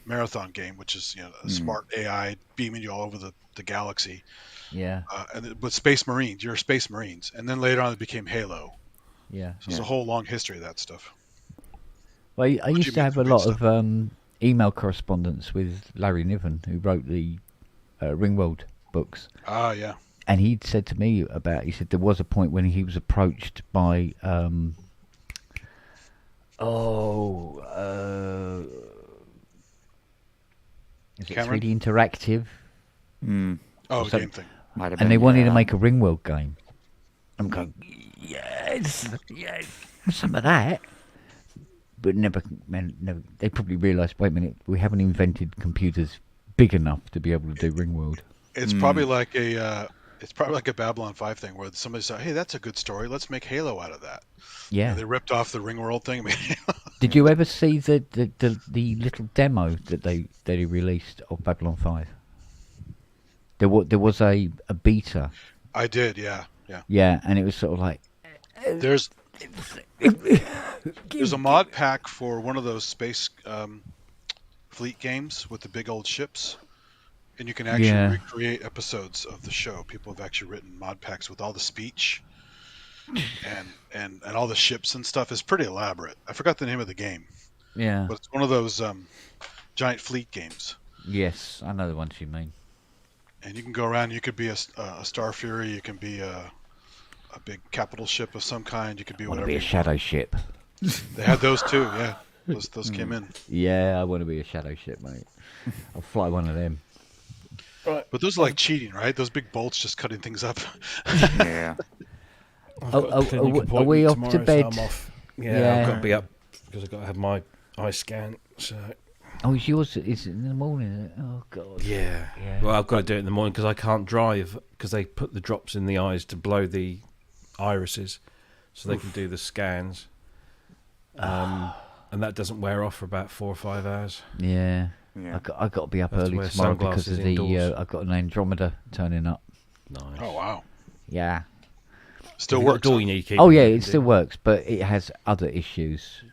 Marathon game, which is a smart AI beaming you all over the galaxy, yeah, with Space Marines. You're Space Marines, and then later on it became Halo. yeah. So there's a whole long history of that stuff. Well, I you used to mean have the a big lot stuff? of email correspondence with Larry Niven, who wrote the Ringworld books. Ah, yeah. And he'd said to me he said there was a point when he was approached by, is it Cameron? 3D Interactive? Oh, the So- game thing. Might have And been, they wanted to yeah. make a Ringworld game. I'm going, yes, some of that. But never, they probably realised, wait a minute, we haven't invented computers big enough to be able to do Ringworld. It's probably like a Babylon 5 thing where somebody said, "Hey, that's a good story. Let's make Halo out of that." Yeah. And they ripped off the Ringworld thing. Did you ever see the little demo that they released of Babylon 5? There was a beta, I did, yeah. yeah, and it was sort of like, There's a mod pack for one of those space fleet games with the big old ships, and you can actually Yeah. recreate episodes of the show. People have actually written mod packs with all the speech and all the ships and stuff. It's pretty elaborate. I forgot the name of the game, yeah, but it's one of those giant fleet games. yes, I know the ones you mean. And you can go around. You could be a Star Fury. You can be a big capital ship of some kind. You could be I want to whatever. be a you shadow want. ship. They had those too. Yeah, those came in. Yeah, I want to be a shadow ship, mate. I'll fly one of them. But those are like cheating, right? Those big bolts just cutting things up. Yeah. Are we off to bed? I'm off. Yeah. Yeah, I've got to be up because I've got to have my eye scan. So Oh, is yours? Is it in the morning? Is it? Oh God. yeah. Yeah. Well, I've got to do it in the morning because I can't drive because they put the drops in the eyes to blow the irises, so they can do the scans. And that doesn't wear off for about 4 or 5 hours. Yeah. Yeah. I got to be up Have to early wear tomorrow because of sunglasses the. indoors. I've got an Andromeda turning up. Nice. Oh wow! Yeah. Still Have you got a works. door Huh? you need to keep Oh it yeah, open, it do still you? works, but it has other issues.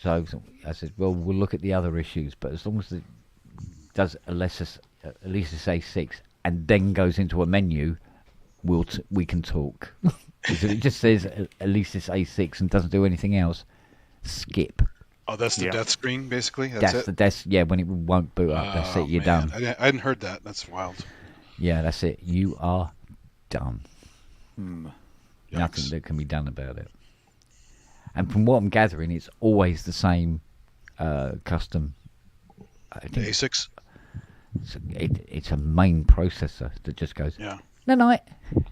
So I said, well, we'll look at the other issues, but as long as does Alesis A6 and then goes into a menu, we can talk. If it just says Alesis A6 and doesn't do anything else, skip. Oh, that's the Yeah. death screen, basically? That's it? Yeah, when it won't boot up, that's it, you're man. done. I hadn't heard that. That's wild. Yeah, that's it. You are done. Hmm. Nothing Yikes. that can be done about it. And from what I'm gathering, it's always the same custom. I The think A6? it's a main processor that just goes, Yeah. no.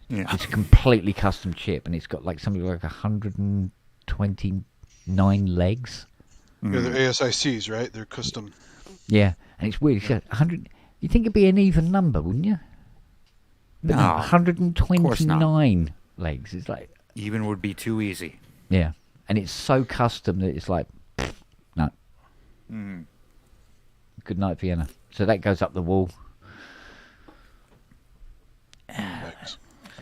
Yeah. It's a completely custom chip, and it's got like something like 129 legs. Yeah, they're ASICs, right? They're custom. Yeah, and it's weird. It's got 100. You think it'd be an even number, wouldn't you? But No, 129 legs. It's like, Even would be too easy. yeah, and it's so custom that it's like, no. Mm. Good night, Vienna. So that goes up the wall. Yikes.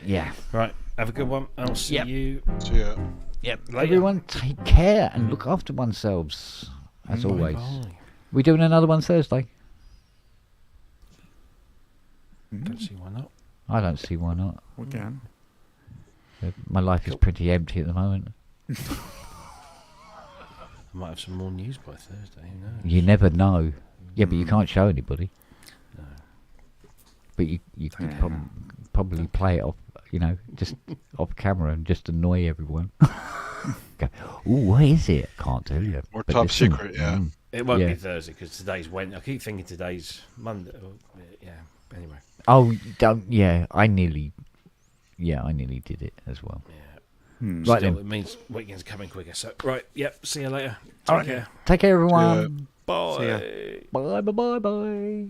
Yeah. Right. Have a good one. I'll see Yep. you. So, yeah. Yep. Later. Everyone, take care and look after oneselves, as always. Bye. We doing another one Thursday? Don't see why not. I don't see why not. We can. My life is pretty empty at the moment. I might have some more news by Thursday. Who knows? You never know. Yeah, but you can't show anybody. No. But you could probably play it off, just off camera and just annoy everyone. Go, ooh, what is it? Can't tell you. Or But top listen, secret, yeah. It won't Yeah. be Thursday because today's Wednesday. I keep thinking today's Monday. Yeah. Anyway. Oh, don't. Yeah, I nearly did it as well. Yeah. Hmm. Right Still, then. it means weekends are coming quicker. So right. Yep. See you later. All Take right. care. Take care, Yeah. everyone. Bye. ya. Bye, bye, bye, bye.